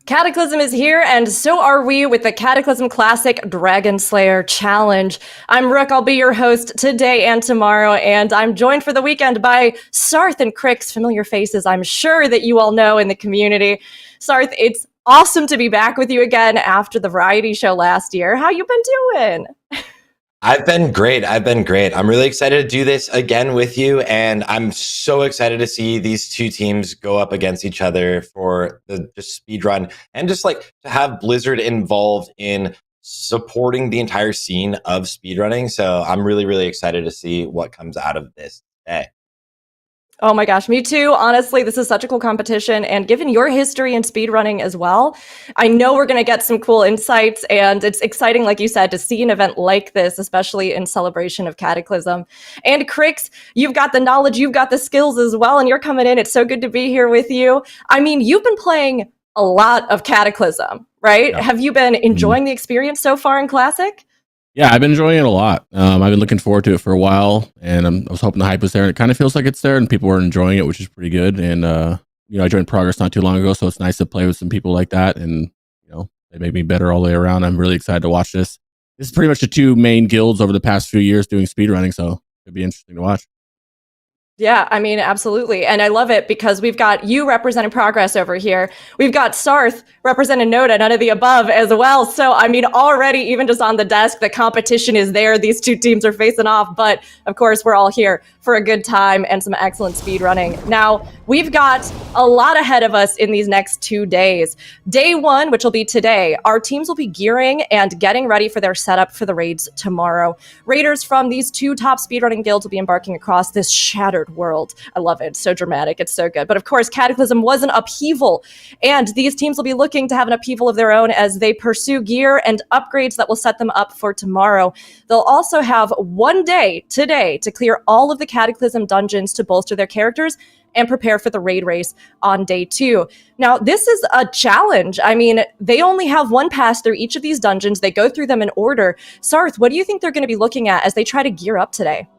Cataclysm is here, and so are we with the Cataclysm Classic Dragonslayer Challenge. I'm Rook, I'll be your host today and tomorrow, and I'm joined for the weekend by Sarth and Crix, familiar faces I'm sure that you all know in the community. Sarth, it's awesome to be back with you again after the variety show last year. How you been doing? I've been great. I'm really excited to do this again with you, and I'm so excited to see these two teams go up against each other for the speed run, and just like to have Blizzard involved in supporting the entire scene of speedrunning. So I'm really, really excited to see what comes out of this today. Oh my gosh, me too. Honestly, this is such a cool competition, and given your history in speedrunning as well, I know we're going to get some cool insights, and it's exciting, like you said, to see an event like this, especially in celebration of Cataclysm. And Crix, you've got the knowledge, you've got the skills as well, and you're coming in. It's so good to be here with you. I mean, you've been playing a lot of Cataclysm, right? Yeah. Have you been enjoying the experience so far in Classic? Yeah, I've been enjoying it a lot. I've been looking forward to it for a while, and I was hoping the hype was there, and it kind of feels like it's there, and people are enjoying it, which is pretty good. And I joined Progress not too long ago, so it's nice to play with some people like that, and they make me better all the way around. I'm really excited to watch this. This is pretty much the two main guilds over the past few years doing speedrunning, so it'd be interesting to watch. Yeah, I mean, absolutely. And I love it because we've got you representing Progress over here. We've got Sarth representing Noda, none of the above as well. So, I mean, already, even just on the desk, the competition is there. These two teams are facing off. But, of course, we're all here for a good time and some excellent speed running. Now, we've got a lot ahead of us in these next 2 days. Day one, which will be today, our teams will be gearing and getting ready for their setup for the raids tomorrow. Raiders from these two top speedrunning guilds will be embarking across this shattered world. I love it. It's so dramatic. It's so good. But of course, Cataclysm was an upheaval, and these teams will be looking to have an upheaval of their own as they pursue gear and upgrades that will set them up for tomorrow. They'll also have 1 day today to clear all of the Cataclysm dungeons to bolster their characters and prepare for the raid race on day 2. Now, this is a challenge. I mean, they only have one pass through each of these dungeons. They go through them in order. Sarth, what do you think they're going to be looking at as they try to gear up today?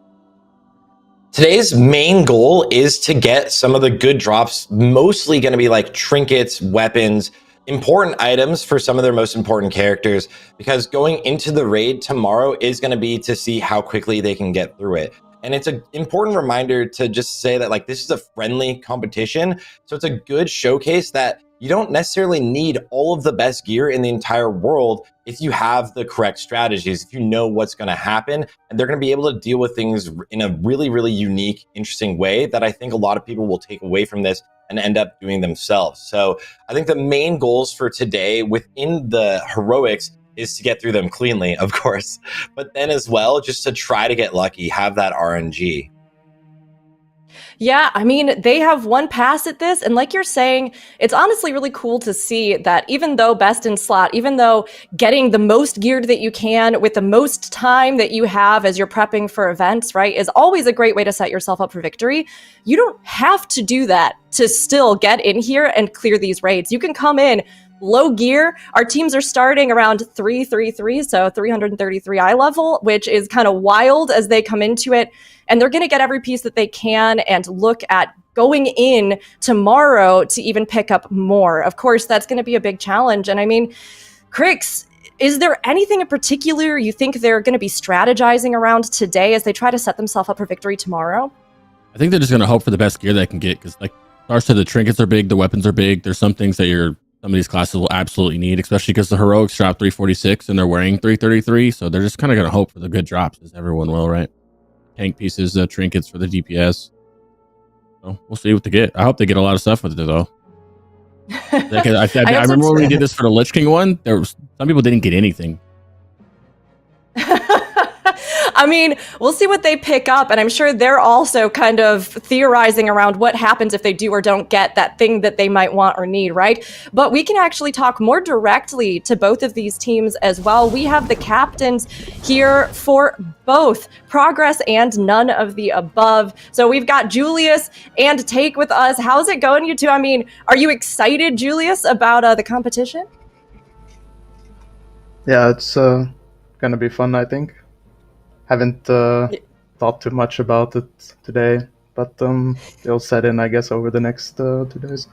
Today's main goal is to get some of the good drops, mostly going to be like trinkets, weapons, important items for some of their most important characters, because going into the raid tomorrow is going to be to see how quickly they can get through it. And it's an important reminder to just say that like this is a friendly competition, so it's a good showcase that you don't necessarily need all of the best gear in the entire world if you have the correct strategies, if you know what's going to happen, and they're going to be able to deal with things in a really, really unique, interesting way that I think a lot of people will take away from this and end up doing themselves. So I think the main goals for today within the heroics is to get through them cleanly, of course, but then as well, just to try to get lucky, have that RNG. Yeah, I mean, they have one pass at this, and like you're saying, it's honestly really cool to see that even though best in slot, even though getting the most geared that you can with the most time that you have as you're prepping for events, right, is always a great way to set yourself up for victory. You don't have to do that to still get in here and clear these raids. You can come in low gear. Our teams are starting around 333, so 333 eye level, which is kind of wild as they come into it. And they're going to get every piece that they can and look at going in tomorrow to even pick up more. Of course, that's going to be a big challenge. And I mean, Crix, is there anything in particular you think they're going to be strategizing around today as they try to set themselves up for victory tomorrow? I think they're just going to hope for the best gear they can get, because like Star said, the trinkets are big, the weapons are big. There's some things that some of these classes will absolutely need, especially because the heroics drop 346 and they're wearing 333. So they're just kind of going to hope for the good drops, as everyone will, right? Tank pieces, trinkets for the DPS. So we'll see what they get. I hope they get a lot of stuff with it, though. I remember when we did this for the Lich King one, some people didn't get anything. I mean, we'll see what they pick up, and I'm sure they're also kind of theorizing around what happens if they do or don't get that thing that they might want or need, right? But we can actually talk more directly to both of these teams as well. We have the captains here for both Progress and none of the above. So we've got Julius and Take with us. How's it going, you two? I mean, are you excited, Julius, about the competition? Yeah, it's gonna be fun, I think. Haven't thought too much about it today, but they'll set in, I guess, over the next 2 days.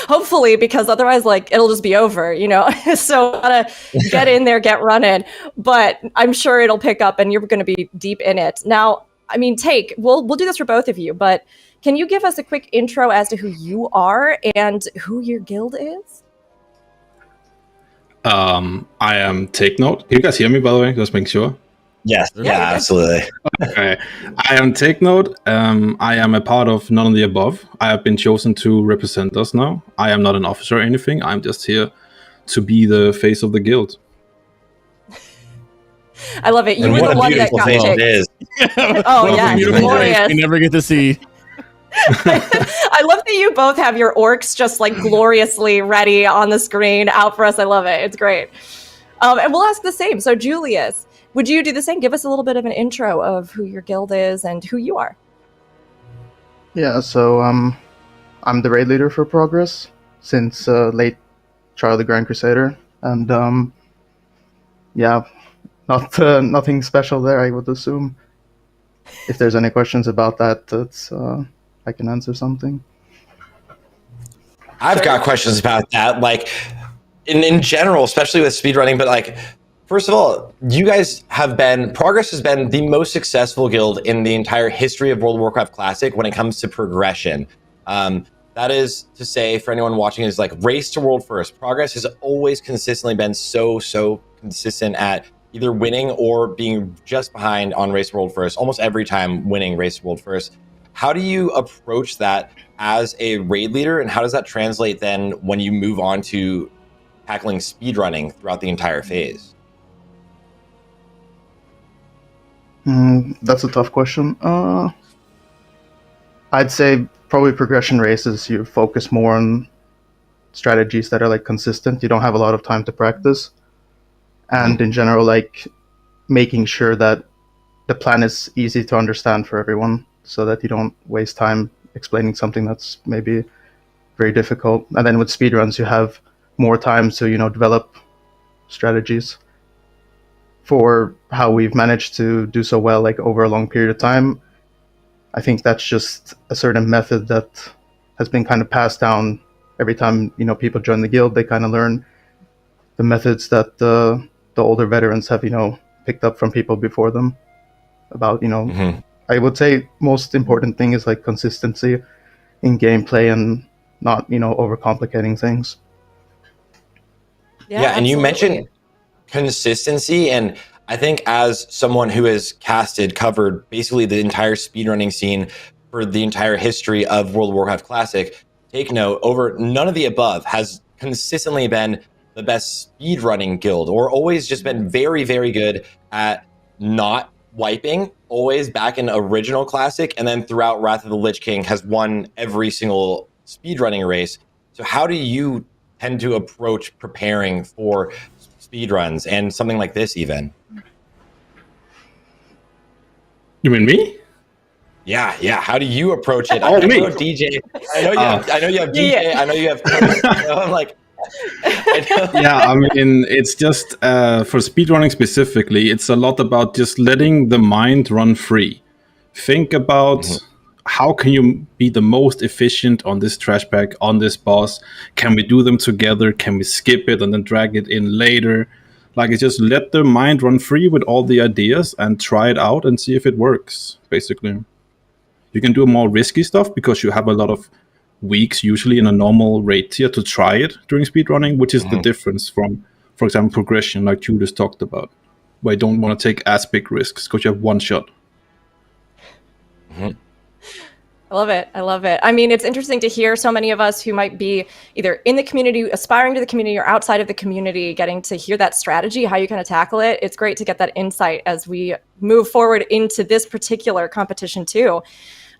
Hopefully, because otherwise, like, it'll just be over, you know? So gotta get in there, get running. But I'm sure it'll pick up and you're gonna be deep in it. Now, I mean, we'll do this for both of you, but can you give us a quick intro as to who you are and who your guild is? I am Take Note. Can you guys hear me, by the way? Just make sure. Yes, Yeah, yeah, absolutely. Okay. I am Take Note. I am a part of none of the above. I have been chosen to represent us now. I am not an officer or anything. I'm just here to be the face of the guild. I love it. You And were what the a one that beautiful got thing picked. it is. Oh, What a yeah, beautiful glorious. face we never get to see. I love that you both have your orcs just like gloriously ready on the screen out for us. I love it. It's great. And we'll ask the same. So, Julius, would you do the same? Give us a little bit of an intro of who your guild is and who you are. Yeah, so I'm the raid leader for Progress since late Trial of the Grand Crusader, and yeah, nothing special there, I would assume. If there's any questions about that, that's I can answer something. I've got questions about that, like in general, especially with speedrunning. But like, first of all, Progress has been the most successful guild in the entire history of World of Warcraft Classic when it comes to progression. That is to say, for anyone watching, is like race to world first. Progress has always consistently been so consistent at either winning or being just behind on race to world first. Almost every time winning race to world first. How do you approach that as a raid leader, and how does that translate then when you move on to tackling speedrunning throughout the entire phase? That's a tough question. I'd say probably progression races, you focus more on strategies that are like consistent. You don't have a lot of time to practice. And in general, like making sure that the plan is easy to understand for everyone so that you don't waste time explaining something that's maybe very difficult. And then with speedruns, you have more time to, develop strategies. For how we've managed to do so well, like over a long period of time, I think that's just a certain method that has been kind of passed down every time, people join the guild. They kind of learn the methods that the older veterans have, picked up from people before them about, I would say most important thing is like consistency in gameplay and not, overcomplicating things. Yeah, and you mentioned consistency, and I think as someone who has covered basically the entire speedrunning scene for the entire history of World of Warcraft Classic, Take Note, over none of the above has consistently been the best speedrunning guild, or always just been very, very good at not wiping, always back in original Classic, and then throughout Wrath of the Lich King has won every single speedrunning race. So how do you tend to approach preparing for speedruns and something like this even? You mean me? Yeah. How do you approach it? Oh, I me. know DJ. I know you have DJ. Yeah. I know you have Coach. I'm like, I know. Yeah, I mean, it's just for speedrunning specifically, it's a lot about just letting the mind run free. Think about how can you be the most efficient on this trash pack, on this boss? Can we do them together? Can we skip it and then drag it in later? Like, it's just let the mind run free with all the ideas and try it out and see if it works, basically. You can do more risky stuff because you have a lot of weeks usually in a normal raid tier to try it during speedrunning, which is the difference from, for example, progression, like Julius talked about, where you don't want to take as big risks because you have one shot. I love it. I love it. I mean, it's interesting to hear so many of us who might be either in the community, aspiring to the community, or outside of the community, getting to hear that strategy, how you kind of tackle it. It's great to get that insight as we move forward into this particular competition too.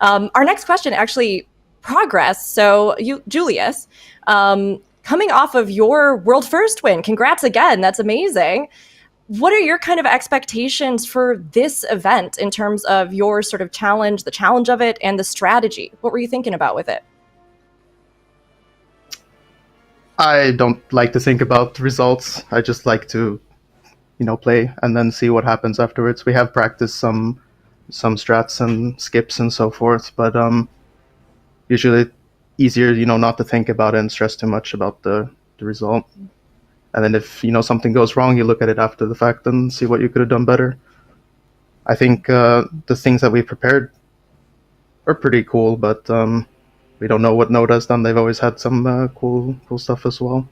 Our next question, actually, Progress. So you, Julius, coming off of your world first win, congrats again. That's amazing. What are your kind of expectations for this event in terms of your sort of challenge, the challenge of it, and the strategy? What were you thinking about with it? I don't like to think about results. I just like to, play and then see what happens afterwards. We have practiced some strats and skips and so forth, but usually easier, not to think about it and stress too much about the result. And then if something goes wrong, you look at it after the fact and see what you could have done better. I think the things that we prepared are pretty cool, but we don't know what Node has done. They've always had some cool stuff as well.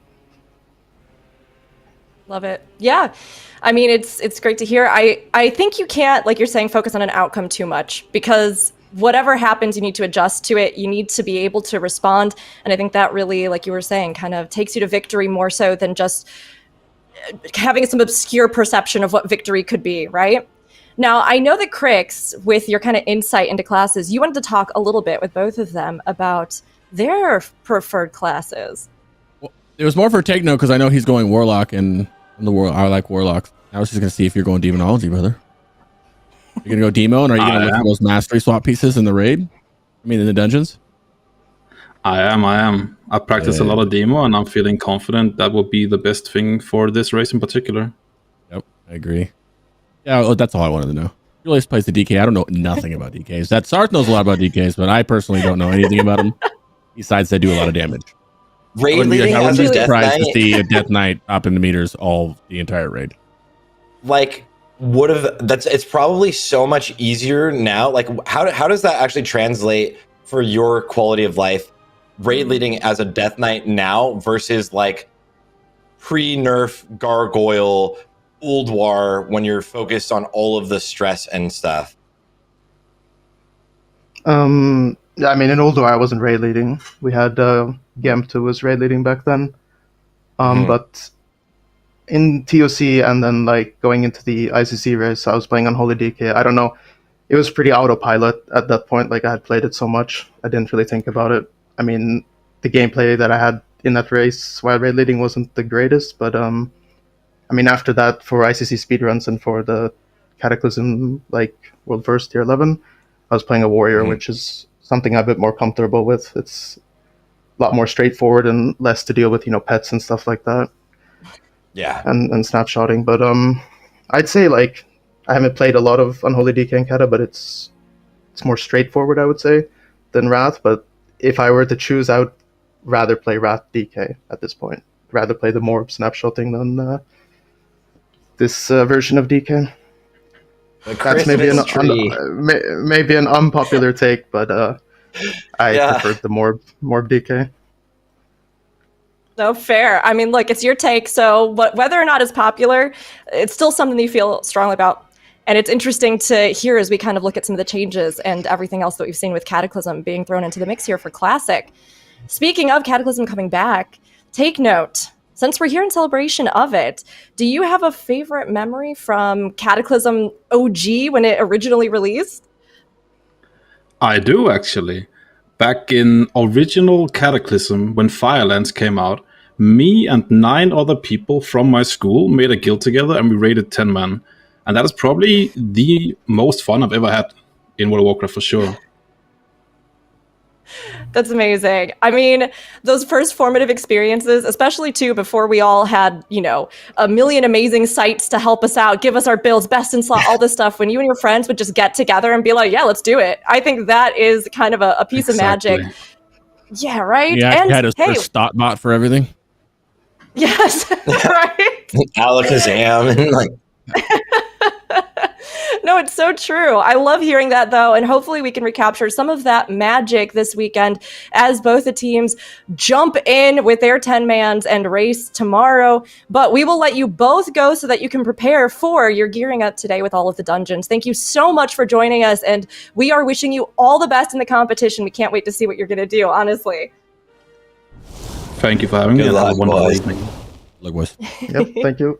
Love it. Yeah. I mean, it's great to hear. I think you can't, like you're saying, focus on an outcome too much, because whatever happens, you need to adjust to it. You need to be able to respond. And I think that really, like you were saying, kind of takes you to victory more so than just having some obscure perception of what victory could be, right? Now, I know that Crix, with your kind of insight into classes, you wanted to talk a little bit with both of them about their preferred classes. Well, it was more for Take Note because I know he's going Warlock, and I like Warlocks. I was just going to see if you're going Demonology, brother. You're going to go Demo, and are you going to look for those mastery swap pieces in the raid? I mean, in the dungeons? I am. I practice a lot of Demo, and I'm feeling confident that will be the best thing for this race in particular. Yep, I agree. Yeah, well, that's all I wanted to know. Julius plays the DK. I don't know nothing about DKs. That Sarth knows a lot about DKs, but I personally don't know anything about them, besides they do a lot of damage. Raid leading I as wouldn't a be Death surprised Knight, to see a Death Knight up in the meters all the entire raid. like, it's probably so much easier now. Like, how does that actually translate for your quality of life? Raid leading as a Death Knight now versus like pre-nerf Gargoyle Ulduar when you're focused on all of the stress and stuff. I mean, in Ulduar, I wasn't raid leading. We had Gemp who was raid leading back then. But in TOC and then like going into the ICC race, I was playing Unholy DK. I don't know. It was pretty autopilot at that point. Like, I had played it so much, I didn't really think about it. I mean, the gameplay that I had in that race while raid leading wasn't the greatest, but I mean, after that, for ICC speedruns and for the Cataclysm, like World First Tier 11, I was playing a Warrior, which is something I'm a bit more comfortable with. It's a lot more straightforward and less to deal with, pets and stuff like that. Yeah. And snapshotting. But I'd say, like, I haven't played a lot of Unholy DK and Kata, but it's more straightforward, I would say, than Wrath. But if I were to choose, I would rather play Wrath DK at this point. Rather play the Morb snapshotting than this version of DK. That's maybe an unpopular take, but I preferred the Morb DK. No, fair. I mean, look, it's your take, so whether or not it's popular, it's still something that you feel strongly about. And it's interesting to hear as we kind of look at some of the changes and everything else that we've seen with Cataclysm being thrown into the mix here for Classic. Speaking of Cataclysm coming back, Take Note. Since we're here in celebration of it, do you have a favorite memory from Cataclysm OG when it originally released? I do, actually. Back in original Cataclysm, when Firelands came out, me and 9 other people from my school made a guild together and we raided 10 men. And that is probably the most fun I've ever had in World of Warcraft for sure. That's amazing. I mean, those first formative experiences, especially too before we all had, a million amazing sites to help us out, give us our builds, best in slot, all this stuff, when you and your friends would just get together and be like, yeah, let's do it. I think that is kind of a piece of magic. Yeah, right? Yeah, and had a first thought bot for everything. Yes, right? Alakazam and like... No, it's so true. I love hearing that, though, and hopefully we can recapture some of that magic this weekend as both the teams jump in with their 10-mans and race tomorrow. But we will let you both go so that you can prepare for your gearing up today with all of the dungeons. Thank you so much for joining us, and we are wishing you all the best in the competition. We can't wait to see what you're going to do, honestly. Thank you for having me. Good luck, boys. Yep, thank you.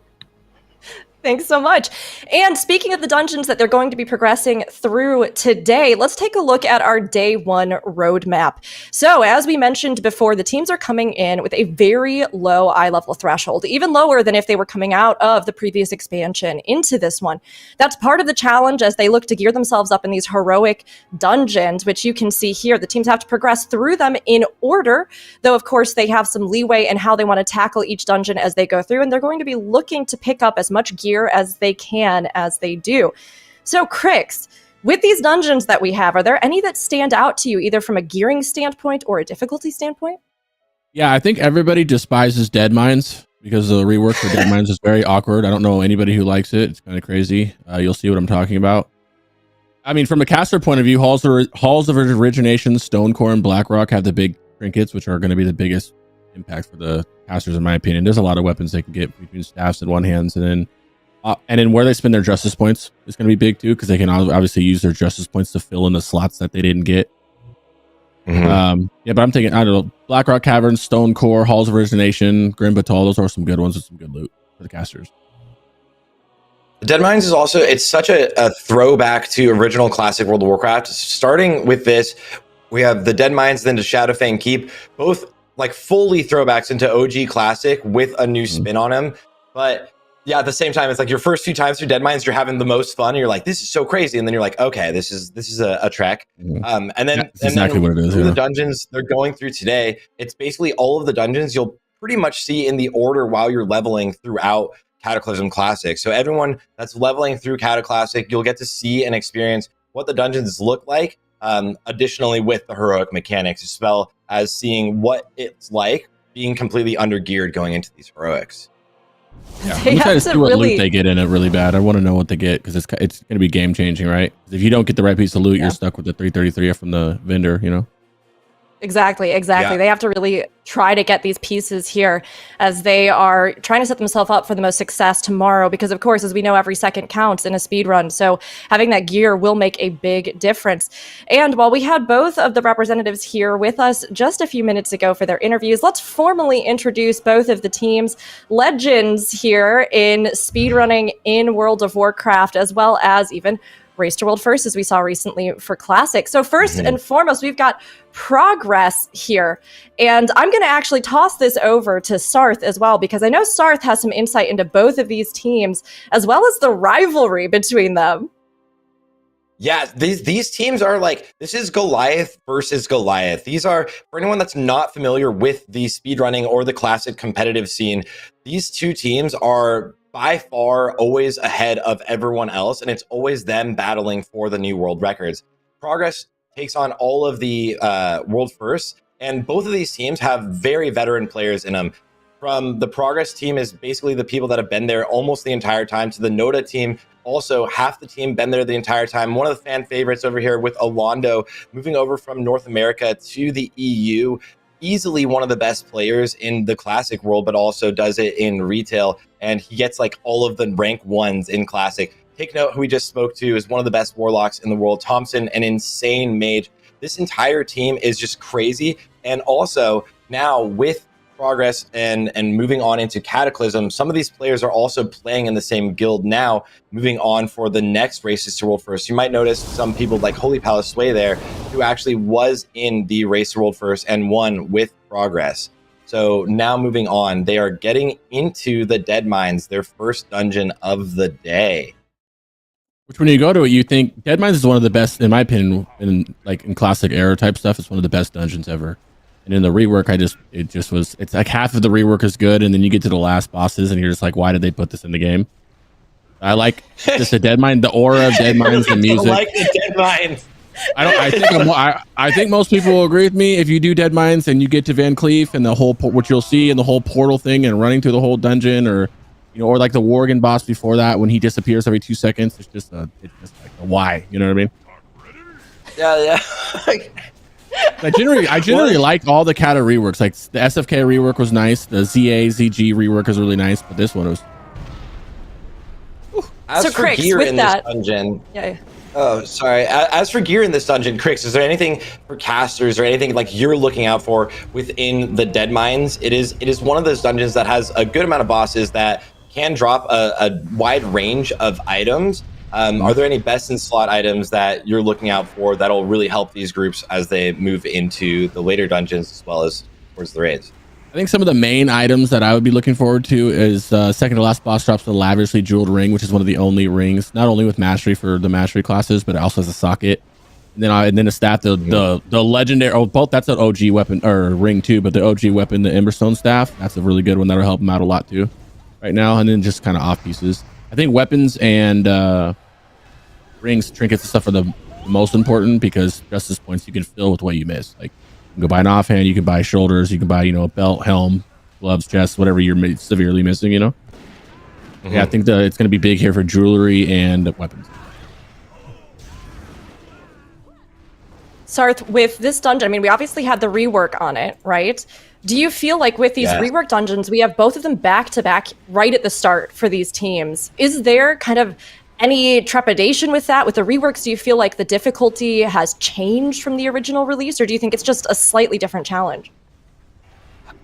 Thanks so much. And speaking of the dungeons that they're going to be progressing through today, let's take a look at our day one roadmap. So as we mentioned before, the teams are coming in with a very low eye level threshold, even lower than if they were coming out of the previous expansion into this one. That's part of the challenge as they look to gear themselves up in these heroic dungeons, which you can see here. The teams have to progress through them in order, though of course they have some leeway in how they want to tackle each dungeon as they go through, and they're going to be looking to pick up as much gear as they can as they do. So Crix, with these dungeons that we have, are there any that stand out to you, either from a gearing standpoint or a difficulty standpoint? Yeah, I think everybody despises Deadmines because the rework for Deadmines is very awkward. I don't know anybody who likes it. It's kind of crazy. You'll see what I'm talking about. I mean, from a caster point of view, Halls of Origination, Stonecore, and Blackrock have the big trinkets, which are going to be the biggest impact for the casters, in my opinion. There's a lot of weapons they can get between staffs and one hands, and then where they spend their justice points is going to be big too, because they can obviously use their justice points to fill in the slots that they didn't get. Yeah, but I'm thinking, I don't know, Blackrock Caverns, Stonecore, Halls of Origination, Grim Batal, those are some good ones with some good loot for the casters. Deadmines is also, it's such a throwback to original classic World of Warcraft. Starting with this, we have the Deadmines, then to Shadowfang Keep, both like fully throwbacks into OG classic with a new spin on them. But yeah, at the same time, it's like your first few times through Deadmines, you're having the most fun. And you're like, this is so crazy. And then you're like, okay, this is a trek. And then, exactly what it is. The dungeons they're going through today, it's basically all of the dungeons you'll pretty much see in the order while you're leveling throughout Cataclysm Classic. So everyone that's leveling through Cataclassic, you'll get to see and experience what the dungeons look like. Additionally, with the heroic mechanics, as well as seeing what it's like being completely undergeared going into these heroics. Yeah, I'm trying to see what loot they get in it really bad. I want to know what they get, because it's going to be game changing, right? If you don't get the right piece of loot, you're stuck with the 333 from the vendor, you know? Exactly. Yeah. They have to really try to get these pieces here as they are trying to set themselves up for the most success tomorrow, because of course, as we know, every second counts in a speed run. So having that gear will make a big difference. And while we had both of the representatives here with us just a few minutes ago for their interviews, let's formally introduce both of the teams, legends here in speedrunning in World of Warcraft, as well as even Race to World First, as we saw recently for Classic. So first and foremost, we've got Progress here. And I'm going to actually toss this over to Sarth as well, because I know Sarth has some insight into both of these teams, as well as the rivalry between them. Yeah, these teams are like, this is Goliath versus Goliath. These are, for anyone that's not familiar with the speedrunning or the classic competitive scene, these two teams are by far always ahead of everyone else, and it's always them battling for the new world records. Progress takes on all of the world firsts, and both of these teams have very veteran players in them. From the Progress team is basically the people that have been there almost the entire time, to the Noda team, also half the team been there the entire time. One of the fan favorites over here with Alondo moving over from North America to the EU. Easily one of the best players in the classic world, but also does it in retail, and he gets like all of the rank ones in classic. Take note, who we just spoke to is one of the best warlocks in the world, Thompson, an insane mage. This entire team is just crazy. And also now with Progress and moving on into Cataclysm, some of these players are also playing in the same guild now, moving on for the next Races to World First. You might notice some people like Holy Palace Sway there, who actually was in the Race to World First and won with Progress. So now moving on, they are getting into the Deadmines, their first dungeon of the day. Which, when you go to it, you think Deadmines is one of the best, in my opinion, in classic era type stuff. It's one of the best dungeons ever. And in the rework, it's like half of the rework is good, and then you get to the last bosses, and you're just like, why did they put this in the game? I like just the Deadmine, the aura of Deadmines, the music. I like the Deadmines. I think most people will agree with me. If you do Deadmines and you get to Van Cleef and the whole what you'll see and the whole portal thing and running through the whole dungeon, or or like the Worgen boss before that when he disappears every 2 seconds, it's just like a why. You know what I mean? Yeah. I generally like all the Kata reworks. Like the SFK rework was nice. The ZG rework is really nice, but this one was. As so for Crix, gear with in that, this dungeon, yeah. Oh, sorry. As for gear in this dungeon, Crix, is there anything for casters or anything like you're looking out for within the Deadmines? It is one of those dungeons that has a good amount of bosses that can drop a wide range of items. Are there any best in slot items that you're looking out for that'll really help these groups as they move into the later dungeons as well as towards the raids? I think some of the main items that I would be looking forward to is second to last boss drops the lavishly jeweled ring, which is one of the only rings, not only with mastery for the mastery classes, but it also has a socket. And then a staff, the legendary. Oh, both that's an OG weapon or ring too, but the OG weapon, the Emberstone staff, that's a really good one that'll help them out a lot too, right now. And then just kind of off pieces. I think weapons and rings, trinkets, and stuff are the most important, because justice points you can fill with what you miss. Like, you can go buy an offhand, you can buy shoulders, you can buy, a belt, helm, gloves, chest, whatever you're severely missing, Yeah, I think it's going to be big here for jewelry and weapons. Sarth, with this dungeon, I mean, we obviously had the rework on it, right? Do you feel like with these rework dungeons, we have both of them back to back right at the start for these teams? Is there kind of any trepidation with that? With the reworks, do you feel like the difficulty has changed from the original release, or do you think it's just a slightly different challenge?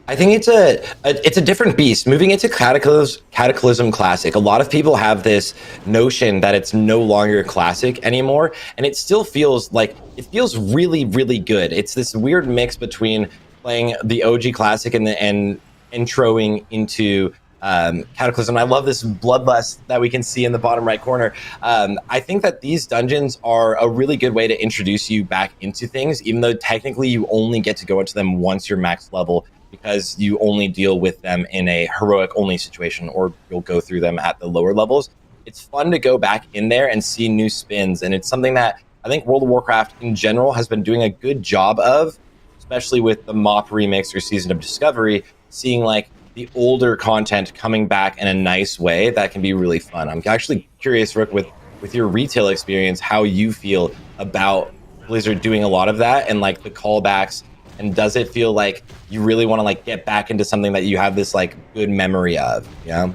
I think it's a different beast. Moving into Cataclysm Classic, a lot of people have this notion that it's no longer Classic anymore, and it still feels really, really good. It's this weird mix between playing the OG Classic and introing into Cataclysm. I love this bloodlust that we can see in the bottom right corner. I think that these dungeons are a really good way to introduce you back into things, even though technically you only get to go into them once you're max level, because you only deal with them in a heroic only situation, or you'll go through them at the lower levels. It's fun to go back in there and see new spins, and it's something that I think World of Warcraft in general has been doing a good job of, especially with the MOP remix or Season of Discovery, seeing like the older content coming back in a nice way that can be really fun. I'm actually curious, Rook, with your retail experience, how you feel about Blizzard doing a lot of that and like the callbacks. And does it feel like you really want to like get back into something that you have this like good memory of? Yeah.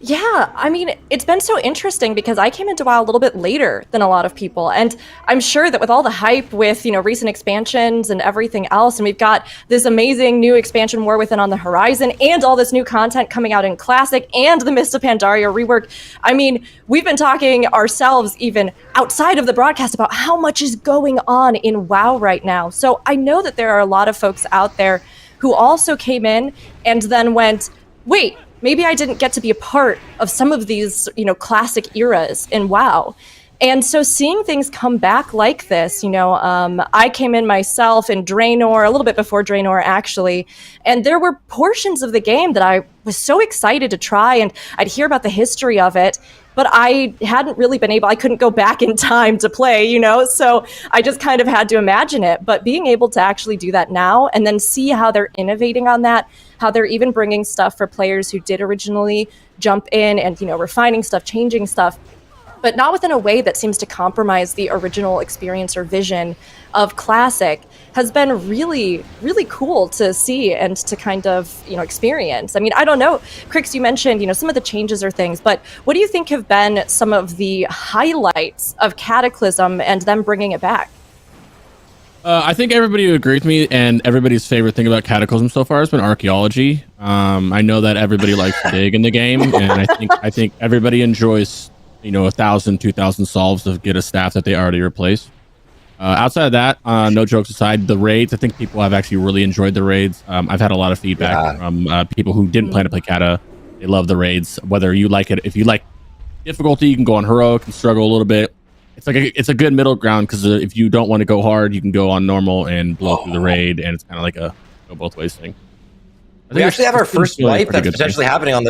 Yeah, I mean, it's been so interesting because I came into WoW a little bit later than a lot of people. And I'm sure that with all the hype with, recent expansions and everything else, and we've got this amazing new expansion War Within on the horizon, and all this new content coming out in Classic, and the Mists of Pandaria rework. I mean, we've been talking ourselves even outside of the broadcast about how much is going on in WoW right now. So I know that there are a lot of folks out there who also came in and then went, wait, maybe I didn't get to be a part of some of these, classic eras in WoW. And so seeing things come back like this, I came in myself in Draenor, a little bit before Draenor actually, and there were portions of the game that I was so excited to try, and I'd hear about the history of it, but I hadn't really been able, I couldn't go back in time to play, so I just kind of had to imagine it. But being able to actually do that now and then see how they're innovating on that, how they're even bringing stuff for players who did originally jump in and, refining stuff, changing stuff, but not within a way that seems to compromise the original experience or vision of Classic, has been really, really cool to see and to kind of, experience. I mean, I don't know, Crix, you mentioned, some of the changes or things, but what do you think have been some of the highlights of Cataclysm and them bringing it back? I think everybody would agree with me, and everybody's favorite thing about Cataclysm so far has been archaeology. I know that everybody likes to dig in the game, and I think everybody enjoys 1,000, 2,000 solves to get a staff that they already replaced. Outside of that, no jokes aside, the raids, I think people have actually really enjoyed the raids. I've had a lot of feedback from people who didn't plan to play Cata. They love the raids. Whether you like it, if you like difficulty, you can go on heroic and struggle a little bit. It's a good middle ground, because if you don't want to go hard, you can go on normal and blow through the raid, and it's kind of like a go both ways thing. We actually have our first wipe that's potentially happening on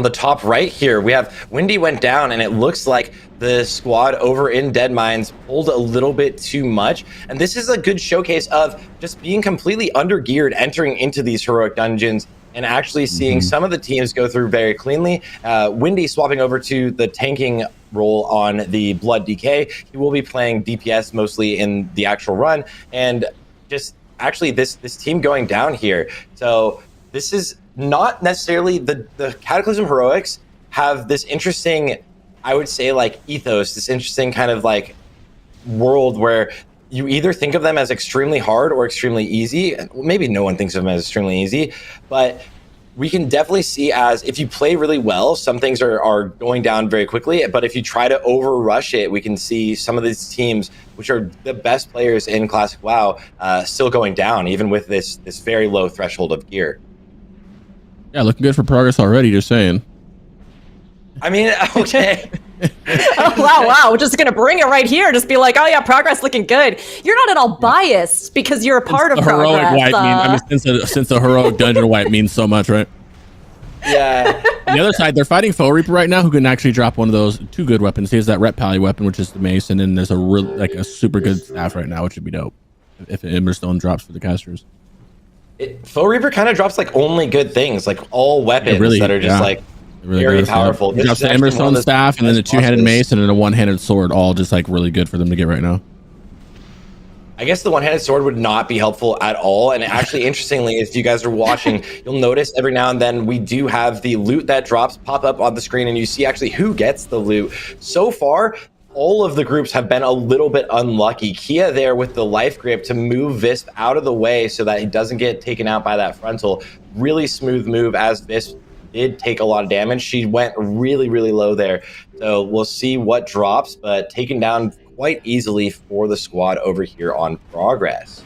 the top right here. We have Windy went down, and it looks like the squad over in Dead Mines pulled a little bit too much. And this is a good showcase of just being completely undergeared, entering into these heroic dungeons, and actually seeing some of the teams go through very cleanly. Windy swapping over to the tanking role on the Blood DK. He will be playing DPS mostly in the actual run, and just actually this team going down here. So this is not necessarily the Cataclysm Heroics have this interesting, I would say, like ethos, this interesting kind of like world where you either think of them as extremely hard or extremely easy. Maybe no one thinks of them as extremely easy, but we can definitely see as if you play really well, some things are going down very quickly. But if you try to over rush it, we can see some of these teams, which are the best players in Classic WoW, still going down, even with this very low threshold of gear. Yeah, looking good for progress already, just saying. I mean, okay. Oh, wow. We're just going to bring it right here. Just be like, oh, yeah, progress looking good. You're not at all biased because you're a part of progress. Heroic wipe since the heroic dungeon wipe means so much, right? Yeah. the other side, they're fighting Foe Reaper right now, who can actually drop one of those 2 good weapons. He has that Rep Pally weapon, which is the mace, and then there's a super good staff right now, which would be dope if Emberstone drops for the casters. Foe Reaper kind of drops like only good things, like all weapons that are just like very powerful. He drops the Emberstone staff, and then the 2-handed mace, and then a 1-handed sword, all just like really good for them to get right now. I guess the one-handed sword would not be helpful at all. And actually, interestingly, if you guys are watching, you'll notice every now and then we do have the loot that drops pop up on the screen, and you see actually who gets the loot. So far, all of the groups have been a little bit unlucky. Kia there with the life grip to move Visp out of the way so that he doesn't get taken out by that frontal. Really smooth move, as Visp did take a lot of damage. She went really, really low there. So we'll see what drops, but taken down quite easily for the squad over here on Progress.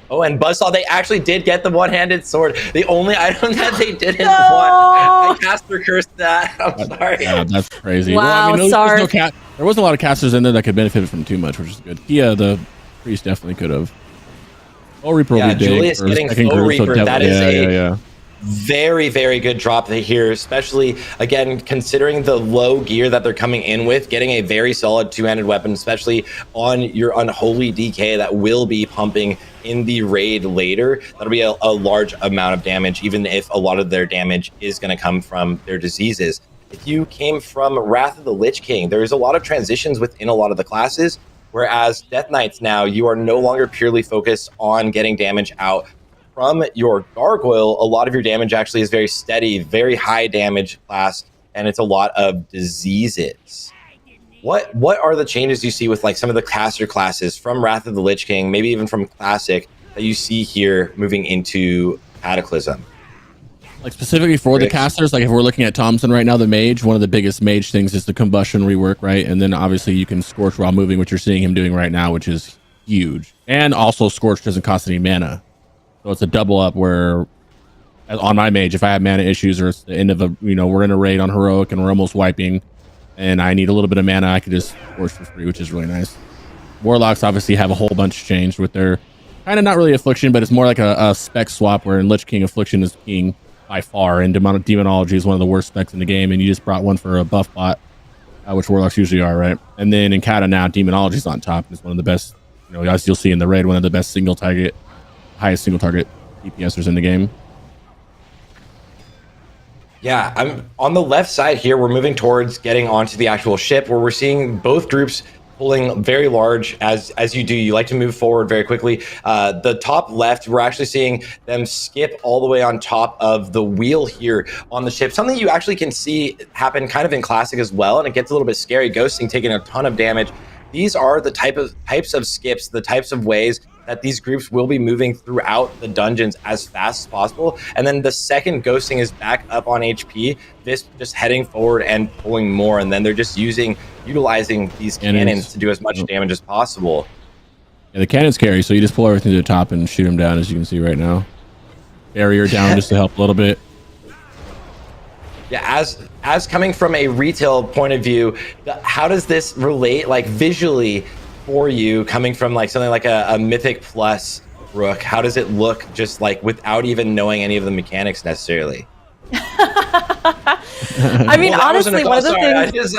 Oh, and Buzzsaw, they actually did get the one-handed sword. The only item that they didn't want. I caster cursed that. I'm sorry. Yeah, that's crazy. Wow, well, I mean, sorry. There was a lot of casters in there that could benefit from too much, which is good. Kia, the priest, definitely could have. Foe Reaper will be big. Julius getting Foe Reaper, that is a very, very good drop here, especially, again, considering the low gear that they're coming in with, getting a very solid 2-handed weapon, especially on your Unholy DK that will be pumping in the raid later. That'll be a large amount of damage, even if a lot of their damage is going to come from their diseases. If you came from Wrath of the Lich King, there's a lot of transitions within a lot of the classes, whereas Death Knights now, you are no longer purely focused on getting damage out from your Gargoyle. A lot of your damage actually is very steady, very high damage class, and it's a lot of diseases. What are the changes you see with like some of the caster classes from Wrath of the Lich King, maybe even from Classic, that you see here moving into Cataclysm? Like specifically for the casters, like if we're looking at Thompson right now, the mage, one of the biggest mage things is the combustion rework, right? And then obviously you can Scorch while moving, which you're seeing him doing right now, which is huge. And also Scorch doesn't cost any mana. So it's a double up where on my mage, if I have mana issues or it's the end of a, we're in a raid on heroic and we're almost wiping and I need a little bit of mana, I could just Scorch for free, which is really nice. Warlocks obviously have a whole bunch changed with their kind of not really affliction, but it's more like a spec swap where in Lich King affliction is king by far, and demonology is one of the worst specs in the game, and you just brought one for a buff bot, which Warlocks usually are, right? And then in Cata now, demonology is on top. It's one of the best, as you'll see in the raid, one of the best highest single target DPSers in the game. Yeah, I'm on the left side here. We're moving towards getting onto the actual ship, where we're seeing both groups pulling very large. As you do, you like to move forward very quickly. The top left, we're actually seeing them skip all the way on top of the wheel here on the ship. Something you actually can see happen kind of in Classic as well, and it gets a little bit scary. Ghosting taking a ton of damage. These are the types of skips, the types of ways that these groups will be moving throughout the dungeons as fast as possible. And then the second Ghosting is back up on HP, this just heading forward and pulling more. And then they're just utilizing these cannons to do as much damage as possible. Yeah, the cannons carry, so you just pull everything to the top and shoot them down, as you can see right now. Barrier down just to help a little bit. Yeah, as coming from a retail point of view, how does this relate like visually for you, coming from like something like a Mythic Plus Rook? How does it look just like without even knowing any of the mechanics necessarily? I mean, honestly, one of the things.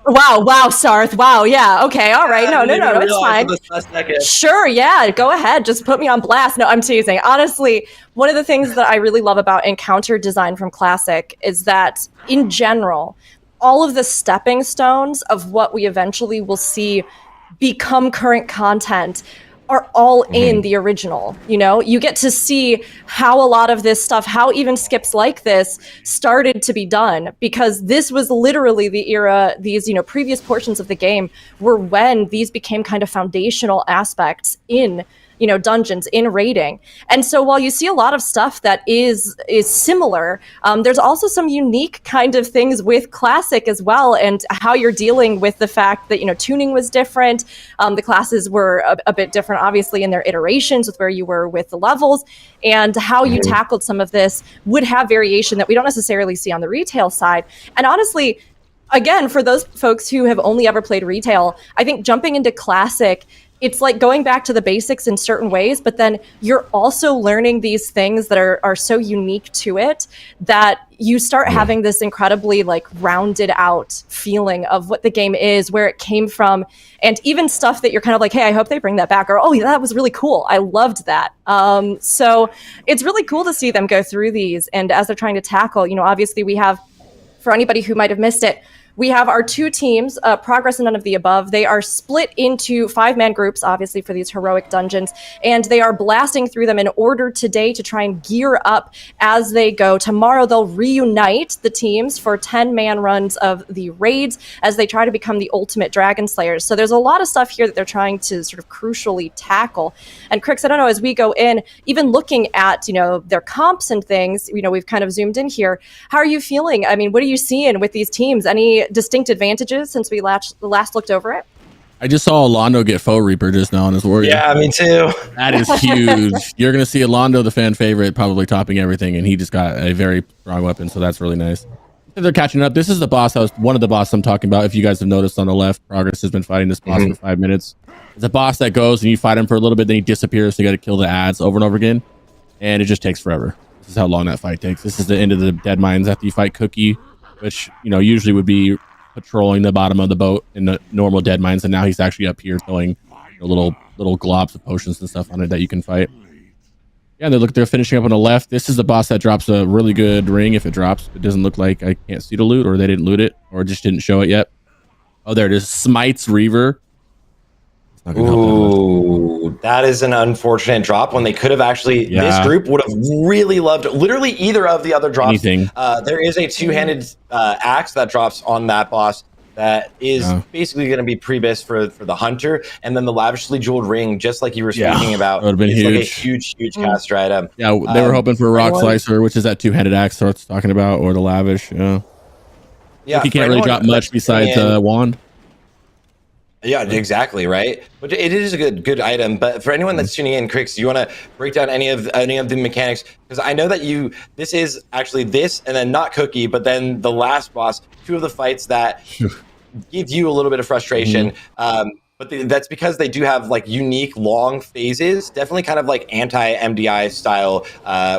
Wow, Sarth. Wow, yeah, okay, all right. No, it's fine. Sure, yeah, go ahead. Just put me on blast. No, I'm teasing. Honestly, one of the things that I really love about encounter design from Classic is that, in general, all of the stepping stones of what we eventually will see become current content are all in the original. You get to see how a lot of this stuff, how even skips like this started to be done, because this was literally the era, these previous portions of the game were when these became kind of foundational aspects in dungeons, in raiding. And so while you see a lot of stuff that is similar, there's also some unique kind of things with Classic as well, and how you're dealing with the fact that tuning was different. The classes were a bit different, obviously, in their iterations with where you were with the levels, and how you tackled some of this would have variation that we don't necessarily see on the retail side. And honestly, again, for those folks who have only ever played retail, I think jumping into Classic it's like going back to the basics in certain ways, but then you're also learning these things that are so unique to it that you start having this incredibly like rounded out feeling of what the game is, where it came from, and even stuff that you're kind of like, hey, I hope they bring that back, or oh yeah, that was really cool, I loved that. So it's really cool to see them go through these, and as they're trying to tackle, obviously we have, for anybody who might have missed it, we have our two teams, Progress and None of the Above. They are split into 5-man groups, obviously, for these heroic dungeons, and they are blasting through them in order today to try and gear up as they go. Tomorrow, they'll reunite the teams for 10-man runs of the raids as they try to become the ultimate Dragonslayers. So there's a lot of stuff here that they're trying to sort of crucially tackle. And Crix, I don't know, as we go in, even looking at, their comps and things, we've kind of zoomed in here. How are you feeling? I mean, what are you seeing with these teams? Any distinct advantages since we last looked over it? I just saw Alondo get Foe Reaper just now on his warrior. Yeah, me too. That is huge. You're going to see Alondo, the fan favorite, probably topping everything, and he just got a very strong weapon, so that's really nice. They're catching up. This is the boss. One of the bosses I'm talking about. If you guys have noticed on the left, Progress has been fighting this boss for 5 minutes. It's a boss that goes and you fight him for a little bit, then he disappears, so you got to kill the ads over and over again, and it just takes forever. This is how long that fight takes. This is the end of the dead mines after you fight Cookie, which usually would be patrolling the bottom of the boat in the normal dead mines, and now he's actually up here throwing little globs of potions and stuff on it that you can fight. Yeah, they're finishing up on the left. This is the boss that drops a really good ring if it drops. It doesn't look like I can't see the loot, or they didn't loot it, or just didn't show it yet. Oh, there it is. Smites Reaver. Ooh, that is an unfortunate drop when they could have actually, this group would have really loved literally either of the other drops. Anything. There is a two-handed axe that drops on that boss that is basically going to be pre-bis for the hunter, and then the lavishly jeweled ring, just like you were speaking about, would have been huge. Like a huge caster item. Yeah, they were hoping for a rock slicer, which is that two-handed axe Sarth's talking about, or the lavish. Yeah, he can't really drop much besides wand. Yeah, exactly, right. But it is a good item. But for anyone that's tuning in, Crix, do you want to break down any of the mechanics? Because I know that this is actually this, and then not Cookie, but then the last boss, two of the fights that give you a little bit of frustration. But that's because they do have like unique long phases, definitely kind of like anti-MDI style,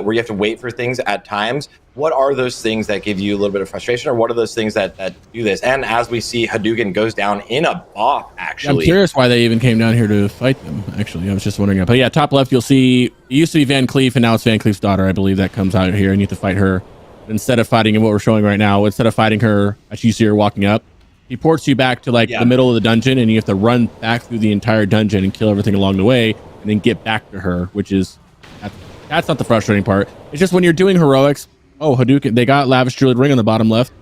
where you have to wait for things at times. What are those things that give you a little bit of frustration, or what are those things that do this? And as we see, Hadouken goes down in a bop, actually. I'm curious why they even came down here to fight them, actually. I was just wondering. But yeah, top left, you'll see, it used to be Van Cleef, and now it's Van Cleef's daughter, I believe, that comes out here, and you have to fight her. Instead of fighting what we're showing right now, instead of fighting her, as you see her walking up, he ports you back to like the middle of the dungeon, and you have to run back through the entire dungeon and kill everything along the way, and then get back to her, which is, that's not the frustrating part. It's just when you're doing heroics, oh, Hadouken, they got Lavish Jeweled Ring on the bottom left.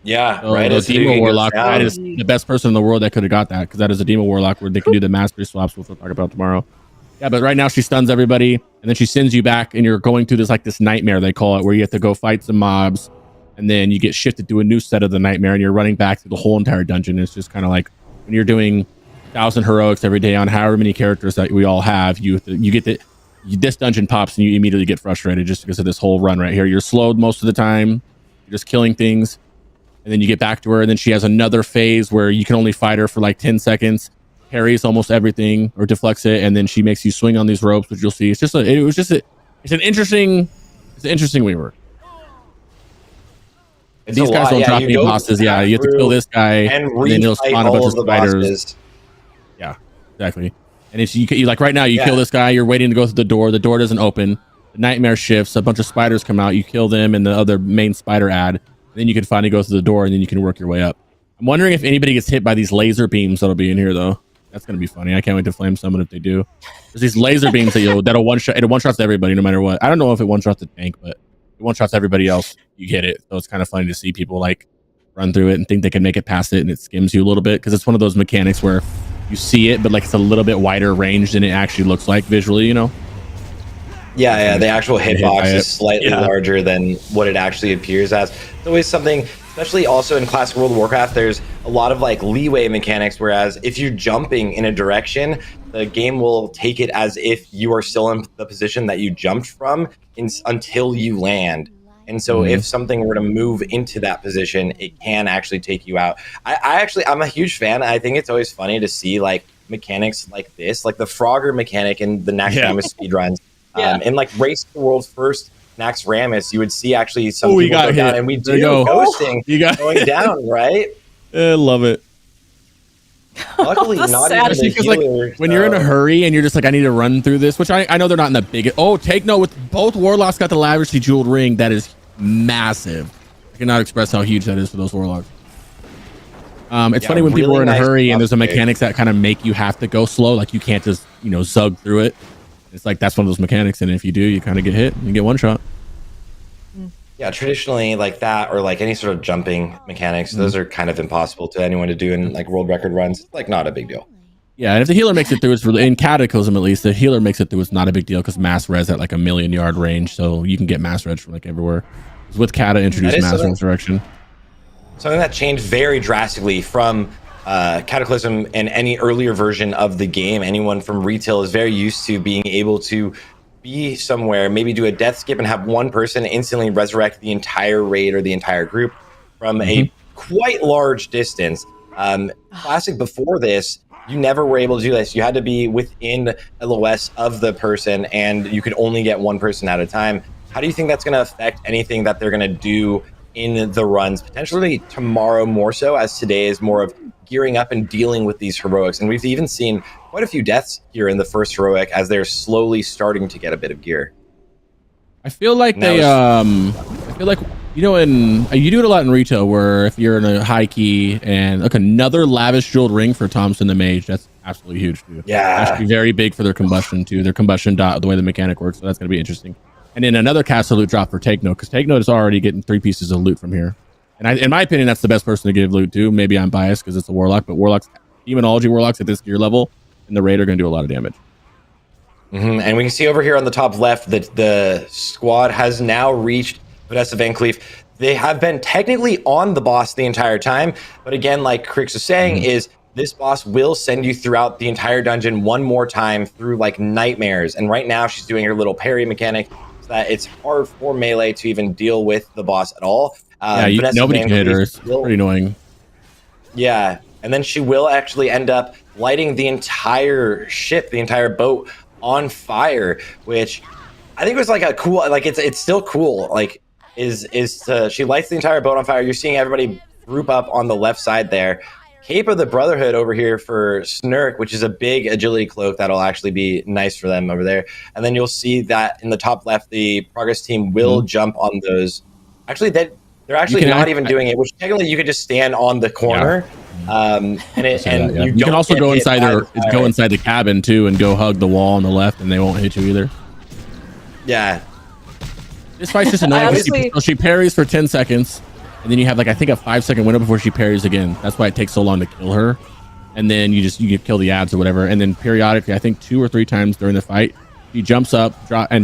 Yeah, so right. The Demo Warlock, that is the best person in the world that could have got that, because that is a Demo Warlock where they can do the mastery swaps, which we'll talk about tomorrow. Yeah, but right now she stuns everybody, and then she sends you back, and you're going through this nightmare, they call it, where you have to go fight some mobs, and then you get shifted to a new set of the nightmare, and you're running back through the whole entire dungeon. It's just kind of like when you're doing 1,000 heroics every day on however many characters that we all have, you get this dungeon pops and you immediately get frustrated just because of this whole run right here. You're slowed most of the time, you're just killing things, and then you get back to her, and then she has another phase where you can only fight her for like 10 seconds, parries almost everything or deflects it, and then she makes you swing on these ropes, which you'll see. It's an interesting rework. These guys don't drop any bosses. Yeah, you have to kill this guy, and then you'll spawn a bunch of spiders. Yeah, exactly. And if you like right now, you kill this guy, you're waiting to go through the door doesn't open, the nightmare shifts, a bunch of spiders come out, you kill them and the other main spider ad, then you can finally go through the door, and then you can work your way up. I'm wondering if anybody gets hit by these laser beams that'll be in here though. That's gonna be funny. I can't wait to flame someone if they do. There's these laser beams that'll one shot. It one shots everybody no matter what. I don't know if it one shots the tank, but it one shots everybody else. You get it. So it's kind of funny to see people like run through it and think they can make it past it, and it skims you a little bit, because it's one of those mechanics where you see it, but like it's a little bit wider range than it actually looks like visually, Yeah, the actual hitbox is slightly larger than what it actually appears as. It's always something, especially also in Classic World of Warcraft, there's a lot of like leeway mechanics, whereas if you're jumping in a direction, the game will take it as if you are still in the position that you jumped from until you land. And so if something were to move into that position, it can actually take you out. I'm a huge fan. I think it's always funny to see like mechanics like this, like the Frogger mechanic in the Nax Ramus speedruns, and like Race to the World's first Nax Ramus, you would see actually some people go down, and we do ghosting going down, right? I love it. Luckily, not even the healer, like, when you're in a hurry and you're just like, I need to run through this, which I know they're not in the biggest. Oh, take note, with both Warlocks got the lavishly jeweled ring. That is massive. I cannot express how huge that is for those Warlocks. It's funny when people are in a hurry and there's a mechanics that kind of make you have to go slow. Like you can't just, zug through it. It's like, that's one of those mechanics. And if you do, you kind of get hit and you get one shot. Yeah, traditionally like that, or like any sort of jumping mechanics, those are kind of impossible to anyone to do in like world record runs. It's like not a big deal. Yeah, and if the healer makes it through, it's really, in Cataclysm at least, the healer makes it through, it's not a big deal because mass res at like 1,000,000 yard range, so you can get mass res from like everywhere. With Cata introduced mass resurrection. Something that changed very drastically from Cataclysm and any earlier version of the game. Anyone from retail is very used to being able to be somewhere, maybe do a death skip and have one person instantly resurrect the entire raid or the entire group from a quite large distance. Classic before this, you never were able to do this. You had to be within LOS of the person, and you could only get one person at a time. How do you think that's going to affect anything that they're going to do in the runs, potentially tomorrow more so, as today is more of gearing up and dealing with these heroics? And we've even seen quite a few deaths here in the first heroic as they're slowly starting to get a bit of gear. I feel like you do it a lot in retail where if you're in a high key and like another lavish jeweled ring for Thompson the Mage, that's absolutely huge too. Yeah, that should be very big for their combustion too. Their combustion dot, the way the mechanic works, so that's going to be interesting. And then another castle loot drop for Take Note, because Take Note is already getting 3 pieces of loot from here. And in my opinion, that's the best person to give loot to. Maybe I'm biased because it's a Warlock, but Warlocks, Demonology Warlocks at this gear level in the raid are going to do a lot of damage. And we can see over here on the top left that the squad has now reached Podesta Van Cleef. They have been technically on the boss the entire time, but again, like Crix is saying, is this boss will send you throughout the entire dungeon one more time through like nightmares. And right now she's doing her little parry mechanic so that it's hard for melee to even deal with the boss at all. Nobody can hit her. It's pretty annoying. Yeah, and then she will actually end up lighting the entire ship, the entire boat on fire, which I think was like a cool, like it's still cool, like she lights the entire boat on fire. You're seeing everybody group up on the left side there. Cape of the Brotherhood over here for Snurk, which is a big agility cloak that'll actually be nice for them over there. And then you'll see that in the top left, the progress team will jump on those. Actually, they're actually not even doing it, which technically you could just stand on the corner. You can also go inside inside the cabin too and go hug the wall on the left, and they won't hit you either. Yeah, this fight's just annoying. She parries for 10 seconds, and then you have like I think a 5-second window before she parries again. That's why it takes so long to kill her. And then you kill the ads or whatever. And then periodically, I think 2 or 3 times during the fight, she jumps up,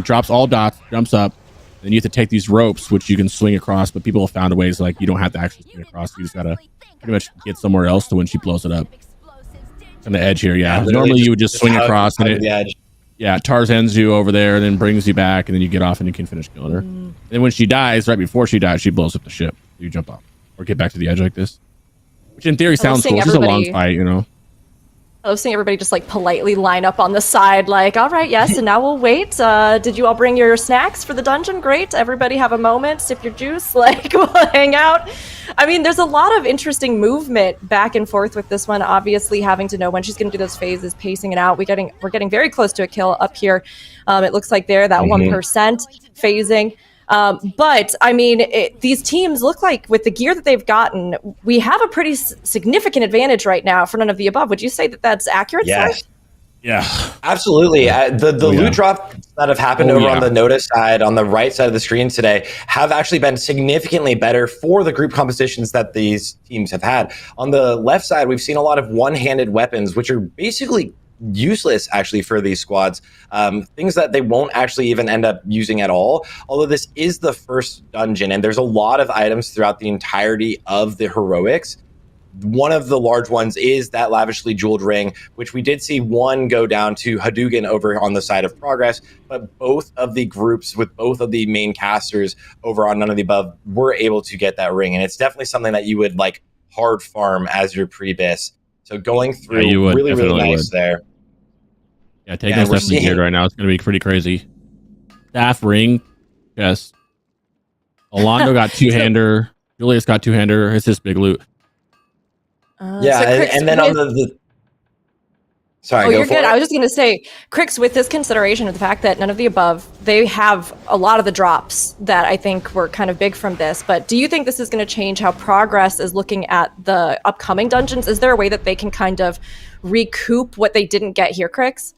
drops all dots, jumps up. Then you have to take these ropes, which you can swing across, but people have found a ways like you don't have to actually swing across. You just gotta pretty much get somewhere else to when she blows it up. On the edge here, normally you would just swing across and Tarzan's you over there and then brings you back, and then you get off and you can finish killing her. And then when she dies, right before she dies, she blows up the ship. You jump off or get back to the edge like this, which in theory sounds cool. It's just a long fight, I love seeing everybody just like politely line up on the side, like, all right, yes, and now we'll wait. Did you all bring your snacks for the dungeon? Great. Everybody have a moment, sip your juice, like we'll hang out. I mean, there's a lot of interesting movement back and forth with this one, obviously having to know when she's going to do those phases, pacing it out. We're getting very close to a kill up here. It looks like they're that 1% phasing. But I mean, these teams look like with the gear that they've gotten, we have a pretty significant advantage right now for none of the above. Would you say that that's accurate? Yes. Sir? Yeah, absolutely. The loot drops that have happened on the notice side, on the right side of the screen today, have actually been significantly better for the group compositions that these teams have had. On the left side, we've seen a lot of one-handed weapons, which are basically useless actually for these squads, things that they won't actually even end up using at all, although this is the first dungeon and there's a lot of items throughout the entirety of the heroics. One of the large ones is that lavishly jeweled ring, which we did see one go down to Hadouken over on the side of Progress, but both of the groups with both of the main casters over on None of the Above were able to get that ring, and it's definitely something that you would like hard farm as your pre-bis. So going through you would, really definitely nice would. there. Yeah, Taken's we're definitely geared right now. It's going to be pretty crazy. Staff, ring, chest. Orlando got two-hander. Julius got two-hander. It's just big loot. Yeah, So Crix, and then on the sorry, oh, go you're for good. it. I was just going to say, Crix, with this consideration of the fact that none of the above, they have a lot of the drops that I think were kind of big from this. But do you think this is going to change how Progress is looking at the upcoming dungeons? Is there a way that they can kind of recoup what they didn't get here, Crix?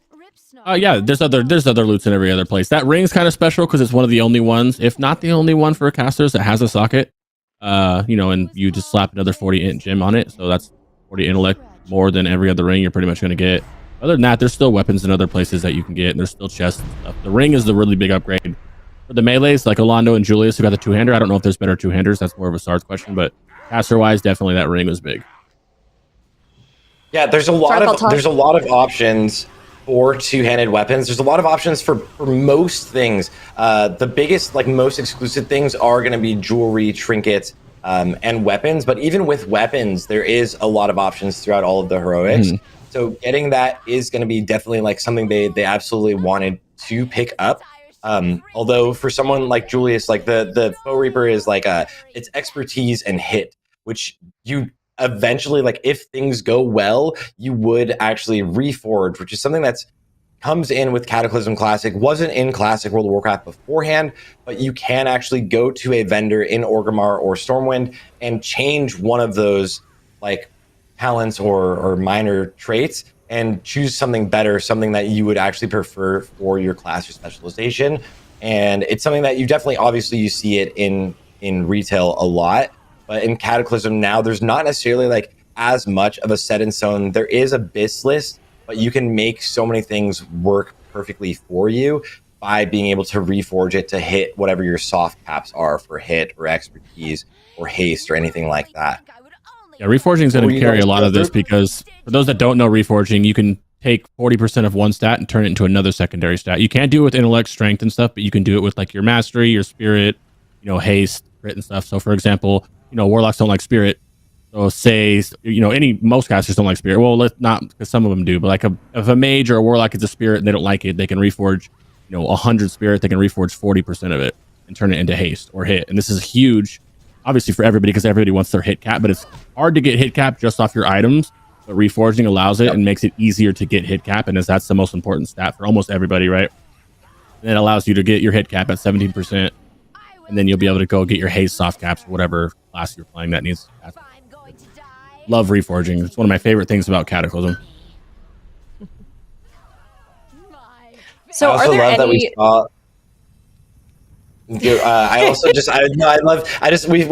Yeah, there's other loots in every other place. That ring's kind of special because it's one of the only ones, if not the only one for casters that has a socket. And you just slap another 40 int gem on it, so that's 40 intellect more than every other ring you're pretty much going to get. Other than that, there's still weapons in other places that you can get, and there's still chests and stuff. The ring is the really big upgrade. For the melees, like Orlando and Julius, who got the two-hander, I don't know if there's better two-handers. That's more of a Sarth question, but caster-wise, definitely that ring was big. Yeah, there's a lot of options for two-handed weapons. There's a lot of options for most things. The biggest, most exclusive things are going to be jewelry, trinkets, and weapons. But even with weapons, there is a lot of options throughout all of the heroics. So getting that is going to be definitely something they absolutely wanted to pick up. Although for someone like Julius, the Foe Reaper is it's expertise and hit, which you eventually, if things go well, you would actually reforge, which is something that's comes in with Cataclysm Classic. Wasn't in Classic World of Warcraft beforehand, but you can actually go to a vendor in Orgrimmar or Stormwind and change one of those talents or minor traits and choose something better, something that you would actually prefer for your class or specialization. And it's something that you definitely, obviously, you see it in retail a lot. But in Cataclysm now, there's not necessarily as much of a set in stone. There is a BIS list, but you can make so many things work perfectly for you by being able to reforge it to hit whatever your soft caps are for hit or expertise or haste or anything like that. Yeah, reforging is going to carry a lot of this because for those that don't know reforging, you can take 40% of one stat and turn it into another secondary stat. You can't do it with intellect, strength, and stuff, but you can do it with your mastery, your spirit, haste, crit, and stuff. So, for example, warlocks don't like spirit. So say, most casters don't like spirit. Well, let's not, because some of them do, but if a mage or a warlock is a spirit and they don't like it, they can reforge, 100 spirit, they can reforge 40% of it and turn it into haste or hit. And this is huge, obviously, for everybody, because everybody wants their hit cap, but it's hard to get hit cap just off your items. But reforging allows it and makes it easier to get hit cap, and that's the most important stat for almost everybody, right? And it allows you to get your hit cap at 17%, and then you'll be able to go get your haste soft caps or whatever class you're playing that needs. Love reforging. It's one of my favorite things about Cataclysm. So I also are there love that we any... saw. We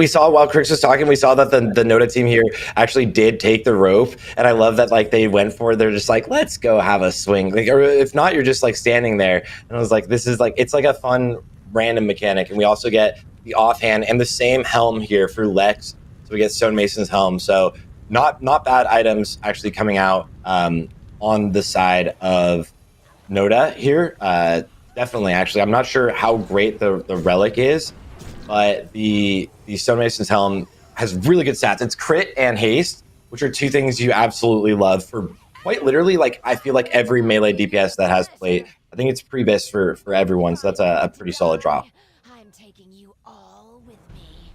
saw while Crix was talking, we saw that the Noda team here actually did take the rope, and I love that they went for it. They're just let's go have a swing, or if not, you're just standing there. And I was this is it's a fun random mechanic. And we also get the offhand and the same helm here for Lex, so we get Stonemason's helm. So not bad items actually coming out on the side of Noda here. Definitely, actually, I'm not sure how great the relic is, but the Stonemason's helm has really good stats. It's crit and haste, which are two things you absolutely love for quite literally. I feel like every melee DPS that has played, I think it's pre-bis for everyone, so that's a pretty solid drop. I'm taking you all with me.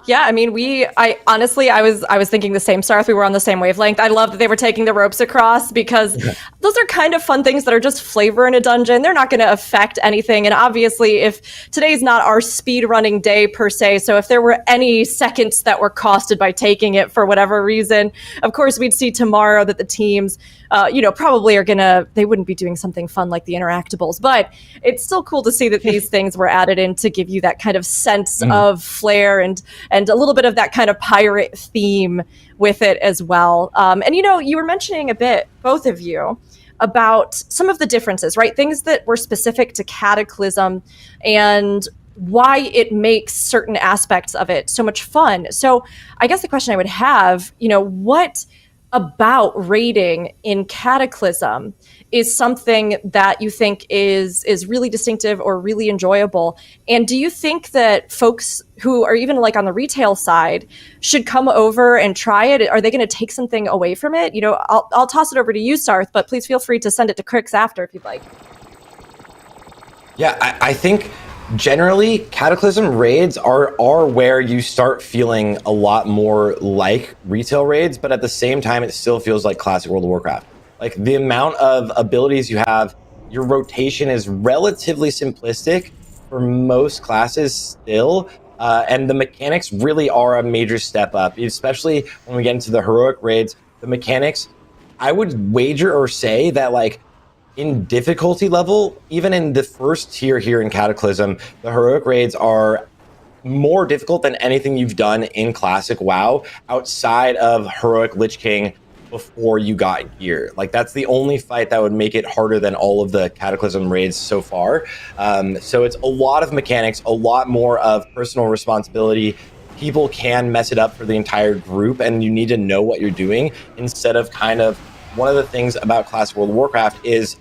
Yeah, I mean, I honestly, I was thinking the same, Sarth. We were on the same wavelength. I love that they were taking the ropes across because those are kind of fun things that are just flavor in a dungeon. They're not going to affect anything. And obviously, if today's not our speed running day per se, so if there were any seconds that were costed by taking it for whatever reason, of course, we'd see tomorrow that the teams, probably they wouldn't be doing something fun like the interactables. But it's still cool to see that these things were added in to give you that kind of sense of flair and a little bit of that kind of pirate theme with it as well. And you were mentioning a bit, both of you, about some of the differences, right? Things that were specific to Cataclysm and why it makes certain aspects of it so much fun. So I guess the question I would have, what about raiding in Cataclysm is something that you think is really distinctive or really enjoyable? And do you think that folks who are even like on the retail side should come over and try it? Are they going to take something away from it? You know, I'll toss it over to you, Sarth, but please feel free to send it to Crix after if you'd like. Yeah, I think generally Cataclysm raids are where you start feeling a lot more like retail raids, but at the same time it still feels like classic World of Warcraft. Like the amount of abilities you have, your rotation is relatively simplistic for most classes still, and the mechanics really are a major step up, especially when we get into the heroic raids. The mechanics, I would wager or say that like in difficulty level, even in the first tier here in Cataclysm, the heroic raids are more difficult than anything you've done in classic WoW outside of heroic Lich King before you got gear. Like that's the only fight that would make it harder than all of the Cataclysm raids so far. So it's a lot of mechanics, a lot more of personal responsibility. People can mess it up for the entire group, and you need to know what you're doing instead of kind of. One of the things about classic World of Warcraft is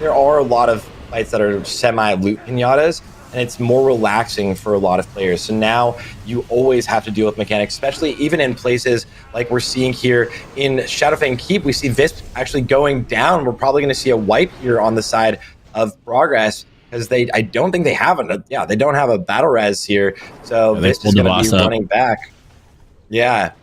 there are a lot of fights that are semi-loot pinatas, and it's more relaxing for a lot of players. So now you always have to deal with mechanics, especially even in places like we're seeing here in Shadowfang Keep. We see Visp actually going down. We're probably going to see a wipe here on the side of Progress because I don't think they have they don't have a battle res here. So Visp is going to be running back. Yeah.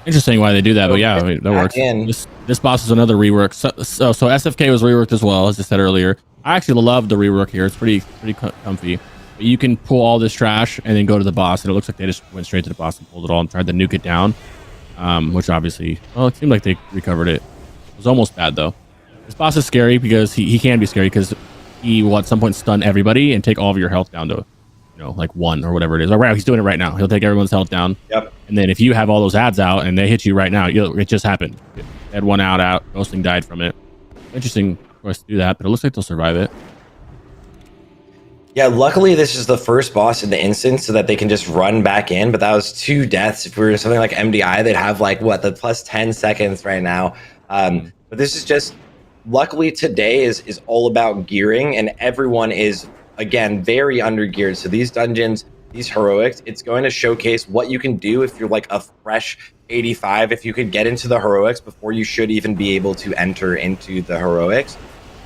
Interesting why they do that, but yeah, I mean, that works. This boss is another rework. So SFK was reworked as well, as I said earlier. I actually love the rework here. It's pretty comfy. But you can pull all this trash and then go to the boss, and it looks like they just went straight to the boss and pulled it all and tried to nuke it down. Which obviously, well, it seemed like they recovered it. It was almost bad though. This boss is scary because he can be scary because he will at some point stun everybody and take all of your health down to, like 1 or whatever it is. Right, he's doing it right now. He'll take everyone's health down. Yep. And then if you have all those ads out and they hit you right now, it just happened. Had one out. Ghosting died from it. Interesting choice to do that, but it looks like they'll survive it. Yeah, luckily this is the first boss in the instance so that they can just run back in, but that was 2 deaths. If we were something like MDI, they'd have like, the plus 10 seconds right now. But this is just, luckily today is all about gearing, and everyone is, again, very under-geared. So these dungeons, these heroics, it's going to showcase what you can do if you're like a fresh 85, if you could get into the heroics before you should even be able to enter into the heroics.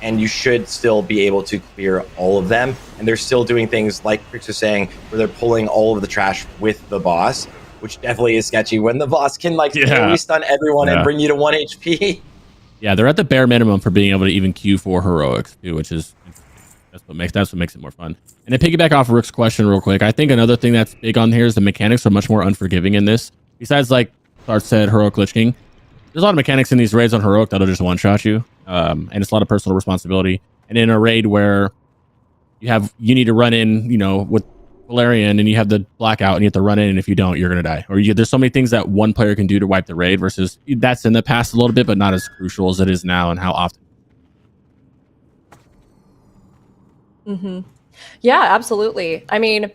And you should still be able to clear all of them. And they're still doing things like Crix was saying, where they're pulling all of the trash with the boss, which definitely is sketchy when the boss can stun everyone and bring you to 1 HP. Yeah, they're at the bare minimum for being able to even queue for heroics too, which is that's what makes it more fun. And to piggyback off Rick's question real quick, I think another thing that's big on here is the mechanics are much more unforgiving in this. Besides, like Bart said, heroic Lich King, there's a lot of mechanics in these raids on heroic that'll just one-shot you, and it's a lot of personal responsibility. And in a raid where you need to run in, with Valerian, and you have the blackout, and you have to run in, and if you don't, you're gonna die. Or there's so many things that one player can do to wipe the raid versus that's in the past a little bit, but not as crucial as it is now, and how often. Mm-hmm. Yeah, absolutely. I mean,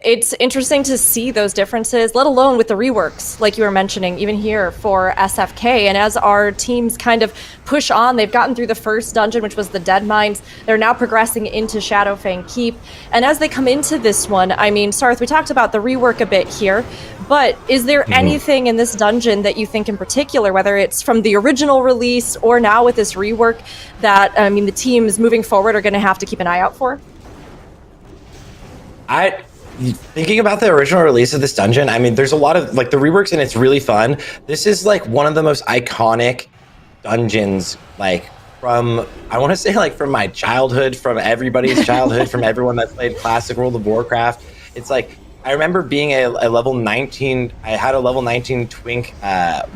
it's interesting to see those differences, let alone with the reworks, like you were mentioning, even here for SFK. And as our teams kind of push on, they've gotten through the first dungeon, which was the Dead Mines. They're now progressing into Shadowfang Keep. And as they come into this one, I mean, Sarth, we talked about the rework a bit here, but is there anything in this dungeon that you think in particular, whether it's from the original release or now with this rework, that, I mean, the teams moving forward are going to have to keep an eye out for? Thinking about the original release of this dungeon, I mean, there's a lot of, like, the reworks, and it's really fun. This is, like, one of the most iconic dungeons, like, from, I want to say, like, from my childhood, from everybody's childhood, from everyone that played classic World of Warcraft. It's, like, I remember being a level 19, I had a level 19 twink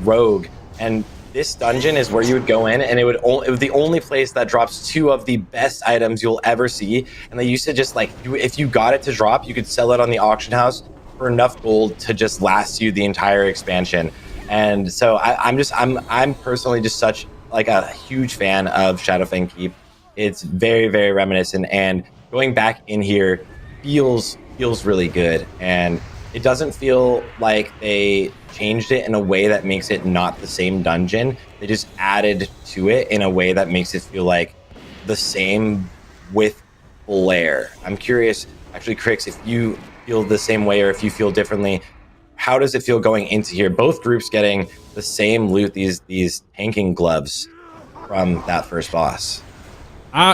rogue, and this dungeon is where you would go in, and it was the only place that drops 2 of the best items you'll ever see. And they used to just, like, if you got it to drop, you could sell it on the auction house for enough gold to just last you the entire expansion. And so I'm personally just such, like, a huge fan of Shadowfang Keep. It's very, very reminiscent, and going back in here feels really good. And it doesn't feel like they changed it in a way that makes it not the same dungeon. They just added to it in a way that makes it feel like the same with flair. I'm curious, actually, Crix, if you feel the same way or if you feel differently, how does it feel going into here? Both groups getting the same loot, these tanking gloves from that first boss.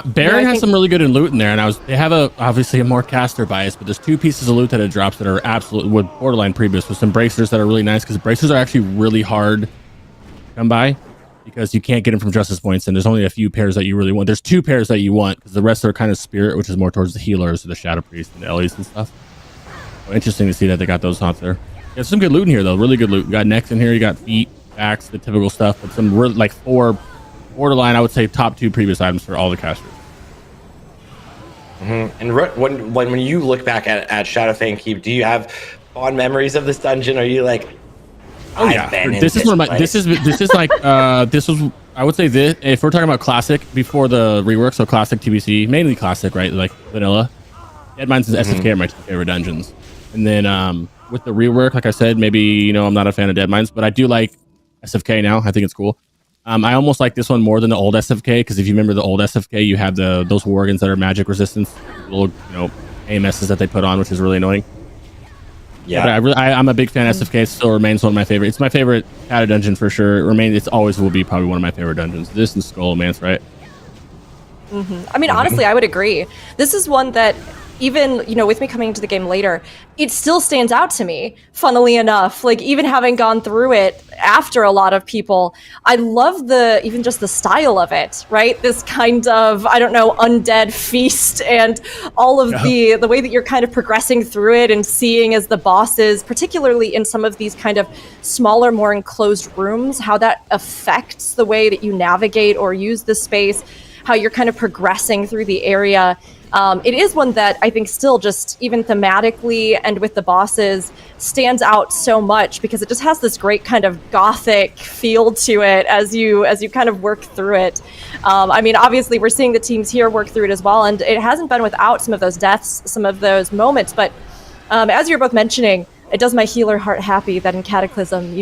Baron has some really good loot in there, and they have obviously a more caster bias, but there's 2 pieces of loot that it drops that are absolute with borderline previous with some bracers that are really nice, because bracers are actually really hard to come by because you can't get them from justice points, and there's only a few pairs that you really want. There's 2 pairs that you want because the rest are kind of spirit, which is more towards the healers or the shadow priests and the Ellies and stuff. So interesting to see that they got those out there. There's some good loot in here though, really good loot. You got necks in here, you got feet, backs, the typical stuff, but some like 4 borderline, I would say top 2 previous items for all the casters. And when you look back at Shadowfang Keep, do you have fond memories of this dungeon? Are you like, oh yeah, this is one of my this is like this was, I would say, this, if we're talking about classic before the rework, so classic TBC, mainly classic, right, like vanilla, Deadmines and SFK are my 2 favorite dungeons. And then with the rework, like I said, maybe I'm not a fan of Deadmines, but I do like SFK now. I think it's cool. I almost like this one more than the old SFK, because if you remember the old SFK, you have those Worgans that are magic resistance, little AMSs that they put on, which is really annoying. Yeah, but I'm a big fan of SFK. It still remains one of my favorite. It's my favorite Cata dungeon for sure. It's always will be probably one of my favorite dungeons. This and Skullman's, right? I mean, honestly, I would agree. This is one that, even, with me coming into the game later, it still stands out to me, funnily enough. Like, even having gone through it after a lot of people, I love even just the style of it, right? This kind of, I don't know, undead feast, and all of the way that you're kind of progressing through it and seeing as the bosses, particularly in some of these kind of smaller, more enclosed rooms, how that affects the way that you navigate or use the space, how you're kind of progressing through the area. It is one that I think still just even thematically and with the bosses stands out so much, because it just has this great kind of gothic feel to it as you kind of work through it. I mean, obviously we're seeing the teams here work through it as well, and it hasn't been without some of those deaths, some of those moments, but as you're both mentioning, it does my healer heart happy that in Cataclysm,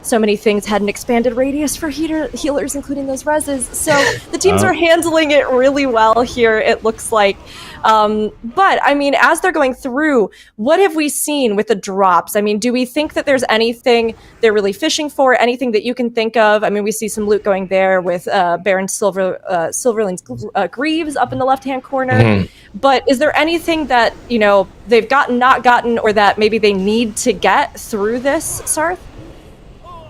so many things had an expanded radius for healers, including those reses. So the teams are handling it really well here, it looks like. But, I mean, as they're going through, what have we seen with the drops? I mean, do we think that there's anything they're really fishing for, anything that you can think of? I mean, we see some loot going there with Baron Silverling's Greaves up in the left-hand corner. But is there anything that, they've not gotten, or that maybe they need to get through this, Sarth?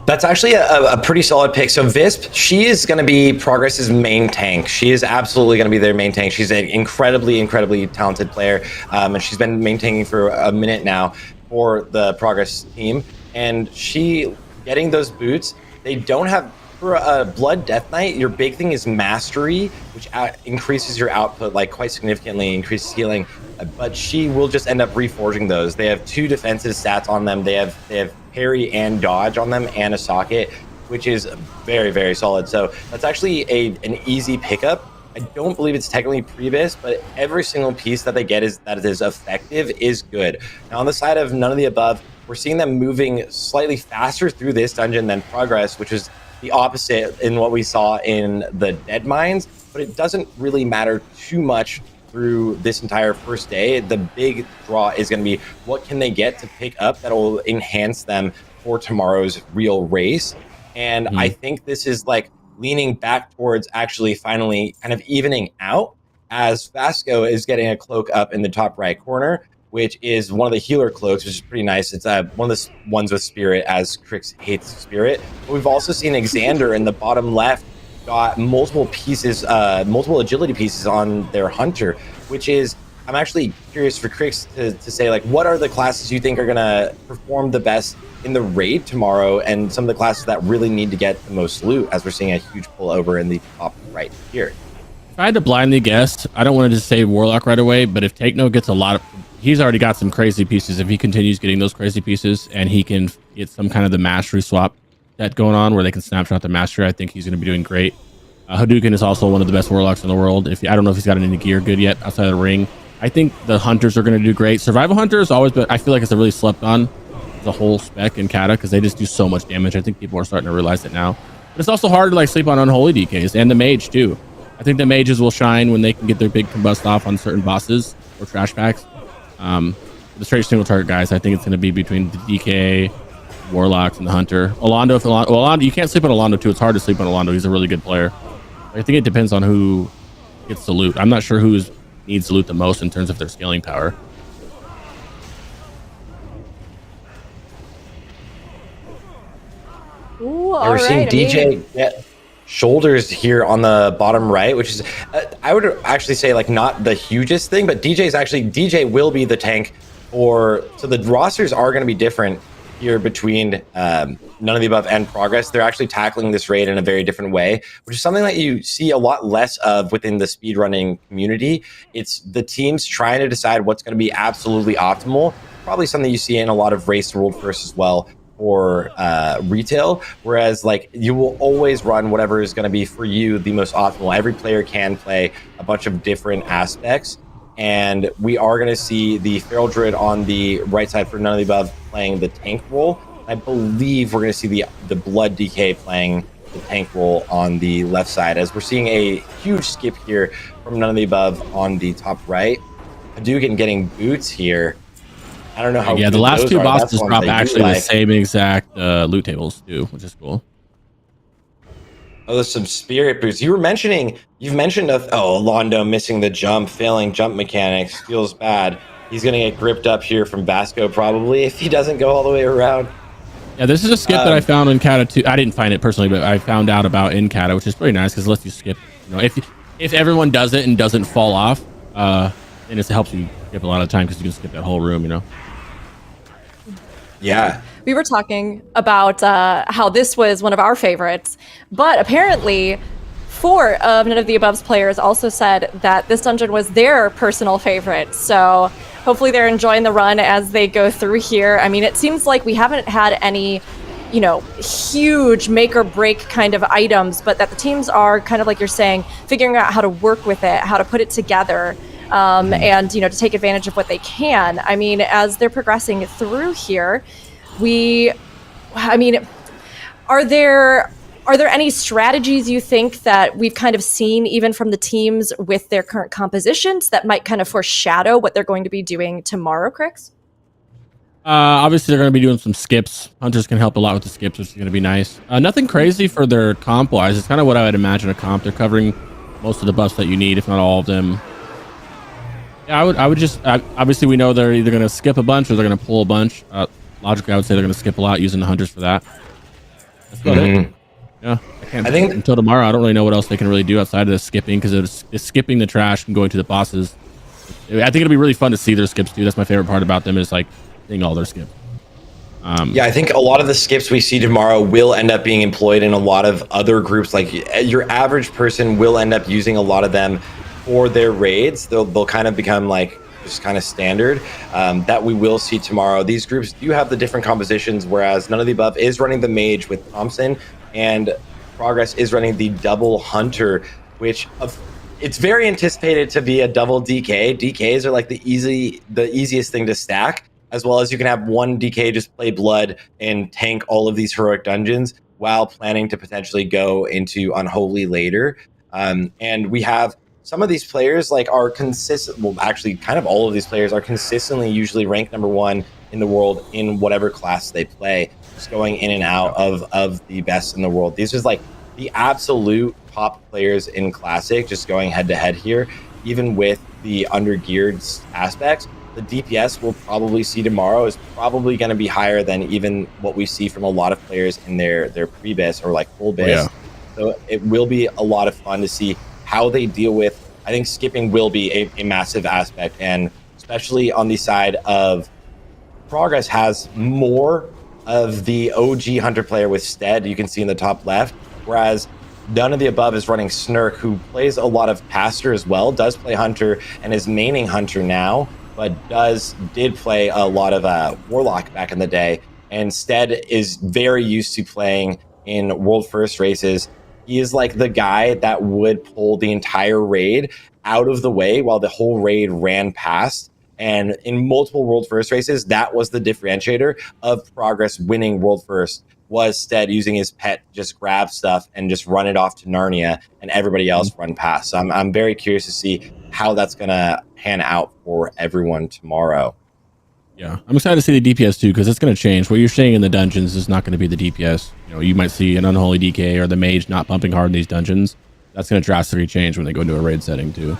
That's actually a pretty solid pick. So Visp, she is going to be Progress's main tank. She is absolutely going to be their main tank. She's an incredibly, incredibly talented player, and she's been maintaining for a minute now for the Progress team. And she getting those boots, they don't have, for a Blood Death Knight, your big thing is Mastery, which increases your output like quite significantly, increases healing. But she will just end up reforging those. They have 2 defensive stats on them. They have parry and dodge on them, and a socket, which is very, very solid. So that's actually an easy pickup. I don't believe it's technically previs, but every single piece that they get that is effective is good. Now on the side of none of the above, we're seeing them moving slightly faster through this dungeon than Progress, which is the opposite in what we saw in the Deadmines, but it doesn't really matter too much through this entire first day. The big draw is going to be what can they get to pick up that will enhance them for tomorrow's real race. And I think this is like leaning back towards actually finally kind of evening out, as Vasco is getting a cloak up in the top right corner, which is one of the healer cloaks, which is pretty nice. It's one of the ones with Spirit, as Crix hates Spirit. But we've also seen Xander in the bottom left got multiple pieces, multiple agility pieces on their Hunter, which is, I'm actually curious for Crix to say, like, what are the classes you think are going to perform the best in the raid tomorrow, and some of the classes that really need to get the most loot, as we're seeing a huge pull over in the top right here. If I had to blindly guess, I don't want to just say Warlock right away, but if Takeno gets he's already got some crazy pieces. If he continues getting those crazy pieces and he can get some kind of the mastery swap that going on where they can snapshot the mastery, I think he's going to be doing great. Hadouken is also one of the best Warlocks in the world. I don't know if he's got any gear good yet outside of the ring, I think the hunters are going to do great. Survival hunters always, but I feel like it's a really slept on the whole spec in Cata because they just do so much damage. I think people are starting to realize it now. But it's also hard to like sleep on unholy DKs and the mage too. I think the mages will shine when they can get their big combust off on certain bosses or trash packs. The straight single target guys, I think it's going to be between the DK, warlocks, and the hunter. Alondo, you can't sleep on Alondo too. It's hard to sleep on Alondo. He's a really good player. I think it depends on who gets the loot. I'm not sure who needs to loot the most in terms of their scaling power. Ooh, We're seeing DJ get shoulders here on the bottom right, which is, I would actually say like not the hugest thing, but DJ will be the tank so the rosters are going to be different here between None of the Above and Progress. They're actually tackling this raid in a very different way, which is something that you see a lot less of within the speedrunning community. It's the teams trying to decide what's going to be absolutely optimal. Probably something you see in a lot of Race to World First as well, or retail, whereas like you will always run whatever is going to be for you the most optimal. Every player can play a bunch of different aspects, and we are going to see the Feral Druid on the right side for None of the Above playing the tank role. I believe we're going to see the Blood DK playing the tank role on the left side, as we're seeing a huge skip here from None of the Above on the top right. Hadouken getting boots here. I don't know how. Yeah, the last two bosses drop actually like the same exact loot tables too, which is cool. Oh, there's some spirit boots. You've mentioned Londo missing the jump, failing jump mechanics, feels bad. He's gonna get gripped up here from Vasco probably if he doesn't go all the way around. Yeah, this is a skip that I found in Cata 2. I didn't find it personally, but I found out about in Cata, which is pretty nice because it lets you skip. You know, if everyone does it and doesn't fall off, then it helps you skip a lot of time because you can skip that whole room. You know. Yeah. We were talking about how this was one of our favorites, but apparently 4 of None of the Above's players also said that this dungeon was their personal favorite. So hopefully they're enjoying the run as they go through here. I mean, it seems like we haven't had any, huge make or break kind of items, but that the teams are kind of like you're saying, figuring out how to work with it, how to put it together. And to take advantage of what they can. I mean, as they're progressing through here, are there any strategies you think that we've kind of seen even from the teams with their current compositions that might kind of foreshadow what they're going to be doing tomorrow, Crix? Obviously, they're going to be doing some skips. Hunters can help a lot with the skips, which is going to be nice. Nothing crazy for their comp wise. It's kind of what I would imagine a comp. They're covering most of the buffs that you need, if not all of them. Yeah, I would just obviously we know they're either going to skip a bunch or they're going to pull a bunch. Logically, I would say they're going to skip a lot using the hunters for that. That's about it. Yeah, I think until tomorrow, I don't really know what else they can really do outside of the skipping because it's skipping the trash and going to the bosses. I think it'll be really fun to see their skips too. That's my favorite part about them is like seeing all their skips. Yeah, I think a lot of the skips we see tomorrow will end up being employed in a lot of other groups. Like your average person will end up using a lot of them for their raids. They'll kind of become like just kind of standard that we will see tomorrow. These groups do have the different compositions, whereas None of the Above is running the mage with Thompson, and Progress is running the double hunter, which it's very anticipated to be a double DK. DKs are like the easiest thing to stack, as well as you can have one DK just play blood and tank all of these heroic dungeons while planning to potentially go into unholy later. And we have some of these players are consistent. Well, actually, kind of all of these players are consistently usually ranked number 1 in the world in whatever class they play, just going in and out of the best in the world. These are like the absolute top players in Classic, just going head to head here. Even with the undergeared aspects, the DPS we'll probably see tomorrow is probably going to be higher than even what we see from a lot of players in their pre-bis or full bis. Yeah. So it will be a lot of fun to see how they deal with. I think skipping will be a massive aspect, and especially on the side of Progress has more of the OG Hunter player with Stead, you can see in the top left, whereas None of the Above is running Snurk, who plays a lot of Pastor as well, does play Hunter and is maining Hunter now, but did play a lot of Warlock back in the day, and Stead is very used to playing in World First races. He is like the guy that would pull the entire raid out of the way while the whole raid ran past. And in multiple world first races, that was the differentiator of Progress winning world first, was Stead using his pet to just grab stuff and just run it off to Narnia and everybody else run past. So I'm very curious to see how that's going to pan out for everyone tomorrow. Yeah, I'm excited to see the DPS too, because it's going to change. What you're seeing in the dungeons is not going to be the DPS. You know, you might see an Unholy DK or the mage not pumping hard in these dungeons. That's going to drastically change when they go into a raid setting too.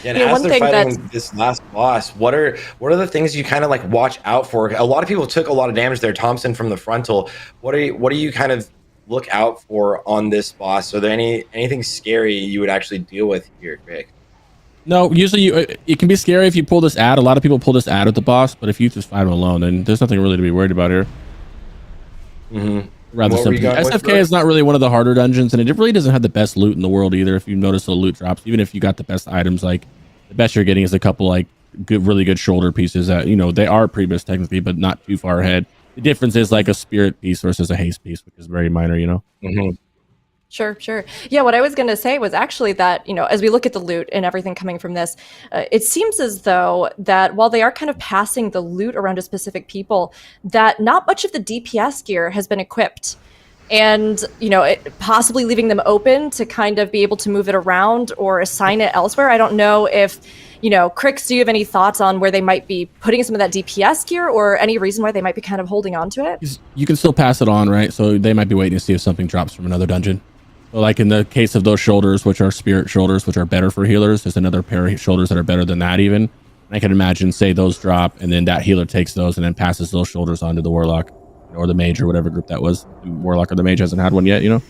Yeah, and as they're fighting this last boss, what are the things you kind of like watch out for? A lot of people took a lot of damage there, Thompson, from the frontal. What do you kind of look out for on this boss? Are there anything scary you would actually deal with here, Greg? No, usually it can be scary if you pull this ad. A lot of people pull this ad with the boss, but if you just fight him alone, then there's nothing really to be worried about here. Rather simple. SFK is not really one of the harder dungeons, and it really doesn't have the best loot in the world either. If you notice the loot drops, even if you got the best items, like the best you're getting is a couple like really good shoulder pieces that, you know, they are pre-miss technically, but not too far ahead. The difference is like a spirit piece versus a haste piece, which is very minor, you know. Sure. Yeah, what I was going to say was actually that, you know, as we look at the loot and everything coming from this, it seems as though that while they are kind of passing the loot around to specific people, that not much of the DPS gear has been equipped. And, you know, possibly leaving them open to kind of be able to move it around or assign it elsewhere. I don't know if, you know, Crix, do you have any thoughts on where they might be putting some of that DPS gear or any reason why they might be kind of holding on to it? You can still pass it on, right? So they might be waiting to see if something drops from another dungeon. So like in the case of those shoulders, which are spirit shoulders, which are better for healers, there's another pair of shoulders that are better than that even. And I can imagine, say those drop and then that healer takes those and then passes those shoulders on to the warlock or the mage or whatever group that was. The warlock or the mage hasn't had one yet, you know?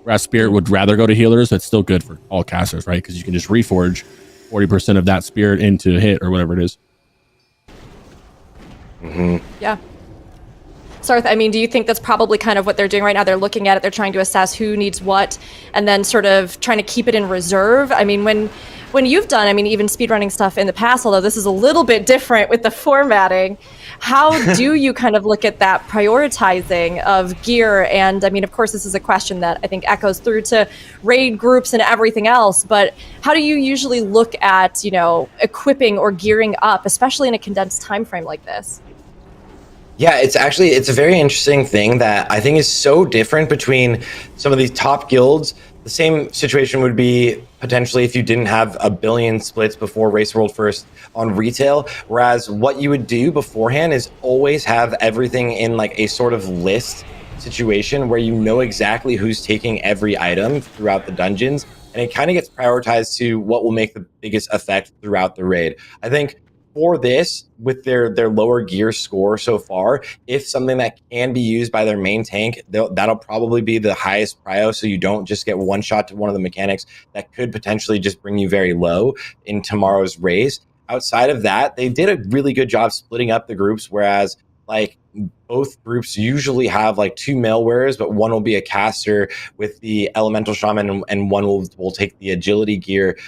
Whereas spirit would rather go to healers, it's still good for all casters, right? Because you can just reforge 40% of that spirit into hit or whatever it is. Yeah. Sarth, I mean, do you think that's probably kind of what they're doing right now? They're looking at it, they're trying to assess who needs what, and then sort of trying to keep it in reserve. I mean, when you've done, I mean, even speedrunning stuff in the past, although this is a little bit different with the formatting, how do you kind of look at that prioritizing of gear? And I mean, of course, this is a question that I think echoes through to raid groups and everything else, but how do you usually look at, you know, equipping or gearing up, especially in a condensed time frame like this? Yeah, it's a very interesting thing that I think is so different between some of these top guilds. The same situation would be potentially if you didn't have a billion splits before Race World First on retail, whereas what you would do beforehand is always have everything in like a sort of list situation where you know exactly who's taking every item throughout the dungeons, and it kind of gets prioritized to what will make the biggest effect throughout the raid. I think for this, with their lower gear score so far, if something that can be used by their main tank, that'll probably be the highest prio, so you don't just get one shot to one of the mechanics that could potentially just bring you very low in tomorrow's race. Outside of that, they did a really good job splitting up the groups, whereas like both groups usually have like two male wearers, but one will be a caster with the elemental shaman and one will take the agility gear.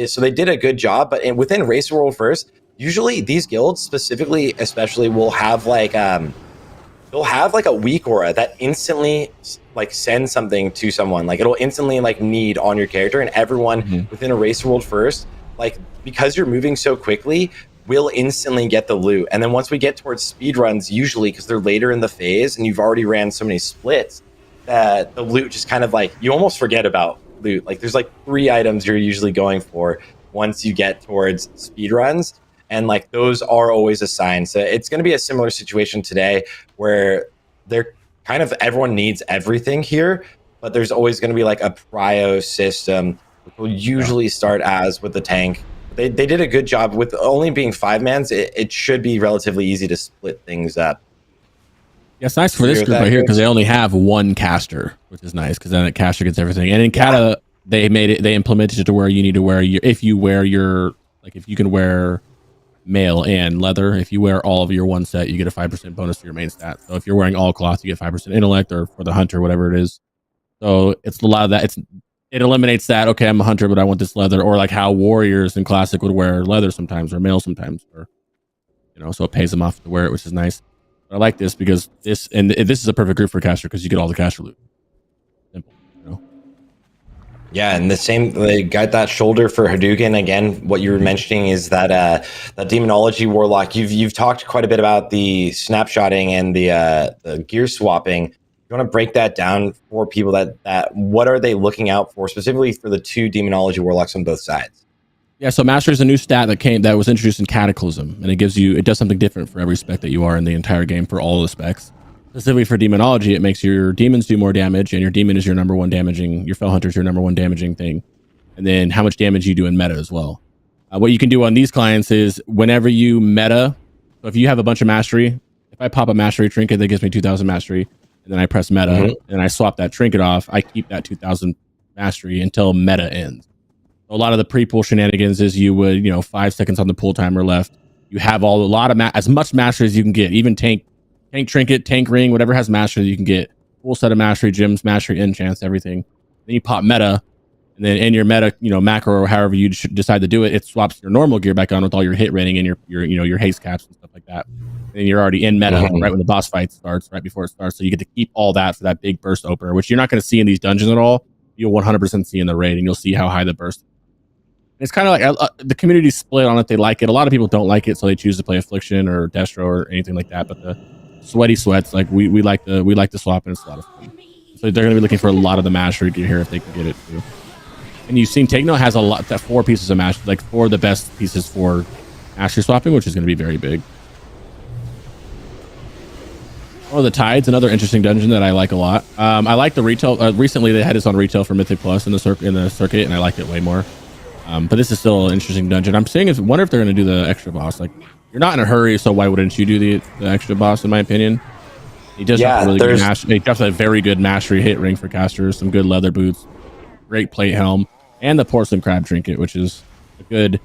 So they did a good job, but within Race World First, usually these guilds specifically, especially, will have like they'll have like a weak aura that instantly like sends something to someone. Like it'll instantly like need on your character, and everyone within a Race World First, like because you're moving so quickly, will instantly get the loot. And then once we get towards speed runs, usually because they're later in the phase and you've already ran so many splits, that the loot just kind of like you almost forget about loot. Like there's like 3 items you're usually going for once you get towards speed runs. And like those are always assigned. So it's going to be a similar situation today where they're kind of everyone needs everything here, but there's always going to be like a prio system, which will usually start as with the tank. They did a good job with only being 5-mans. It should be relatively easy to split things up. Yeah, it's nice for this group right here because they only have one caster, which is nice because then the caster gets everything. And in Cata, they implemented it to where you need to wear if you can wear mail and leather. If you wear all of your one set, you get a 5% bonus for your main stat. So if you're wearing all cloth, you get 5% intellect, or for the hunter, whatever it is. So it's a lot of that. It eliminates that. Okay, I'm a hunter, but I want this leather, or like how warriors in classic would wear leather sometimes, or mail sometimes, or so it pays them off to wear it, which is nice. But I like this because this is a perfect group for caster because you get all the caster loot. Simple, Yeah, and the same, they got that shoulder for Hadouken. Again, what you were mentioning is that that Demonology Warlock. You've talked quite a bit about the snapshotting and the gear swapping. You want to break that down for people that what are they looking out for specifically for the two Demonology Warlocks on both sides? Yeah, so Mastery is a new stat that was introduced in Cataclysm, and it does something different for every spec that you are in the entire game for all the specs. Specifically for Demonology, it makes your demons do more damage, and your demon is your number one damaging, your Fell Hunter is your number one damaging thing. And then how much damage you do in meta as well. What you can do on these clients is whenever you meta, so if you have a bunch of Mastery, if I pop a Mastery trinket that gives me 2,000 Mastery, and then I press meta, and I swap that trinket off, I keep that 2,000 Mastery until meta ends. So a lot of the pre-pool shenanigans is you would, 5 seconds on the pool timer left. You have as much Mastery as you can get, even tank trinket, tank ring, whatever has Mastery that you can get. Full set of Mastery, gems, Mastery, enchants, everything. Then you pop meta, and then in your meta, macro or however you decide to do it, it swaps your normal gear back on with all your hit rating and your haste caps and stuff like that. And then you're already in meta right when the boss fight starts, right before it starts. So you get to keep all that for that big burst opener, which you're not going to see in these dungeons at all. You'll 100% see in the raid, and you'll see how high the burst. It's kind of like the community split on it. They like it. A lot of people don't like it, so they choose to play Affliction or Destro or anything like that. But the sweaty sweats, like we like the swap, and it's a lot of fun. So they're going to be looking for a lot of the Mastery gear here if they can get it too. And you've seen Tegno has that 4 pieces of Mastery, like 4 of the best pieces for Mastery swapping, which is going to be very big. Oh, the Tides, another interesting dungeon that I like a lot. I like the retail. Recently, they had this on retail for Mythic Plus in the circuit, and I liked it way more. But this is still an interesting dungeon. I'm saying, wonder if they're going to do the extra boss. Like, you're not in a hurry, so why wouldn't you do the extra boss? In my opinion, he does have really good mastery. He does have a very good Mastery hit ring for casters, some good leather boots, great plate helm, and the porcelain crab trinket, which is a good.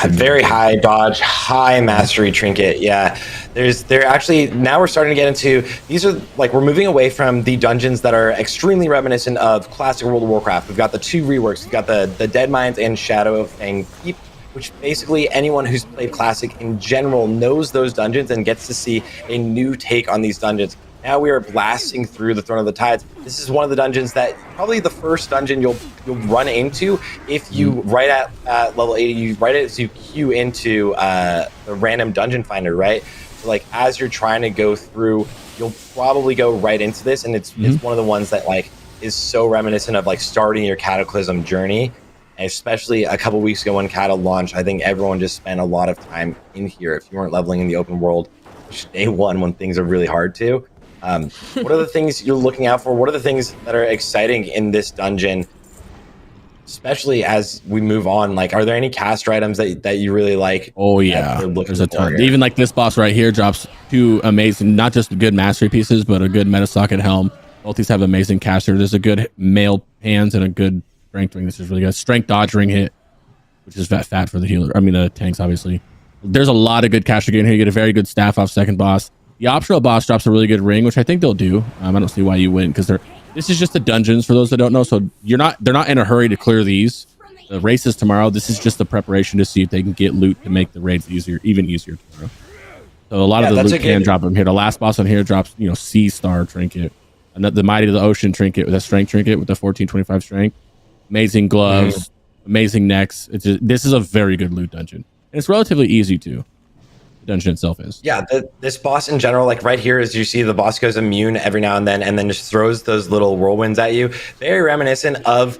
Very high dodge, high Mastery trinket. Yeah, they're actually, now we're starting to get into, these are like, we're moving away from the dungeons that are extremely reminiscent of classic World of Warcraft. We've got the 2 reworks. We've got the Dead Mines and Shadow of Fang Keep, which basically anyone who's played classic in general knows those dungeons and gets to see a new take on these dungeons. Now we are blasting through the Throne of the Tides. This is one of the dungeons that probably the first dungeon you'll run into if you right at level 80, you right as you queue into the random dungeon finder, right? So like as you're trying to go through, you'll probably go right into this, and it's one of the ones that like is so reminiscent of like starting your Cataclysm journey. And especially a couple weeks ago when Cata launched, I think everyone just spent a lot of time in here. If you weren't leveling in the open world, day one when things are really hard to. What are the things you're looking out for? What are the things that are exciting in this dungeon, especially as we move on? Like, are there any caster items that you really like? Oh yeah, there's a ton. Here? Even like this boss right here drops 2 amazing, not just good Mastery pieces, but a good meta socket helm. Both these have amazing caster. There's a good mail hands and a good strength ring. This is really good. Strength dodge ring hit, which is fat for the healer. I mean the tanks, obviously. There's a lot of good caster gear in here. You get a very good staff off second boss. The optional boss drops a really good ring, which I think they'll do. I don't see why you wouldn't, because this is just the dungeons for those that don't know. So they're not in a hurry to clear these. The race is tomorrow. This is just the preparation to see if they can get loot to make the raids even easier tomorrow. So a lot of the loot can drop from here. The last boss on here drops, Sea Star trinket, and the Mighty of the Ocean trinket with a strength trinket with the 1425 strength. Amazing gloves, amazing necks. This is a very good loot dungeon, and it's relatively easy too. Dungeon itself is. Yeah, this boss in general, like right here, as you see, the boss goes immune every now and then just throws those little whirlwinds at you. Very reminiscent of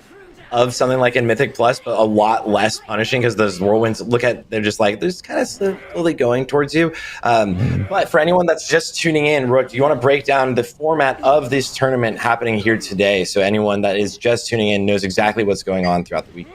something like in Mythic Plus, but a lot less punishing because those whirlwinds, they're just like, they're just kind of slowly going towards you. But for anyone that's just tuning in, Rook, you want to break down the format of this tournament happening here today, so anyone that is just tuning in knows exactly what's going on throughout the week.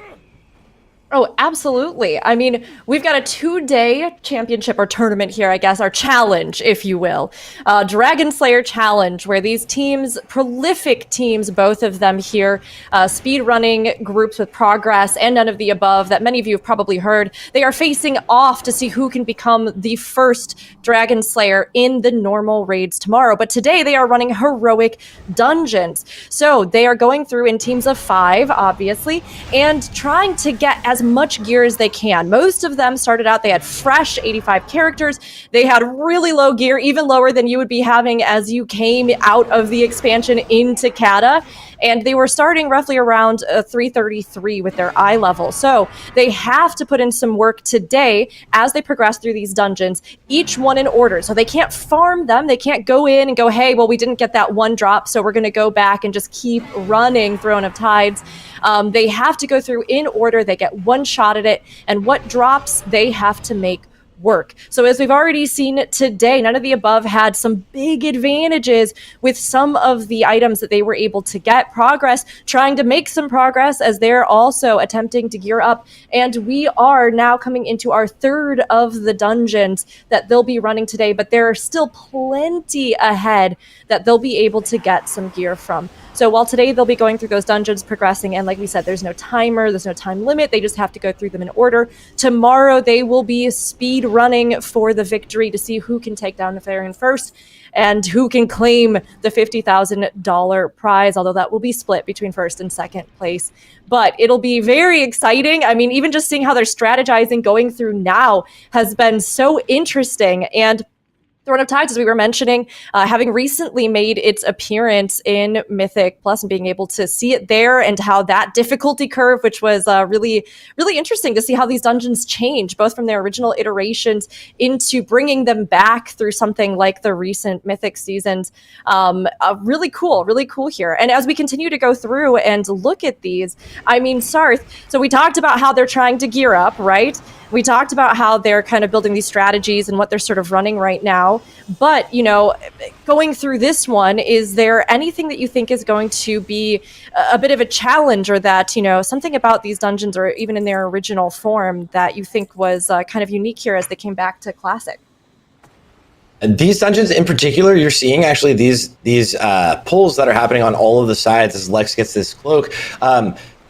Oh, absolutely. I mean, we've got a 2-day championship or tournament here, I guess, our challenge, if you will. Dragonslayer challenge, where these teams, prolific teams, both of them here, speedrunning groups with Progress and None of the Above, that many of you have probably heard, they are facing off to see who can become the first Dragonslayer in the normal raids tomorrow. But today they are running heroic dungeons. So they are going through in teams of 5, obviously, and trying to get as much gear as they can. Most of them started out, they had fresh 85 characters. They had really low gear, even lower than you would be having as you came out of the expansion into Cata. And they were starting roughly around 333 with their eye level. So they have to put in some work today as they progress through these dungeons, each one in order. So they can't farm them. They can't go in and go, hey, well, we didn't get that one drop, so we're going to go back and just keep running Throne of Tides. They have to go through in order. They get one shot at it. And what drops they have to make work. So as we've already seen today, None of the Above had some big advantages with some of the items that they were able to get. Progress, trying to make some progress as they're also attempting to gear up. And we are now coming into our third of the dungeons that they'll be running today, but there are still plenty ahead that they'll be able to get some gear from. So while today they'll be going through those dungeons, progressing, and like we said, there's no timer, there's no time limit, they just have to go through them in order. Tomorrow they will be speed running for the victory to see who can take down the Nefarian first and who can claim the $50,000 prize, although that will be split between first and second place. But it'll be very exciting. I mean, even just seeing how they're strategizing going through now has been so interesting. And Throne of Tides, as we were mentioning, having recently made its appearance in Mythic Plus and being able to see it there and how that difficulty curve, which was really, really interesting to see how these dungeons change, both from their original iterations into bringing them back through something like the recent Mythic seasons. Really cool here. And as we continue to go through and look at these, I mean, Sarth, so we talked about how they're trying to gear up, right? We talked about how they're kind of building these strategies and what they're sort of running right now. But, you know, going through this one, is there anything that you think is going to be a bit of a challenge, or that, you know, something about these dungeons or even in their original form that you think was kind of unique here as they came back to Classic? These dungeons in particular, you're seeing actually these pulls that are happening on all of the sides as Lex gets this cloak.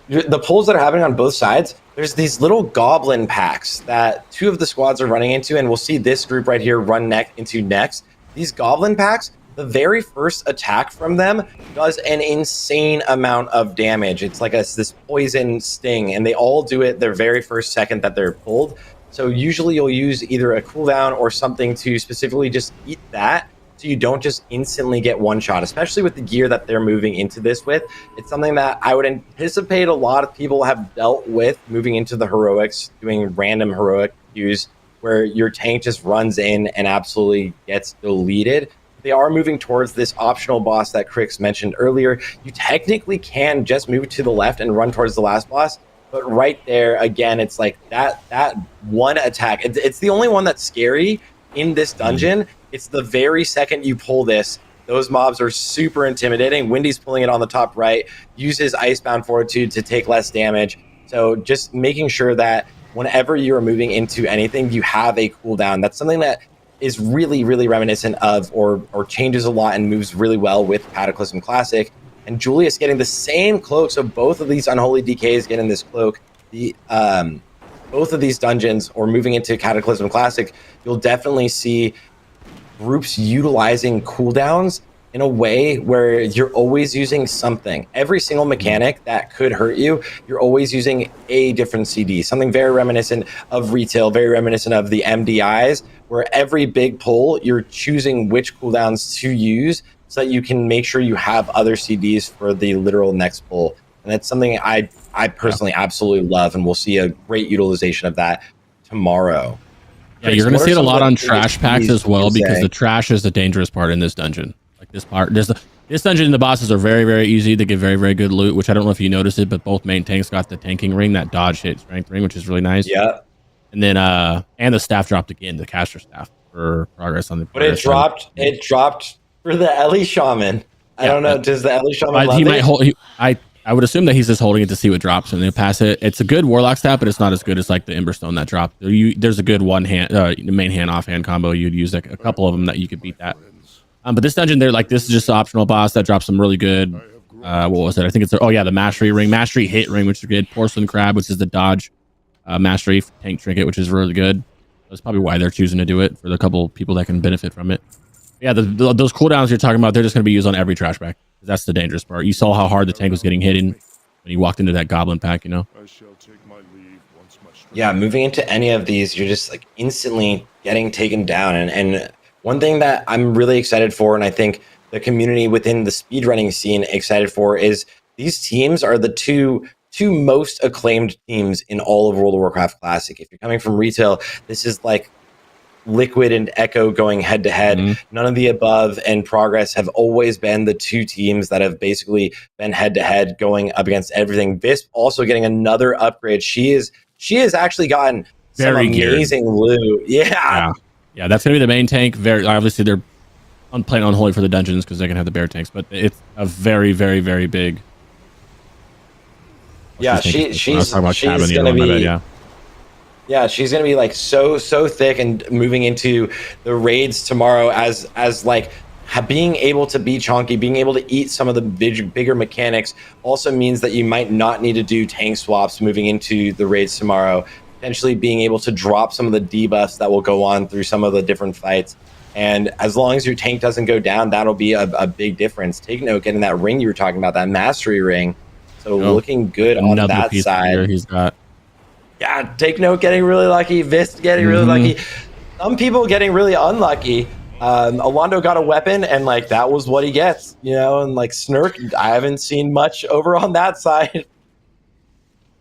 The pulls that are happening on both sides, there's these little goblin packs that two of the squads are running into, and we'll see this group right here run into next. These goblin packs, the very first attack from them does an insane amount of damage. It's like this poison sting, and they all do it their very first second that they're pulled. So usually you'll use either a cooldown or something to specifically just eat that, so you don't just instantly get one shot, especially with the gear that they're moving into this with. It's something that I would anticipate a lot of people have dealt with moving into the heroics, doing random heroic use where your tank just runs in and absolutely gets deleted. They are moving towards this optional boss that Crix mentioned earlier. You technically can just move to the left and run towards the last boss, but right there, again, it's like that one attack. It's the only one that's scary in this dungeon. It's the very second you pull this, those mobs are super intimidating. Windy's pulling it on the top right, uses Icebound Fortitude to take less damage. So just making sure that whenever you're moving into anything, you have a cooldown. That's something that is really, really reminiscent of or changes a lot and moves really well with Cataclysm Classic. And Julius getting the same cloak, so both of these Unholy DKs getting this cloak. Both of these dungeons, or moving into Cataclysm Classic, you'll definitely see groups utilizing cooldowns in a way where you're always using something. Every single mechanic that could hurt you, you're always using a different CD, something very reminiscent of retail, very reminiscent of the MDIs, where every big pull, you're choosing which cooldowns to use so that you can make sure you have other CDs for the literal next pull. And that's something I personally absolutely love, and we'll see a great utilization of that tomorrow. Yeah, you're going to see it a lot on trash packs as well, because the trash is the dangerous part in this dungeon. Like this part, this dungeon, the bosses are very, very easy. They get very, very good loot, which I don't know if you noticed it, but both main tanks got the tanking ring, that dodge hit strength ring, which is really nice. Yeah. And then, and the staff dropped again, the caster staff for progress on the. But it dropped for the Ellie Shaman. I don't know. Does the Ellie Shaman love he it? might hold. I would assume that he's just holding it to see what drops and then pass it. It's a good Warlock staff, but it's not as good as like the Emberstone that dropped. There's a good one hand, main hand offhand combo. You'd use like a couple of them that you could beat that. But this dungeon, this is just an optional boss that drops some really good. What was it? I think it's the mastery ring, mastery hit ring, which is good. Porcelain crab, which is the dodge mastery tank trinket, which is really good. That's probably why they're choosing to do it, for the couple people that can benefit from it. Yeah, those cooldowns you're talking about, they're just going to be used on every trash pack. That's the dangerous part. You saw how hard the tank was getting hit when you walked into that goblin pack, you know? Yeah, moving into any of these, you're just like instantly getting taken down. And one thing that I'm really excited for, and I think the community within the speedrunning scene excited for, is these teams are the two most acclaimed teams in all of World of Warcraft Classic. If you're coming from retail, this is like Liquid and Echo going head to head. None of the Above and Progress have always been the two teams that have basically been head to head going up against everything. Visp also getting another upgrade. She has actually gotten some amazing loot. Yeah. Yeah, that's gonna be the main tank. Very obviously they're playing Unholy for the dungeons because they can have the bear tanks, but it's a very, very, very big. Yeah, she's gonna be. Yeah, she's gonna be like so thick, and moving into the raids tomorrow as like being able to be chonky, being able to eat some of the bigger mechanics also means that you might not need to do tank swaps moving into the raids tomorrow. Potentially being able to drop some of the debuffs that will go on through some of the different fights. And as long as your tank doesn't go down, that'll be a big difference. Take note, getting that ring you were talking about, that mastery ring. So looking good on that side. He's got. Yeah, take note, getting really lucky. Vist getting really lucky. Some people getting really unlucky. Alondo got a weapon, and like that was what he gets, you know. And like Snurk, I haven't seen much over on that side.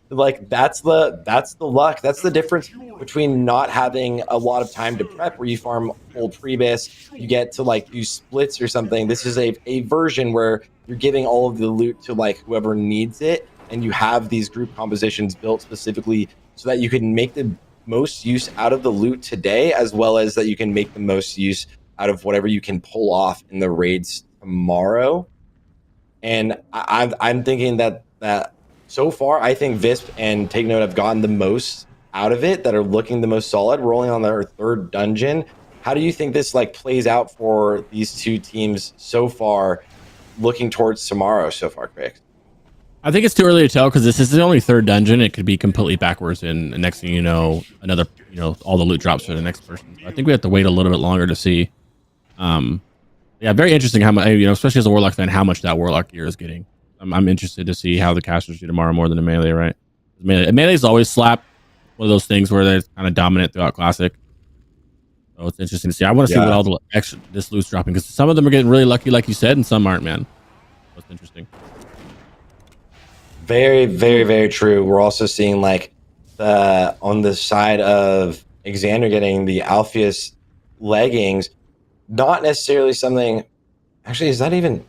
Like that's the luck. That's the difference between not having a lot of time to prep, where you farm old prebis, you get to like do splits or something. This is a version where you're giving all of the loot to like whoever needs it, and you have these group compositions built specifically so that you can make the most use out of the loot today, as well as that you can make the most use out of whatever you can pull off in the raids tomorrow. And I'm thinking that so far, I think Visp and Take Note have gotten the most out of it, that are looking the most solid, rolling on their third dungeon. How do you think this like plays out for these two teams so far, looking towards tomorrow so far, Craig? I think it's too early to tell because this is the only third dungeon. It could be completely backwards, and the next thing you know, another, all the loot drops for the next person. So I think we have to wait a little bit longer to see. Yeah, very interesting how much, especially as a Warlock fan, how much that Warlock gear is getting. I'm interested to see how the casters do tomorrow more than the melee, right? Melee's always slap, one of those things where they're kind of dominant throughout Classic. So it's interesting to see. I want to see what all the extra this loot's dropping, because some of them are getting really lucky, like you said, and some aren't, man. That's interesting. Very, very, very true. We're also seeing like on the side of Xander getting the Alpheus leggings, not necessarily something. Actually, is that even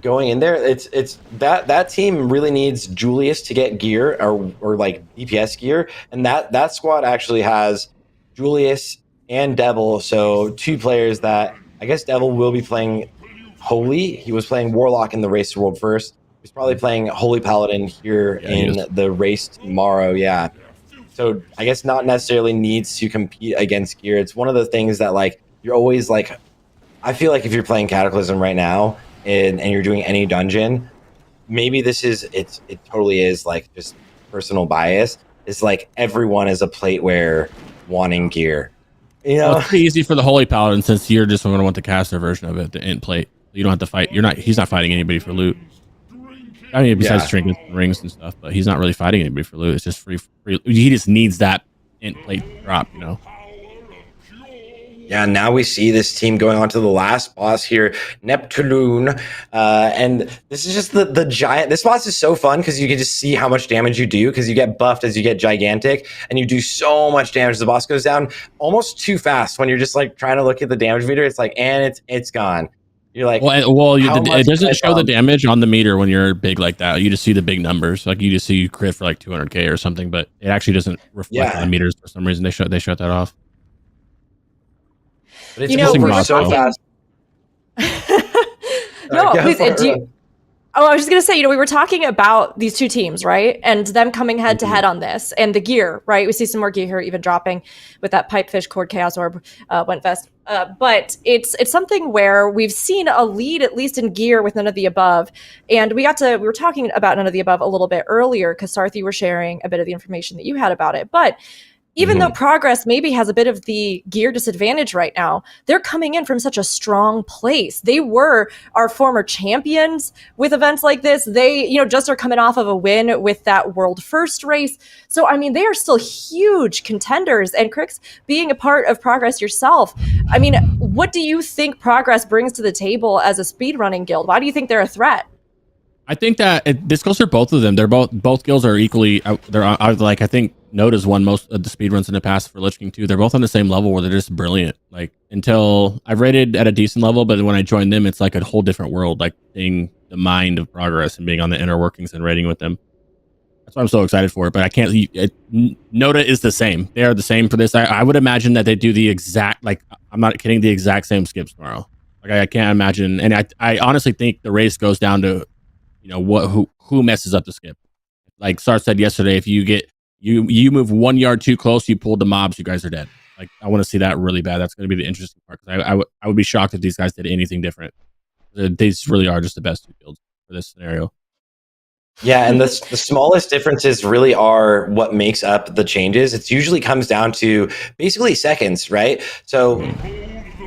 going in there? It's that team really needs Julius to get gear or like DPS gear, and that squad actually has Julius and Devil, so two players that I guess Devil will be playing Holy. He was playing Warlock in the race to World First. He's probably playing Holy Paladin here in the race tomorrow. Yeah. So I guess not necessarily needs to compete against gear. It's one of the things that like you're always like, I feel like if you're playing Cataclysm right now and you're doing any dungeon, maybe it totally is like just personal bias. It's like everyone is a plate wearer wanting gear. Well, it's pretty easy for the Holy Paladin, since you're just going to want the caster version of it, the int plate. You don't have to fight. He's not fighting anybody for loot. I mean, besides trinkets and rings and stuff, but he's not really fighting anybody for loot. It's just free. He just needs that int plate drop, Yeah, now we see this team going on to the last boss here, Neptune. And this is just the giant. This boss is so fun because you can just see how much damage you do, because you get buffed as you get gigantic, and you do so much damage. The boss goes down almost too fast when you're just like trying to look at the damage meter. It's like, and it's gone. You're like, it doesn't show the damage on the meter when you're big like that. You just see the big numbers. Like you just see you crit for like 200k or something, but it actually doesn't reflect on the meters for some reason. They shut that off. But it's over so fast. No, please. I was just going to say, we were talking about these two teams, right? And them coming head to head on this, and the gear, right? We see some more gear here even dropping with that Pipefish Cord Chaos Orb went vest. But it's something where we've seen a lead, at least in gear, with None of the Above. And we were talking about None of the Above a little bit earlier, because Sarth, you were sharing a bit of the information that you had about it. But even though Progress maybe has a bit of the gear disadvantage right now, they're coming in from such a strong place. They were our former champions with events like this. They, just are coming off of a win with that world first race. So, I mean, they are still huge contenders. And Crix, being a part of Progress yourself, I mean, what do you think Progress brings to the table as a speedrunning guild? Why do you think they're a threat? I think that this goes for both of them. They're both guilds are equally. They're like, I think Noda's won most of the speedruns in the past for Lich King too. They're both on the same level where they're just brilliant. Like, until I've rated at a decent level, but when I joined them, it's like a whole different world. Like, seeing the mind of Progress and being on the inner workings and raiding with them. That's why I'm so excited for it. But I can't. Noda is the same. They are the same for this. I would imagine that they do the exact, like, I'm not kidding, the exact same skips tomorrow. Like, I can't imagine. And I honestly think the race goes down to, who messes up the skip. Like Sar said yesterday, if you get you move 1 yard too close, you pulled the mobs, you guys are dead. Like, I want to see that really bad. That's going to be the interesting part, because I would be shocked if these guys did anything different. These really are just the best two builds for this scenario. Yeah, and the smallest differences really are what makes up the changes. It usually comes down to basically seconds, right? So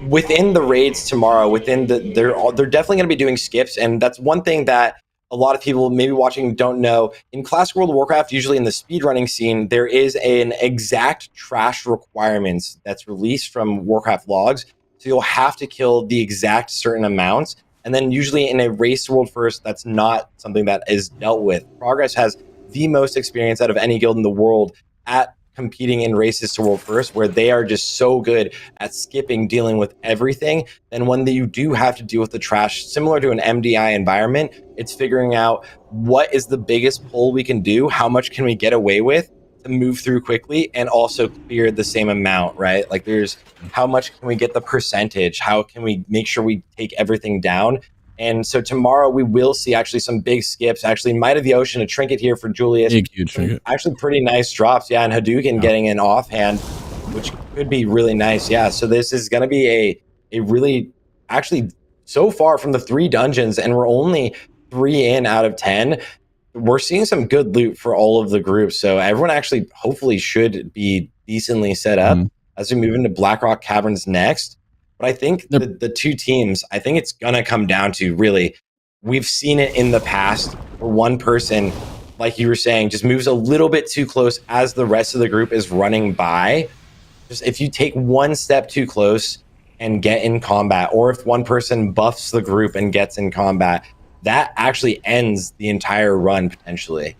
within the raids tomorrow, they're definitely going to be doing skips, and that's one thing that a lot of people maybe watching don't know. In Classic World of Warcraft, usually in the speedrunning scene, there is an exact trash requirements that's released from Warcraft logs. So you'll have to kill the exact certain amounts. And then usually in a race to world first, that's not something that is dealt with. Progress has the most experience out of any guild in the world at competing in races to world first, where they are just so good at skipping, dealing with everything. And when you do have to deal with the trash, similar to an MDI environment, it's figuring out what is the biggest pull we can do, how much can we get away with to move through quickly and also clear the same amount, right? Like, there's how much can we get the percentage, how can we make sure we take everything down. And so tomorrow we will see actually some big skips. Actually, Might of the Ocean, a trinket here for Julius. Big, huge trinket. Actually pretty nice drops. Yeah, and Hadouken getting an offhand, which could be really nice. Yeah, so this is going to be a really, actually, so far from the 3 dungeons, and we're only 3 in out of 10, we're seeing some good loot for all of the groups. So everyone actually hopefully should be decently set up as we move into Blackrock Caverns next. But I think the two teams, I think it's going to come down to, really, we've seen it in the past where one person, like you were saying, just moves a little bit too close as the rest of the group is running by. Just if you take one step too close and get in combat, or if one person buffs the group and gets in combat, that actually ends the entire run potentially.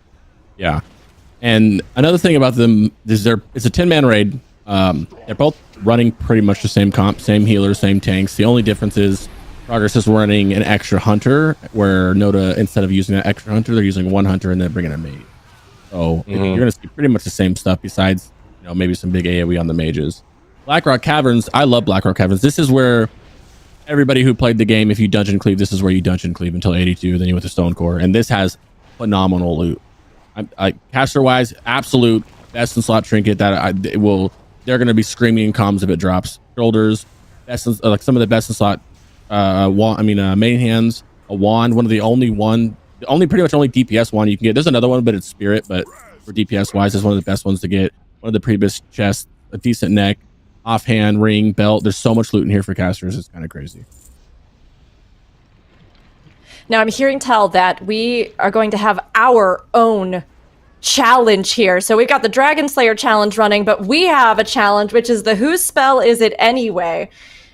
Yeah. And another thing about them is it's a 10-man raid. They're both running pretty much the same comp, same healers, same tanks. The only difference is Progress is running an extra hunter, where Noda, instead of using that extra hunter, they're using one hunter and then bringing a mage. So you're going to see pretty much the same stuff, besides maybe some big AoE on the mages. Blackrock Caverns, I love Blackrock Caverns. This is where everybody who played the game, if you dungeon cleave, this is where you dungeon cleave until 82, then you went to Stone Core, and this has phenomenal loot. Caster wise, absolute best in slot trinket that they're going to be screaming in comms if it drops. Shoulders, like some of the best in slot main hands, a wand, pretty much only DPS wand you can get. There's another one, but it's spirit, but for DPS wise, it's one of the best ones to get. One of the previous chests, a decent neck, offhand, ring, belt. There's so much loot in here for casters. It's kind of crazy. Now, I'm hearing tell that we are going to have our own challenge here. So we've got the Dragonslayer challenge running, but we have a challenge, which is the Whose Spell Is It Anyway?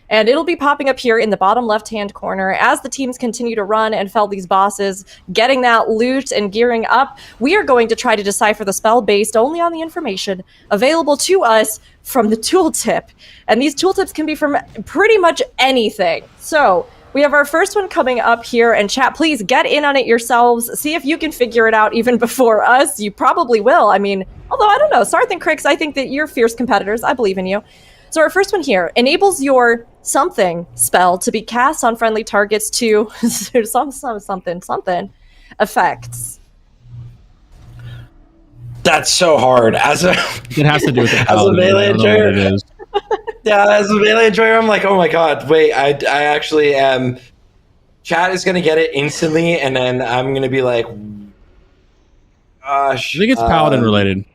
And it'll be popping up here in the bottom left-hand corner as the teams continue to run and fell these bosses, getting that loot and gearing up. We are going to try to decipher the spell based only on the information available to us from the tooltip. And these tooltips can be from pretty much anything. So we have our first one coming up here, and chat, please get in on it yourselves. See if you can figure it out even before us. You probably will. I mean, although I don't know. Sarth and Crix, I think that you're fierce competitors. I believe in you. So our first one here enables your something spell to be cast on friendly targets to something effects. That's so hard. It has to do with the as a melee enjoyer. Yeah, as a melee enjoyer, I'm like, oh my god, wait, I actually am. Chat is gonna get it instantly, and then I'm gonna be like, gosh. I think it's paladin related.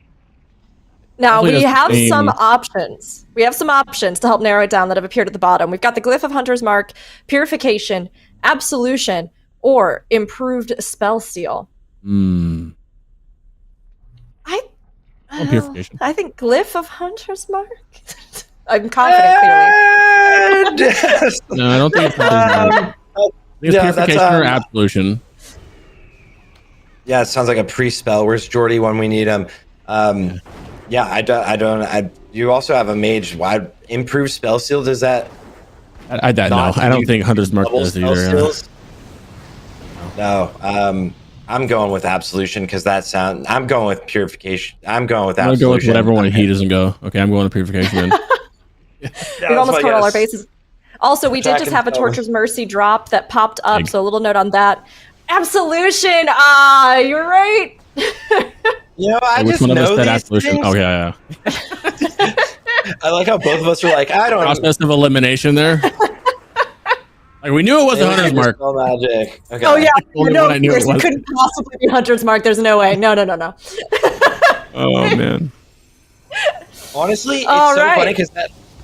Now, Hopefully we that's have the some same- options. We have some options to help narrow it down that have appeared at the bottom. We've got the Glyph of Hunter's Mark, Purification, Absolution, or Improved Spell Seal. Hmm. Purification. I think Glyph of Hunter's Mark. I'm confident, clearly. No, I don't think it's I think it's yeah, purification or absolution. Yeah, it sounds like a pre-spell. Where's Jordy when we need him? Yeah, I don't. You also have a mage. Why improved spell seal? Does that? I don't think Hunter's Mark double does spell either. seals? No. I'm going with absolution because I'm going with purification. I'm going with I'm gonna absolution. go with whatever one he doesn't go. Okay, I'm going to purification. Then. We've almost covered all our bases. Also, we did Attack just and have a spell. Torture's Mercy drop that popped up, Big. so a little note on that. Absolution! You're right! You know, I Which just one of us know said these absolution? things. Oh yeah. I like how both of us are like, I don't. Process of elimination there. Like we knew it was the Hunter's Mark. Spell magic. Okay. Oh yeah, Only no, one I knew Chris, it it was. couldn't possibly be Hunter's Mark. There's no way. No. Oh man. Honestly, it's All so right. funny because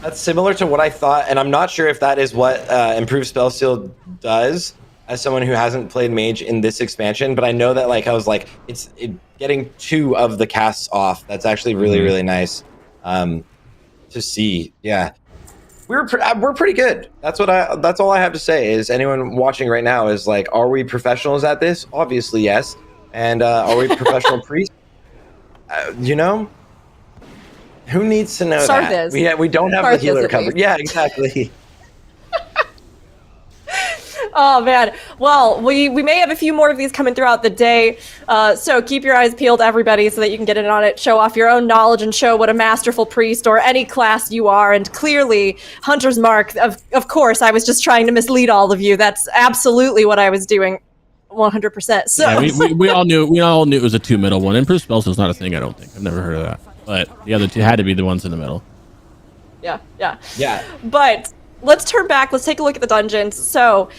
that's similar to what I thought, and I'm not sure if that is what improved spell seal does. As someone who hasn't played mage in this expansion, but I know that I was like, it's getting 2 of the casts off. That's actually really nice to see. Yeah, we're pretty good. That's all I have to say. Is anyone watching right now is like, are we professionals at this? Obviously yes. And are we professional priests? You know, who needs to know Sarth that? is. We don't have Sarth the is healer at covered. least. Yeah, exactly. Oh man. Well, we may have a few more of these coming throughout the day. So keep your eyes peeled, everybody, so that you can get in on it, show off your own knowledge, and show what a masterful priest or any class you are. And clearly, Hunter's Mark. Of course, I was just trying to mislead all of you. That's absolutely what I was doing. 100%. So Yeah, we all knew it was a 2 middle one. Improved spell seal is not a thing. I don't think I've never heard of that. But the other 2 had to be the ones in the middle. yeah. Yeah. But let's turn back. Let's take a look at the dungeons. So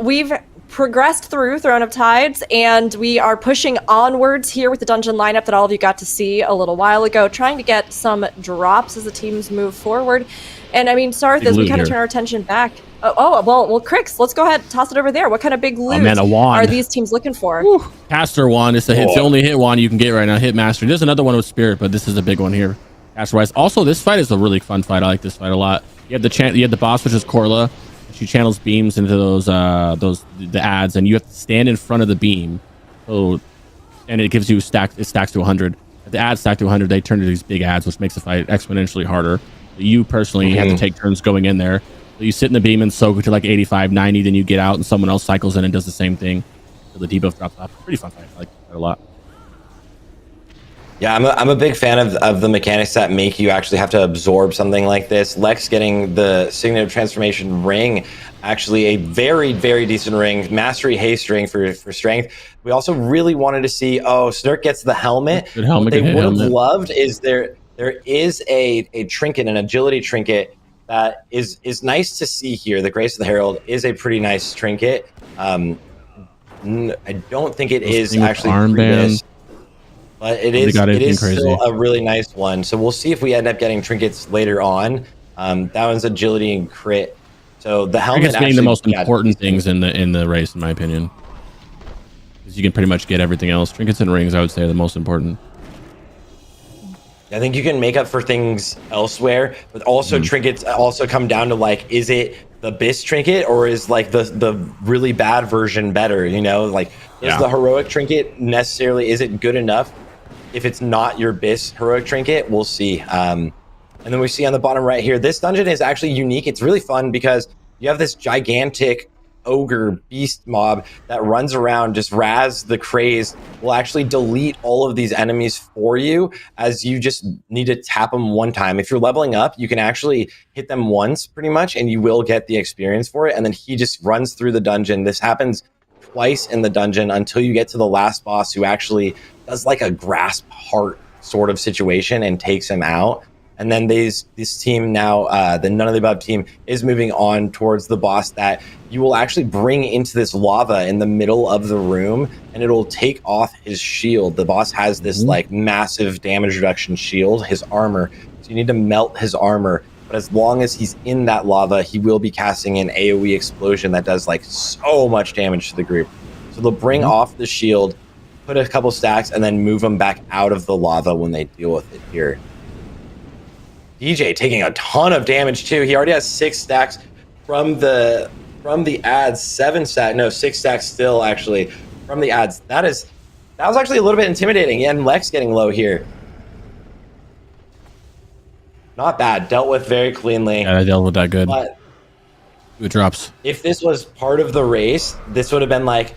we've progressed through Throne of Tides, and we are pushing onwards here with the dungeon lineup that all of you got to see a little while ago, trying to get some drops as the teams move forward. And I mean, Sarth, Big as we loot kind of here. turn our attention back. Well, Crix, let's go ahead, toss it over there. What kind of big loot man, a wand. are these teams looking for? Caster wand is it's the only hit wand you can get right now. Hit mastery. There's another one with spirit, but this is a big one here. Caster wise. Also, this fight is a really fun fight. I like this fight a lot. You have the boss, which is Corla. She channels beams into the ads, and you have to stand in front of the beam. So, and it gives you it stacks to 100. If the ads stack to 100, they turn into these big ads, which makes the fight exponentially harder. You personally have to take turns going in there. So you sit in the beam and soak it to 85, 90, then you get out and someone else cycles in and does the same thing. So the debuff drops off. Pretty fun fight. I like that a lot. Yeah, I'm a big fan of the mechanics that make you actually have to absorb something like this. Lex getting the Signet of Transformation ring, actually a very, very decent ring. Mastery haste ring for strength. We also really wanted to see, Snurk gets the helmet. Good helmet, What they good would have helmet. loved is there is a trinket, an agility trinket that is nice to see here. The Grace of the Herald is a pretty nice trinket. I don't think it is thing with actually armband. previous. But it is crazy. still a really nice one. So we'll see if we end up getting trinkets later on. That one's agility and crit. So the helmet Trinkets being the actually- most yeah, important things in the race, in my opinion. Because you can pretty much get everything else. Trinkets and rings, I would say, are the most important. I think you can make up for things elsewhere, but also trinkets also come down to is it the BIS trinket or is the really bad version better? Is the heroic trinket necessarily, is it good enough? If it's not your BIS heroic trinket, we'll see. And then we see on the bottom right here, this dungeon is actually unique. It's really fun because you have this gigantic ogre beast mob that runs around, just Raz the Crazed will actually delete all of these enemies for you, as you just need to tap them one time. If you're leveling up, you can actually hit them once pretty much and you will get the experience for it, and then he just runs through the dungeon. This happens twice in the dungeon until you get to the last boss, who actually does a grasp heart sort of situation and takes him out. And then this team now, the None of the Above team, is moving on towards the boss that you will actually bring into this lava in the middle of the room, and it'll take off his shield. The boss has this like massive damage reduction shield, his armor. So you need to melt his armor. But as long as he's in that lava, he will be casting an AoE explosion that does like so much damage to the group. So they'll bring off the shield, put a couple stacks, and then move them back out of the lava when they deal with it here. DJ taking a ton of damage too. He already has 6 stacks from the ads. 6 stacks still actually from the ads. That was actually a little bit intimidating. And Lex getting low here. Not bad. Dealt with very cleanly. Yeah, I dealt with that good. But it drops. if this was part of the race, this would have been like,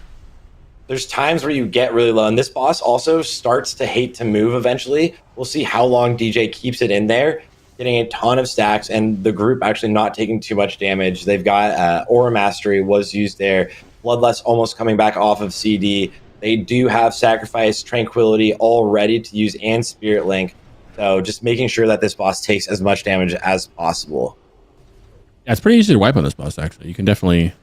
there's times where you get really low, and this boss also starts to hate to move eventually. We'll see how long DJ keeps it in there, getting a ton of stacks, and the group actually not taking too much damage. They've got Aura Mastery was used there. Bloodlust almost coming back off of CD. They do have Sacrifice, Tranquility all ready to use, and Spirit Link. So just making sure that this boss takes as much damage as possible. Yeah, it's pretty easy to wipe on this boss, actually. You can definitely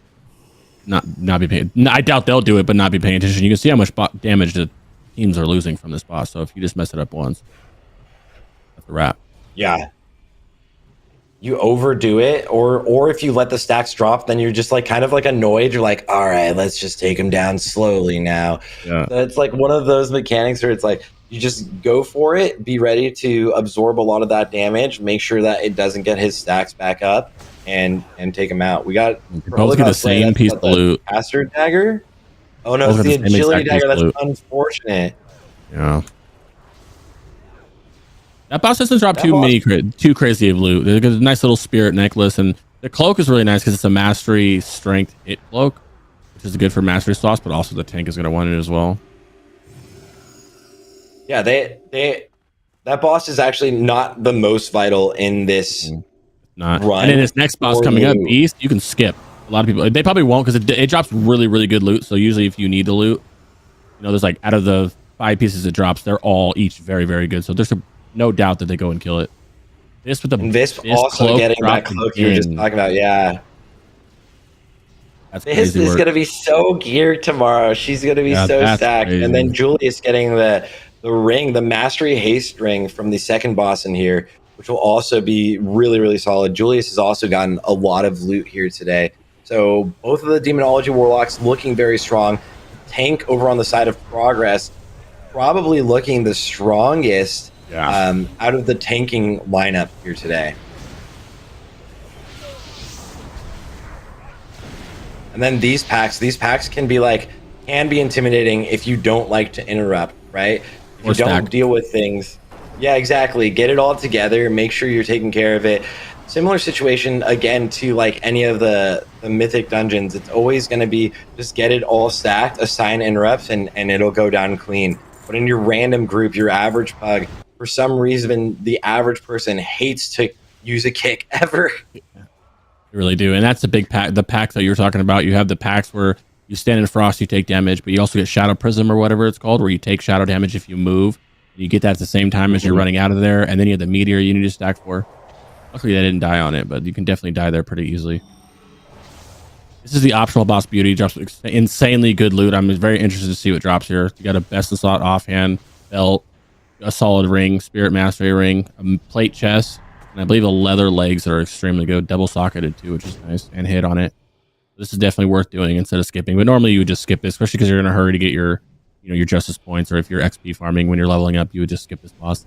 not be paying. I doubt they'll do it, but not be paying attention. You can see how much damage the teams are losing from this boss. So if you just mess it up once, that's a wrap. Yeah. You overdo it, or if you let the stacks drop, then you're just like kind of like annoyed. You're like, all right, let's just take him down slowly now. Yeah. So it's like one of those mechanics where it's like you just go for it, be ready to absorb a lot of that damage, make sure that it doesn't get his stacks back up, and take him out. We got both get the same piece of loot. Caster dagger. Oh no, it's the agility dagger. That's unfortunate. Yeah. That boss doesn't drop too crazy of loot. There's a nice little spirit necklace, and the cloak is really nice because it's a mastery strength hit cloak, which is good for mastery slots, but also the tank is going to want it as well. Yeah, that boss is actually not the most vital in this run. And then this next boss coming up, Beast, you can skip. A lot of people, they probably won't because it drops really, really good loot. So usually if you need the loot, there's like out of the 5 pieces it drops, they're all each very, very good. So there's no doubt that they go and kill it. This also getting that cloak you were just talking about, yeah. This is going to be so geared tomorrow. She's going to be so stacked. Crazy. And then Julius getting the ring, the Mastery Haste ring from the second boss in here, which will also be really, really solid. Julius has also gotten a lot of loot here today. So both of the Demonology Warlocks looking very strong. Tank over on the side of Progress, probably looking the strongest out of the tanking lineup here today. And then these packs can be intimidating if you don't like to interrupt, right? If you don't deal with things. Yeah, exactly. Get it all together. Make sure you're taking care of it. Similar situation, again, to like any of the mythic dungeons. It's always going to be just get it all stacked, assign interrupts, and it'll go down clean. But in your random group, your average pug, for some reason, the average person hates to use a kick ever. You really do. And that's the big pack, the packs that you're talking about. You have the packs where you stand in frost, you take damage, but you also get Shadow Prism or whatever it's called, where you take shadow damage if you move. You get that at the same time as you're running out of there. And then you have the meteor you need to stack for. Luckily, they didn't die on it, but you can definitely die there pretty easily. This is the optional boss beauty. Drops insanely good loot. I'm very interested to see what drops here. You got a best in slot offhand, belt, a solid ring, spirit mastery ring, a plate chest, and I believe a leather legs that are extremely good. Double socketed too, which is nice, and hit on it. This is definitely worth doing instead of skipping. But normally you would just skip this, especially because you're in a hurry to get your justice points, or if you're XP farming when you're leveling up, you would just skip this boss.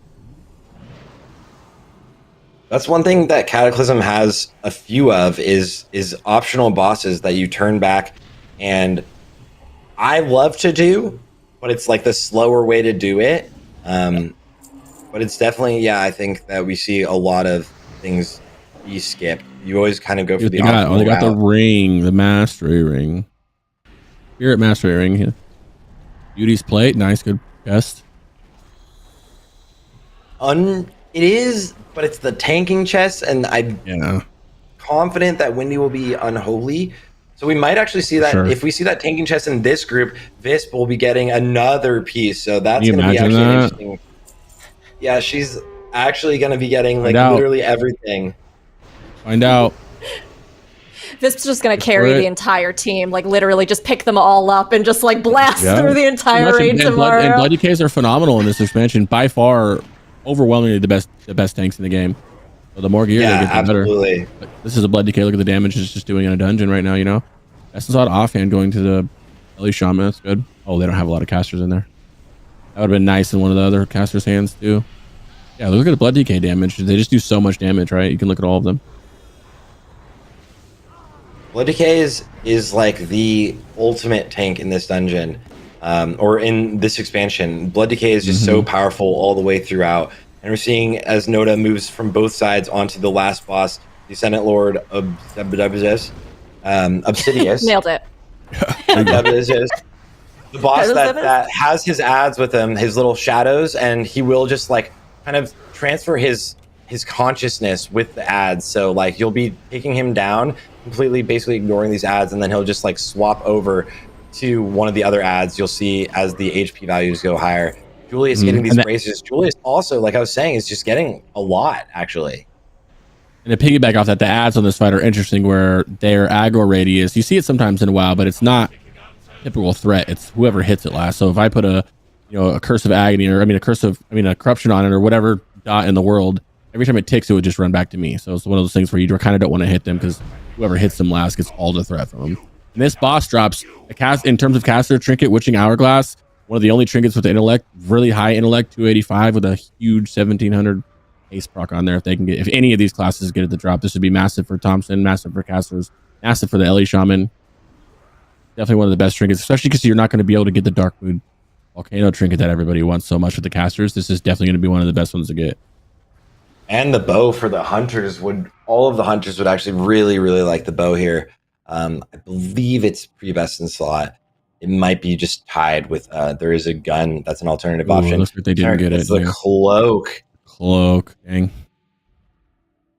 That's one thing that Cataclysm has a few of is optional bosses that you turn back, and I love to do, but it's like the slower way to do it. But it's definitely, I think that we see a lot of things be skipped. You always kind of go for the optional they got route. the ring, the mastery ring, spirit mastery ring here. Beauty's plate, nice, good chest. It is, but it's the tanking chest, and I'm confident that Wendy will be unholy. So we might actually see that if we see that tanking chest in this group, Visp will be getting another piece. So that's going to be actually interesting. Yeah, she's actually going to be getting like Find out. literally everything. Find out. Visp's just gonna Just carry for it. the entire team, like literally just pick them all up and just like blast Yeah. through the entire Much- raid and tomorrow. and Blood DKs are phenomenal in this expansion. By far, overwhelmingly the best tanks in the game. So the more gear they get, the better. Absolutely. But this is a Blood DK. Look at the damage it's just doing in a dungeon right now. You know, that's a lot of offhand going to the Ellie Shaman. That's good. Oh, they don't have a lot of casters in there. That would have been nice in one of the other casters' hands too. Yeah, look at the Blood DK damage. They just do so much damage, right? You can look at all of them. Blood Decay is like the ultimate tank in this dungeon, or in this expansion. Blood Decay is just so powerful all the way throughout. And we're seeing as Noda moves from both sides onto the last boss, Descendant Lord Obsidius. Nailed it. Obsidius. The boss that has his ads with him, his little shadows, and he will just like kind of transfer his consciousness with the ads. So like you'll be taking him down, completely basically ignoring these ads, and then he'll just like swap over to one of the other ads you'll see as the HP values go higher. Julius getting these braces. Julius also, like I was saying, is just getting a lot actually. And to piggyback off that, the ads on this fight are interesting where their aggro radius, you see it sometimes in a while, but it's not typical threat. It's whoever hits it last. So if I put a curse of agony, or a corruption on it, or whatever dot in the world, every time it ticks, it would just run back to me. So it's one of those things where you kind of don't want to hit them because whoever hits them last gets all the threat from them. And this boss drops a cast in terms of caster trinket, Witching Hourglass, one of the only trinkets with the intellect, really high intellect, 285 with a huge 1700 ace proc on there. If any of these classes get it to drop, this would be massive for Thompson, massive for casters, massive for the Ellie Shaman. Definitely one of the best trinkets, especially because you're not going to be able to get the Dark Mood Volcano trinket that everybody wants so much with the casters. This is definitely going to be one of the best ones to get. And the bow for the hunters all of the hunters would actually really, really like the bow here. I believe it's pre-best in slot. It might be just tied with, there is a gun that's an alternative option. Looks like they didn't get it. The cloak. Cloak, dang.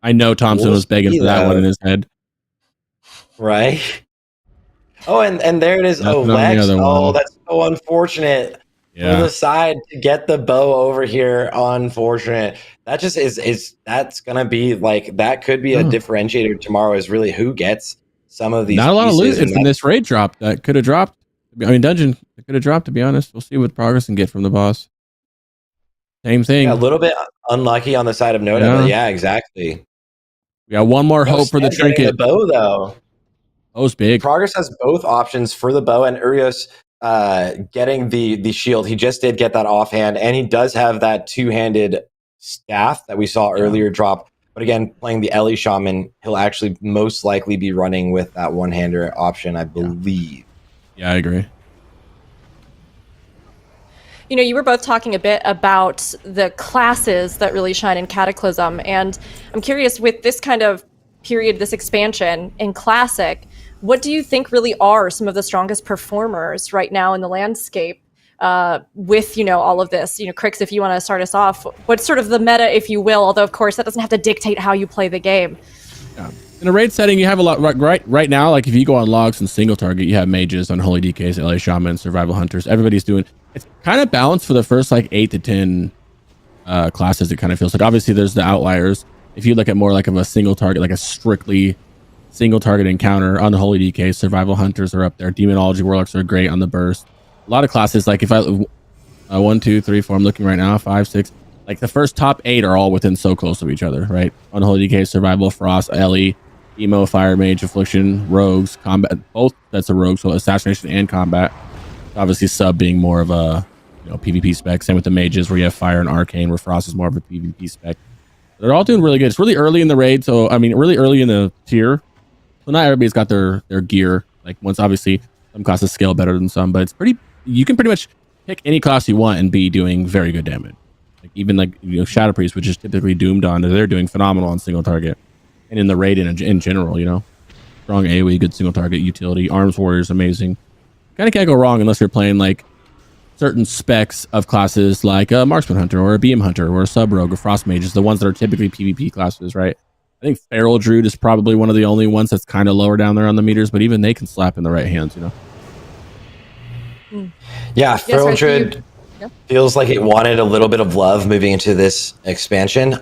I know Thompson was begging for that one in his head. Right? Oh, and there it is. Nothing Oh, on the Lex. other Oh, one. that's so unfortunate. Yeah. Pull the side to get the bow over here. Unfortunate. That just is that's gonna be like, that could be a differentiator tomorrow, is really who gets some of these. Not a lot of loot pieces, in this raid drop that could have dropped. I mean, dungeon that could have dropped, to be honest. We'll see what progress and get from the boss. Same thing. Yeah, a little bit unlucky on the side of Noda, but yeah, exactly. We got one more hope for the trinket. The bow, though. Bow's big. Progress has both options for the bow, and Urios getting the shield. He just did get that offhand, and he does have that two-handed staff that we saw earlier drop. But again, playing the Ellie Shaman, he'll actually most likely be running with that one-hander option, I believe. Yeah, I agree. You know, you were both talking a bit about the classes that really shine in Cataclysm, and I'm curious, with this kind of period, this expansion in Classic, what do you think really are some of the strongest performers right now in the landscape with, all of this? Crix, if you want to start us off, what's sort of the meta, if you will, although, of course, that doesn't have to dictate how you play the game. Yeah. In a raid setting, you have a lot right now. Like if you go on logs and single target, you have mages, unholy DKs, LA Shaman, survival hunters. Everybody's doing. It's kind of balanced for the first like 8 to 10 classes. It kind of feels like, obviously there's the outliers. If you look at more like of a single target, like a strictly single target encounter, unholy DKs, survival hunters are up there. Demonology warlocks are great on the burst. A lot of classes, like if I 1, 2, 3, 4, I'm looking right now, 5, 6. Like the first top 8 are all within so close of each other, right? Unholy DK, survival, frost, Ellie, emo, fire mage, affliction, rogues, combat. Both sets of rogues, so assassination and combat. Obviously, sub being more of a PvP spec. Same with the mages, where you have fire and arcane, where frost is more of a PvP spec. They're all doing really good. It's really early in the raid, so I mean, really early in the tier. So not everybody's got their gear. Like once, obviously, some classes scale better than some, but it's pretty. You can pretty much pick any class you want and be doing very good damage. Like even like Shadow Priest, which is typically doomed on, they're doing phenomenal on single target, and in the raid in general, strong AoE, good single target utility. Arms Warriors amazing. Kind of can't go wrong unless you're playing like certain specs of classes like a Marksman Hunter or a Beam Hunter or a Sub Rogue or Frost Mages, the ones that are typically PvP classes, right? I think Feral Druid is probably one of the only ones that's kind of lower down there on the meters, but even they can slap in the right hands, Yeah, Feral Druid Feels like it wanted a little bit of love moving into this expansion.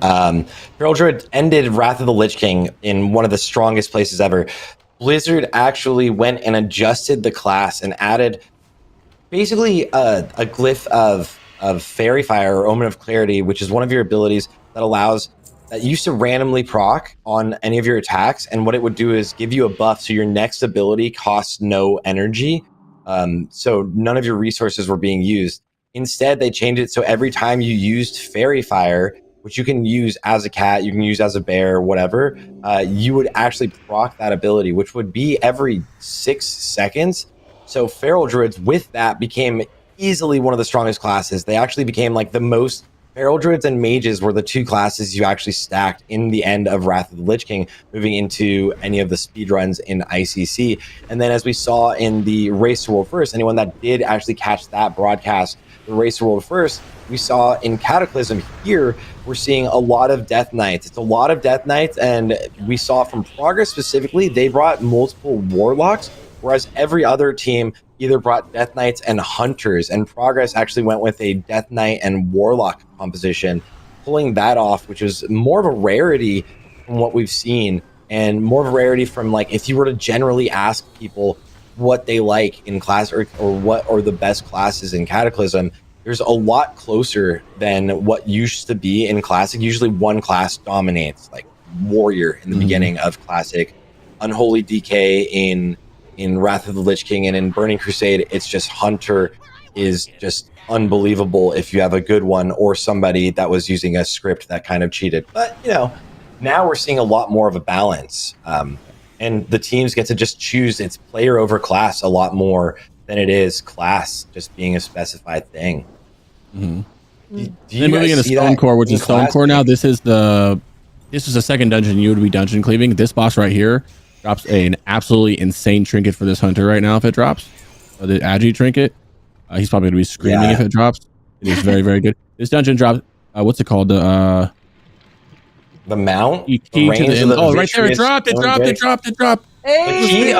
Feral Druid ended Wrath of the Lich King in one of the strongest places ever. Blizzard actually went and adjusted the class and added basically a glyph of Fairy Fire or Omen of Clarity, which is one of your abilities that used to randomly proc on any of your attacks. And what it would do is give you a buff so your next ability costs no energy. So none of your resources were being used. Instead, they changed it so every time you used Fairy Fire, which you can use as a cat, you can use as a bear, whatever, you would actually proc that ability, which would be every 6 seconds. So Feral Druids with that became easily one of the strongest classes. They actually became like the most. Feral Druids and Mages were the two classes you actually stacked in the end of Wrath of the Lich King, moving into any of the speedruns in ICC. And then as we saw in the Race to World First, anyone that did actually catch that broadcast, the Race to World First, we saw in Cataclysm here, we're seeing a lot of Death Knights. It's a lot of Death Knights, and we saw from Progress specifically, they brought multiple Warlocks, whereas every other team either brought Death Knights and Hunters, and Progress actually went with a Death Knight and Warlock composition, pulling that off, which was more of a rarity from what we've seen, and more of a rarity from, like, if you were to generally ask people what they like in class or what are the best classes in Cataclysm, there's a lot closer than what used to be in Classic. Usually one class dominates, like Warrior in the beginning of Classic, Unholy DK in Wrath of the Lich King, and in Burning Crusade, it's just Hunter is just unbelievable if you have a good one or somebody that was using a script that kind of cheated. But, you know, now we're seeing a lot more of a balance. And the teams get to just choose its player over class a lot more than it is class just being a specified thing. Then moving into Stone Core, which is Stone Core now, this is the second dungeon you would be dungeon cleaving. This boss right here drops an absolutely insane trinket for this hunter right now if it drops. The Agi trinket. He's probably going to be screaming if it drops. It is very, very good. This dungeon drops, what's it called? The mount? Right there, it dropped. Hey!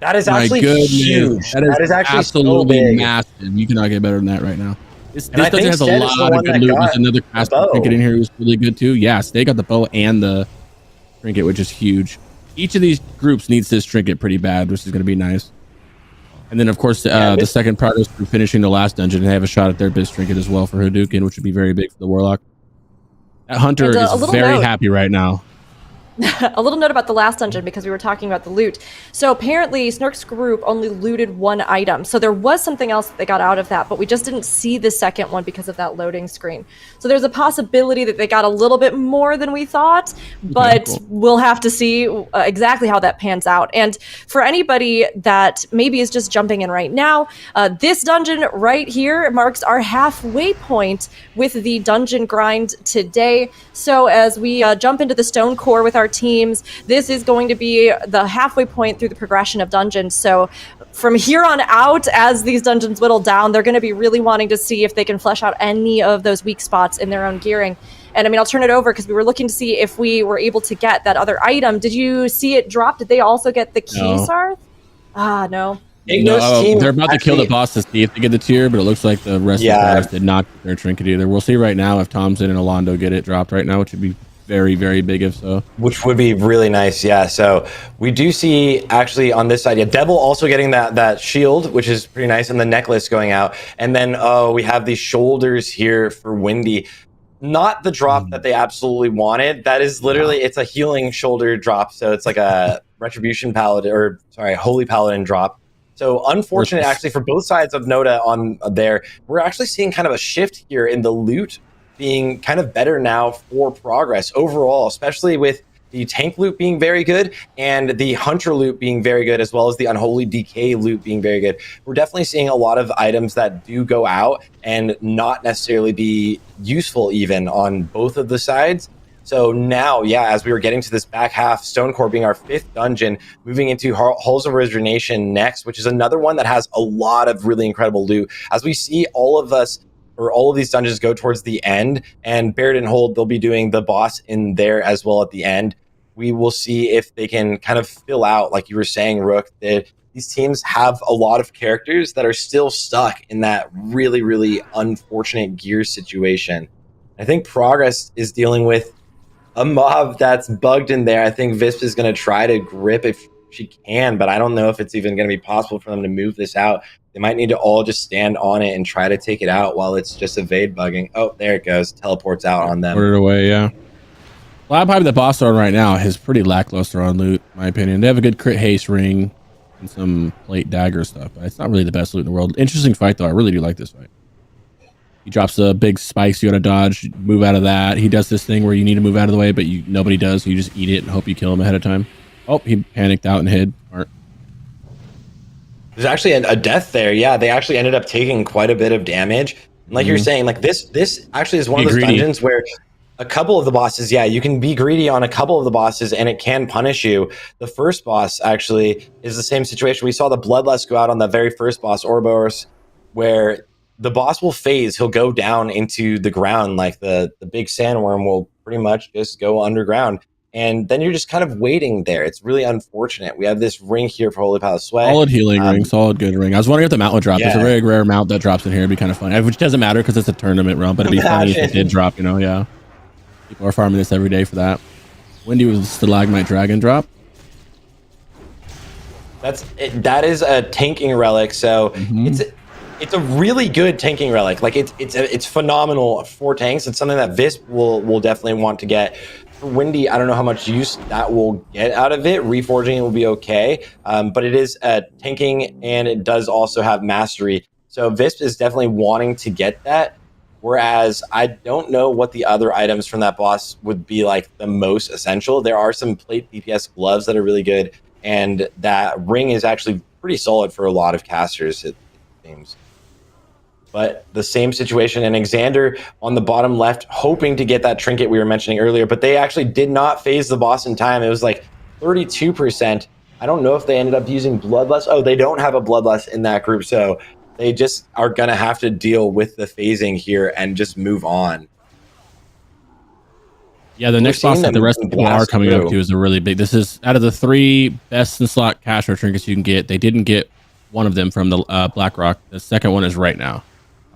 That is actually huge. That is actually absolutely so big. massive. You cannot get better than that right now. This And I dungeon think has a Stead is the lot of one good that loot. got There's another class the bow. trinket in here who's really good too. Yes, they got the bow and the trinket, which is huge. Each of these groups needs this trinket pretty bad, which is going to be nice. And then, of course, the second progress through finishing the last dungeon, they have a shot at their biz trinket as well for Hadouken, which would be very big for the Warlock. That Hunter is very happy right now. A little note about the last dungeon, because we were talking about the loot. So apparently Snork's group only looted one item. So there was something else that they got out of that, but we just didn't see the second one because of that loading screen. So there's a possibility that they got a little bit more than we thought, but we'll have to see exactly how that pans out. And for anybody that maybe is just jumping in right now, this dungeon right here marks our halfway point with the dungeon grind today. So as we jump into the Stone Core with our teams, this is going to be the halfway point through the progression of dungeons. So from here on out, as these dungeons whittle down, they're going to be really wanting to see if they can flesh out any of those weak spots in their own gearing. And I mean, I'll turn it over because we were looking to see if we were able to get that other item. Did you see it drop? Did they also get the key, Sarth? No. They're about to kill the boss to see if they get the tier, but it looks like the rest of the players did not get their trinket either. We'll see right now if Thompson and Alondo get it dropped right now, which would be very, very big if so. Which would be really nice, yeah. So we do see actually on this side, Devil also getting that shield, which is pretty nice, and the necklace going out. And then we have these shoulders here for Windy. Not the drop that they absolutely wanted. That is literally, it's a healing shoulder drop. So it's like a Retribution Paladin, or sorry, Holy Paladin drop. So unfortunate actually for both sides of Noda on there. We're actually seeing kind of a shift here in the loot being kind of better now for Progress overall, especially with the tank loot being very good and the hunter loot being very good, as well as the unholy DK loot being very good. We're definitely seeing a lot of items that do go out and not necessarily be useful even on both of the sides. So now, as we were getting to this back half, Stone Core being our 5th dungeon, moving into Halls of Resignation next, which is another one that has a lot of really incredible loot. As we see all of these dungeons go towards the end, and Baird and Hold, they'll be doing the boss in there as well at the end. we will see if they can kind of fill out, like you were saying, Rook, that these teams have a lot of characters that are still stuck in that really, really unfortunate gear situation. I think Progress is dealing with a mob that's bugged in there. I think Visp is going to try to grip if she can, but I don't know if it's even going to be possible for them to move this out. They might need to all just stand on it and try to take it out while it's just evade bugging. Oh, there it goes. Teleports out on them. Put it away, yeah. Lab Pipe, the boss are on right now, is pretty lackluster on loot, in my opinion. They have a good crit haste ring and some plate dagger stuff, but it's not really the best loot in the world. Interesting fight, though. I really do like this fight. He drops the big spikes you gotta dodge, move out of that. He does this thing where you need to move out of the way, but nobody does, so you just eat it and hope you kill him ahead of time. Oh, he panicked out and hid. Smart. There's actually a death there. Yeah, they actually ended up taking quite a bit of damage. And like you're saying, like this actually is one of those dungeons where a couple of the bosses, yeah, you can be greedy on a couple of the bosses and it can punish you. The first boss actually is the same situation. We saw the Bloodlust go out on the very first boss, Ouroboros, where the boss will phase. He'll go down into the ground, like the big sandworm will pretty much just go underground. And then you're just kind of waiting there. It's really unfortunate. We have this ring here for Holy Palace Sweat. Solid healing ring, solid good ring. I was wondering if the mount would drop. Yeah. There's a very rare mount that drops in here. It'd be kind of fun, which doesn't matter because it's a tournament realm, but it'd be funny if it did drop, you know, yeah. People are farming this every day for that. Wendy was the Stalagmite Dragon drop. That is a tanking relic, so it's a really good tanking relic. Like it's phenomenal for tanks. It's something that Visp will definitely want to get. For Windy, I don't know how much use that will get out of it. Reforging it will be okay, but it is tanking and it does also have mastery. So Visp is definitely wanting to get that. Whereas I don't know what the other items from that boss would be like the most essential. There are some plate DPS gloves that are really good, and that ring is actually pretty solid for a lot of casters, it seems. But the same situation, and Xander on the bottom left, hoping to get that trinket we were mentioning earlier, but they actually did not phase the boss in time. It was like 32%. I don't know if they ended up using Bloodlust. Oh, they don't have a Bloodlust in that group, so they just are going to have to deal with the phasing here and just move on. Yeah, the next boss that the rest of the people are coming up to is a really big. This is out of the 3 best in slot caster trinkets you can get. They didn't get one of them from the Blackrock. The second one is right now.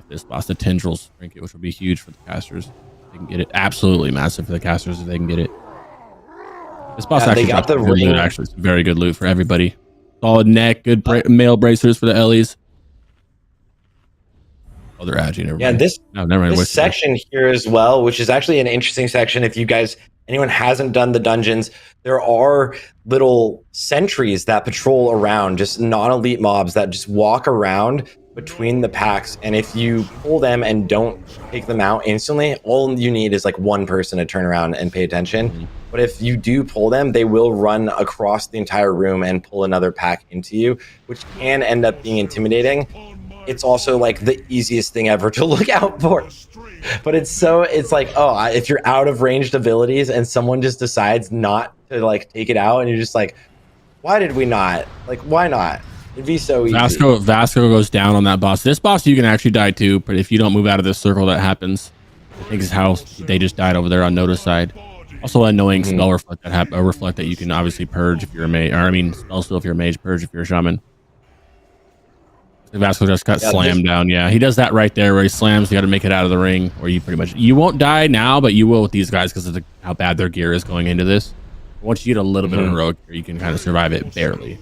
This boss, the Tendrils trinket, which will be huge for the casters. They can get it. Absolutely massive for the casters if they can get it. This boss actually got the ring. Loot, actually, it's very good loot for everybody. Solid neck, good male bracers for the Ellies. Oh, they're aging everybody. Yeah, this section here as well, which is actually an interesting section. If you guys, anyone hasn't done the dungeons, there are little sentries that patrol around, just non-elite mobs that just walk around between the packs, and if you pull them and don't take them out instantly, all you need is like one person to turn around and pay attention. But if you do pull them, they will run across the entire room and pull another pack into you, which can end up being intimidating. It's also like the easiest thing ever to look out for, but it's like, oh, if you're out of ranged abilities and someone just decides not to like take it out, and you're just like, why did we not? Like, why not? It'd be so easy. Vasco goes down on that boss. This boss you can actually die too, but if you don't move out of this circle, that happens. I think is how they just died over there on Noda's side. Also, annoying spell reflect that you can obviously purge if you're a mage, or I mean, spell still if you're a mage, purge if you're a shaman. Vasco just got slammed down. Yeah, he does that right there where he slams. You got to make it out of the ring, or you won't die now, but you will with these guys because of how bad their gear is going into this. Once you get a little bit of heroic gear, you can kind of survive it barely.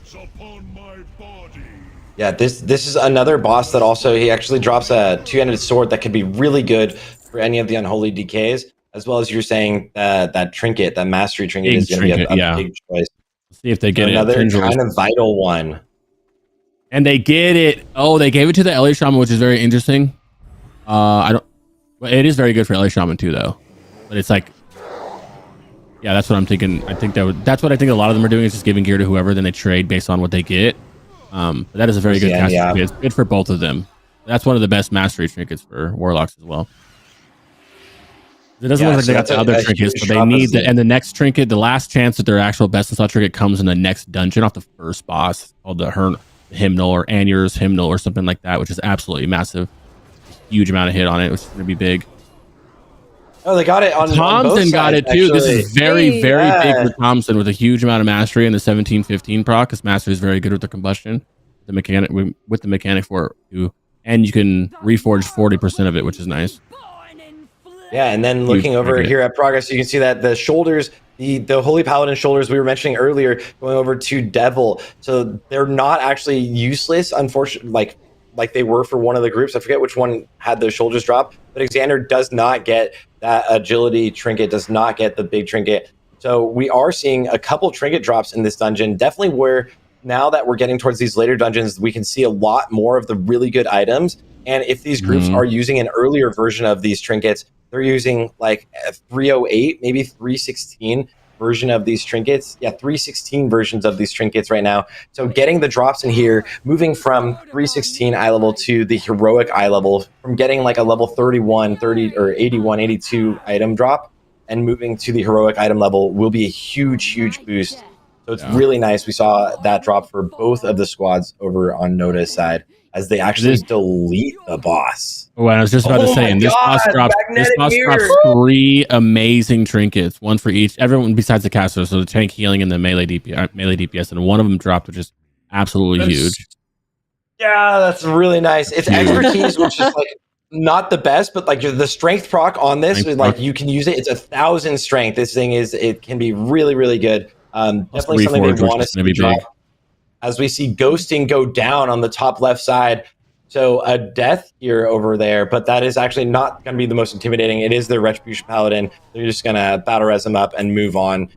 Yeah, this is another boss that also he actually drops a two-handed sword that could be really good for any of the unholy DKs, as well as you're saying that trinket, that mastery trinket is going to be a big choice. Let's see if they get another kind of vital one. And they get it. Oh, they gave it to the LA Shaman, which is very interesting. Well, it is very good for LA Shaman too, though. But it's like, yeah, that's what I'm thinking. I think that's what I think a lot of them are doing, is just giving gear to whoever, then they trade based on what they get. But that is a very good cast. Yeah. It's good for both of them. That's one of the best mastery trinkets for warlocks as well. It doesn't look like they got the other trinkets, but they need and the next trinket, the last chance that their actual best in slot trinket comes in the next dungeon off the first boss, called the Hymnal or Anur's Hymnal or something like that, which is absolutely massive. Huge amount of hit on it, which is going to be big. Oh, they got it on both Thompson got sides, it too. This actually. is very, very Yeah. big for Thompson with a huge amount of mastery in the 17-15 proc. Because mastery is very good with the combustion, the mechanic with the mechanic for it too, and you can reforge 40% of it, which is nice. Yeah, and then looking over here at progress, you can see that the shoulders, the Holy Paladin shoulders we were mentioning earlier, going over to Devil. So they're not actually useless, unfortunately, like they were for one of the groups. I forget which one had those shoulders drop, but Xander does not get that agility trinket, does not get the big trinket. So we are seeing a couple trinket drops in this dungeon. Definitely where now that we're getting towards these later dungeons, we can see a lot more of the really good items. And if these groups are using an earlier version of these trinkets, they're using like a 308, maybe 316 version of these trinkets. Yeah, 316 versions of these trinkets right now. So getting the drops in here, moving from 316 eye level to the heroic eye level, from getting like a level 31, 30, or 81, 82 item drop, and moving to the heroic item level will be a huge, huge boost. So it's really nice. We saw that drop for both of the squads over on Noda's side as they actually delete the boss. Oh, I was just about to say, and this boss drops 3 amazing trinkets, one for each. Everyone besides the caster, so the tank healing and the melee DPS, and one of them dropped, which is absolutely huge. Yeah, that's really nice. It's expertise, which is like not the best, but like the strength proc on this, like you can use it. It's 1,000 strength. This thing it can be really, really good. Definitely something they want to see drop. As we see ghosting go down on the top left side. So a death here over there, but that is actually not going to be the most intimidating. It is their Retribution Paladin. They're just going to battle res them up and move on.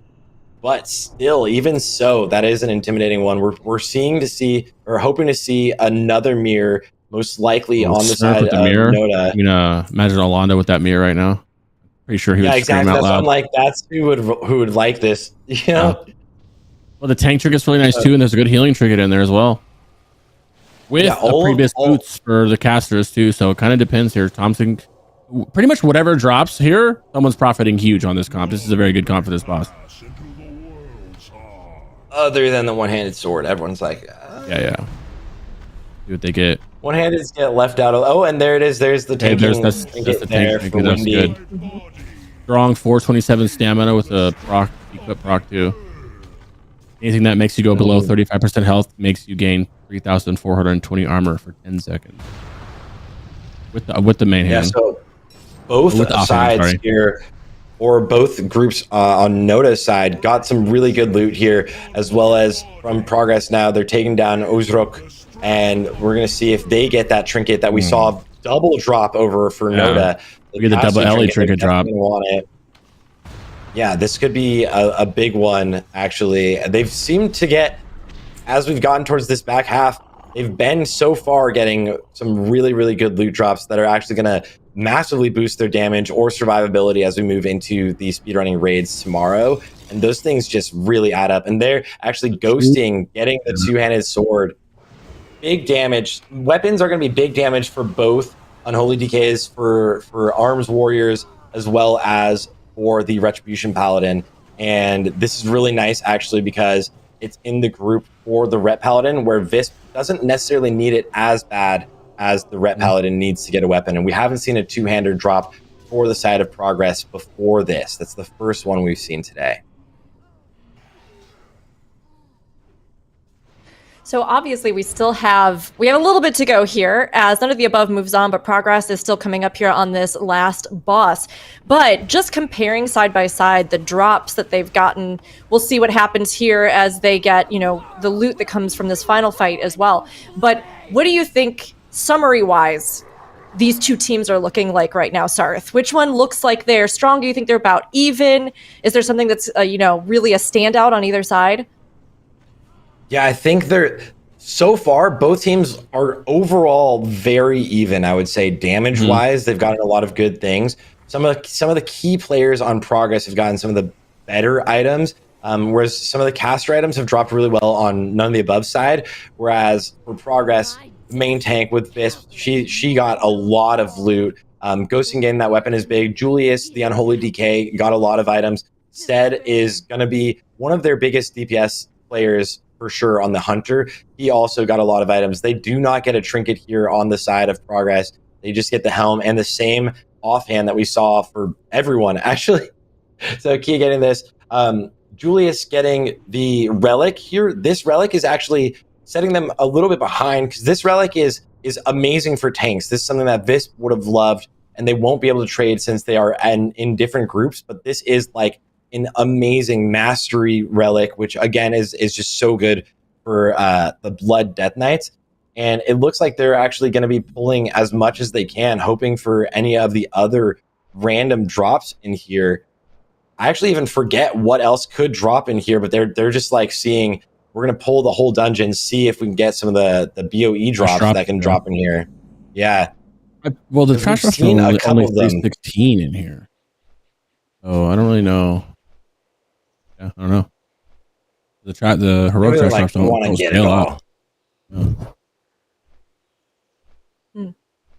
But still, even so, that is an intimidating one. We're hoping to see another mirror, most likely on the side of Noda. You know, imagine Orlando with that mirror right now. Pretty sure he would scream out loud. That's who would like this. You know? Well, the tank tricket's really nice too, and there's a good healing trinket in there as well. With previous boots for the casters too, so it kind of depends here. Thompson, pretty much whatever drops here, someone's profiting huge on this comp. This is a very good comp for this boss. Other than the one-handed sword, everyone's like, yeah. See what they get. One-handeds get left out of. Oh, and there it is. There's the tank. That's the tank. That's good. Strong 427 stamina with a equip proc too. Anything that makes you go below 35% health makes you gain 3,420 armor for 10 seconds. With the main hand. So both sides here, or both groups on Noda's side, got some really good loot here, as well as from progress now. They're taking down Ozrok, and we're going to see if they get that trinket that we saw double drop over for Noda. We get the double Ellie trinket drop. Want it. Yeah, this could be a big one, actually. They've seemed to get, as we've gotten towards this back half, they've been so far getting some really, really good loot drops that are actually going to massively boost their damage or survivability as we move into the speedrunning raids tomorrow. And those things just really add up. And they're actually ghosting, getting the two-handed sword. Big damage. Weapons are going to be big damage for both Unholy DKs, for Arms Warriors, as well as for the Retribution Paladin. And this is really nice, actually, because it's in the group for the Ret Paladin, where Visp doesn't necessarily need it as bad as the Ret Paladin needs to get a weapon. And we haven't seen a two-hander drop for the side of progress before this. That's the first one we've seen today. So obviously we have a little bit to go here as none of the above moves on, but progress is still coming up here on this last boss. But just comparing side by side the drops that they've gotten, we'll see what happens here as they get, the loot that comes from this final fight as well. But what do you think, summary-wise, these two teams are looking like right now, Sarth? Which one looks like they're stronger? You think they're about even? Is there something that's, really a standout on either side? Yeah, I think so far, both teams are overall very even, I would say, damage-wise. They've gotten a lot of good things. Some of the key players on progress have gotten some of the better items, whereas some of the caster items have dropped really well on none of the above side. Whereas for progress, the main tank with Visp, she got a lot of loot. Ghosting getting that weapon is big. Julius, the Unholy DK, got a lot of items. Stead is going to be one of their biggest DPS players for sure on the Hunter. He also got a lot of items. They do not get a trinket here on the side of progress. They just get the helm, and the same offhand that we saw for everyone, actually. So Kia getting this, Julius getting the relic here. This relic is actually setting them a little bit behind, because this relic is amazing for tanks. This is something that Visp would have loved, and they won't be able to trade since they are in different groups. But this is like an amazing mastery relic, which again is just so good for the Blood Death Knights. And it looks like they're actually going to be pulling as much as they can, hoping for any of the other random drops in here. I actually even forget what else could drop in here, but they're just like seeing, we're going to pull the whole dungeon, see if we can get some of the BOE drops that can drop in here. Yeah. Well, the trash drops are only 316 in here. Oh, I don't really know. Yeah, I don't know. The heroic trash drops don't want to get it all.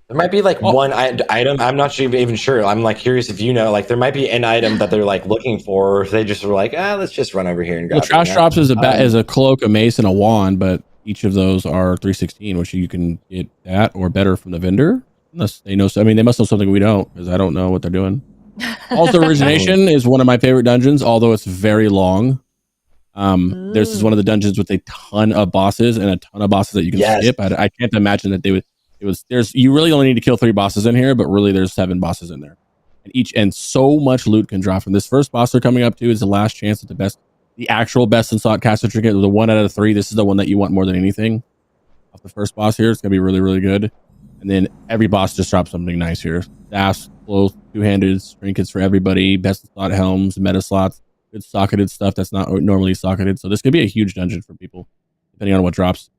There might be like one item. I'm not even sure. I'm like curious if you know, like there might be an item that they're like looking for, or if they just were like, let's just run over here and grab it. The trash drops is a cloak, a mace, and a wand, but each of those are 316, which you can get that or better from the vendor. Unless they know, I mean, they must know something we don't, because I don't know what they're doing. Also, Origination is one of my favorite dungeons, although it's very long. This is one of the dungeons with a ton of bosses and a ton of bosses that you can skip. I can't imagine that they would. You really only need to kill 3 bosses in here, but really there's 7 bosses in there, and so much loot can drop from this first boss they're coming up to. Is the last chance at the actual best in slot caster trinket. The 1 out of 3. This is the one that you want more than anything. Off the first boss here, it's gonna be really, really good. And then every boss just drops something nice here. Staffs, clothes, 2-handed, trinkets for everybody, best in slot helms, meta slots, good socketed stuff that's not normally socketed. So this could be a huge dungeon for people, depending on what drops.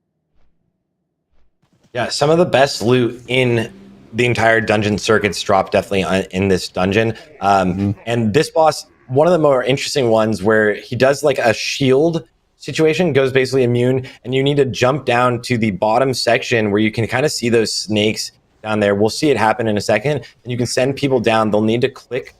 Yeah, some of the best loot in the entire dungeon circuits drop definitely in this dungeon. And this boss, one of the more interesting ones, where he does like a shield situation, goes basically immune, and you need to jump down to the bottom section where you can kind of see those snakes down there. We'll see it happen in a second, and you can send people down. They'll need to click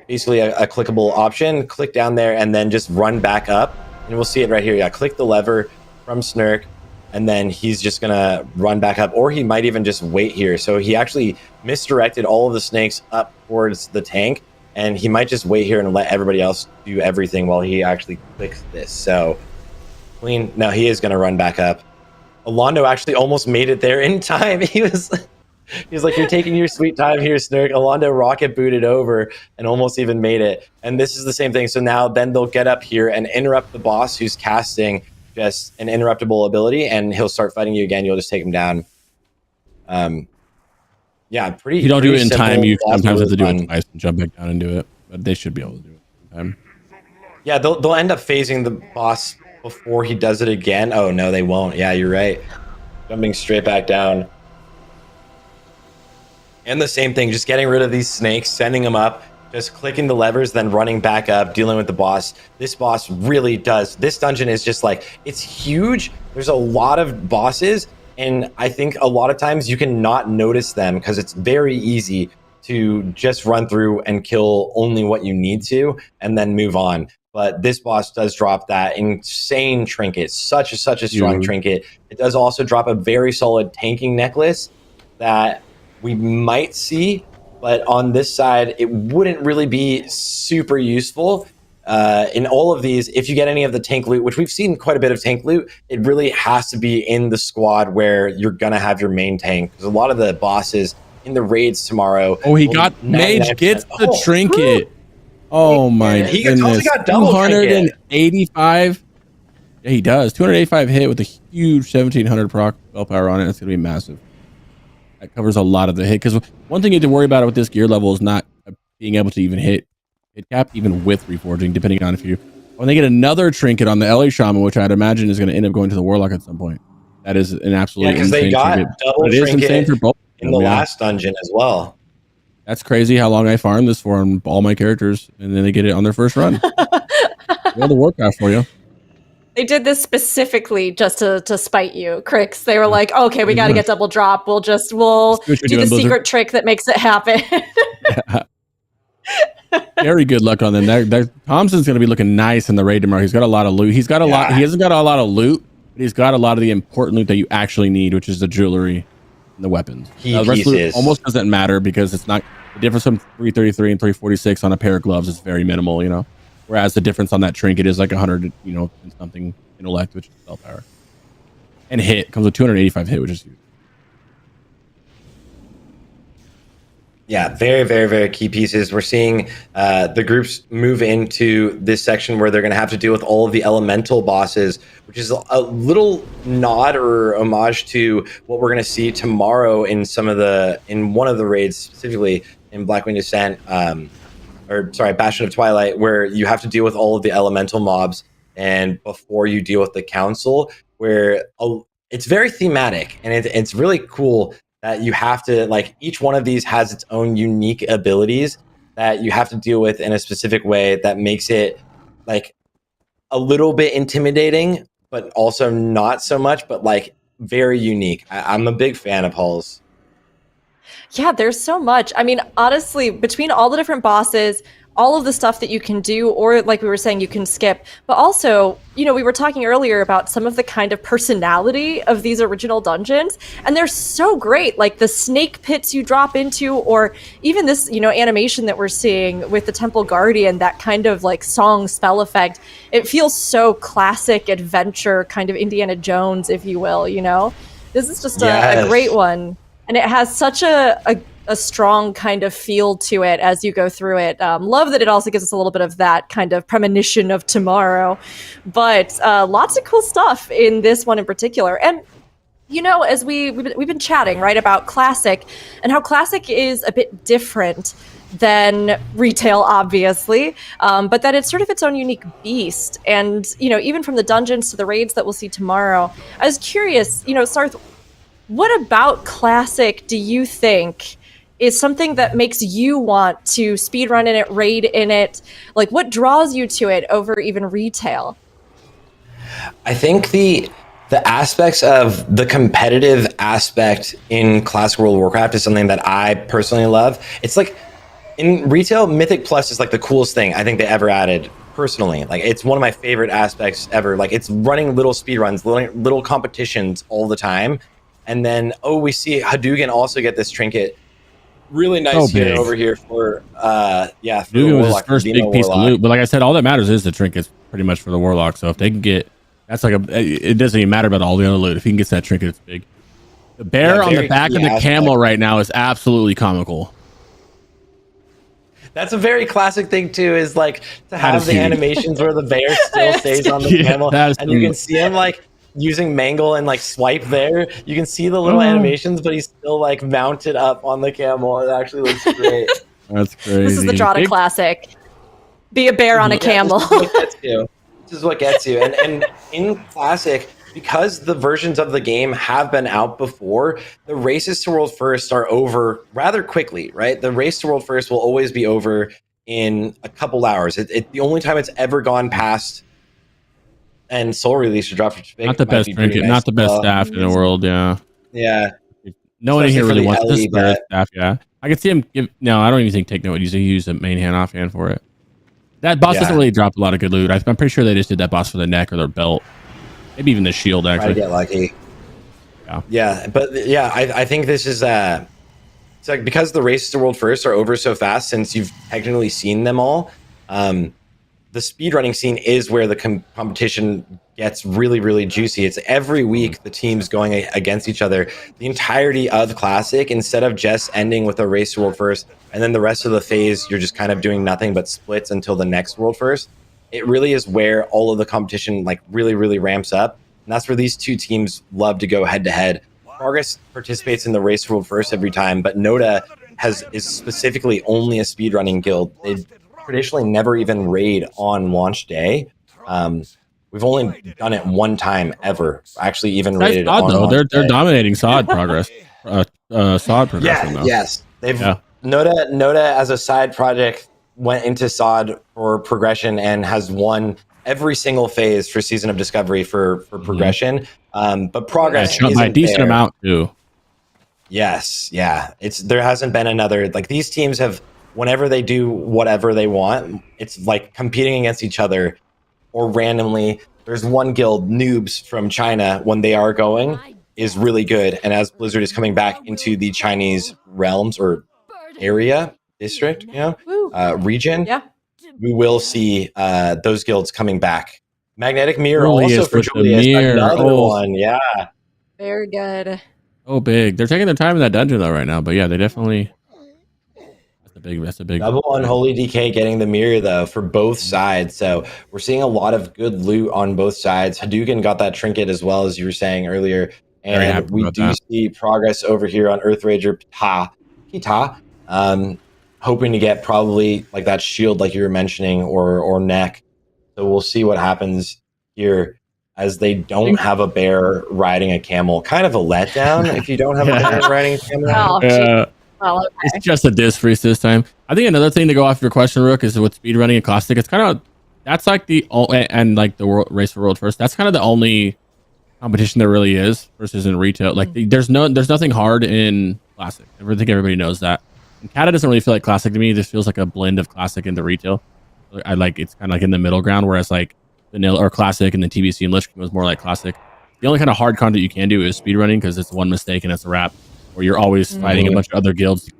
basically a clickable option, click down there, and then just run back up. And we'll see it right here. Yeah, click the lever from Snurk, and then he's just gonna run back up, or he might even just wait here. So he actually misdirected all of the snakes up towards the tank, and he might just wait here and let everybody else do everything while he actually clicks this. So clean. Now he is gonna run back up. Alondo actually almost made it there in time. He was like, you're taking your sweet time here, Snurk. Alondo rocket booted over and almost even made it. And this is the same thing. So now then they'll get up here and interrupt the boss who's casting just an interruptible ability, and he'll start fighting you again. You'll just take him down. Yeah, pretty. You don't do it in time. You sometimes have to do it twice and jump back down and do it, but they should be able to do it in time. Yeah, they'll end up phasing the boss before he does it again. Oh no, they won't. Yeah, you're right. Jumping straight back down. And the same thing, just getting rid of these snakes, sending them up, just clicking the levers, then running back up, dealing with the boss. This boss really does. This dungeon is just like, it's huge. There's a lot of bosses, and I think a lot of times you can not notice them because it's very easy to just run through and kill only what you need to and then move on. But this boss does drop that insane trinket, such a strong trinket. It does also drop a very solid tanking necklace that we might see, but on this side, it wouldn't really be super useful. In all of these, if you get any of the tank loot, which we've seen quite a bit of tank loot, it really has to be in the squad where you're going to have your main tank. Because a lot of the bosses in the raids tomorrow... Oh, he got... Mage gets the trinket. Oh my goodness. He got double 285. Yeah, he does. 285 hit with a huge 1700 proc spell power on it. It's going to be massive. That covers a lot of the hit. Because one thing you have to worry about with this gear level is not being able to even hit cap, even with reforging, depending on if you... When they get another trinket on the LA Shaman, which I'd imagine is going to end up going to the Warlock at some point. That is an absolutely insane they got trinket. Double it is insane for both in the last dungeon as well. That's crazy how long I farmed this for on all my characters, and then they get it on their first run. Well, the Warcraft for you. They did this specifically just to spite you, Crix. They were like, okay, we got to get double drop. We'll do the secret trick that makes it happen. Very good luck on them. Thompson's going to be looking nice in the raid tomorrow. He's got a lot of loot. He hasn't got a lot of loot, but he's got a lot of the important loot that you actually need, which is the jewelry and the weapons. The rest of loot almost doesn't matter because it's not The difference from 333 and 346 on a pair of gloves is very minimal, you know. Whereas the difference on that trinket is like 100, you know, and something intellect, which is spell power. And hit comes with 285 hit, which is huge. Yeah, very, very, very key pieces. We're seeing the groups move into this section where they're going to have to deal with all of the elemental bosses, which is a little nod or homage to what we're going to see tomorrow in one of the raids, specifically in Blackwing Descent, Bastion of Twilight, where you have to deal with all of the elemental mobs, and before you deal with the council, where it's very thematic, and it's really cool that you have to, like, each one of these has its own unique abilities that you have to deal with in a specific way that makes it like a little bit intimidating, but also not so much, but like very unique. I'm a big fan of Halls. Yeah, there's so much. I mean, honestly, between all the different bosses, all of the stuff that you can do, or like we were saying, you can skip, but also, you know, we were talking earlier about some of the kind of personality of these original dungeons, and they're so great. Like the snake pits you drop into, or even this, you know, animation that we're seeing with the Temple Guardian, that kind of like song spell effect. It feels so classic adventure, kind of Indiana Jones, if you will, you know? This is just a great one. And it has such a strong kind of feel to it as you go through it. Love that it also gives us a little bit of that kind of premonition of tomorrow. But lots of cool stuff in this one in particular. And, you know, as we've been chatting, right, about Classic, and how Classic is a bit different than retail, obviously, but that it's sort of its own unique beast. And, you know, even from the dungeons to the raids that we'll see tomorrow, I was curious, you know, Sarth, what about Classic do you think is something that makes you want to speedrun in it, raid in it? Like, what draws you to it over even retail? I think the aspects of the competitive aspect in Classic World of Warcraft is something that I personally love. It's like in retail, Mythic Plus is like the coolest thing I think they ever added. Personally, like, it's one of my favorite aspects ever. Like, it's running little speedruns, little competitions all the time. And then, we see Hadouken also get this trinket. Really nice here over here for Hadouken was his first big piece of loot. But like I said, all that matters is the trinkets pretty much for the Warlock. So if they can get, that's like it doesn't even matter about all the other loot. If he can get that trinket, it's big. The bear on the back of the camel right now is absolutely comical. That's a very classic thing too, is like to have the animations where the bear still stays on the camel, and you can see him like using mangle and like swipe there. You can see the little animations, but he's still like mounted up on the camel. It actually looks great. That's crazy. This is the Drata classic. Be a bear on a camel. This is what gets you. And in Classic, because the versions of the game have been out before, the races to World First are over rather quickly, right? The race to World First will always be over in a couple hours. The only time it's ever gone past, and Soul Release to drop not the best trinket, nice. Not the best staff in the world. Yeah. No one in here really wants this staff. Yeah, I could see him give. No, I don't even think Take Note would use a main hand offhand for it. That boss doesn't really drop a lot of good loot. I'm pretty sure they just did that boss for the neck or their belt, maybe even the shield. Actually, try to get lucky. Yeah, but yeah, I think this is it's like, because the races to World First are over so fast, since you've technically seen them all. The speedrunning scene is where the competition gets really, really juicy. It's every week the teams going against each other. The entirety of Classic, instead of just ending with a race to World First, and then the rest of the phase, you're just kind of doing nothing but splits until the next World First. It really is where all of the competition like really, really ramps up. And that's where these two teams love to go head to head. Progress participates in the race to World First every time, but Noda is specifically only a speedrunning guild. They traditionally never even raid on launch day. We've only done it one time ever. Actually, even raided on launch day. They're dominating SOD progress. SOD progression. Yeah, yes, Noda as a side project went into SOD for progression and has won every single phase for Season of Discovery for progression. But progress isn't by a decent there. amount too. Yes, yeah. There hasn't been another, like, these teams have, whenever they do whatever they want, it's like competing against each other, or randomly. There's one guild, Noobs from China, when they are going, is really good. And as Blizzard is coming back into the Chinese realms or area, district, Woo. region, Yeah. we will see those guilds coming back. Magnetic Mirror Julius also for with the Julius, mirror. another Oh. one. Yeah. Very good. Oh, big. They're taking their time in that dungeon though right now, but yeah, they definitely. That's a big. Double Unholy DK getting the mirror though for both sides. So we're seeing a lot of good loot on both sides. Hadouken got that trinket as well, as you were saying earlier. Very happy And we about do that. see progress over here on Earthrager Pita. Hoping to get probably like that shield like you were mentioning or neck. So we'll see what happens here as they don't have a bear riding a camel. Kind of a letdown if you don't have a bear riding a camel. Oh, Yeah. well, okay. It's just a disc freeze this time. I think another thing to go off your question, Rook, is with speedrunning and Caustic. It's kind of that's like the and like the world, race for world first. That's kind of the only competition there really is versus in retail. Like there's nothing hard in Classic. I think everybody knows that. And Kata doesn't really feel like Classic to me. It just feels like a blend of Classic into retail. I like it's kind of like in the middle ground, whereas like vanilla or Classic and the TBC and Lich King was more like Classic. The only kind of hard content you can do is speedrunning because it's one mistake and it's a wrap. Where you're always fighting a bunch of other guilds to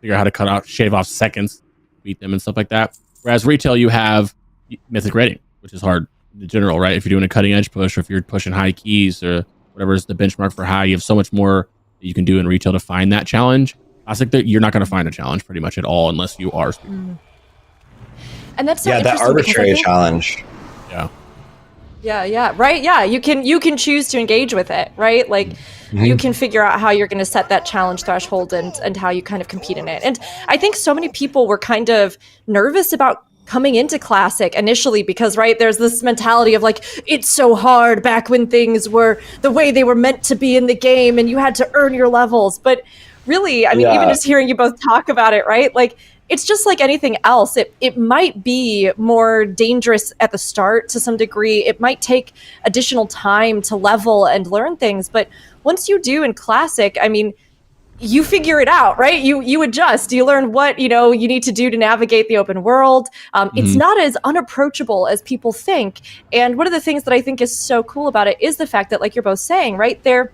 figure out how to shave off seconds, beat them and stuff like that. Whereas retail, you have mythic rating, which is hard in general, right? If you're doing a cutting edge push or if you're pushing high keys or whatever is the benchmark for high, you have so much more that you can do in retail to find that challenge. Classic, you're not going to find a challenge pretty much at all unless you are speedrunning. And that's so Yeah, that interesting because I arbitrary think- challenge. Yeah. Right. Yeah, you can choose to engage with it, right? Like you can figure out how you're going to set that challenge threshold and how you kind of compete in it. And I think so many people were kind of nervous about coming into Classic initially because, right, there's this mentality of like it's so hard back when things were the way they were meant to be in the game and you had to earn your levels. But really, I mean, even just hearing you both talk about it, right? Like it's just like anything else. It might be more dangerous at the start to some degree. It might take additional time to level and learn things. But once you do in Classic, I mean, you figure it out, right? You adjust. You learn what you need to do to navigate the open world. It's not as unapproachable as people think. And one of the things that I think is so cool about it is the fact that, like you're both saying, right, there's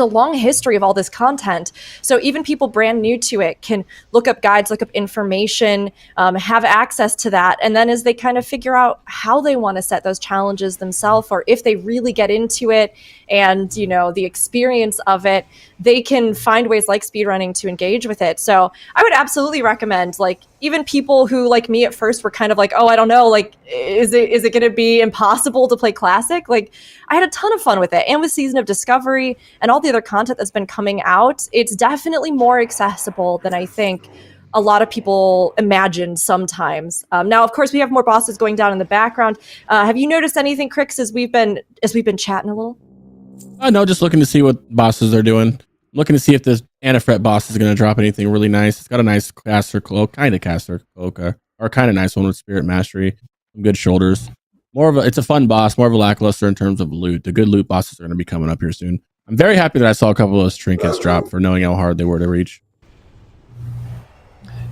a long history of all this content. So even people brand new to it can look up guides, look up information, have access to that. And then as they kind of figure out how they want to set those challenges themselves, or if they really get into it and, the experience of it, they can find ways like speedrunning to engage with it. So I would absolutely recommend, like, even people who, like me at first, were kind of like, oh, I don't know, like, is it going to be impossible to play Classic? Like, I had a ton of fun with it. And with Season of Discovery and all the other content that's been coming out, it's definitely more accessible than I think a lot of people imagine sometimes. Now, of course, we have more bosses going down in the background. Have you noticed anything, Crix, as we've been chatting a little? No, just looking to see what bosses they're doing. Looking to see if this Anafret boss is going to drop anything really nice. It's got a nice caster cloak, kind of caster cloak, or kind of nice one with Spirit Mastery, some good shoulders. It's a fun boss, more of a lackluster in terms of loot. The good loot bosses are going to be coming up here soon. I'm very happy that I saw a couple of those trinkets drop for knowing how hard they were to reach.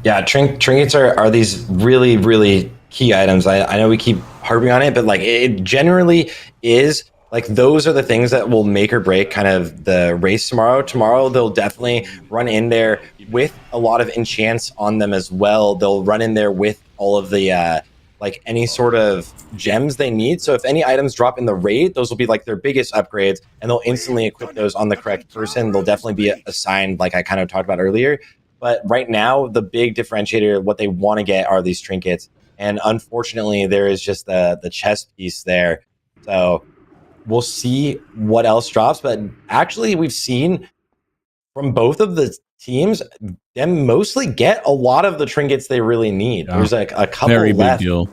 Yeah, trinkets are these really, really key items. I know we keep harping on it, but like it generally is. Like those are the things that will make or break kind of the race tomorrow. Tomorrow they'll definitely run in there with a lot of enchants on them as well. They'll run in there with all of the like any sort of gems they need. So if any items drop in the raid, those will be like their biggest upgrades, and they'll instantly equip those on the correct person. They'll definitely be assigned, like I kind of talked about earlier. But right now, the big differentiator, what they want to get, are these trinkets. And unfortunately, there is just the chest piece there. So we'll see what else drops, but actually we've seen from both of the teams them mostly get a lot of the trinkets they really need. Yeah. There's like a couple Very left. big deal.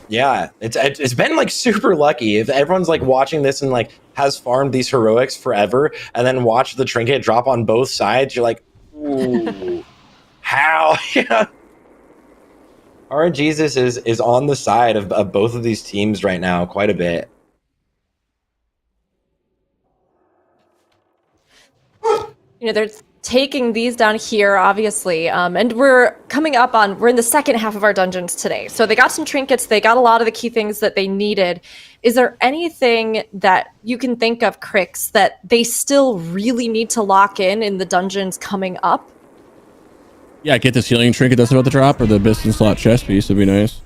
Yeah, it's been like super lucky. If everyone's like watching this and like has farmed these heroics forever and then watch the trinket drop on both sides, you're like, ooh, how? Yeah. RNGesus is on the side of both of these teams right now quite a bit. They're taking these down here, obviously, and we're in the second half of our dungeons today. So they got some trinkets, they got a lot of the key things that they needed. Is there anything that you can think of, Crix, that they still really need to lock in the dungeons coming up? Yeah, get this healing trinket that's about to drop, or the Bastion slot chest piece would be nice.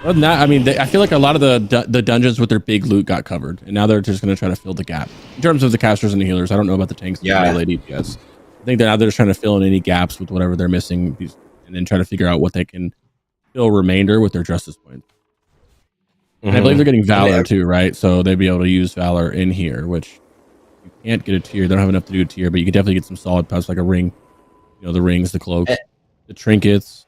Other than that, I mean, I feel like a lot of the dungeons with their big loot got covered, and now they're just going to try to fill the gap in terms of the casters and the healers. I don't know about the tanks and the melee DPS. I think that now they're just trying to fill in any gaps with whatever they're missing, and then try to figure out what they can fill remainder with their justice points. And I believe they're getting Valor too, right? So they'd be able to use Valor in here, which you can't get a tier. They don't have enough to do a tier, but you can definitely get some solid puffs like a ring. You know, the rings, the cloaks, the trinkets.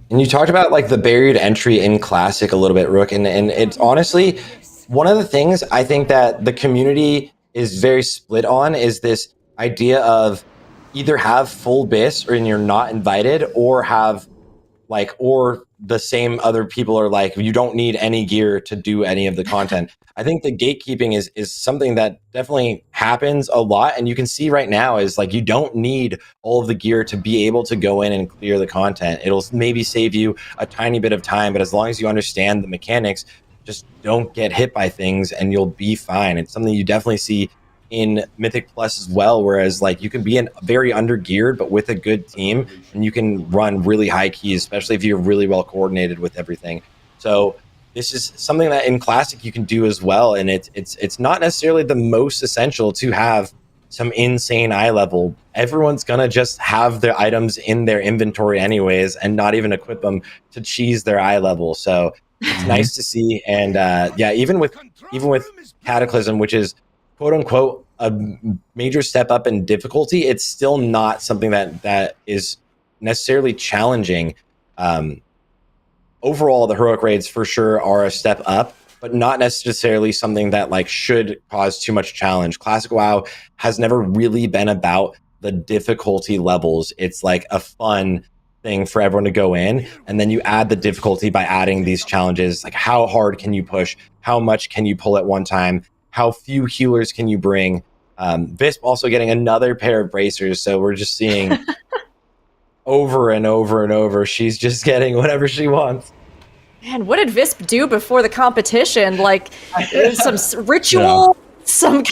And you talked about like the buried entry in Classic a little bit, Rook, and it's honestly one of the things I think that the community is very split on is this idea of either have full bis or you're not invited, or have like, or the same other people are like, you don't need any gear to do any of the content. I think the gatekeeping is something that definitely happens a lot. And you can see right now is like, you don't need all of the gear to be able to go in and clear the content. It'll maybe save you a tiny bit of time, but as long as you understand the mechanics, just don't get hit by things and you'll be fine. It's something you definitely see in Mythic Plus as well, whereas like you can be very under geared, but with a good team, and you can run really high keys, especially if you're really well coordinated with everything. So this is something that in Classic you can do as well, and it's not necessarily the most essential to have some insane eye level. Everyone's gonna just have their items in their inventory anyways, and not even equip them to cheese their eye level. So it's nice to see, and yeah, even with Cataclysm, which is quote unquote a major step up in difficulty, it's still not something that is necessarily challenging. Overall, the heroic raids for sure are a step up, but not necessarily something that like should cause too much challenge. Classic WoW has never really been about the difficulty levels. It's like a fun thing for everyone to go in, and then you add the difficulty by adding these challenges, like how hard can you push, how much can you pull at one time, how few healers can you bring. Visp also getting another pair of bracers, so we're just seeing over and over and over, she's just getting whatever she wants. Man, what did Visp do before the competition? Like some ritual, some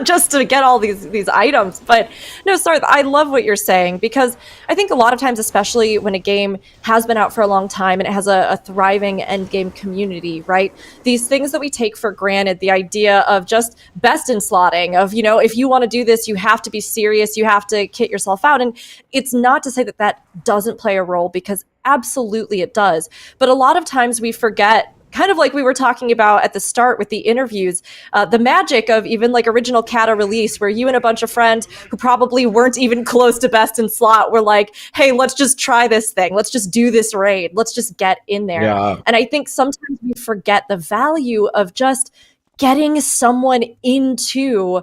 just to get all these items. But no, Sarth, I love what you're saying, because I think a lot of times, especially when a game has been out for a long time and it has a thriving end game community, right? These things that we take for granted, the idea of just best in slotting, of, you know, if you want to do this, you have to be serious, you have to kit yourself out. And it's not to say that that doesn't play a role, because absolutely it does. But a lot of times we forget, kind of like we were talking about at the start with the interviews, the magic of even like original Cata release, where you and a bunch of friends who probably weren't even close to best in slot were like, hey, let's just try this thing. Let's just do this raid. Let's just get in there. Yeah. And I think sometimes we forget the value of just getting someone into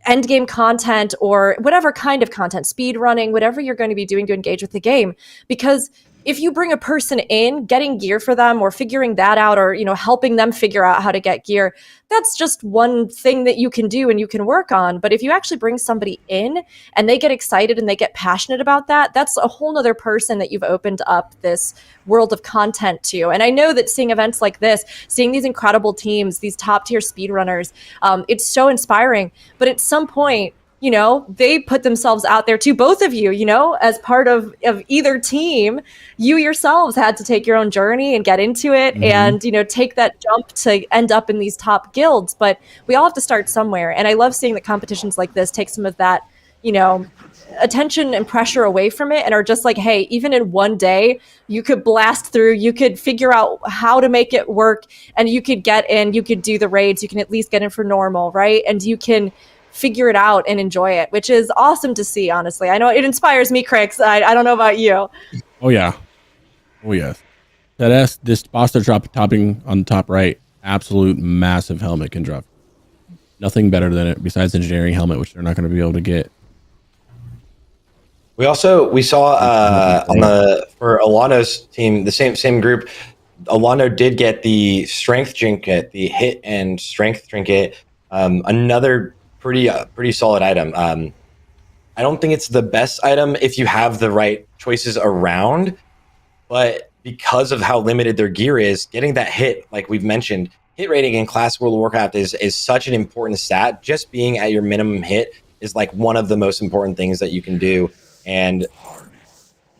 end game content, or whatever kind of content, speed running, whatever you're going to be doing to engage with the game. Because if you bring a person in, getting gear for them or figuring that out, or, you know, helping them figure out how to get gear, that's just one thing that you can do and you can work on. But if you actually bring somebody in and they get excited and they get passionate about that, that's a whole nother person that you've opened up this world of content to. And I know that seeing events like this, seeing these incredible teams, these top tier speedrunners, it's so inspiring. But at some point, you know, they put themselves out there too. Both of you, you know, as part of either team, you yourselves had to take your own journey and get into it, and, you know, take that jump to end up in these top guilds. But we all have to start somewhere. And I love seeing that competitions like this take some of that, you know, attention and pressure away from it, and are just like, hey, even in one day, you could blast through, you could figure out how to make it work, and you could get in, you could do the raids, you can at least get in for normal, right? And you can figure it out and enjoy it, which is awesome to see, honestly. I know it inspires me, Crix. I don't know about you. Oh, yeah. Oh, yes. This Bastion drop topping on the top right, absolute massive helmet can drop. Nothing better than it besides engineering helmet, which they're not going to be able to get. We saw for Alano's team, the same group, Alano did get the strength trinket, the hit and strength trinket, another pretty solid item. I don't think it's the best item if you have the right choices around, but because of how limited their gear is, getting that hit, like we've mentioned, hit rating in Classic World of Warcraft is such an important stat. Just being at your minimum hit is like one of the most important things that you can do. and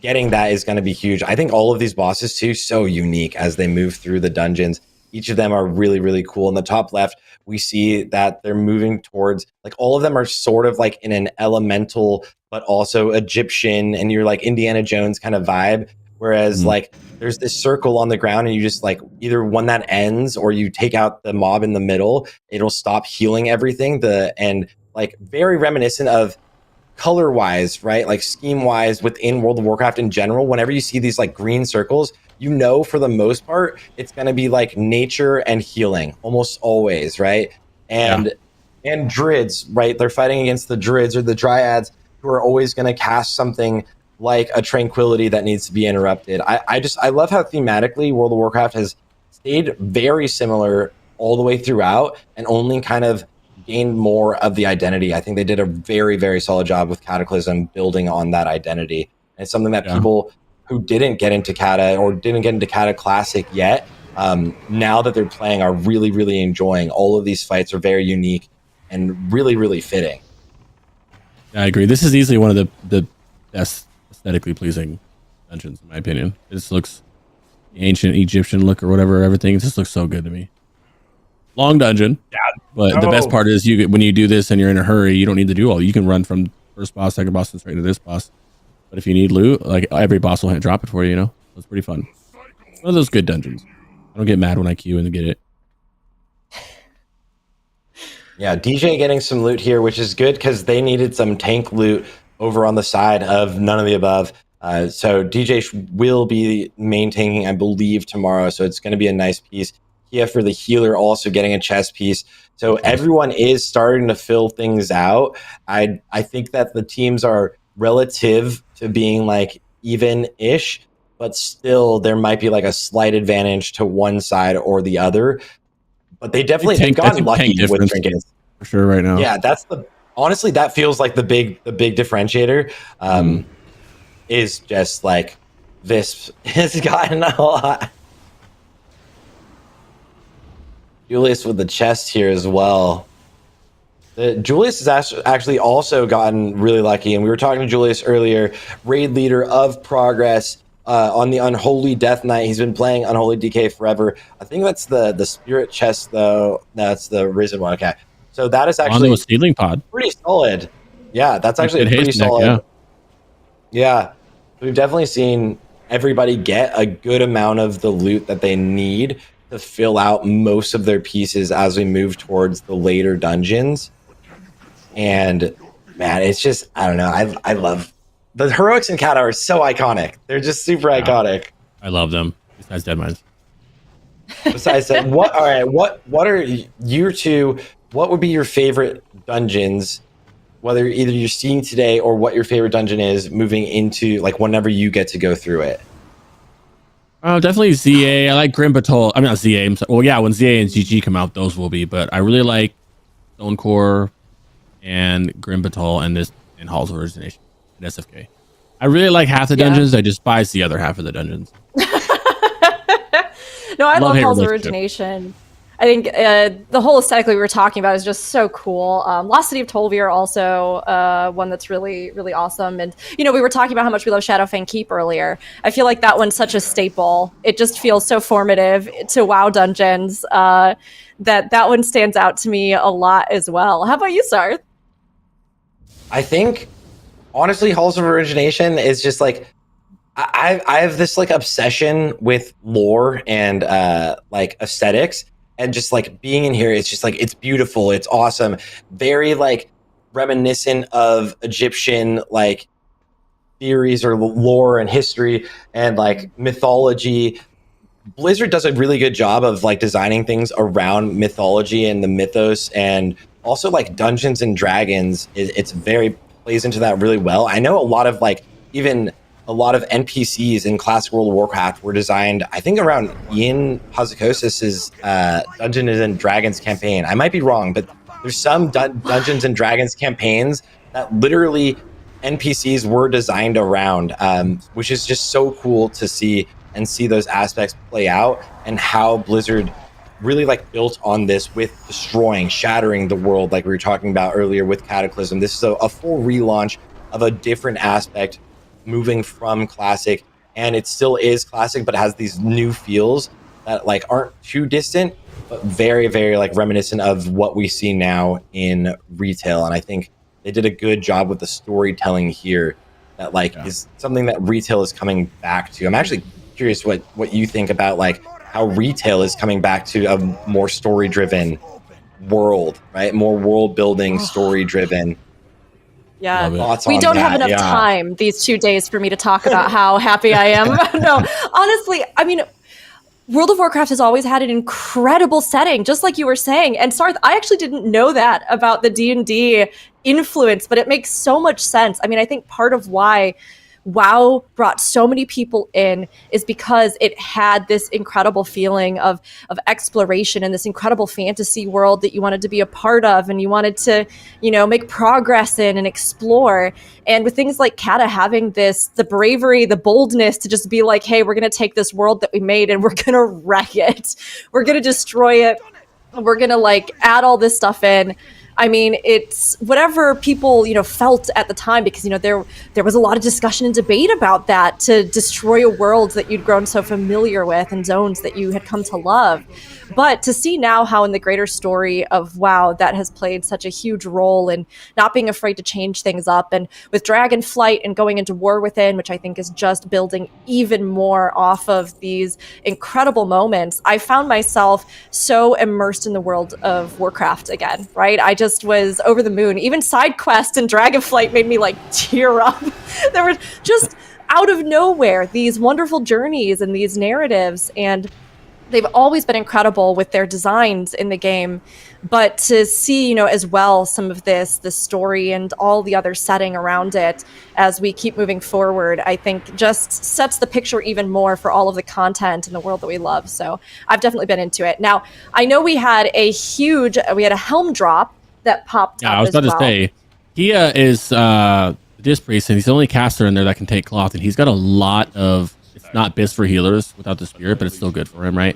getting that is going to be huge. I think all of these bosses too, so unique as they move through the dungeons. Each of them are really, really cool. In the top left, we see that they're moving towards, like, all of them are sort of like in an elemental, but also Egyptian, and you're like Indiana Jones kind of vibe. Whereas like there's this circle on the ground, and you just like either when that ends or you take out the mob in the middle, it'll stop healing everything. And like very reminiscent of color wise, right? Like scheme wise within World of Warcraft in general, whenever you see these like green circles, you know, for the most part, it's going to be like nature and healing almost always, right? And druids, right? They're fighting against the druids or the dryads, who are always going to cast something like a tranquility that needs to be interrupted. I love how thematically World of Warcraft has stayed very similar all the way throughout, and only kind of gained more of the identity. I think they did a very, very solid job with Cataclysm building on that identity. And it's something that people who didn't get into Cata or didn't get into Cata Classic yet, now that they're playing, are really, really enjoying. All of these fights are very unique and really, really fitting. Yeah, I agree. This is easily one of the best aesthetically pleasing dungeons, in my opinion. This looks ancient Egyptian look or whatever. Everything just looks so good to me. Long dungeon, but the best part is when you do this and you're in a hurry, you don't need to do all. You can run from first boss, second boss, and straight to this boss. But if you need loot, like every boss will drop it for you. You know, so it's pretty fun. One of those good dungeons. I don't get mad when I queue and get it. Yeah, DJ getting some loot here, which is good because they needed some tank loot over on the side of None of the Above. So DJ will be main tanking, I believe, tomorrow. So it's going to be a nice piece. Kia for the healer also getting a chest piece. So everyone is starting to fill things out. I think that the teams are relative to being like even-ish, but still there might be like a slight advantage to one side or the other. But they've gotten lucky with trinkets for sure right now. Yeah, honestly, that feels like the big differentiator. Is just like this has gotten a lot. Julius with the chest here as well. Julius has actually also gotten really lucky, and we were talking to Julius earlier, raid leader of Progress on the Unholy Death Knight. He's been playing Unholy DK forever. I think that's the spirit chest, though. No, that's the Risen one. Okay, so that is actually a seedling pod. Pretty solid. Yeah, that's actually a pretty solid. Yeah, we've definitely seen everybody get a good amount of the loot that they need to fill out most of their pieces as we move towards the later dungeons. And man, it's just, I don't know. I love the heroics in Cata are so iconic. They're just super iconic. I love them. Besides Deadmines. Besides that, what are you two? What would be your favorite dungeons? Whether either you're seeing today or what your favorite dungeon is moving into, like, whenever you get to go through it. Oh, definitely ZA. I like Grim Patrol. I mean, not ZA. Well, yeah, when ZA and GG come out, those will be. But I really like Stone Core and Grim Patrol and Halls of Origination and SFK. I really like half the dungeons. I despise the other half of the dungeons. No, I love Halls of Origination. I think the whole aesthetically we were talking about is just so cool. Lost City of Tolvir also one that's really, really awesome. And, you know, we were talking about how much we love Shadowfang Keep earlier. I feel like that one's such a staple. It just feels so formative to WoW dungeons that one stands out to me a lot as well. How about you, Sarth? I think, honestly, Halls of Origination is just like, I have this like obsession with lore and like aesthetics. And just like being in here, it's just like, it's beautiful. It's awesome. Very like reminiscent of Egyptian like theories or lore and history and like mythology. Blizzard does a really good job of like designing things around mythology and the mythos, and also like Dungeons and Dragons. It's very plays into that really well. I know a lot of like even a lot of NPCs in classic World of Warcraft were designed, I think, around Ian Hazzikosis's Dungeons and Dragons campaign. I might be wrong, but there's some Dungeons and Dragons campaigns that literally NPCs were designed around, which is just so cool to see and see those aspects play out, and how Blizzard really like built on this with destroying, shattering the world, like we were talking about earlier with Cataclysm. This is a full relaunch of a different aspect, moving from classic, and it still is classic, but has these new feels that like aren't too distant, but very, very like reminiscent of what we see now in retail. And I think they did a good job with the storytelling here that like is something that retail is coming back to. I'm actually curious what you think about like how retail is coming back to a more story driven world, right? More world building, story driven. Yeah, Thoughts we on don't have that? enough time these 2 days for me to talk about how happy I am. No, honestly, I mean, World of Warcraft has always had an incredible setting, just like you were saying. And Sarth, I actually didn't know that about the D&D influence, but it makes so much sense. I mean, I think part of why WoW brought so many people in is because it had this incredible feeling of exploration and this incredible fantasy world that you wanted to be a part of and you wanted to, you know, make progress in and explore. And with things like Kata having the bravery, the boldness to just be like, hey, we're going to take this world that we made and we're going to wreck it. We're going to destroy it. We're going to like add all this stuff in. I mean, it's whatever people, you know, felt at the time, because, you know, there was a lot of discussion and debate about that, to destroy a world that you'd grown so familiar with and zones that you had come to love. But to see now how in the greater story of WoW that has played such a huge role in not being afraid to change things up, and with Dragonflight and going into War Within, which I think is just building even more off of these incredible moments, I found myself so immersed in the world of Warcraft again, right? I just was over the moon. Even side quests and Dragonflight made me like tear up. There were just out of nowhere these wonderful journeys and these narratives, and they've always been incredible with their designs in the game. But to see, you know, as well some of the story and all the other setting around it as we keep moving forward, I think just sets the picture even more for all of the content in the world that we love. So I've definitely been into it. Now, I know we had a helm drop that popped up. Yeah, I was about to say, Kia is Disc Priest, and he's the only caster in there that can take cloth, and he's got a lot of, it's not BIS for healers without the spirit, but it's still good for him, right?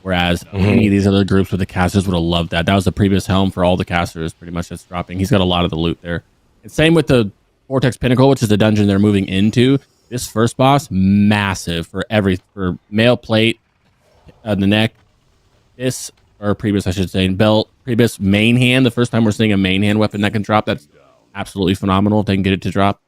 Whereas any of these other groups with the casters would have loved that. That was the previous helm for all the casters, pretty much, that's dropping. He's got a lot of the loot there. And same with the Vortex Pinnacle, which is the dungeon they're moving into. This first boss, massive for mail plate, the neck, previous, I should say, belt, previous main hand. The first time we're seeing a main hand weapon that can drop, that's absolutely phenomenal if they can get it to drop.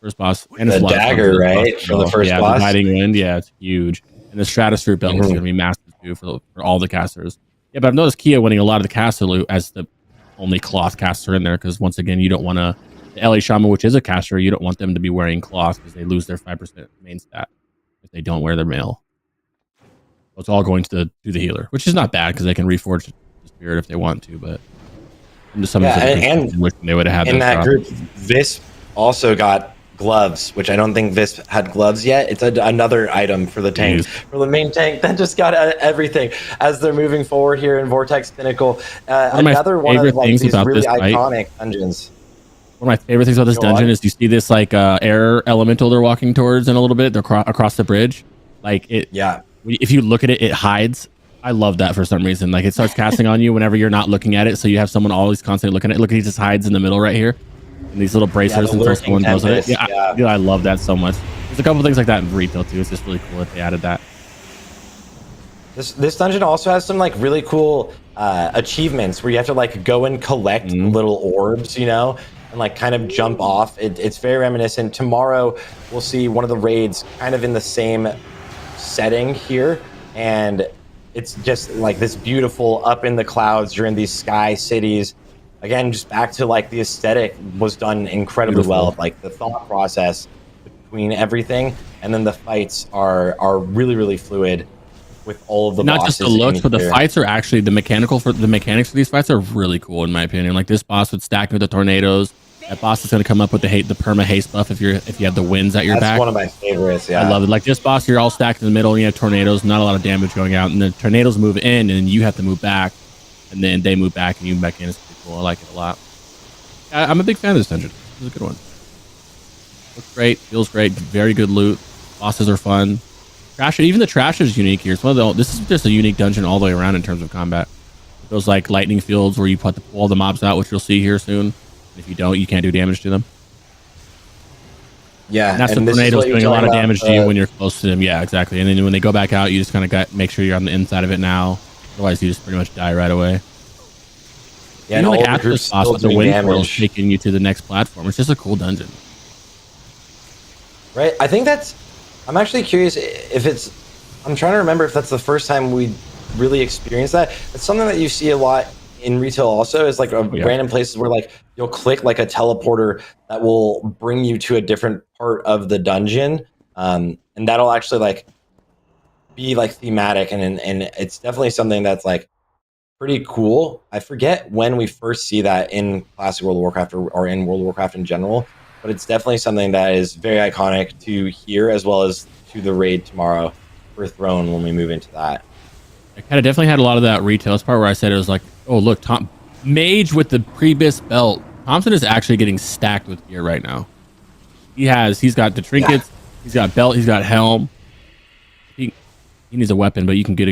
First boss. And the dagger, right? For the first boss? The Guiding Wind, yeah, it's huge. And the Stratosphere belt is going to be massive too for all the casters. Yeah, but I've noticed Kia winning a lot of the caster loot as the only cloth caster in there, because once again, you don't want to, the LA Shaman, which is a caster, you don't want them to be wearing cloth because they lose their 5% main stat if they don't wear their mail. So it's all going to the healer, which is not bad because they can reforge the spirit if they want to, but some and they would have had in that group. Visp also got gloves, which I don't think Visp had gloves yet. It's another item for the tank, for the main tank that just got everything as they're moving forward here in Vortex Pinnacle. Another one of like, these really iconic dungeons. One of my favorite things about this dungeon is you see this like air elemental they're walking towards in a little bit. They're across the bridge. Like it. Yeah. If you look at it, it hides. I love that for some reason. Like it starts casting on you whenever you're not looking at it. So you have someone always constantly looking at it. Look, he just hides in the middle right here. And these little bracers and first one goes at it. I love that so much. There's a couple things like that in retail too. It's just really cool that they added that. This dungeon also has some like really cool achievements where you have to like go and collect little orbs, you know, and like kind of jump off. It's very reminiscent. Tomorrow we'll see one of the raids kind of in the same setting here, and it's just like this beautiful up in the clouds. You're in these sky cities. Again, just back to like the aesthetic was done incredibly well. Like the thought process between everything, and then the fights are really, really fluid with all of the not just the looks, but the fights are actually the mechanics for these fights are really cool in my opinion. Like this boss with stacking with the tornadoes. That boss is going to come up with the perma haste buff if you have the winds at your back. That's one of my favorites. Yeah, I love it. Like this boss, you're all stacked in the middle, and you have tornadoes, not a lot of damage going out, and the tornadoes move in, and you have to move back, and then they move back, and you move back in. It's pretty cool. I like it a lot. I'm a big fan of this dungeon. This is a good one. Looks great, feels great, very good loot. Bosses are fun. Trash, even the trash is unique here. It's one of this is just a unique dungeon all the way around in terms of combat. Those like lightning fields where you put all the mobs out, which you'll see here soon. If you don't, you can't do damage to them. Yeah, And that's and the this is tornadoes what you're doing a lot talking of about, damage to you when you're close to them. Yeah, exactly. And then when they go back out, you just kind of make sure you're on the inside of it now. Otherwise, you just pretty much die right away. Yeah, Even and like all the after this groups boss still with the doing wind portals damage. taking you to the next platform. It's just a cool dungeon. Right. I think I'm actually curious if I'm trying to remember if that's the first time we really experienced that. It's something that you see a lot in retail also, is like random places where like you'll click like a teleporter that will bring you to a different part of the dungeon. And that'll actually like be like thematic, and it's definitely something that's like pretty cool. I forget when we first see that in Classic World of Warcraft or in World of Warcraft in general, but it's definitely something that is very iconic to here as well as to the raid tomorrow for Throne when we move into that. I kind of definitely had a lot of that retail. It's part where I said it was like, oh look, Mage with the Prebis belt. Thompson is actually getting stacked with gear right now. He's got the trinkets, he's got belt, he's got helm. He needs a weapon, but you can get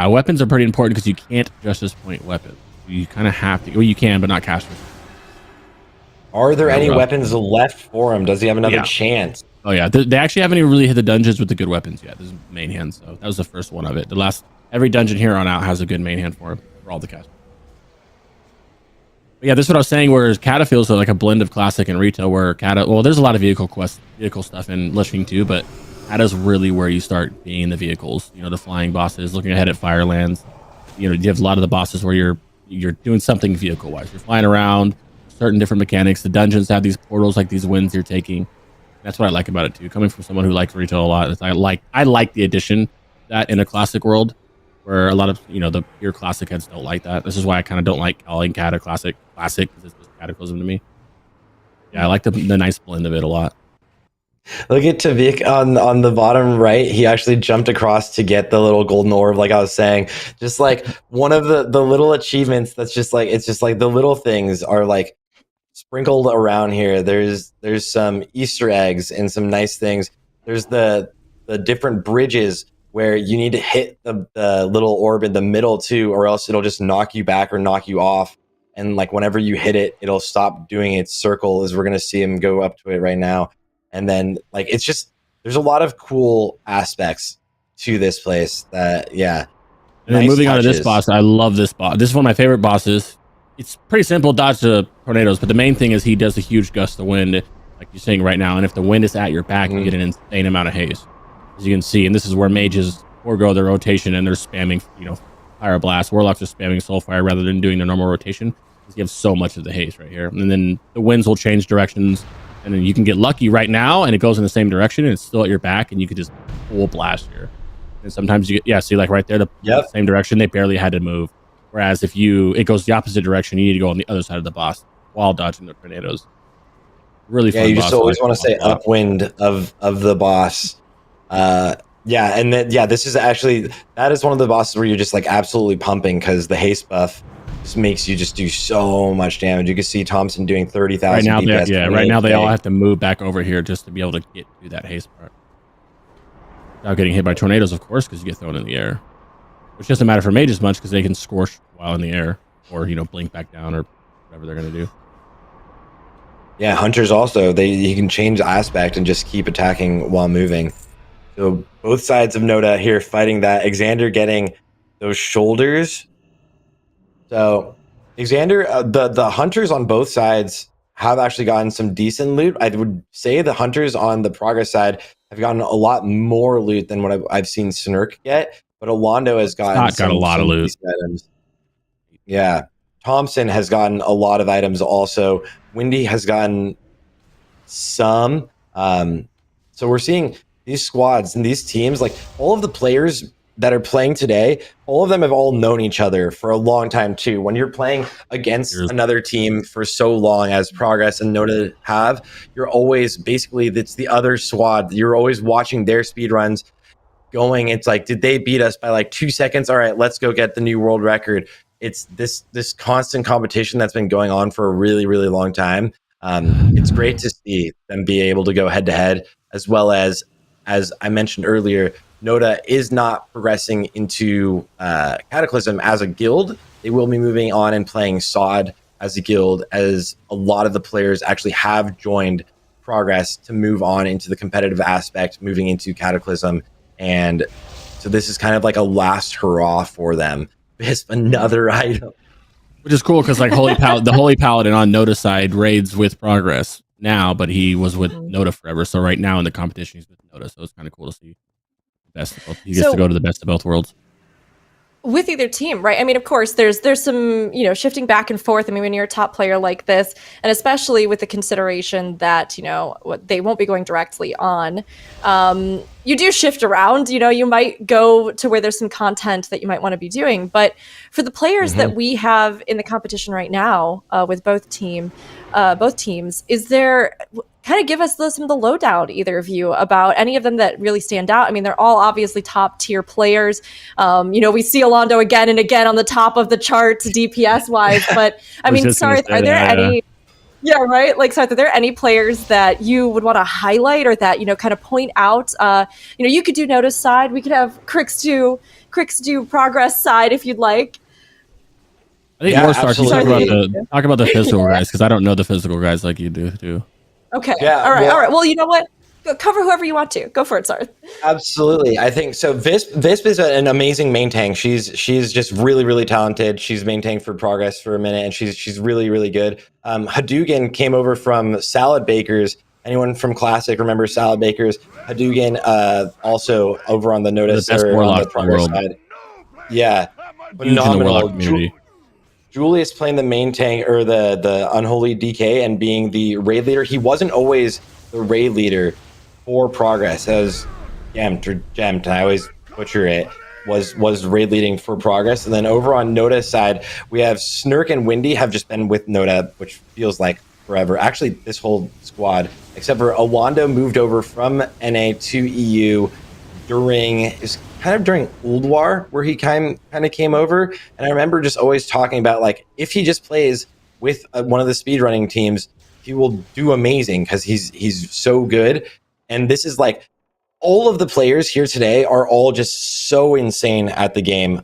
weapons are pretty important because you can't Justice Point weapons. You kind of have to. Well, you can, but not casters. Are there any weapons left for him? Does he have another chance? Oh yeah, they actually haven't even really hit the dungeons with the good weapons yet. This is main hand, so that was the first one of it. Every dungeon here on out has a good main hand for him for all the casters. But yeah, this is what I was saying. Whereas Cata feels like a blend of classic and retail. Where there's a lot of vehicle stuff in Lich King too, but Cata's really where you start being the vehicles. You know, the flying bosses, looking ahead at Firelands. You know, you have a lot of the bosses where you're doing something vehicle wise. You're flying around, certain different mechanics. The dungeons have these portals, like these winds you're taking. That's what I like about it too. Coming from someone who likes retail a lot, I like the addition that in a classic world, where a lot of the pure classic heads don't like that. This is why I kind of don't like calling Cata classic because it's just Cataclysm to me. Yeah, I like the nice blend of it a lot. Look at Tavik on the bottom right. He actually jumped across to get the little golden orb, like I was saying. Just like one of the little achievements that's just like, it's just like the little things are like sprinkled around here. There's some Easter eggs and some nice things. There's the different bridges where you need to hit the little orb in the middle too, or else it'll just knock you back or knock you off. And like whenever you hit it, it'll stop doing its circle, as we're gonna see him go up to it right now. And then like it's just, there's a lot of cool aspects to this place that And then moving on to this boss, I love this boss. This is one of my favorite bosses. It's pretty simple, dodge the tornadoes, but the main thing is he does a huge gust of wind, like you're seeing right now. And if the wind is at your back, you get an insane amount of haste, as you can see. And this is where mages forego their rotation and they're spamming, Fire Blast. Warlocks are spamming Soulfire rather than doing their normal rotation, because you have so much of the haste right here. And then the winds will change directions, and then you can get lucky right now, and it goes in the same direction, and it's still at your back, and you could just full blast here. And sometimes you get, see, like right there, the same direction, they barely had to move. Whereas if it goes the opposite direction, you need to go on the other side of the boss while dodging the tornadoes. Really fun. You just always want to say upwind of the boss. And then this is actually, that is one of the bosses where you're just like absolutely pumping, because the haste buff just makes you just do so much damage. You can see Thompson doing 30,000 right now. DPS. Right now they all have to move back over here just to be able to get to that haste part. Without getting hit by tornadoes, of course, because you get thrown in the air. Which doesn't matter for mages much, because they can scorch while in the air, or blink back down, or whatever they're going to do. Yeah, hunters also, you can change aspect and just keep attacking while moving. So both sides of Noda here fighting that. Xander getting those shoulders. So Xander, the hunters on both sides have actually gotten some decent loot. I would say the hunters on the progress side have gotten a lot more loot than what I've seen Snurk get. But Alondo has gotten a lot of loot. Items. Yeah. Thompson has gotten a lot of items also. Windy has gotten some. So we're seeing these squads and these teams, like all of the players that are playing today, all of them have all known each other for a long time too. When you're playing against another team for so long as Progress and Noda have, you're always basically, it's the other squad. You're always watching their speed runs going. It's like, did they beat us by like 2 seconds? All right, let's go get the new world record. It's this constant competition that's been going on for a really, really long time. It's great to see them be able to go head to head, as well as I mentioned earlier, Noda is not progressing into Cataclysm as a guild. They will be moving on and playing SOD as a guild, as a lot of the players actually have joined progress to move on into the competitive aspect, moving into Cataclysm. And so this is kind of like a last hurrah for them. It's another item. Which is cool because like the Holy Paladin on Noda's side raids with progress now, but he was with Noda forever. So right now in the competition, he's with Noda. So it's kind of cool to see. He gets to go to the best of both worlds. With either team, right? I mean, of course, there's some, shifting back and forth. I mean, when you're a top player like this, and especially with the consideration that, they won't be going directly on, you do shift around. You might go to where there's some content that you might want to be doing. But for the players that we have in the competition right now, with both teams, is there... kind of give us some of the lowdown, either of you, about any of them that really stand out. I mean, they're all obviously top tier players. We see Alondo again and again on the top of the charts DPS wise, but I mean, Sarth, are there any? Yeah, right. Like, Sarth, are there any players that you would want to highlight or that kind of point out? You could do Notice side. We could have Crix do Progress side if you'd like. I think more Sarth, talk about the physical guys because I don't know the physical guys like you do too. Okay. Yeah. All right. Well, you know what? Cover whoever you want to. Go for it, Sarth. Absolutely. I think so. Visp is an amazing main tank. She's just really, really talented. She's main tank for Progress for a minute, and she's really, really good. Hadougan came over from Salad Bakers. Anyone from Classic remember Salad Bakers? Hadougan also over on the Notice or on the Progress side. Yeah. Phenomenal. Julius playing the main tank or the Unholy DK and being the raid leader. He wasn't always the raid leader for Progress. As Gemt, and I always butcher it, was raid leading for Progress. And then over on Noda's side, we have Snurk and Windy have just been with Noda, which feels like forever. Actually, this whole squad, except for Alondo, moved over from NA to EU during Ulduar, where he kind of came over. And I remember just always talking about, like, if he just plays with one of the speedrunning teams, he will do amazing because he's so good. And this is like, all of the players here today are all just so insane at the game.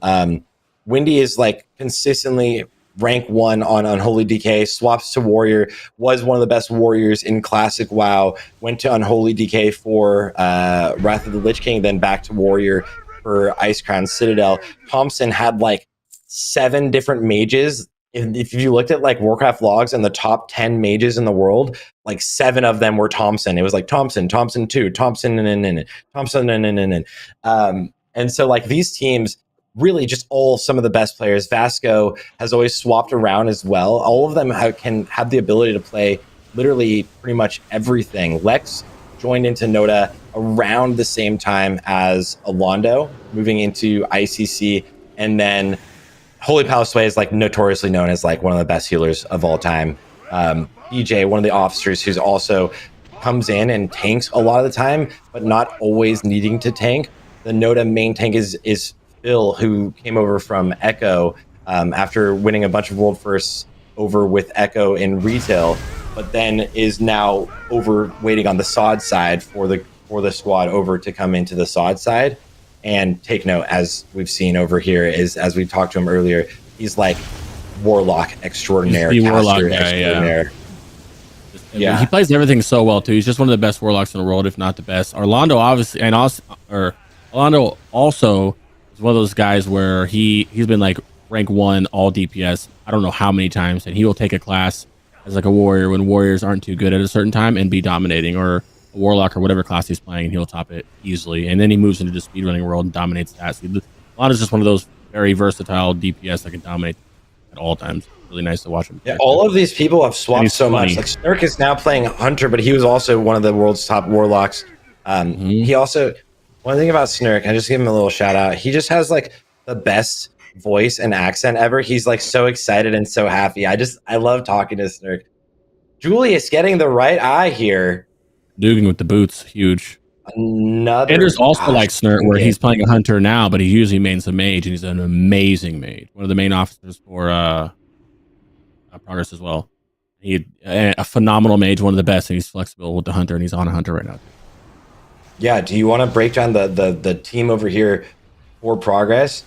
Windy is like consistently rank 1 on Unholy DK, swaps to Warrior, was one of the best Warriors in Classic WoW, went to Unholy DK for Wrath of the Lich King, then back to Warrior for Ice Crown Citadel. Thompson had like 7 different mages. If you looked at like Warcraft logs and the top 10 mages in the world, like 7 of them were Thompson. It was like Thompson 2, Thompson, and so like these teams, really just all some of the best players. Vasco has always swapped around as well. All of them can have the ability to play literally pretty much everything. Lex joined into Noda around the same time as Alondo, moving into ICC, and then Holy Palace Sway is like notoriously known as like one of the best healers of all time. DJ, one of the officers who's also comes in and tanks a lot of the time, but not always needing to tank. The Noda main tank is Phil, who came over from Echo after winning a bunch of world firsts over with Echo in retail, but then is now over waiting on the SOD side for the squad over to come into the SOD side. And take note, as we've seen over here, is as we talked to him earlier, he's like Warlock extraordinaire. He's the Warlock guy, yeah. He plays everything so well too. He's just one of the best Warlocks in the world, if not the best. Orlando obviously, and also, Orlando also is one of those guys where he's been like rank 1 all DPS I don't know how many times, and he will take a class as like a warrior when warriors aren't too good at a certain time and be dominating, or a warlock or whatever class he's playing, and he'll top it easily. And then he moves into the speedrunning world and dominates that. So Orlando's just one of those very versatile DPS that can dominate at all times. Really nice to watch him. Yeah, all of these people have swapped so much. Like Snurk is now playing Hunter, but he was also one of the world's top warlocks. He also, one thing about Snurk, I just give him a little shout out. He just has like the best voice and accent ever. He's like so excited and so happy. I love talking to Snurk. Julius getting the right eye here. Dugan with the boots, huge. And there's also like Snurt, where he's playing a hunter now, but he usually mains a mage, and he's an amazing mage. One of the main officers for Progress as well. He a phenomenal mage, one of the best, and he's flexible with the hunter, and he's on a hunter right now. Yeah, do you want to break down the team over here for Progress?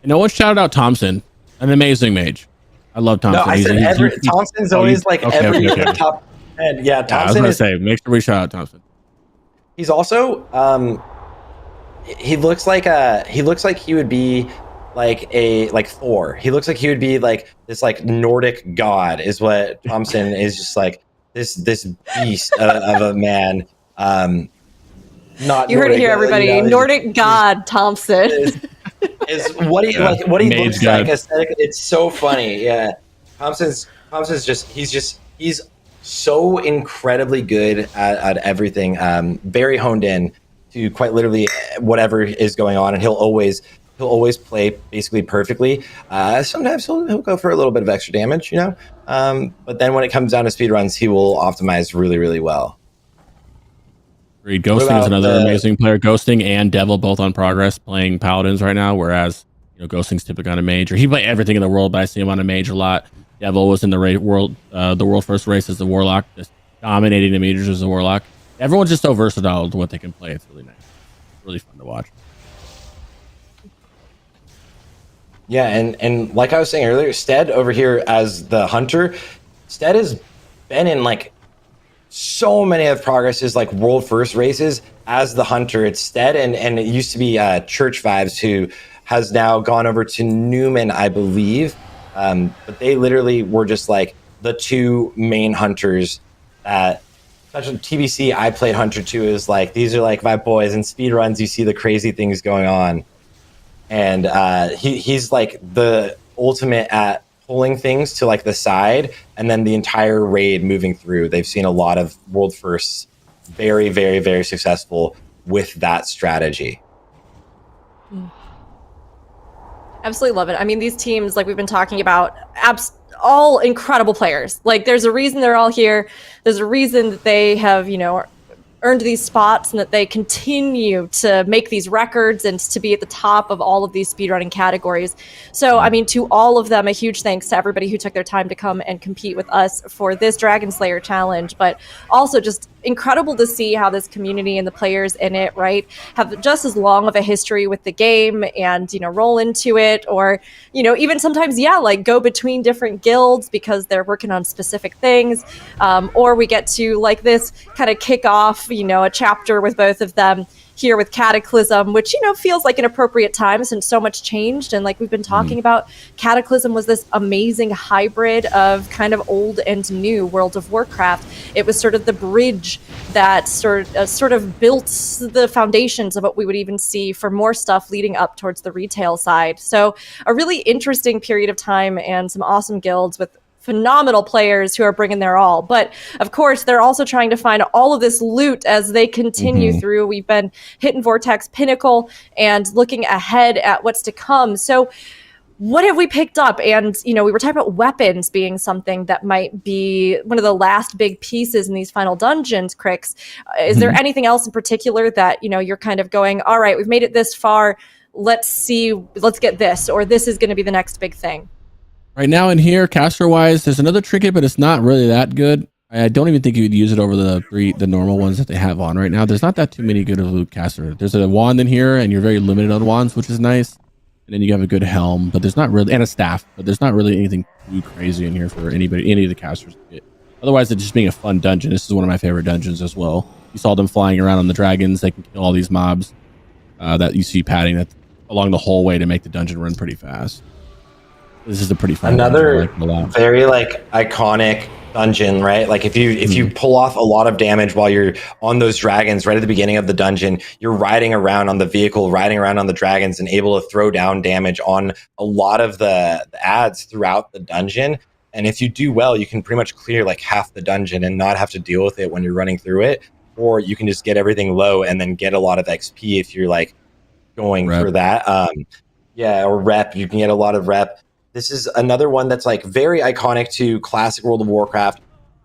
No one shouted out Thompson, an amazing mage. I love Thompson. No, I said Thompson's always like every top. And Yeah, I was Thompson gonna is say, make sure we shout out Thompson. he's also he looks like he would be like Thor. He looks like he would be like this like Nordic god is what Thompson is, just like this beast of a man. Not You heard it Nordic, here, everybody. you know, Nordic god Thompson. is what he like what he Mage looks god. like aesthetically. It's so funny. Yeah. Thompson's he's so incredibly good at everything. Very honed in to quite literally whatever is going on, and he'll always play basically perfectly. Sometimes he'll go for a little bit of extra damage, you know. But then when it comes down to speedruns, he will optimize really, really well. Agreed. Ghosting is another amazing player. Ghosting and Devil both on progress playing paladins right now, whereas Ghosting's typically on a mage. Or he play everything in the world, but I see him on a mage a lot. Devil was in the world first race as the warlock, just dominating the mages as a warlock. Everyone's just so versatile with what they can play. It's really nice. Really fun to watch. Yeah, and like I was saying earlier, Stead over here as the hunter, Stead has been in like so many of Progress's like world first races as the hunter. It's Stead and it used to be Church Vibes, who has now gone over to Newman, I believe. But they literally were just like the two main hunters that, especially TBC, I played Hunter 2 is like, these are like my boys. In speedruns, you see the crazy things going on. And he's like the ultimate at pulling things to like the side and then the entire raid moving through. They've seen a lot of world firsts, very, very, very successful with that strategy. Absolutely love it. I mean, these teams, like we've been talking about, all incredible players. Like, there's a reason they're all here. There's a reason that they have, earned these spots and that they continue to make these records and to be at the top of all of these speedrunning categories. So, I mean, to all of them, a huge thanks to everybody who took their time to come and compete with us for this Dragonslayer challenge, but also just incredible to see how this community and the players in it, right, have just as long of a history with the game and, roll into it, or, even sometimes, like go between different guilds because they're working on specific things, or we get to like this kind of kick off, a chapter with both of them here with Cataclysm, which, feels like an appropriate time since so much changed. And like we've been talking about, Cataclysm was this amazing hybrid of kind of old and new World of Warcraft. It was sort of the bridge that sort of built the foundations of what we would even see for more stuff leading up towards the retail side. So a really interesting period of time and some awesome guilds with phenomenal players who are bringing their all. But of course, they're also trying to find all of this loot as they continue through. We've been hitting Vortex Pinnacle and looking ahead at what's to come. So what have we picked up? And, we were talking about weapons being something that might be one of the last big pieces in these final dungeons, Crix. Is there anything else in particular that, you're kind of going, all right, we've made it this far. Let's get this, or this is going to be the next big thing? Right now in here, caster-wise, there's another trinket, but it's not really that good. I don't even think you'd use it over the normal ones that they have on right now. There's not that too many good of loot caster. There's a wand in here, and you're very limited on wands, which is nice. And then you have a good helm, but there's not really, and a staff, but there's not really anything too crazy in here for any of the casters to get. Otherwise, it's just being a fun dungeon. This is one of my favorite dungeons as well. You saw them flying around on the dragons. They can kill all these mobs that you see padding that along the whole way to make the dungeon run pretty fast. This is a pretty fun another dungeon. Very like iconic dungeon, right? Like if you pull off a lot of damage while you're on those dragons right at the beginning of the dungeon, you're riding around on the vehicle, riding around on the dragons, and able to throw down damage on a lot of the ads throughout the dungeon. And if you do well, you can pretty much clear like half the dungeon and not have to deal with it when you're running through it. Or you can just get everything low and then get a lot of XP if you're like going for that. Or rep. You can get a lot of rep. This is another one that's like very iconic to classic World of Warcraft,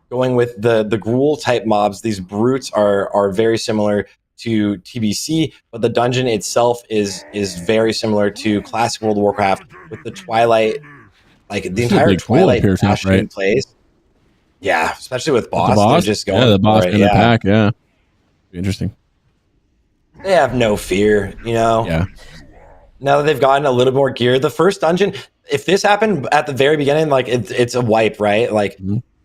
going with the Gruul type mobs. These brutes are very similar to TBC, but the dungeon itself is very similar to classic World of Warcraft with the Twilight, like the entire Twilight Bastion in place. Yeah, especially with boss. They're just going the boss in the pack. Yeah, interesting. They have no fear, Yeah. Now that they've gotten a little more gear, the first dungeon, if this happened at the very beginning, like it's a wipe, right? Like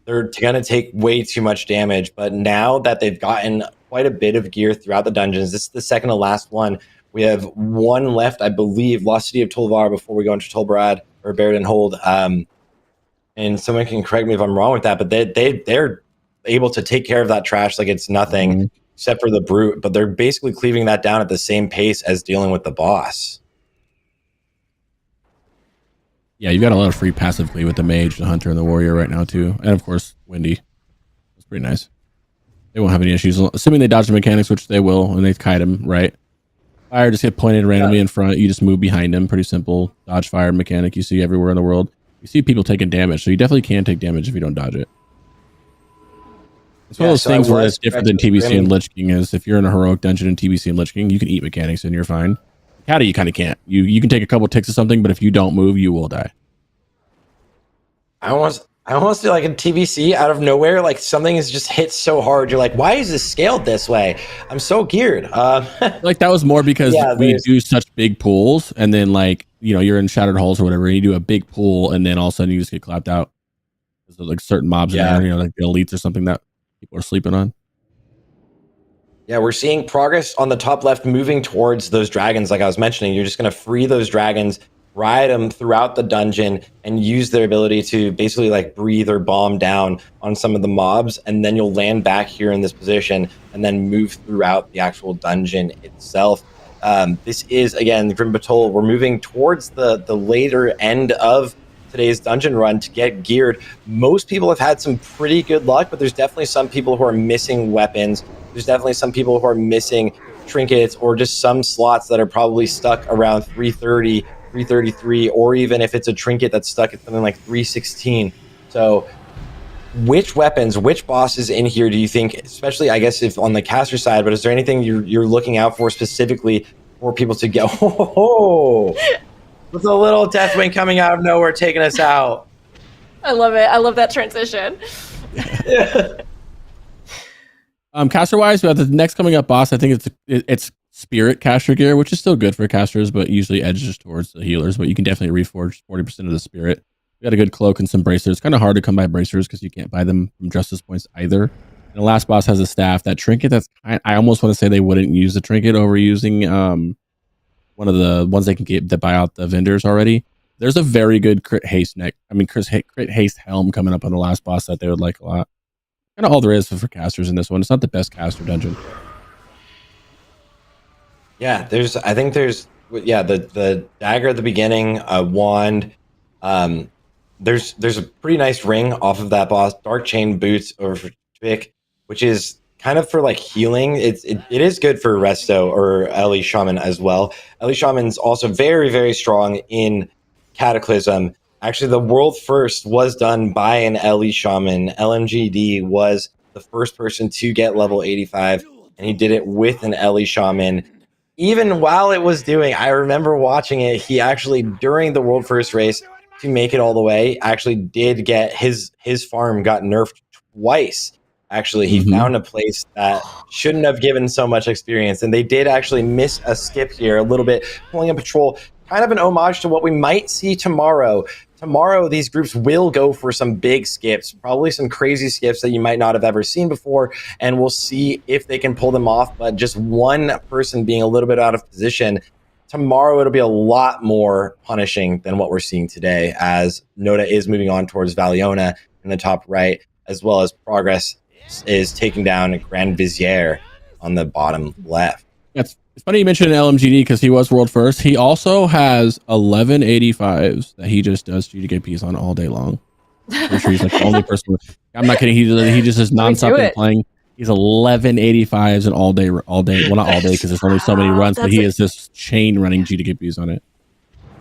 they're going to take way too much damage. But now that they've gotten quite a bit of gear throughout the dungeons, this is the second to last one. We have one left, I believe, Lost City of Tulvar before we go into Tolbarad or Baradin Hold. And someone can correct me if I'm wrong with that, but they're able to take care of that trash like it's nothing, except for the brute. But they're basically cleaving that down at the same pace as dealing with the boss. Yeah, you've got a lot of free passive cleave with the mage, the hunter, and the warrior right now too, and of course Windy. It's pretty nice. They won't have any issues, assuming they dodge the mechanics, which they will, and they kite him right. Fire just get pointed randomly in front. You just move behind him. Pretty simple dodge fire mechanic you see everywhere in the world. You see people taking damage, so you definitely can take damage if you don't dodge it. It's one of those things where it's different than TBC and Lich King. Is if you're in a heroic dungeon in TBC and Lich King, you can eat mechanics and you're fine. Caddy, you kind of can't. You can take a couple ticks of something, but if you don't move, you will die. I almost feel like in TBC, out of nowhere, like something is just hit so hard. You're like, why is this scaled this way? I'm so geared. Like that was more because we do such big pools, and then like you're in Shattered Halls or whatever, and you do a big pool, and then all of a sudden you just get clapped out. There's like certain mobs in there, like the elites or something that people are sleeping on. Yeah, we're seeing progress on the top left moving towards those dragons. Like I was mentioning, you're just going to free those dragons, ride them throughout the dungeon, and use their ability to basically like breathe or bomb down on some of the mobs. And then you'll land back here in this position and then move throughout the actual dungeon itself. This is, again, Grim Batol. We're moving towards the later end of today's dungeon run to get geared. Most people have had some pretty good luck, but there's definitely some people who are missing weapons. There's definitely some people who are missing trinkets, or just some slots that are probably stuck around 330, 333, or even if it's a trinket that's stuck at something like 316. So which weapons, which bosses in here do you think, especially I guess if on the caster side, but is there anything you're looking out for specifically for people to get? With a little Deathwing coming out of nowhere, taking us out. I love it. I love that transition. Caster wise, we have the next coming up boss. I think it's Spirit caster gear, which is still good for casters, but usually edges towards the healers. But you can definitely reforge 40% of the Spirit. We got a good cloak and some bracers. It's kind of hard to come by bracers because you can't buy them from Justice Points either. And the last boss has a staff. That trinket, I almost want to say they wouldn't use the trinket over using one of the ones they can get that buy out the vendors already. There's a very good crit haste crit haste helm coming up on the last boss that they would like a lot. Kind of all there is for casters in this one. It's not the best caster dungeon. Yeah, there's the dagger at the beginning, a wand. There's a pretty nice ring off of that boss. Dark chain boots over for Vic, which is kind of for like healing. It is good for Resto or Ellie Shaman as well. Ellie Shaman's also very, very strong in Cataclysm. Actually, the world first was done by an Ellie Shaman. LMGD was the first person to get level 85, and he did it with an Ellie Shaman. Even while it was doing, I remember watching it, he actually, during the world first race, to make it all the way, actually did get his farm got nerfed twice. Actually, he found a place that shouldn't have given so much experience, and they did actually miss a skip here a little bit, pulling a patrol, kind of an homage to what we might see tomorrow. Tomorrow, these groups will go for some big skips, probably some crazy skips that you might not have ever seen before, and we'll see if they can pull them off. But just one person being a little bit out of position, tomorrow it'll be a lot more punishing than what we're seeing today, as Noda is moving on towards Valiona in the top right, as well as Progress is taking down Grand Vizier on the bottom left. It's funny you mentioned LMGD because he was world first. He also has 1185s that he just does GDKPs on all day long. I'm sure he's like the only person. I'm not kidding. He just is nonstop playing. He's 1185s and all day. Well, not all day because there's only so many runs, but he is just chain running GDKPs on it.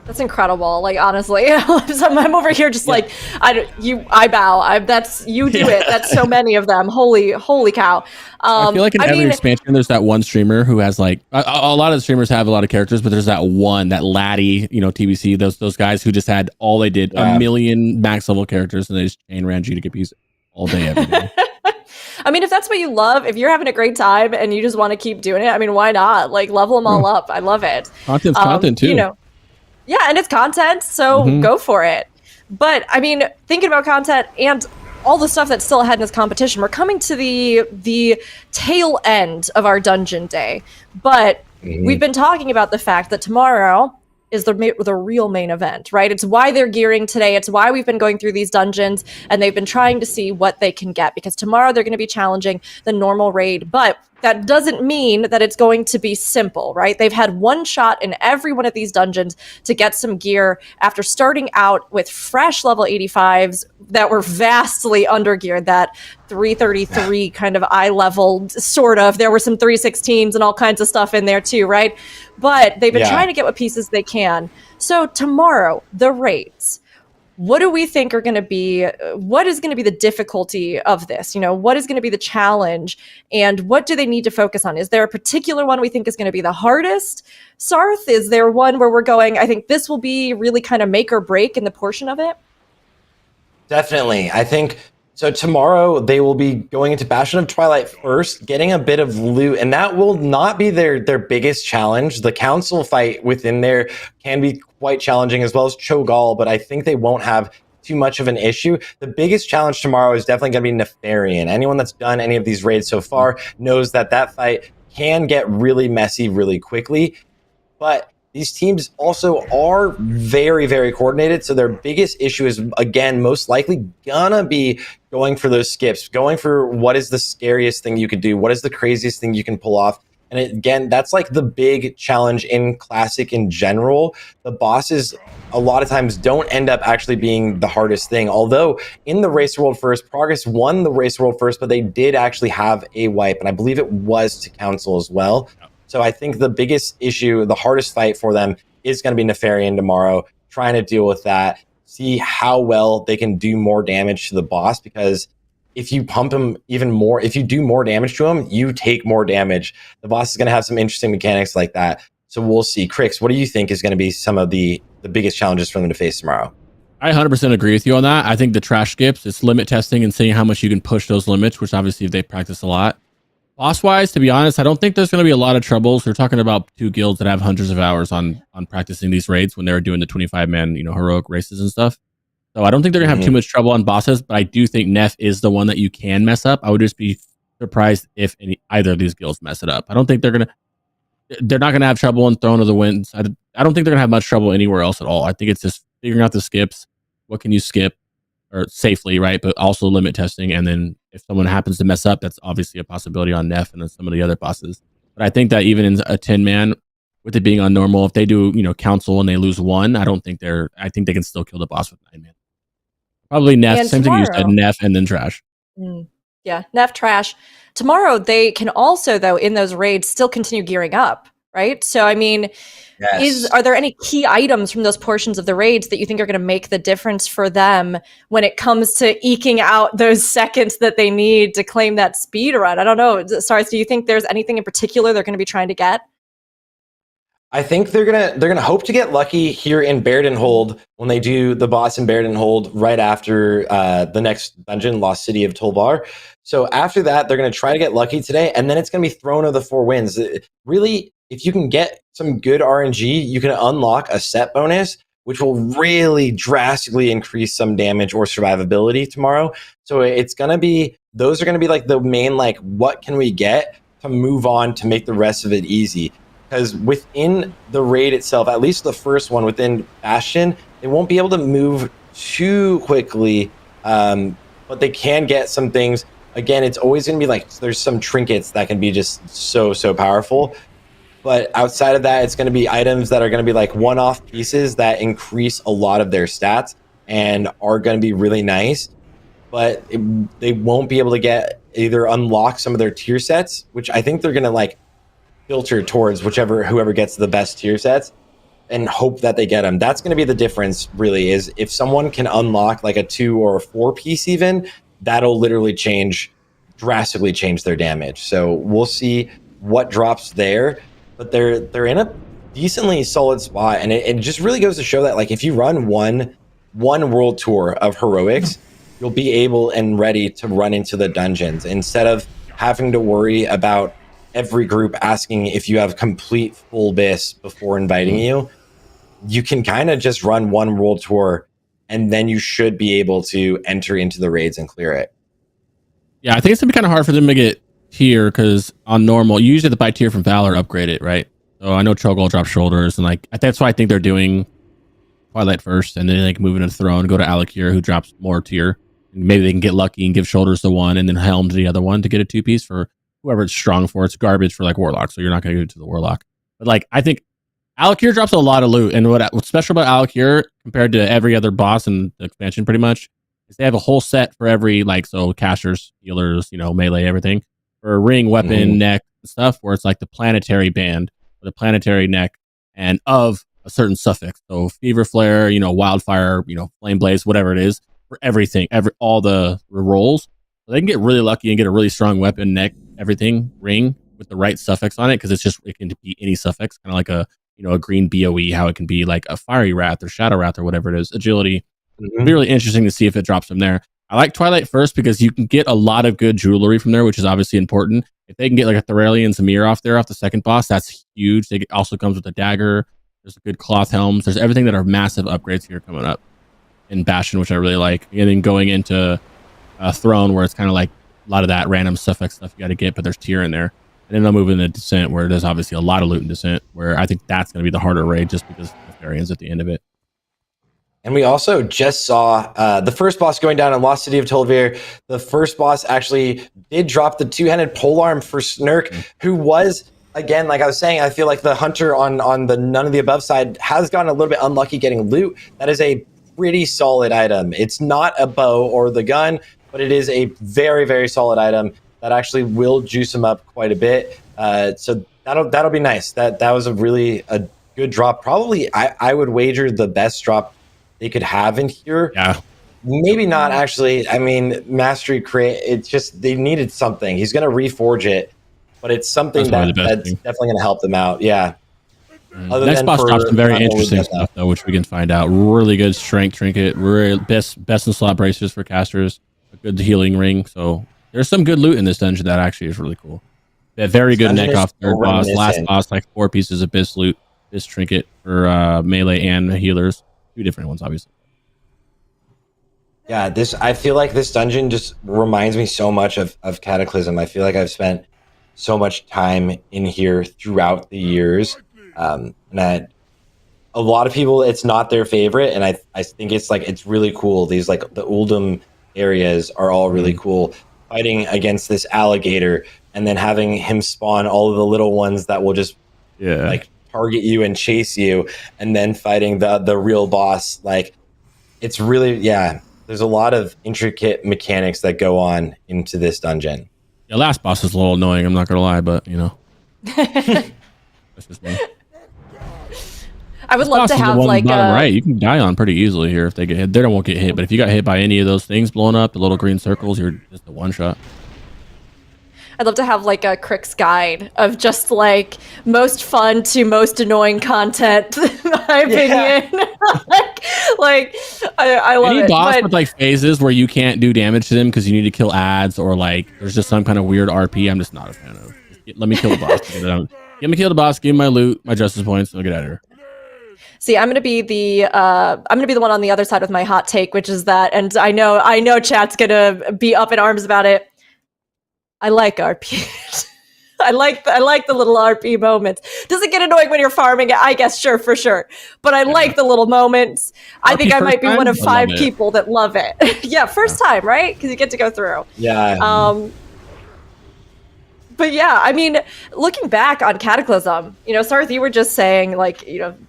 That's incredible. Like, honestly, I'm over here just like, I bow. That's, you do it. That's so many of them. Holy cow. I feel like in every expansion, there's that one streamer who has like, a lot of the streamers have a lot of characters, but there's that one, that laddie, TBC, those guys who just had all they did, a million max level characters, and they just chain ran GDKPs all day, every day. I mean, if that's what you love, if you're having a great time and you just want to keep doing it, I mean, why not? Like, level them all up. I love it. Content's content too. Yeah, and it's content, so go for it. But I mean, thinking about content and all the stuff that's still ahead in this competition. We're coming to the tail end of our dungeon day, but we've been talking about the fact that tomorrow is the real main event, right? It's why they're gearing today. It's why we've been going through these dungeons, and they've been trying to see what they can get, because tomorrow they're going to be challenging the normal raid. But that doesn't mean that it's going to be simple, right? They've had one shot in every one of these dungeons to get some gear after starting out with fresh level 85s that were vastly undergeared, that 333 kind of eye level, sort of. There were some 316s and all kinds of stuff in there too, right? But they've been trying to get what pieces they can. So tomorrow, the raids. What do we think are going to be, what is going to be the difficulty of this? You know, what is going to be the challenge, and what do they need to focus on? Is there a particular one we think is going to be the hardest? Sarth, is there one where we're going, I think this will be really kind of make or break in the portion of it? Definitely. I think so. Tomorrow they will be going into Bastion of Twilight first, getting a bit of loot, and that will not be their biggest challenge. The council fight within there can be quite challenging, as well as Cho'Gall, but I think they won't have too much of an issue. The biggest challenge tomorrow is definitely going to be Nefarian. Anyone that's done any of these raids so far knows that fight can get really messy really quickly, but these teams also are very, very coordinated. So their biggest issue is, again, most likely gonna be going for those skips, going for what is the scariest thing you could do, what is the craziest thing you can pull off. And again, that's like the big challenge in Classic in general. The bosses a lot of times don't end up actually being the hardest thing. Although in the Race World First, Progress won the Race World First, but they did actually have a wipe. And I believe it was to Council as well. So I think the biggest issue, the hardest fight for them is going to be Nefarian tomorrow, trying to deal with that, see how well they can do more damage to the boss, because if you pump him even more, if you do more damage to him, you take more damage. The boss is going to have some interesting mechanics like that. So we'll see. Crix, what do you think is going to be some of the biggest challenges for them to face tomorrow? I 100% agree with you on that. I think the trash skips, it's limit testing and seeing how much you can push those limits, which obviously they practice a lot. Boss-wise, to be honest, I don't think there's going to be a lot of troubles. We're talking about two guilds that have hundreds of hours on practicing these raids when they were doing the 25-man, heroic races and stuff. So I don't think they're going to have too much trouble on bosses, but I do think Nef is the one that you can mess up. I would just be surprised if either of these guilds mess it up. I don't think they're not going to have trouble in Throne of the Winds. I don't think they're going to have much trouble anywhere else at all. I think it's just figuring out the skips. What can you skip or safely, right? But also limit testing. And then if someone happens to mess up, that's obviously a possibility on Nef and then some of the other bosses. But I think that even in a 10-man, with it being on normal, if they do, Council and they lose one, I think they can still kill the boss with 9-man. Probably Nef, and same tomorrow, thing you said, Nef and then trash. Yeah, Nef, trash. Tomorrow, they can also, though, in those raids, still continue gearing up, right? So, I mean, Yes. are there any key items from those portions of the raids that you think are going to make the difference for them when it comes to eking out those seconds that they need to claim that speed run? I don't know. Sorry, do you think there's anything in particular they're going to be trying to get? I think they're gonna hope to get lucky here in Bairdenhold when they do the boss in Bairdenhold right after the next dungeon, Lost City of Tolvar. So after that, they're gonna try to get lucky today, and then it's gonna be Throne of the Four Winds. Really, if you can get some good RNG, you can unlock a set bonus, which will really drastically increase some damage or survivability tomorrow. So it's gonna be, those are gonna be like the main, like, what can we get to move on to make the rest of it easy? Because within the raid itself, at least the first one within Bastion, they won't be able to move too quickly, but they can get some things. Again, it's always going to be like, there's some trinkets that can be just so powerful. But outside of that, it's going to be items that are going to be like one-off pieces that increase a lot of their stats and are going to be really nice. But they won't be able to get either unlock some of their tier sets, which I think they're going to like filter towards whoever gets the best tier sets and hope that they get them. That's going to be the difference, really, is if someone can unlock like a 2 or a 4 piece even, that'll literally drastically change their damage. So we'll see what drops there, but they're in a decently solid spot, and it just really goes to show that, like, if you run one world tour of heroics, you'll be able and ready to run into the dungeons instead of having to worry about every group asking if you have complete full bis before inviting you. You can kind of just run one world tour and then you should be able to enter into the raids and clear it. Yeah, I think it's gonna be kind of hard for them to get tier because on normal, you usually have to buy tier from Valor, upgrade it, right? So I know Cho'Gall drops shoulders, and like that's why I think they're doing Twilight first, and then like moving to Throne, go to Alakir, who drops more tier. And maybe they can get lucky and give shoulders to one, and then Helm to the other one to get a 2-piece for whoever it's strong for. It's garbage for like Warlock, so you're not gonna give it to the Warlock. But like I think Alakir drops a lot of loot, and what's special about Alakir compared to every other boss in the expansion, pretty much, is they have a whole set for every casters, healers, melee, everything for ring, weapon, neck, and stuff. Where it's like the planetary band, or the planetary neck, and of a certain suffix. So fever flare, wildfire, flame blaze, whatever it is for everything, all the rolls. So they can get really lucky and get a really strong weapon, neck, everything, ring with the right suffix on it because it can be any suffix, kind of like a green BOE, how it can be like a fiery wrath or shadow wrath or whatever it is, agility. It'll be really interesting to see if it drops from there. I like Twilight first because you can get a lot of good jewelry from there, which is obviously important. If they can get like a Thorelli and Samir off the second boss, that's huge. It also comes with a dagger. There's good cloth helms. There's everything that are massive upgrades here coming up in Bastion, which I really like. And then going into Throne, where it's kind of like a lot of that random suffix stuff you got to get, but there's tier in there. And then I'll move into Descent, where there's obviously a lot of loot in Descent, where I think that's going to be the harder raid just because of the variants at the end of it. And we also just saw the first boss going down in Lost City of Tol'vir. The first boss actually did drop the two-handed polearm for Snurk, who was, again, like I was saying, I feel like the hunter on the none of the above side has gotten a little bit unlucky getting loot. That is a pretty solid item. It's not a bow or the gun, but it is a very, very solid item that actually will juice him up quite a bit. So that'll be nice. That was a good drop. Probably, I would wager the best drop they could have in here. Yeah. Maybe not actually. I mean, Mastery create. It's just they needed something. He's going to reforge it, but it's something that's definitely going to help them out. Yeah. Next boss drops some very interesting stuff though, which we can find out. Really good strength trinket. Really best in slot bracers for casters. A good healing ring. So there's some good loot in this dungeon that actually is really cool. That very good neck off third boss. Last boss, like 4 pieces of Bis loot, Bis trinket for melee and healers. 2 different ones, obviously. Yeah, I feel like this dungeon just reminds me so much of Cataclysm. I feel like I've spent so much time in here throughout the years. And that a lot of people, it's not their favorite. And I think it's really cool. These the Uldum areas are all really cool. Fighting against this alligator and then having him spawn all of the little ones that will just target you and chase you, and then fighting the real boss. It's really, there's a lot of intricate mechanics that go on into this dungeon. The last boss is a little annoying, I'm not gonna lie, but that's just me. I would love to have right, you can die on pretty easily here if they get hit. They won't get hit, but if you got hit by any of those things blowing up, the little green circles, you're just a one shot. I'd love to have a Crick's guide of just most fun to most annoying content, in my opinion. I love any it. boss with phases where you can't do damage to them because you need to kill ads or there's just some kind of weird RP, I'm just not a fan of. Let me kill the boss. Let me kill the boss, give me my loot, my justice points, and I'll get out of here. See, I'm gonna be the one on the other side with my hot take, which is that, and I know chat's gonna be up in arms about it. I like RP. I like the little RP moments. Does it get annoying when you're farming? I guess for sure. But I like the little moments. I think I might be one of 5 people that love it. Yeah, first time, right? Because you get to go through. Yeah. But yeah, I mean, looking back on Cataclysm, Sarth, you were just saying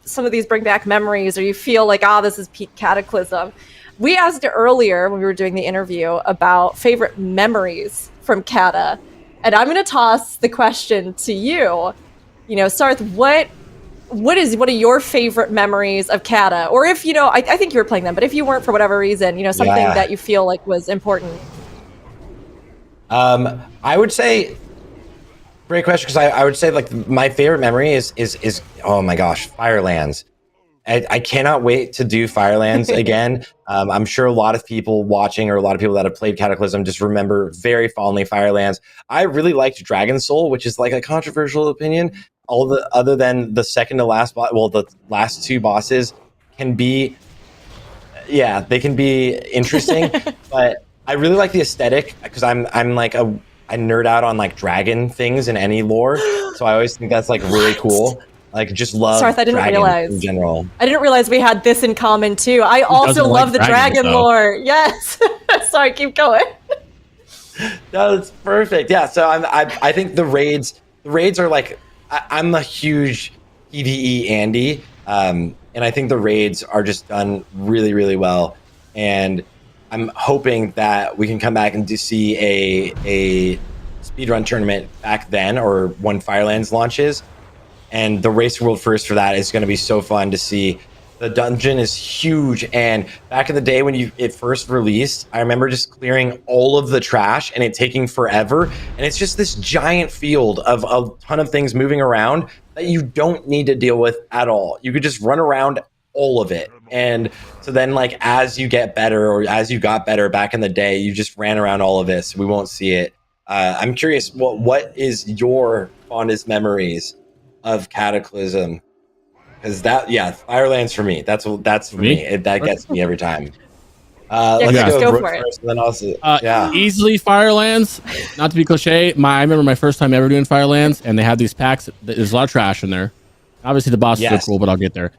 some of these bring back memories, or you feel this is peak Cataclysm. We asked earlier when we were doing the interview about favorite memories from Cata, and I'm going to toss the question to you. Sarth, what are your favorite memories of Cata? Or if I think you were playing them, but if you weren't for whatever reason, something that you feel was important. I would say, great question, because I would say my favorite memory is oh my gosh, Firelands. I cannot wait to do Firelands again. I'm sure a lot of people watching, or a lot of people that have played Cataclysm, just remember very fondly Firelands. I really liked Dragonsoul, which is a controversial opinion. Other than the second to last boss, well, the last 2 bosses can be yeah, they can be interesting, but I really like the aesthetic because I'm like I nerd out on like dragon things in any lore, so I always think that's like really cool. Like just love Sarth, I didn't dragons realize. in general. I didn't realize we had this in common too. I also doesn't love like the dragons, dragon though? lore. Yes. Sorry, keep going. No, that's perfect. Yeah, so I think the raids are like I'm a huge PvE Andy, and I think the raids are just done really really well, and I'm hoping that we can come back and see a speedrun tournament back then or when Firelands launches, and the race world first for that is going to be so fun to see. The dungeon is huge, and back in the day when it first released, I remember just clearing all of the trash and it taking forever, and it's just this giant field of a ton of things moving around that you don't need to deal with at all. You could just run around all of it, and so then like as you get better or as you got better back in the day, you just ran around all of this. We won't see it. I'm curious, what is your fondest memories of Cataclysm? Because Firelands for me. That's for me. That gets me every time. Let's go Rook for it. first, and then also Easily Firelands. Not to be cliche, I remember my first time ever doing Firelands, and they have these packs. There's a lot of trash in there. Obviously, the bosses are cool, but I'll get there.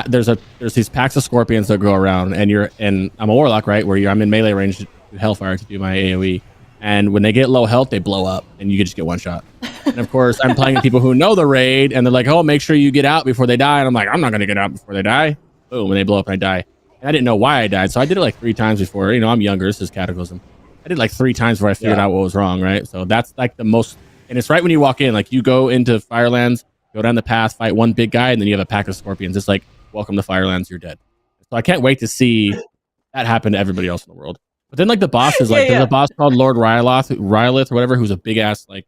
There's these packs of scorpions that go around, and I'm a warlock, right? Where I'm in melee range to Hellfire to do my AOE, and when they get low health, they blow up, and you can just get one shot. And of course, I'm playing with people who know the raid, and they're like, "Oh, make sure you get out before they die." And I'm like, "I'm not gonna get out before they die." Boom, and they blow up and I die. And I didn't know why I died, so I did it like 3 times before. I'm younger. This is Cataclysm. I did like 3 times before I figured out what was wrong, right? So that's like the most, and it's right when you walk in, like you go into Firelands, go down the path, fight one big guy, and then you have a pack of scorpions. It's like, welcome to Firelands, you're dead. So I can't wait to see that happen to everybody else in the world. But then like the boss is like, there's a boss called Lord Rylith or whatever, who's a big ass like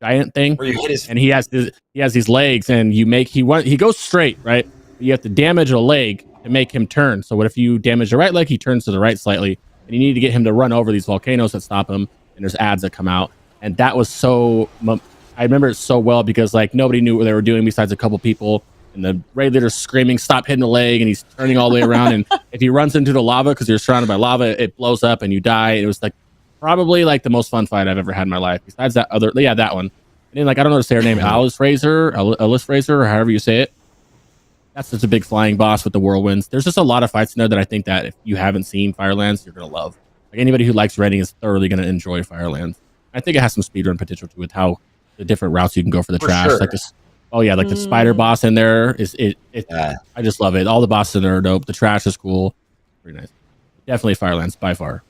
giant thing, where you hit his, and he has these legs, and he goes straight, right? You have to damage a leg to make him turn. So what if you damage the right leg, he turns to the right slightly, and you need to get him to run over these volcanoes that stop him, and there's ads that come out. And that was I remember it so well because like nobody knew what they were doing besides a couple people, and the raid leader's screaming, "Stop hitting the leg!" and he's turning all the way around, and if he runs into the lava because you're surrounded by lava, it blows up and you die. It was like probably like the most fun fight I've ever had in my life. Besides that that one. And then like I don't know how to say her name, Alice Fraser, or however you say it. That's such a big flying boss with the whirlwinds. There's just a lot of fights in there that I think that if you haven't seen Firelands, you're gonna love. Like anybody who likes raiding is thoroughly gonna enjoy Firelands. I think it has some speedrun potential too, with how the different routes you can go for the trash. Sure. Like this, like the spider boss in there is it. I just love it. All the bosses in there are dope. The trash is cool. Pretty nice. Definitely Firelands by far.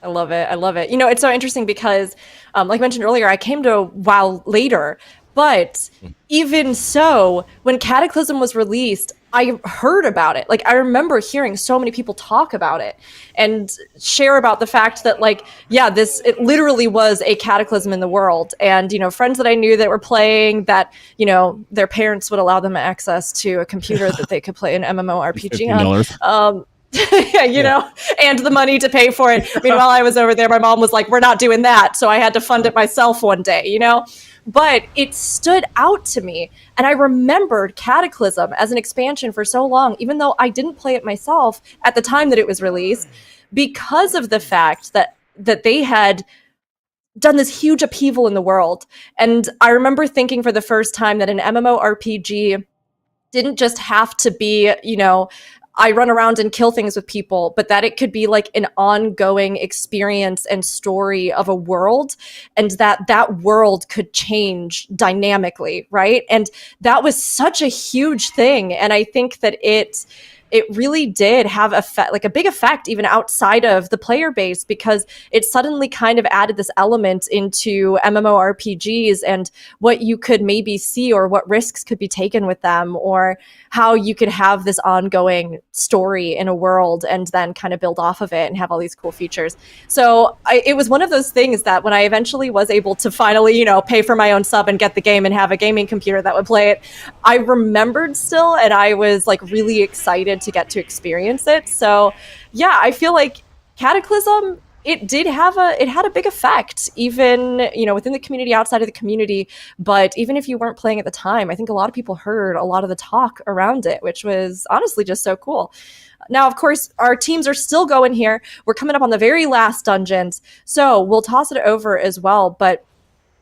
I love it. I love it. It's so interesting because, like I mentioned earlier, I came to WoW later, but even so, when Cataclysm was released, I heard about it. Like, I remember hearing so many people talk about it and share about the fact that, like, it literally was a cataclysm in the world. And, friends that I knew that were playing that, their parents would allow them access to a computer that they could play an MMORPG on. And the money to pay for it. I mean, while I was over there, my mom was like, "We're not doing that." So I had to fund it myself one day, But it stood out to me. And I remembered Cataclysm as an expansion for so long, even though I didn't play it myself at the time that it was released, because of the fact that they had done this huge upheaval in the world. And I remember thinking for the first time that an MMORPG didn't just have to be, I run around and kill things with people, but that it could be like an ongoing experience and story of a world, and that world could change dynamically, right? And that was such a huge thing. And I think that it really did have a big effect even outside of the player base, because it suddenly kind of added this element into MMORPGs and what you could maybe see or what risks could be taken with them, or how you could have this ongoing story in a world and then kind of build off of it and have all these cool features. So it was one of those things that when I eventually was able to finally, pay for my own sub and get the game and have a gaming computer that would play it, I remembered still, and I was like really excited to get to experience it. So yeah, I feel like Cataclysm, it had a big effect, even, you know, within the community, outside of the community. But even if you weren't playing at the time, I think a lot of people heard a lot of the talk around it, which was honestly just so cool. Now, of course, our teams are still going here. We're coming up on the very last dungeons, so we'll toss it over as well. But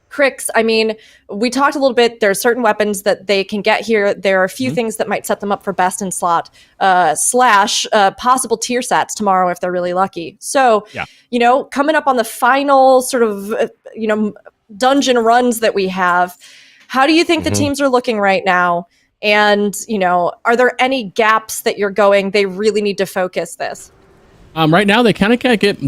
Crix, I mean, we talked a little bit. There are certain weapons that they can get here. There are a few things that might set them up for best in slot slash possible tier sets tomorrow if they're really lucky. So, you know, coming up on the final sort of, you know, dungeon runs that we have, how do you think the teams are looking right now? And, you know, are there any gaps that you're going, they really need to focus this? Right now, they kind of can't get...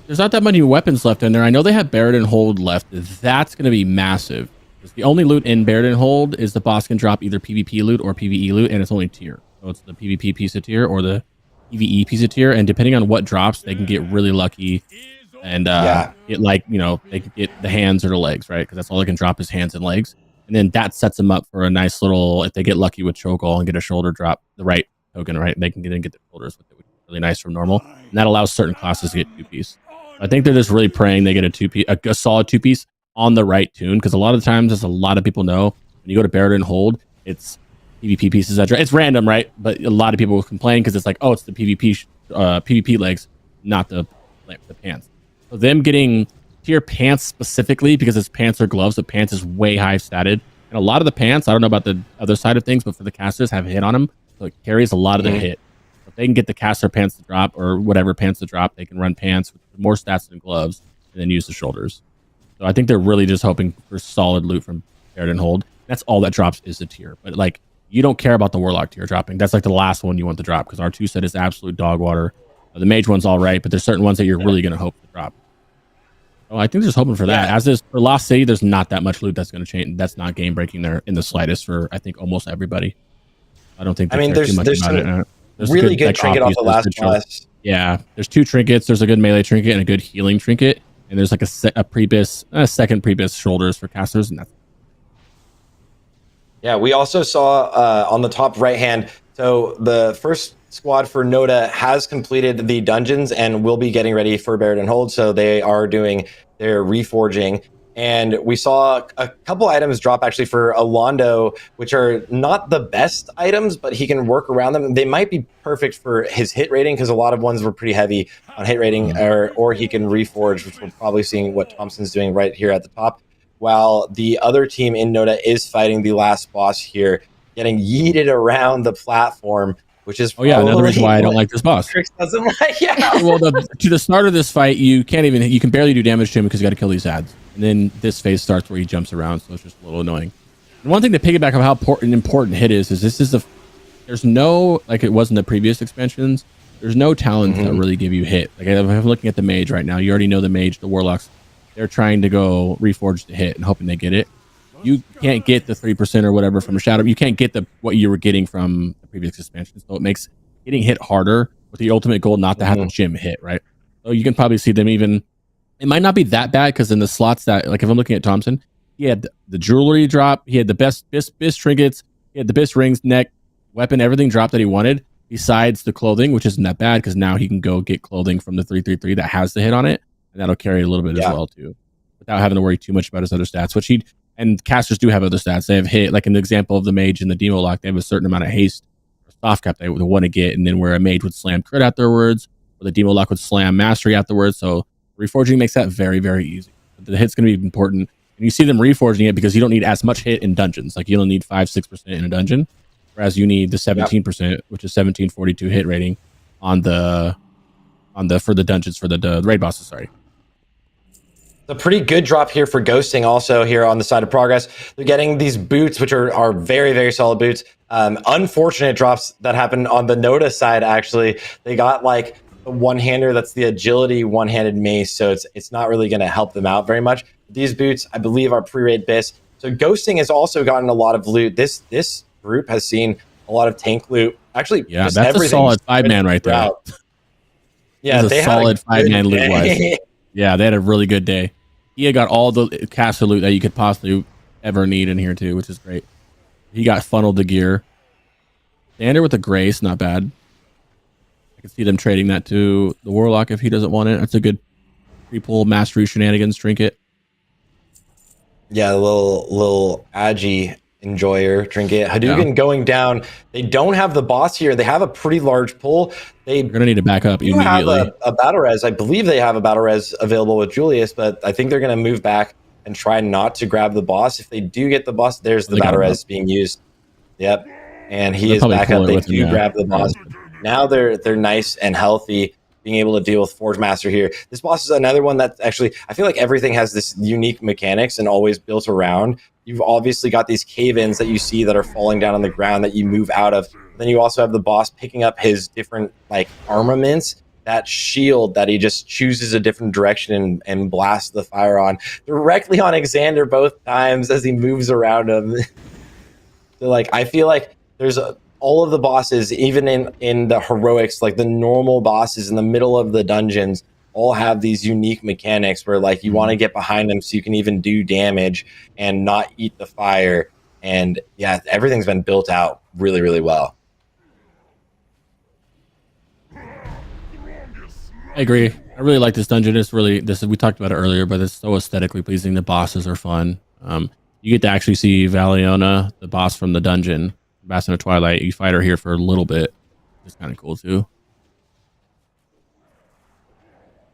There's not that many weapons left in there. I know they have Buried and Hold left. That's going to be massive. The only loot in Buried and Hold is the boss can drop either PvP loot or PvE loot, and it's only tier. So it's the PvP piece of tier or the PvE piece of tier, and depending on what drops, they can get really lucky and get, like, you know, they can get the hands or the legs, right? Because that's all they can drop is hands and legs. And then that sets them up for a nice little, if they get lucky with Chokeall and get a shoulder drop, the right token, right? They can get the shoulders with it, which is really nice from normal. And that allows certain classes to get 2-piece. I think they're just really praying they get a 2-piece, a solid 2-piece on the right tune, because a lot of times, as a lot of people know, when you go to Buried and Hold, it's PvP pieces that it's random, right? But a lot of people will complain because it's like, oh, it's the PvP legs, not the pants. So them getting tier pants specifically, because it's pants or gloves, the pants is way high statted, and a lot of the pants, I don't know about the other side of things, but for the casters, have a hit on them, so it carries a lot of the hit. If they can get the caster pants to drop, or whatever pants to drop, they can run pants with more stats than gloves, and then use the shoulders. So I think they're really just hoping for solid loot from Buried and Hold. That's all that drops is the tier. But like, you don't care about the Warlock tier dropping. That's like the last one you want to drop, because our 2 set is absolute dog water. The Mage one's all right, but there's certain ones that you're really going to hope to drop. So I think they're just hoping for that. As is for Lost City, there's not that much loot that's going to change. That's not game breaking there in the slightest for, I think, almost everybody. I don't think. There's some really good trinket off the last boss. Yeah, there's 2 trinkets. There's a good melee trinket and a good healing trinket, and there's like a second Prebis shoulders for casters, and that's. Yeah, we also saw on the top right hand. So the first squad for Noda has completed the dungeons and will be getting ready for Buried and Hold. So they are doing their reforging. And we saw a couple items drop actually for Alondo, which are not the best items, but he can work around them. They might be perfect for his hit rating, because a lot of ones were pretty heavy on hit rating, or he can reforge, which we're probably seeing what Thompson's doing right here at the top. While the other team in Noda is fighting the last boss here, getting yeeted around the platform, which is another reason why I don't like this boss. Crix doesn't like, Well, to the start of this fight, you can barely do damage to him because you got to kill these ads. And then this phase starts where he jumps around, so it's just a little annoying. And one thing to piggyback on how important hit is this is there's no, like it was in the previous expansions, there's no talents that really give you hit. Like I'm looking at the Mage right now, you already know the Mage, the Warlocks, they're trying to go reforge the hit and hoping they get it. You can't get the 3% or whatever from a Shadow. You can't get what you were getting from the previous expansion, so it makes getting hit harder with the ultimate goal not to have the gym hit, right? So you can probably see them even. It might not be that bad, because in the slots that, like if I'm looking at Thompson, he had the jewelry drop, he had the best trinkets, he had the best rings, neck, weapon, everything dropped that he wanted, besides the clothing, which isn't that bad, because now he can go get clothing from the 333 that has the hit on it, and that'll carry a little bit as well too, without having to worry too much about his other stats, which and casters do have other stats. They have hit, like in the example of the Mage and the Demo Lock, they have a certain amount of haste or soft cap they would want to get, and then where a Mage would slam crit afterwards, or the Demo Lock would slam mastery afterwards. So reforging makes that very, very easy. The hit's going to be important. And you see them reforging it because you don't need as much hit in dungeons. Like you only need 5-6% in a dungeon, whereas you need the 17%, which is 1742 hit rating for the dungeons, for the raid bosses, sorry. A pretty good drop here for ghosting also here on the side of progress. They're getting these boots, which are very, very solid boots. Unfortunate drops that happened on the Noda side, actually. They got like a one-hander that's the agility one-handed mace, so it's not really going to help them out very much. These boots, I believe, are pre-raid bis. So ghosting has also gotten a lot of loot. This group has seen a lot of tank loot. Actually, yeah, that's a solid 5-man right there. Yeah, they had a solid 5-man loot wise. Yeah, they had a really good day. He had got all the caster loot that you could possibly ever need in here too, which is great. He got funneled the gear. Standard with the Grace, not bad. I can see them trading that to the Warlock if he doesn't want it. That's a good pre-pull mastery shenanigans trinket. Yeah, a little agi enjoyer trinket. Hadouken going down. They don't have the boss here. They have a pretty large pull. They're gonna need to back up You have immediately. a battle res. I believe they have a battle res available with Julius, but I think they're going to move back and try not to grab the boss. If they do get the boss, there's the battle res being used. Yep, and he is back up. They do grab the boss. Now they're nice and healthy, being able to deal with Forge Master here. This boss is another one that actually, I feel like everything has this unique mechanics and always built around. You've obviously got these cave-ins that you see that are falling down on the ground that you move out of. Then you also have the boss picking up his different like armaments, that shield that he just chooses a different direction and blasts the fire on directly on Xander both times as he moves around him. So like, I feel like there's all of the bosses, even in the heroics, like the normal bosses in the middle of the dungeons, all have these unique mechanics where like you want to get behind them so you can even do damage and not eat the fire. And yeah, everything's been built out really, really well. I agree. I really like this dungeon. It's really we talked about it earlier, but it's so aesthetically pleasing. The bosses are fun. You get to actually see Valiona, the boss from the dungeon, Bastion of Twilight. You fight her here for a little bit. It's kind of cool too.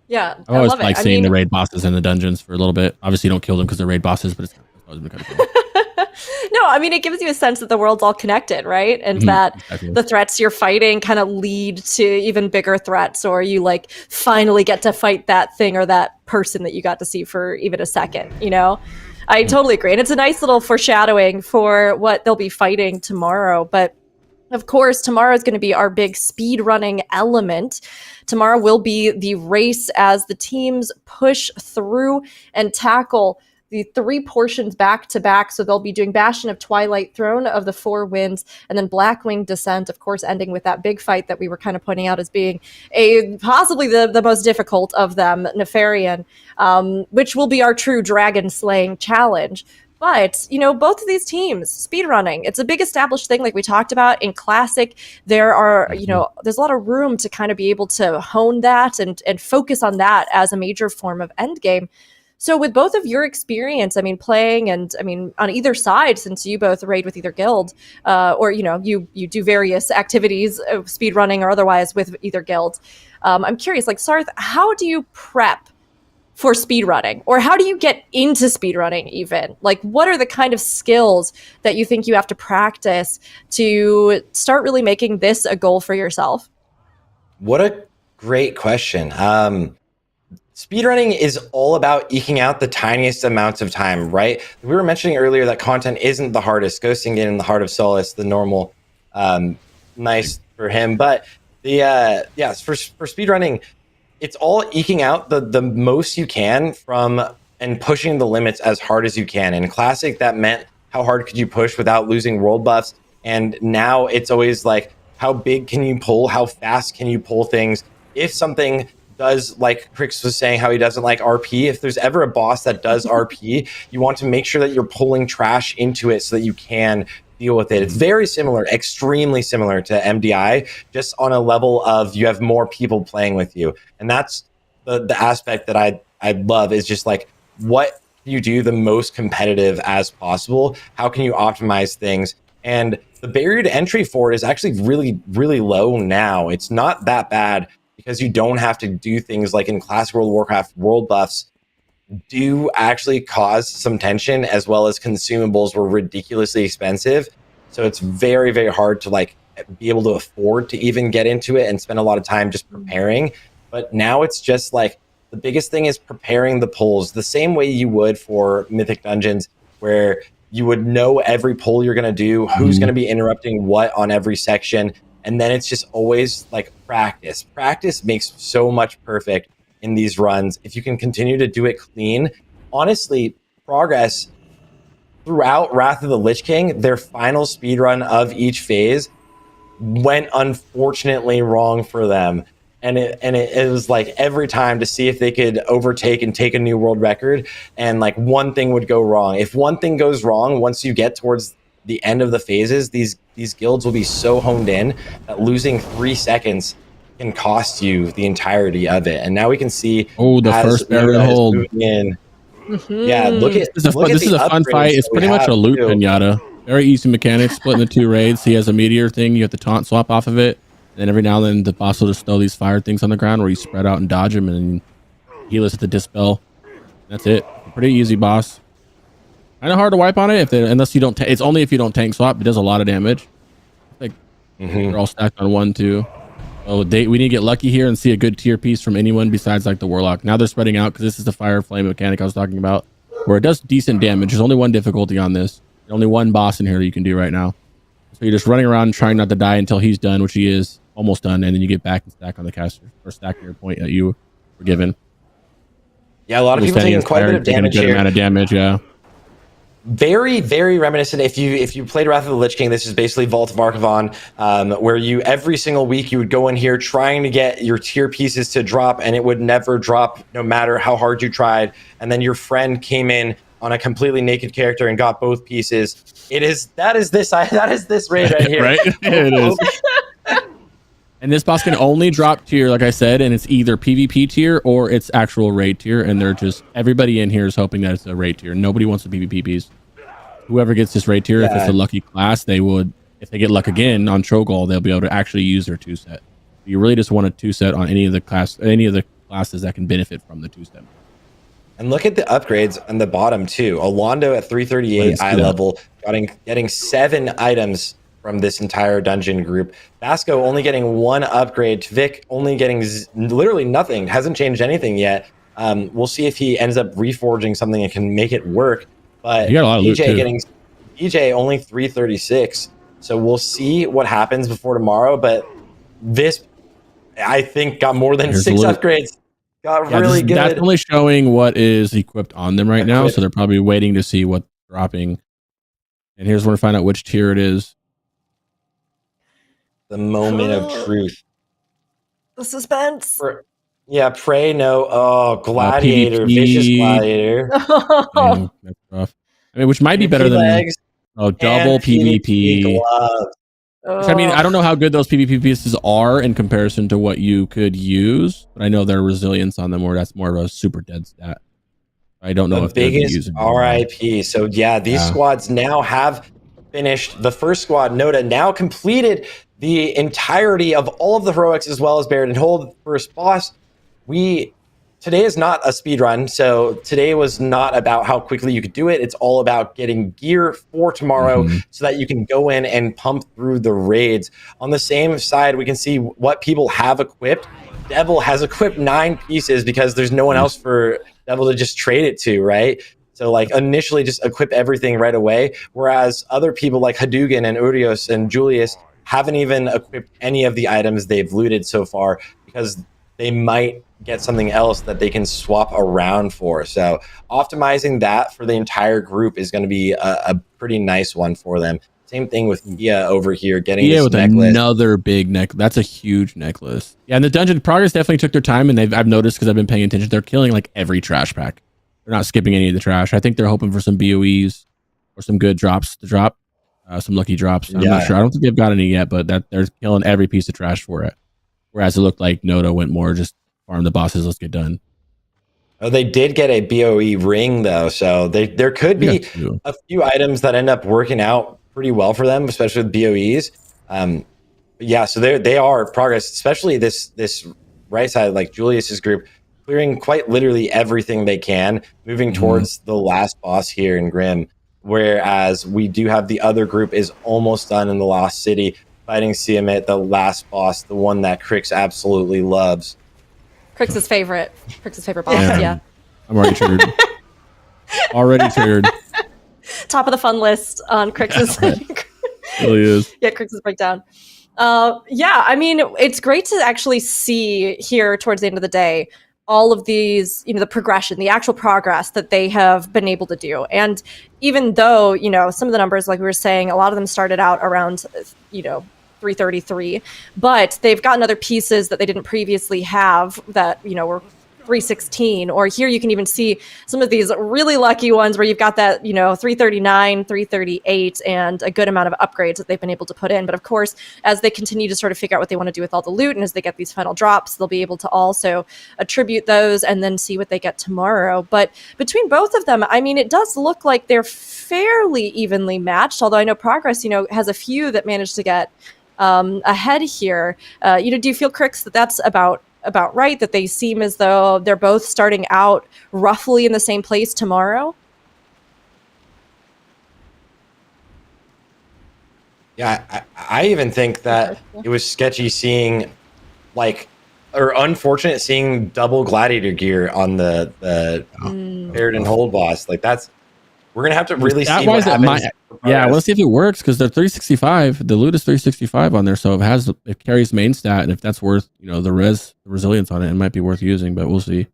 Yeah, I always love it. like seeing the raid bosses in the dungeons for a little bit. Obviously, you don't kill them because they're raid bosses, but it's always been kind of cool. No, I mean, it gives you a sense that the world's all connected, right? And that the threats you're fighting kind of lead to even bigger threats, or you like finally get to fight that thing or that person that you got to see for even a second, you know? I totally agree. And it's a nice little foreshadowing for what they'll be fighting tomorrow. But of course, tomorrow is going to be our big speed running element. Tomorrow will be the race as the teams push through and tackle the 3 portions back to back. So they'll be doing Bastion of Twilight, Throne of the Four Winds, and then Blackwing Descent, of course, ending with that big fight that we were kind of pointing out as being possibly the most difficult of them, Nefarian, which will be our true dragon slaying challenge. But, you know, both of these teams, speedrunning, it's a big established thing like we talked about in Classic. There are, you know, there's a lot of room to kind of be able to hone that and focus on that as a major form of endgame. So with both of your experience, I mean, playing and I mean, on either side, since you both raid with either guild or, you know, you do various activities of speedrunning or otherwise with either guild. I'm curious, like Sarth, how do you prep for speedrunning, or how do you get into speedrunning even? Like, what are the kind of skills that you think you have to practice to start really making this a goal for yourself? What a great question. Speedrunning is all about eking out the tiniest amounts of time, right? We were mentioning earlier that content isn't the hardest. Ghosting in the Heart of Solace, the normal, nice for him. But for speedrunning, it's all eking out the most you can from and pushing the limits as hard as you can. In Classic, that meant how hard could you push without losing world buffs? And now it's always like, how big can you pull? How fast can you pull things? If something does, like Crix was saying, how he doesn't like RP, if there's ever a boss that does RP, you want to make sure that you're pulling trash into it so that you can deal with it. It's very similar, extremely similar to MDI, just on a level of you have more people playing with you. And that's the aspect that I love, is just like, what can you do the most competitive as possible? How can you optimize things? And the barrier to entry for it is actually really, really low now. It's not that bad, because you don't have to do things like in Classic World of Warcraft. World buffs do actually cause some tension, as well as consumables were ridiculously expensive. So it's very, very hard to like be able to afford to even get into it and spend a lot of time just preparing. But now it's just like, the biggest thing is preparing the pulls the same way you would for Mythic Dungeons, where you would know every pull you're going to do, who's going to be interrupting what on every section. And then it's just always like practice. Practice makes so much perfect in these runs. If you can continue to do it clean, honestly, Progress throughout Wrath of the Lich King, their final speedrun of each phase went unfortunately wrong for them. And it was like every time to see if they could overtake and take a new world record, and like one thing would go wrong. If one thing goes wrong, once you get towards the end of the phases, these guilds will be so honed in that losing 3 seconds can cost you the entirety of it. And now we can see the first barrier Noda is hold. moving in. Mhm. Yeah, look at This is a fun upgrades fight. It's that we pretty much have, a loot too. pinata. Very easy mechanics, split into 2 raids. He has a meteor thing. You have to taunt swap off of it. And every now and then the boss will just throw these fire things on the ground where you spread out and dodge him and heal us at the dispel. That's it. Pretty easy boss. Kind of hard to wipe on it unless you don't. It's only if you don't tank swap. It does a lot of damage. Like they're all stacked on 1, 2. Oh, we need to get lucky here and see a good tier piece from anyone besides like the warlock. Now they're spreading out because this is the fire flame mechanic I was talking about, where it does decent damage. There's only 1 difficulty on this. There's only 1 boss in here that you can do right now. So you're just running around trying not to die until he's done, which he is almost done, and then you get back and stack on the caster or stack your point that you were given. Yeah, a lot of people taking quite a bit of damage here. Amount of damage, yeah. Very, very reminiscent. If you played Wrath of the Lich King, this is basically Vault of Archivon, where you every single week you would go in here trying to get your tier pieces to drop, and it would never drop no matter how hard you tried. And then your friend came in on a completely naked character and got both pieces. That is this raid right here. Right? It is. And this boss can only drop tier, like I said, and it's either PvP tier or it's actual raid tier. And they're just, everybody in here is hoping that it's a raid tier. Nobody wants a PvP piece. Whoever gets this raid tier, if it's a lucky class, they would, if they get luck again on Trogold, they'll be able to actually use their 2-set. You really just want a 2-set on any of the classes that can benefit from the 2-set. And look at the upgrades on the bottom too. Alondo at 338 eye level, getting 7 items from this entire dungeon group. Basco only getting 1 upgrade. Vic only getting literally nothing. Hasn't changed anything yet. We'll see if he ends up reforging something and can make it work. But DJ only 336. So we'll see what happens before tomorrow. But this, I think, got more than 6 upgrades. Got really good. That's only showing what is equipped on them right now. So they're probably waiting to see what's dropping. And here's where we find out which tier it is. The moment of truth. The suspense. Pray no. Oh, Gladiator, Vicious Gladiator. Man, that's rough. I mean, which might be better than double PvP gloves. I mean, I don't know how good those PvP pieces are in comparison to what you could use, but I know their resilience on them, or that's more of a super dead stat. I don't know if they're using RIP. So yeah, these squads now have finished. The first squad, Noda, now completed the entirety of all of the heroics as well as Baron and Hold. First boss. Today is not a speed run, so today was not about how quickly you could do it. It's all about getting gear for tomorrow so that you can go in and pump through the raids. On the same side, we can see what people have equipped. Devil has equipped 9 pieces because there's no one else for Devil to just trade it to, right? So like initially just equip everything right away, whereas other people like Hadougan and Urios and Julius haven't even equipped any of the items they've looted so far because they might get something else that they can swap around for. So optimizing that for the entire group is going to be a pretty nice one for them. Same thing with Ia over here getting this with necklace. Another big necklace. That's a huge necklace. Yeah, and the dungeon progress definitely took their time, and I've noticed because I've been paying attention. They're killing like every trash pack. They're not skipping any of the trash. I think they're hoping for some BOEs or some good drops to drop, some lucky drops. I'm not sure. I don't think they've got any yet, but they're killing every piece of trash for it. Whereas it looked like Noda went more just farm the bosses, let's get done. Oh, they did get a BOE ring though, so there could be a few items that end up working out pretty well for them, especially with BOEs. So they are progress, especially this right side, like Julius's group, clearing quite literally everything they can, moving towards the last boss here in Grim. Whereas we do have the other group is almost done in the Lost City, fighting Siamet, the last boss, the one that Crix absolutely loves. Crix's favorite boss, yeah. I'm already triggered. Top of the fun list on Crix's. Really is. Yeah, Crix's breakdown. I mean, it's great to actually see here towards the end of the day all of these, the progression, the actual progress that they have been able to do. And even though, some of the numbers, like we were saying, a lot of them started out around, 333, but they've gotten other pieces that they didn't previously have that, were 316, or here you can even see some of these really lucky ones where you've got that, 339, 338, and a good amount of upgrades that they've been able to put in. But of course, as they continue to sort of figure out what they want to do with all the loot, and as they get these final drops, they'll be able to also attribute those and then see what they get tomorrow. But between both of them, I mean, it does look like they're fairly evenly matched, although I know Progress, has a few that managed to get ahead here. Do you feel, Crix, that that's about right, that they seem as though they're both starting out roughly in the same place tomorrow? Yeah, I even think that it was sketchy seeing, or unfortunate seeing double gladiator gear on the paired and hold boss. We're gonna have to really see what happens. Yeah, I want to see if it works, because they're 365. The loot is 365 on there, so it carries main stat, and if that's worth the resilience on it, it might be worth using. But we'll see.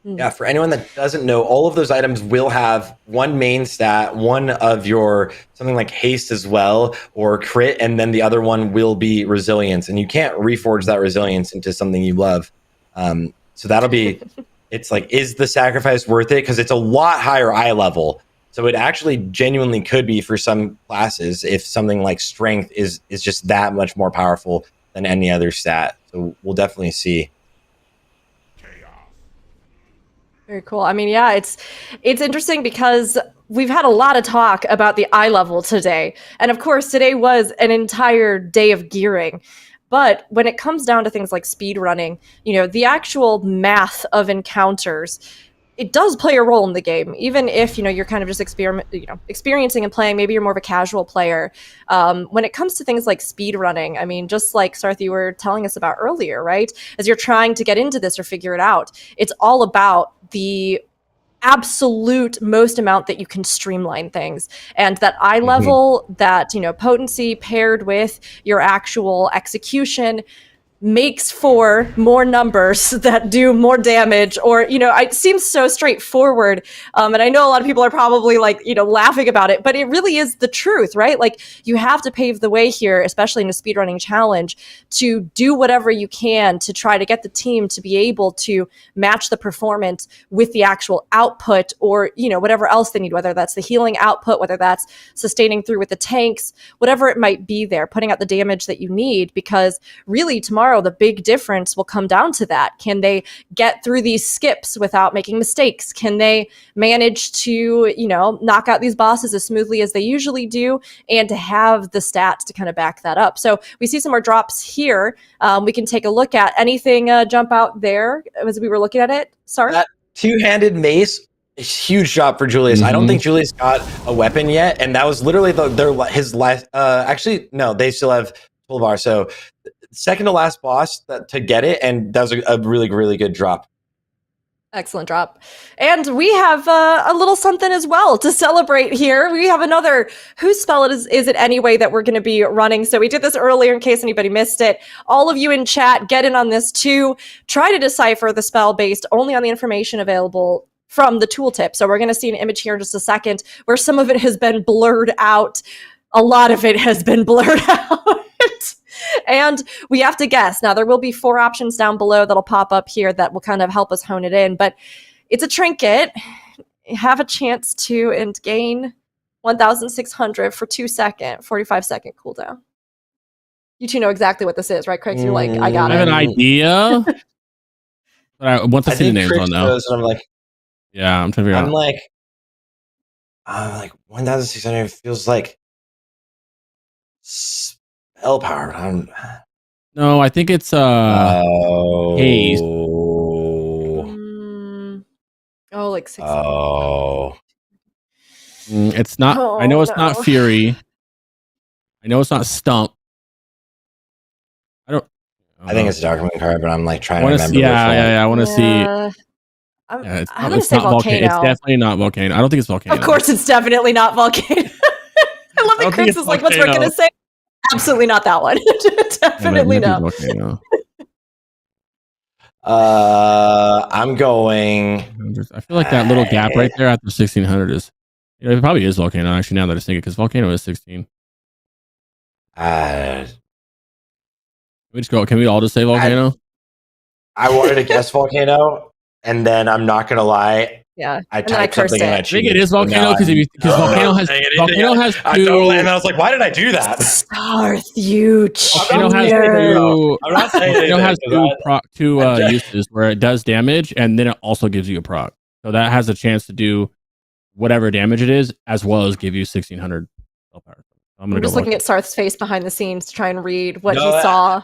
Yeah, for anyone that doesn't know, all of those items will have one main stat, one of your something like haste as well, or crit, and then the other one will be resilience, and you can't reforge that resilience into something you love. So that'll be. It's is the sacrifice worth it? Because it's a lot higher eye level. So it actually genuinely could be for some classes if something like strength is just that much more powerful than any other stat. So we'll definitely see. Very cool. I mean, yeah, it's interesting because we've had a lot of talk about the eye level today. And of course, today was an entire day of gearing. But when it comes down to things like speedrunning, the actual math of encounters, it does play a role in the game, even if you're kind of just experiencing and playing. Maybe you're more of a casual player. When it comes to things like speedrunning, I mean, just like Sarth, you were telling us about earlier, right? As you're trying to get into this or figure it out, it's all about the absolute most amount that you can streamline things, and that eye level, that potency paired with your actual execution makes for more numbers that do more damage, or it seems so straightforward, and I know a lot of people are probably laughing about it, but it really is the truth, right? You have to pave the way here, especially in a speedrunning challenge, to do whatever you can to try to get the team to be able to match the performance with the actual output, or whatever else they need, whether that's the healing output, whether that's sustaining through with the tanks, whatever it might be, there putting out the damage that you need, because really tomorrow the big difference will come down to that. Can they get through these skips without making mistakes? Can they manage to, knock out these bosses as smoothly as they usually do, and to have the stats to kind of back that up? So we see some more drops here. We can take a look at anything jump out there as we were looking at it. Sorry? That two-handed mace, a huge drop for Julius. I don't think Julius got a weapon yet, and that was literally his last. Actually, no, they still have toolbar. So second to last boss to get it, and that was a really, really good drop. Excellent drop. And we have a little something as well to celebrate here. We have another Whose Spell Is It Anyway that we're going to be running. So we did this earlier in case anybody missed it. All of you in chat, get in on this too. Try to decipher the spell based only on the information available from the tooltip. So we're going to see an image here in just a second where some of it has been blurred out. A lot of it has been blurred out. And we have to guess. Now, there will be 4 options down below that'll pop up here that will kind of help us hone it in. But it's a trinket. You have a chance to and gain 1,600 for 45-second cooldown. You two know exactly what this is, right, Craig? You're like, I got it. I have an idea. But I want to see the names on now. I'm like, yeah, I'm trying to figure out. I'm like 1,600 feels like spell power. No, I think it's haste. Like 6. It's not. I know it's not Fury. I know it's not Stump. I think it's Darkman card, but I'm trying to remember. I want to see. I'm going to say Volcano. It's definitely not Volcano. I don't think it's Volcano. Of course, it's definitely not Volcano. I love that Chris is like, what's Rick going to say? Absolutely not that one. Definitely no. I'm going. I feel like that little gap right there after 1,600 is. It probably is Volcano, actually, now that I think it, because Volcano is 16. Can Can we all just say Volcano? I wanted to guess volcano, and then I'm not gonna lie, Yeah. I And then I typed something cursed and I it. I think cheated. it is So now volcano because I'm volcano not has saying anything. I two. totally, and I was like, why did I do that? Sarth, you Volcano has cheater. two. I'm not saying Volcano anything. has 'Cause two I'm just- uses where it does damage and then it also gives you a proc. So that has a chance to do whatever damage it is, as well as give you 1600 spell power. I'm I'm just looking at Sarth's face behind the scenes to try and read what No, he saw.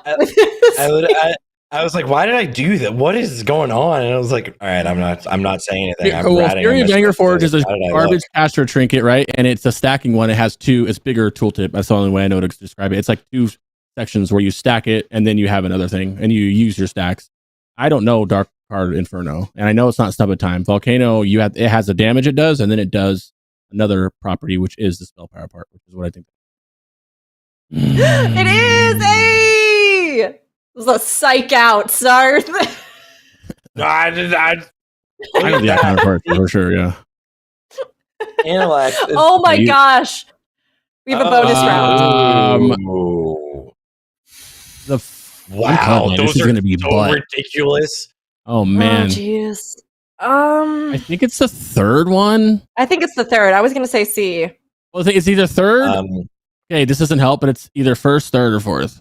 I was like, why did I do that? What is going on? And I was like, all right, I'm not saying anything. I'm Well, ratting Fury on of Anger myself. Forge is a How did I garbage look? caster trinket, right? And it's a stacking one. It has two. It's bigger tooltip. That's the only way I know to describe it. It's like two sections where you stack it and then you have another thing and you use your stacks. I don't know Dark Card Inferno, and I know it's not Stub of Time. Volcano, it has the damage it does, and then it does another property, which is the spell power part, which is what I think. It is a. It was a psych out, Sarth. No, I did. I know the icon part for sure. Yeah. Intellect. Oh my gosh. We have a bonus round. Wow, this those is are gonna be so butt. ridiculous. Oh man, Oh jeez. I think it's the third one. I think it's the third. I was gonna say C. Well, I think it's either third. Okay, this doesn't help, but it's either first, third, or fourth.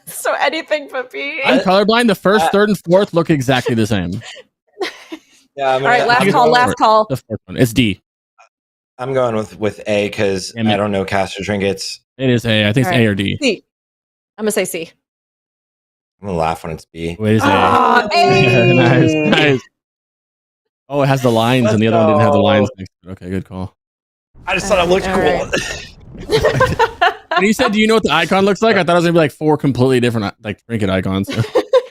So anything but B. I'm colorblind. The first, third, and fourth look exactly the same. Yeah. All right, last call. The fourth one. It's D. I'm going with A because Damn it. I don't know caster trinkets. It is A. I think it's All A right. or D. C. I'm gonna say C. I'm gonna laugh when it's B. Wait, it's A. Ah, A. Nice. Oh, it has the lines, and the other one didn't have the lines next to it. Okay, good call. I just thought it looked All cool. And he said, "Do you know what the icon looks like?" I thought it was gonna be like four completely different like trinket icons.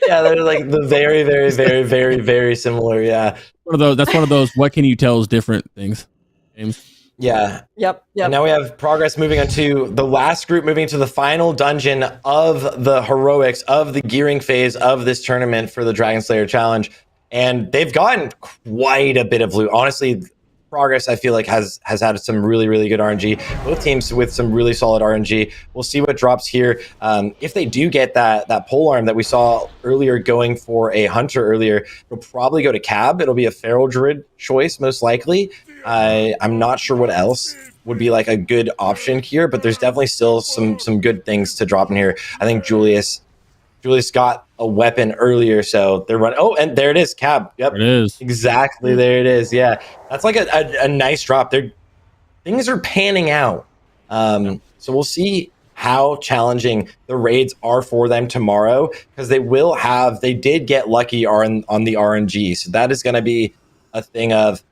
Yeah, they're like the very, very, very, very, very similar. Yeah. One of those. That's one of those. What can you tell is different things. James. Yeah. Yep. And now we have progress moving on to the last group, moving to the final dungeon of the heroics of the gearing phase of this tournament for the Dragonslayer challenge. And they've gotten quite a bit of loot. Honestly, progress I feel like has had some really, really good RNG. Both teams with some really solid RNG. We'll see what drops here. If they do get that polearm that we saw earlier going for a hunter earlier, it'll probably go to Cab. It'll be a feral druid choice most likely. I'm not sure what else would be like a good option here, but there's definitely still some good things to drop in here. I think Julius got a weapon earlier, so they're running. Oh, and there it is, Cab. Yep, There it is. exactly. There it is. Yeah, that's like a nice drop. Things are panning out. So we'll see how challenging the raids are for them tomorrow, because they did get lucky on the RNG, so that is going to be a thing of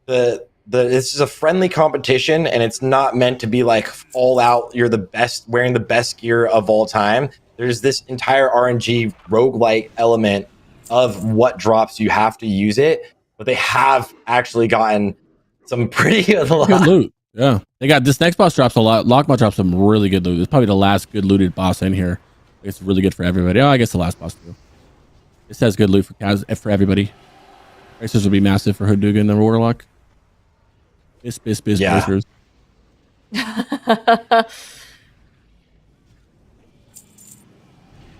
this is a friendly competition, and it's not meant to be like all out. You're the best, wearing the best gear of all time. There's this entire RNG roguelike element of what drops. You have to use it, but they have actually gotten some pretty good loot. Yeah, they got this next boss drops a lot. Lockbot drops some really good loot. It's probably the last good looted boss in here. It's really good for everybody. Oh, I guess the last boss too. It says good loot for everybody. Racers will be massive for Hoodoogan and the Warlock. Biz. Yeah. Racers.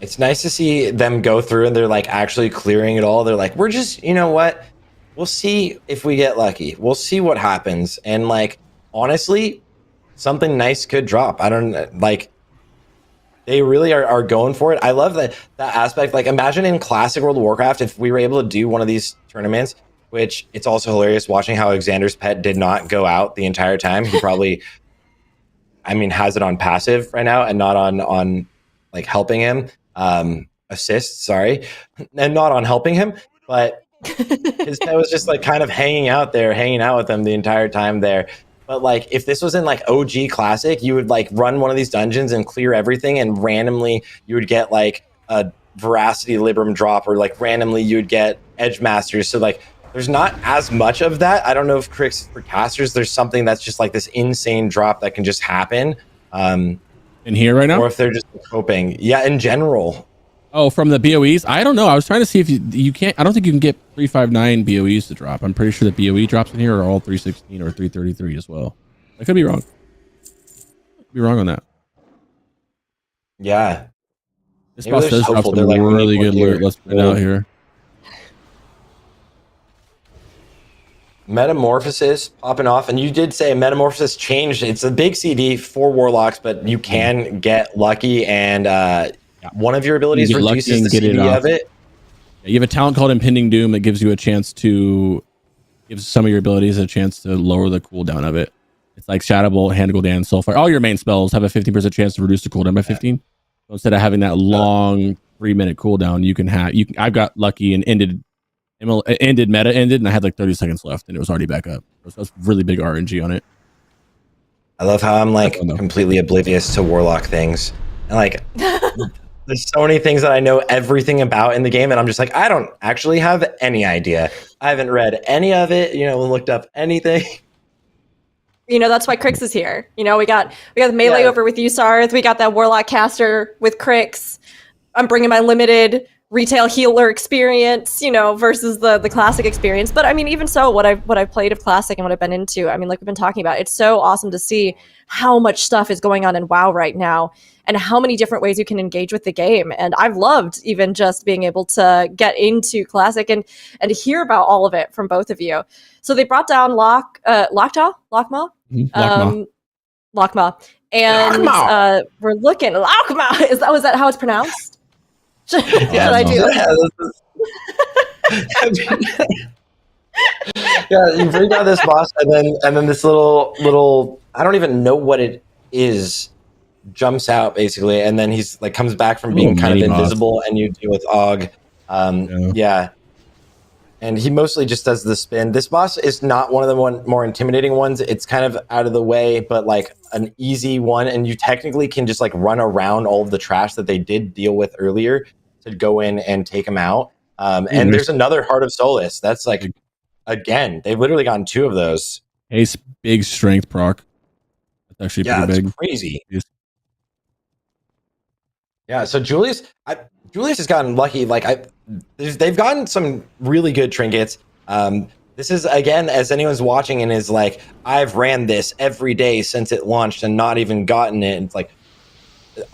It's nice to see them go through and they're like actually clearing it all. They're like, we're just, you know what? We'll see if we get lucky. We'll see what happens. And like, honestly, something nice could drop. I don't like, they really are going for it. I love that aspect. Like, imagine in classic World of Warcraft, if we were able to do one of these tournaments, which it's also hilarious watching how Xander's pet did not go out the entire time. He probably, I mean, has it on passive right now and not on like helping him. Assist, sorry, and not on helping him, but his pet was just like kind of hanging out with him the entire time there. But like, if this was in like OG Classic, you would like run one of these dungeons and clear everything, and randomly you would get like a Veracity Libram drop, or like randomly you would get Edge Masters. So like, there's not as much of that. I don't know if for casters, there's something that's just like this insane drop that can just happen. In here right now? Or if they're just hoping. Yeah, in general. Oh, from the BOEs? I don't know. I was trying to see if you can't. I don't think you can get 359 BOEs to drop. I'm pretty sure the BOE drops in here are all 316 or 333 as well. I could be wrong. Could be wrong on that. Yeah. This Maybe boss they're does just drop hopeful. some They're like, we need really more good gear. loot. Let's put it out here. Metamorphosis popping off, and you did say Metamorphosis changed. It's a big CD for Warlocks, but you can get lucky, and one of your abilities get lucky reduces and the get it CD off. of it. You have a talent called Impending Doom that gives you a chance to gives some of your abilities a chance to lower the cooldown of it. It's like Shadow Bolt, Hand Gul'dan, Soulfire. All your main spells have a 15% chance to reduce the cooldown by 15. So instead of having that long 3-minute cooldown, you can have I've got lucky and ended meta ended, and I had like 30 seconds left, and it was already back up. So that's really big RNG on it. I love how I'm like completely oblivious to Warlock things, and like there's so many things that I know everything about in the game, and I'm just like, I don't actually have any idea. I haven't read any of it, looked up anything. That's why Crix is here. We got the melee over with you, Sarth. We got that Warlock caster with Crix. I'm bringing my limited retail healer experience, versus the classic experience. But I mean, even so, what I've played of classic and what I've been into, I mean, like we've been talking about, it's so awesome to see how much stuff is going on in WoW right now and how many different ways you can engage with the game. And I've loved even just being able to get into classic and hear about all of it from both of you. So they brought down Lockmaw? Lockmaw. Lockmaw. And we're looking Lockmaw. Was that how it's pronounced? Should I do Yeah, you bring down this boss, and then this little I don't even know what it is jumps out basically, and then he's like comes back from being kind of invisible, and you deal with Og. Yeah. And he mostly just does the spin. This boss is not one of the more intimidating ones. It's kind of out of the way, but like an easy one. And you technically can just like run around all of the trash that they did deal with earlier to go in and take them out. And there's another Heart of Solace. That's like, again, they've literally gotten 2 of those. Ace, big strength proc. That's actually pretty big. Crazy. Yeah, so Julius has gotten lucky. Like they've gotten some really good trinkets. This is, again, as anyone's watching and is like, I've ran this every day since it launched and not even gotten it. It's like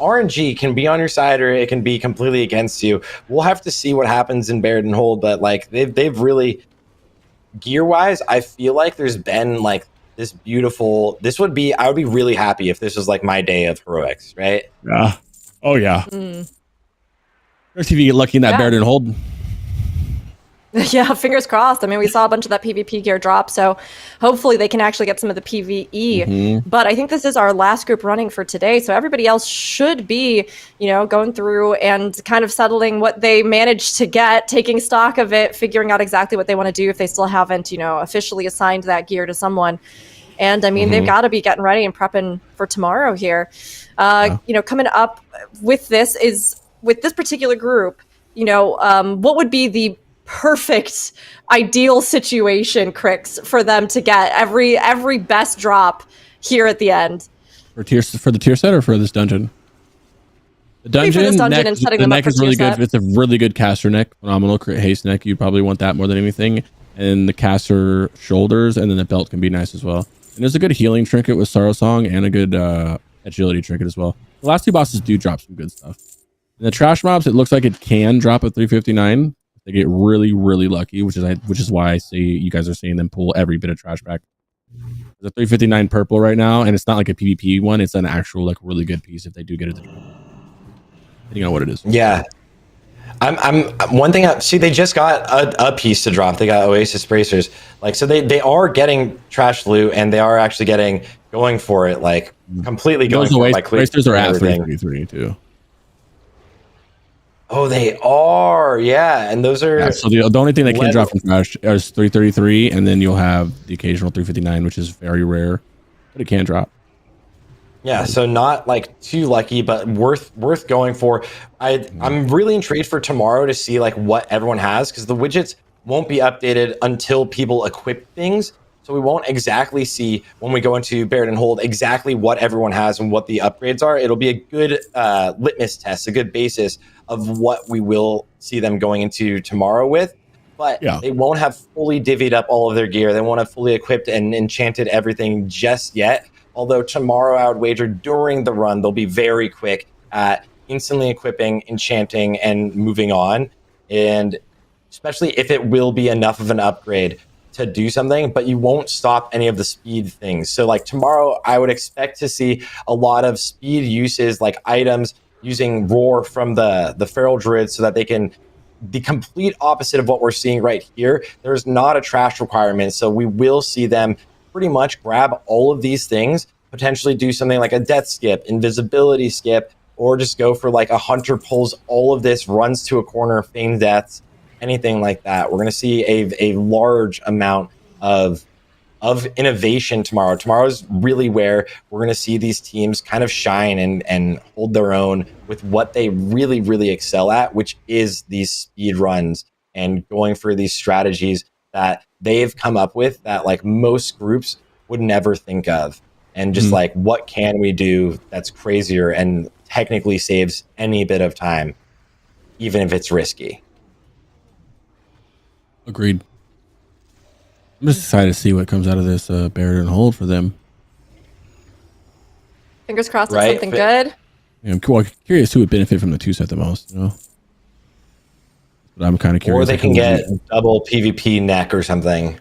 RNG can be on your side or it can be completely against you. We'll have to see what happens in Baird and Hold, but like they've really gear wise, I feel like there's been like this beautiful. I would be really happy if this was like my day of heroics, right? Yeah. Oh yeah. If you get lucky in that Baird and Hold. Yeah, fingers crossed. I mean, we saw a bunch of that PvP gear drop, so hopefully they can actually get some of the PvE. But I think this is our last group running for today, so everybody else should be, going through and kind of settling what they managed to get, taking stock of it, figuring out exactly what they want to do if they still haven't, officially assigned that gear to someone. And I mean, they've got to be getting ready and prepping for tomorrow here. Coming up with this particular group, what would be the perfect ideal situation, Crix, for them to get every best drop here at the end? For the tier set or for this dungeon? The dungeon, for this dungeon and setting them up for is really good. set. It's a really good caster neck, phenomenal crit haste neck. You probably want that more than anything. And the caster shoulders, and then the belt can be nice as well. And there's a good healing trinket with Sorrow Song and a good agility trinket as well. The last 2 bosses do drop some good stuff. In the trash mobs, it looks like it can drop a 359. They get really, really lucky, which is why I say you guys are seeing them pull every bit of trash back. There's a 359 purple right now, and it's not like a PvP one. It's an actual like really good piece if they do get it to drop. Depending on what it is. Yeah. I'm one thing. See, they just got a piece to drop. They got Oasis bracers. Like, so they are getting trash loot, and they are actually going for it, like completely going for it. Like bracers are at 333 too. Oh, they are, yeah, and those are. Yeah, so the only thing that can drop from trash is 333, and then you'll have the occasional 359, which is very rare, but it can drop. Yeah, so not like too lucky, but worth going for. I'm really intrigued for tomorrow to see like what everyone has, because the widgets won't be updated until people equip things. So we won't exactly see when we go into Baird and Hold exactly what everyone has and what the upgrades are. It'll be a good litmus test, a good basis of what we will see them going into tomorrow with. But they won't have fully divvied up all of their gear. They won't have fully equipped and enchanted everything just yet. Although tomorrow, I would wager during the run, they'll be very quick at instantly equipping, enchanting, and moving on. And especially if it will be enough of an upgrade to do something, but you won't stop any of the speed things. So like tomorrow, I would expect to see a lot of speed uses, like items using roar from the feral druids so that they can, the complete opposite of what we're seeing right here. There's not a trash requirement. So we will see them pretty much grab all of these things, potentially do something like a death skip, invisibility skip, or just go for like a hunter pulls all of this, runs to a corner, feign deaths, anything like that. We're going to see a large amount of innovation tomorrow. Tomorrow's really where we're going to see these teams kind of shine and hold their own with what they really, really excel at, which is these speed runs and going for these strategies that they've come up with that like most groups would never think of. And just like, what can we do that's crazier and technically saves any bit of time, even if it's risky. Agreed. I'm just excited to see what comes out of this barrier and hold for them. Fingers crossed it's Right, something good. Yeah, I'm curious who would benefit from the 2 set the most, you know? But I'm kind of curious. Or they can get double PvP neck or something.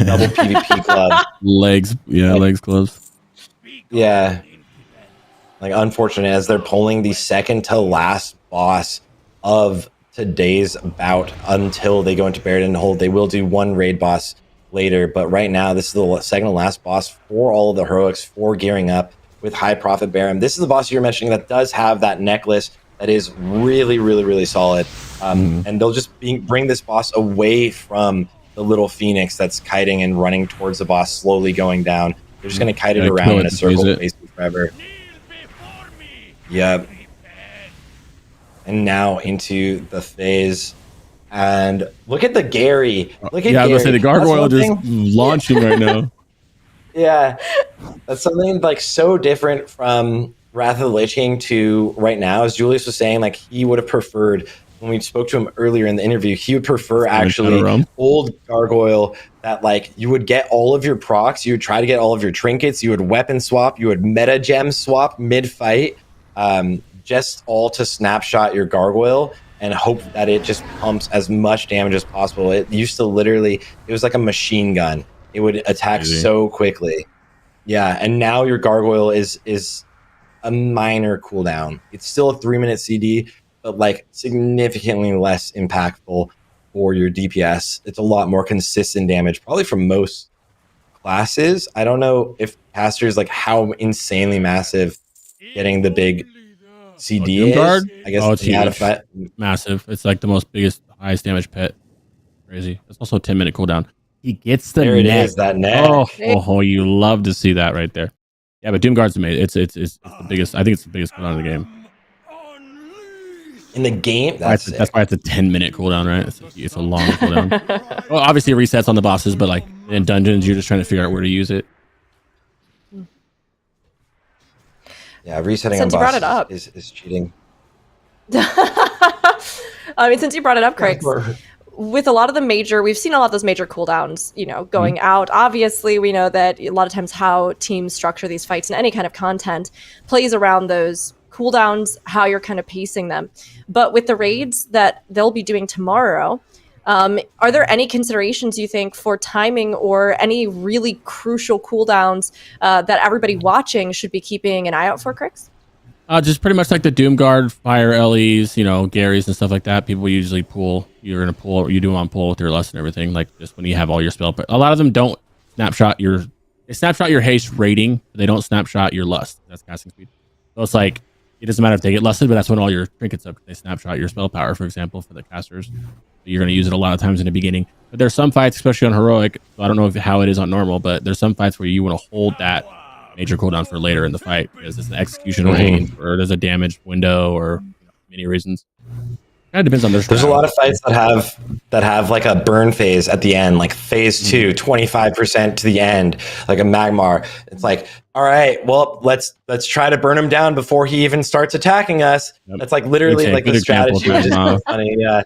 Double PvP glove. Legs, yeah, legs gloves. Yeah. Like, unfortunate as they're pulling the second to last boss of today's bout until they go into Buried and Hold. They will do one raid boss later, but right now this is the second to last boss for all of the heroics for gearing up with High Prophet Baron. This is the boss you're mentioning that does have that necklace that is really, really, really solid. And they'll just bring this boss away from the little phoenix that's kiting and running towards the boss, slowly going down. They're just going to kite it around in a circle, basically forever. Yep. And now into the phase. And look at the Gary. Look at I was Gary. going to say the gargoyle just launching right now. Yeah. That's something like so different from Wrath of the Lich King to right now. As Julius was saying, like he would have preferred, when we spoke to him earlier in the interview, he would prefer actually old gargoyle that like you would get all of your procs, you would try to get all of your trinkets, you would weapon swap, you would meta gem swap mid-fight, just all to snapshot your gargoyle and hope that it just pumps as much damage as possible. It used to literally, it was like a machine gun. It would attack so quickly. Yeah, and now your gargoyle is a minor cooldown. It's still a 3-minute CD, but like significantly less impactful for your DPS. It's a lot more consistent damage, probably from most classes. I don't know if caster is like how insanely massive getting the big CD is. Guard? I guess it's huge. Massive. It's like the most highest damage pet. Crazy. It's also a 10-minute cooldown. He gets the there neck. It is, that neck. Oh, you love to see that right there. Yeah, but Doomguard's amazing. It's the biggest. I think it's the biggest cooldown in the game. In the game, that's why it's a 10-minute cooldown, right? It's a long cooldown. Well, obviously it resets on the bosses, but like in dungeons, you're just trying to figure out where to use it. Yeah, resetting Since on you brought it up. is cheating. I mean, since you brought it up, Craig, with a lot of the major, we've seen a lot of those major cooldowns, you know, going out. Obviously, we know that a lot of times how teams structure these fights and any kind of content plays around those cooldowns, how you're kind of pacing them. But with the raids that they'll be doing tomorrow, are there any considerations you think for timing or any really crucial cooldowns that everybody watching should be keeping an eye out for, Crix? Just pretty much like the Doomguard, Fire LEs, you know, Garys and stuff like that. People usually pull. You're gonna pull. You do them on pull with your lust and everything. Like just when you have all your spell. But a lot of them don't snapshot your. They snapshot your haste rating. But they don't snapshot your lust. That's casting speed. So it's like it doesn't matter if they get lusted, but that's when all your trinkets up. They snapshot your spell power, for example, for the casters. You're gonna use it a lot of times in the beginning. But there's some fights, especially on heroic. So I don't know how it is on normal, but there's some fights where you want to hold that major cooldown for later in the fight because it's an execution range or there's a damage window or many reasons. Kind of depends on their style. There's a lot of fights that have like a burn phase at the end, like phase 2, 25% to the end, like a Magmar. It's like, all right, well, let's try to burn him down before he even starts attacking us. Yep. That's like literally like the strategy, which is funny. Yeah.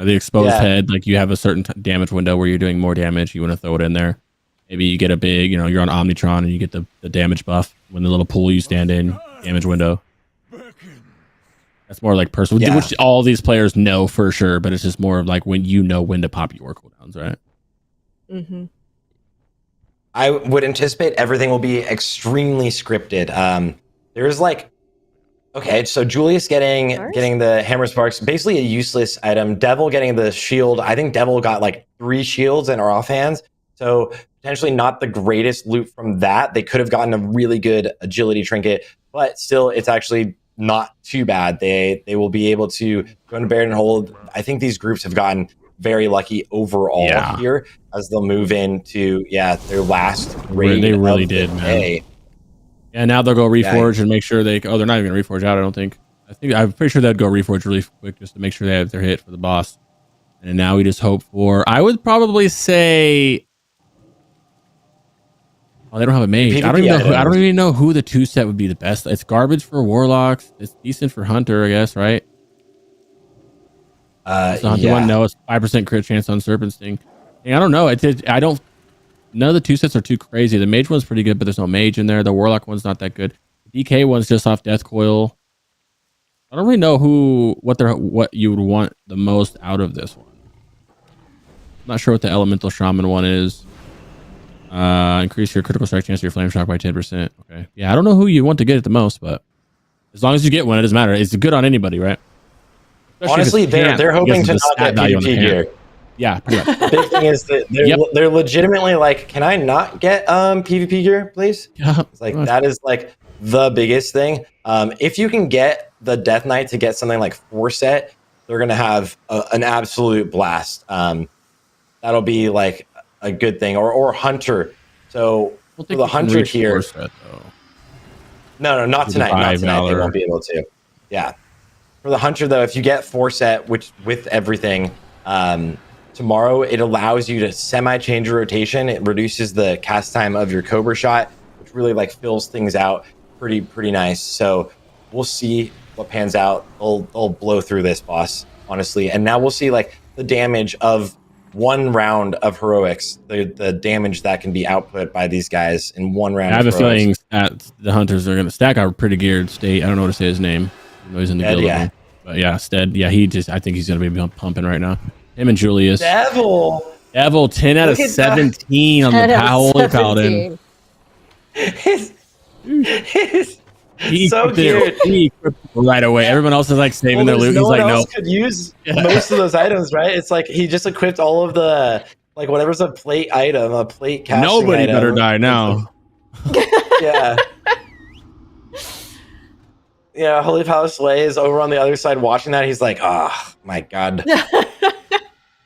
The exposed head, like you have a certain damage window where you're doing more damage. You want to throw it in there. Maybe you get a big, you know, you're on Omnitron and you get the damage buff when the little pool you stand in, damage window. That's more like personal, Yeah. which all these players know for sure, but it's just more of like when you know when to pop your cooldowns, right? Mm-hmm. I would anticipate everything will be extremely scripted. There's like, okay, so Julius getting the Hammer Sparks, basically a useless item. Devil getting the shield. I think Devil got like 3 shields and are offhands. So potentially not the greatest loot from that. They could have gotten a really good agility trinket, but still, it's actually not too bad. They will be able to go into Baron and Hold. I think these groups have gotten very lucky overall here as they'll move into their last raid. They really did, the man. day. Yeah, now they'll go reforge and make sure they're not even gonna reforge out. I don't think. I'm pretty sure they'd go reforge really quick just to make sure they have their hit for the boss. And now we just hope for. I would probably say. Oh, they don't have a mage. I don't even know who the 2-set would be the best. It's garbage for warlocks. It's decent for hunter, I guess, right? The hunter one, no, it's 5% crit chance on serpent sting. I don't know. I don't. None of the 2-sets are too crazy. The mage one's pretty good, but there's no mage in there. The warlock one's not that good. The DK one's just off death coil. I don't really know what you would want the most out of this one. I'm not sure what the elemental shaman one is. Increase your critical strike chance of your flame shock by 10%. Okay. Yeah, I don't know who you want to get it the most, but as long as you get one, it doesn't matter. It's good on anybody, right? Especially honestly, they're hoping to not get PvP gear. Yeah, pretty much. The big thing is that they're legitimately like, can I not get PvP gear, please? Yeah. It's like that is like the biggest thing. If you can get the Death Knight to get something like 4-set, they're gonna have an absolute blast. That'll be like a good thing, or Hunter. So for the Hunter here, no, not tonight. Not tonight. They won't be able to. Yeah, for the Hunter though, if you get 4-set, which with everything, tomorrow it allows you to semi-change your rotation. It reduces the cast time of your Cobra shot, which really like fills things out pretty nice. So we'll see what pans out. They'll blow through this boss, honestly, and now we'll see like the damage of 1 round of heroics, the damage that can be output by these guys in 1 round. I have a feeling that the hunters are going to stack our pretty geared state. I don't know what to say his name. I know he's in the guild. But yeah, Stead. Yeah, I think he's going to be pumping right now. Him and Julius. Devil 10 out of 17 on the Holy Paladin. He's so cute. He equipped right away. Everyone else is like saving their loot. No He's like, no. Could use most of those items, right? It's like he just equipped all of the like whatever's a plate item, a plate casting Nobody item. better die now. Yeah, Holy Palace Sway is over on the other side watching that. He's like, oh my god.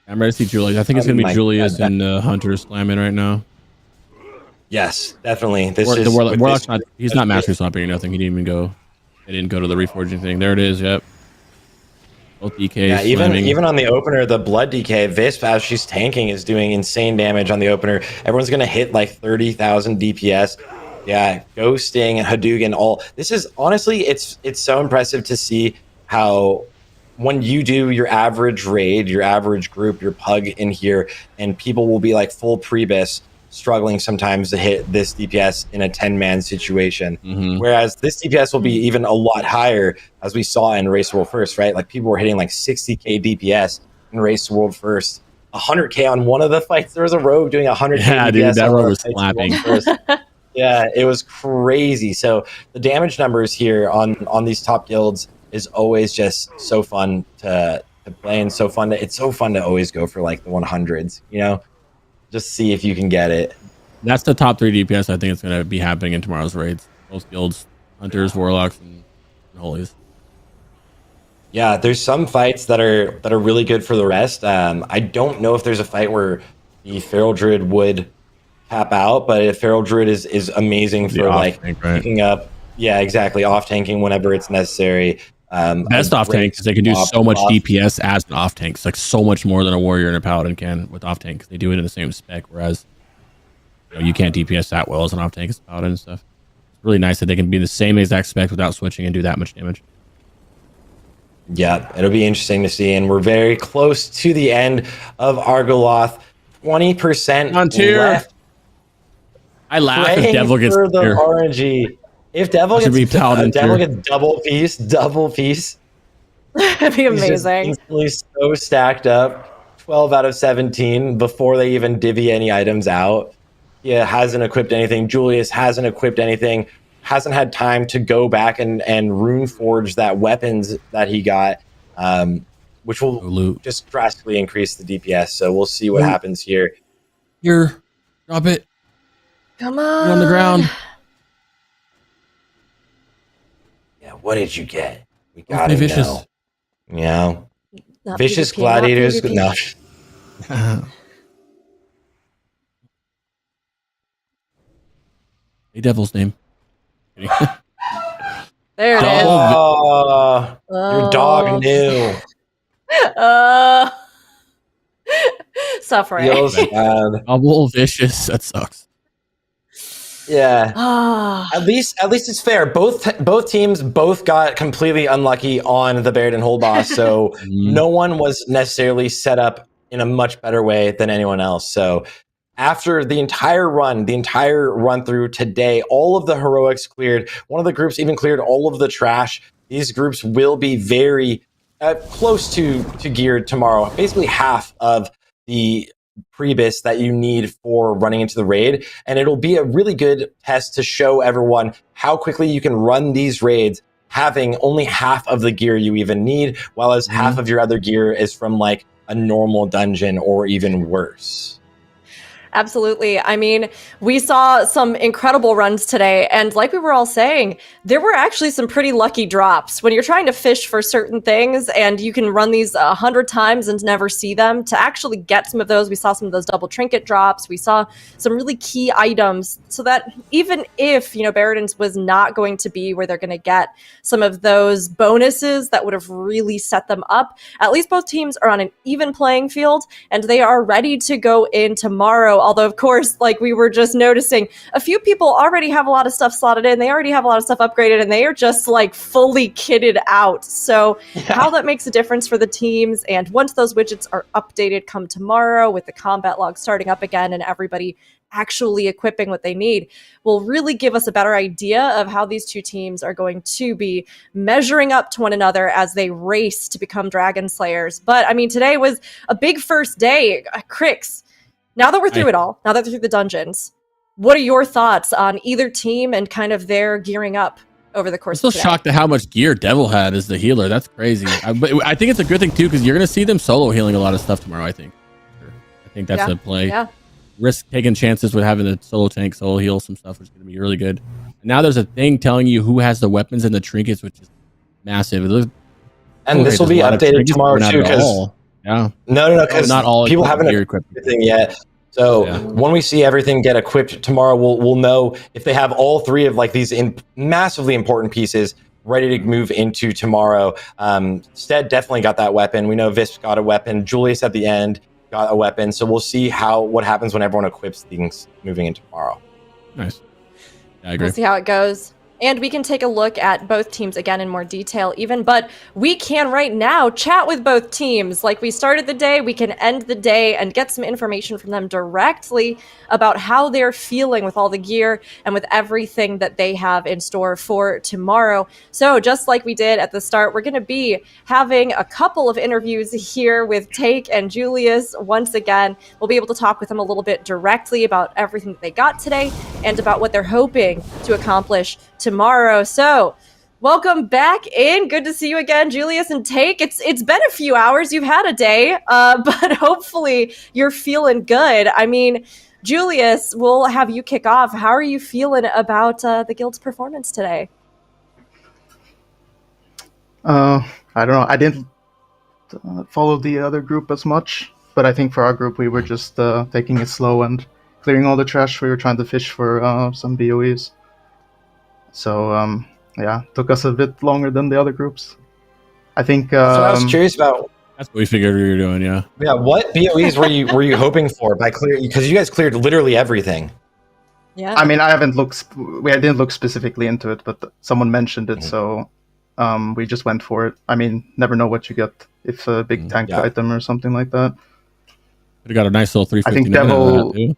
I'm ready to see Julius. I think it's gonna be Julius and Hunter slamming right now. Yes, definitely. Warlock's not. He's not mastery swapping or nothing. He didn't even go. They didn't go to the reforging thing. There it is. Yep. Both DKs. Yeah, even on the opener, the blood DK, Visp as she's tanking is doing insane damage on the opener. Everyone's gonna hit like 30,000 DPS. Yeah, ghosting, Hadouken, all this is honestly, it's so impressive to see how when you do your average raid, your average group, your pug in here, and people will be like full prebis, struggling sometimes to hit this DPS in a 10-man situation. Whereas this DPS will be even a lot higher, as we saw in Race World First, right? Like people were hitting like 60k DPS in Race World First, 100k on one of the fights. There was a rogue doing 100k DPS. Dude, that rogue was slapping. Yeah, it was crazy. So the damage numbers here on these top guilds is always just so fun to play and so fun it's so fun to always go for like the 100s, you know? Just see if you can get it. That's the top 3 DPS I think it's going to be happening in tomorrow's raids. Both guilds, Hunters, Warlocks, and Holies. Yeah, there's some fights that are really good for the rest. I don't know if there's a fight where the Feral Druid would tap out, but a Feral Druid is amazing for like picking up. Yeah, exactly. Off tanking whenever it's necessary. Best off tank because they can do so much DPS as an off tank. It's like so much more than a warrior and a paladin can with off tank. They do it in the same spec, whereas you can't DPS that well as an off tank as a paladin and stuff. It's really nice that they can be the same exact spec without switching and do that much damage. Yeah, it'll be interesting to see, and we're very close to the end of Argoloth. 20% on tier. Left. I laugh if Devil gets the RNG. If Devil gets double piece. double piece. It'd be He's just amazing. instantly so stacked up, 12 out of 17 before they even divvy any items out. He hasn't equipped anything. Julius hasn't equipped anything. Hasn't had time to go back and rune forge that weapons that he got, which will just drastically increase the DPS. So we'll see what happens here. Here, drop it. Come on. You're on the ground. Yeah, what did you get? We Don't gotta stay vicious. know. Yeah, Not vicious PvP, not gladiators. PvP. No. A devil's name. There it is. Oh, your dog knew. Suffering. Feels bad. Double vicious. That sucks. Yeah. Ah. At least it's fair. Both teams both got completely unlucky on the Buried and Hold boss, so no one was necessarily set up in a much better way than anyone else. So after the entire run through today, all of the heroics cleared. One of the groups even cleared all of the trash. These groups will be very close to geared tomorrow. Basically half of the prebis that you need for running into the raid, and it'll be a really good test to show everyone how quickly you can run these raids having only half of the gear you even need, while as half of your other gear is from like a normal dungeon or even worse. Absolutely. I mean, we saw some incredible runs today, and like we were all saying, there were actually some pretty lucky drops. When you're trying to fish for certain things and you can run these 100 times and never see them, to actually get some of those, we saw some of those double trinket drops, we saw some really key items, so that even if, Baradin's was not going to be where they're going to get some of those bonuses that would have really set them up, at least both teams are on an even playing field, and they are ready to go in tomorrow. Although, of course, like we were just noticing, a few people already have a lot of stuff slotted in. They already have a lot of stuff upgraded, and they are just like fully kitted out. So how that makes a difference for the teams. And once those widgets are updated come tomorrow with the combat log starting up again and everybody actually equipping what they need, will really give us a better idea of how these two teams are going to be measuring up to one another as they race to become Dragonslayers. But I mean, today was a big first day. Crix, now that we're through it all, now that they're through the dungeons, what are your thoughts on either team and kind of their gearing up over the course I'm of still today? shocked at how much gear Devil had as the healer. That's crazy. But I think it's a good thing, too, because you're going to see them solo healing a lot of stuff tomorrow, I think. I think that's a play. Yeah. Risk taking chances with having the solo tank, solo heal some stuff, which is going to be really good. Now there's a thing telling you who has the weapons and the trinkets, which is massive. And this will be updated tomorrow, too, because... Yeah. No, because not all people haven't equipped everything yet. So when we see everything get equipped tomorrow, we'll know if they have all three of like these massively important pieces ready to move into tomorrow. Stead definitely got that weapon. We know Visp got a weapon. Julius at the end got a weapon. So we'll see what happens when everyone equips things moving into tomorrow. Nice. Yeah, I agree. We'll see how it goes. And we can take a look at both teams again in more detail even, but we can right now chat with both teams. Like we started the day, we can end the day and get some information from them directly about how they're feeling with all the gear and with everything that they have in store for tomorrow. So just like we did at the start, we're going to be having a couple of interviews here with Take and Julius. Once again, we'll be able to talk with them a little bit directly about everything that they got today and about what they're hoping to accomplish tomorrow. So welcome back in. Good to see you again, Julius and Take. It's been a few hours. You've had a day, but hopefully you're feeling good. I mean, Julius, we'll have you kick off. How are you feeling about the guild's performance today? I don't know. I didn't follow the other group as much, but I think for our group we were just taking it slow and clearing all the trash. We were trying to fish for some BOEs. So, took us a bit longer than the other groups. I think... That's what I was curious about. That's what we figured we were doing, yeah. Yeah, what BOEs were you hoping for by clear? Because you guys cleared literally everything. Yeah. I mean, I haven't looked... I didn't look specifically into it, but someone mentioned it, so we just went for it. I mean, never know what you get if a big tank item or something like that. Could have got a nice little 359.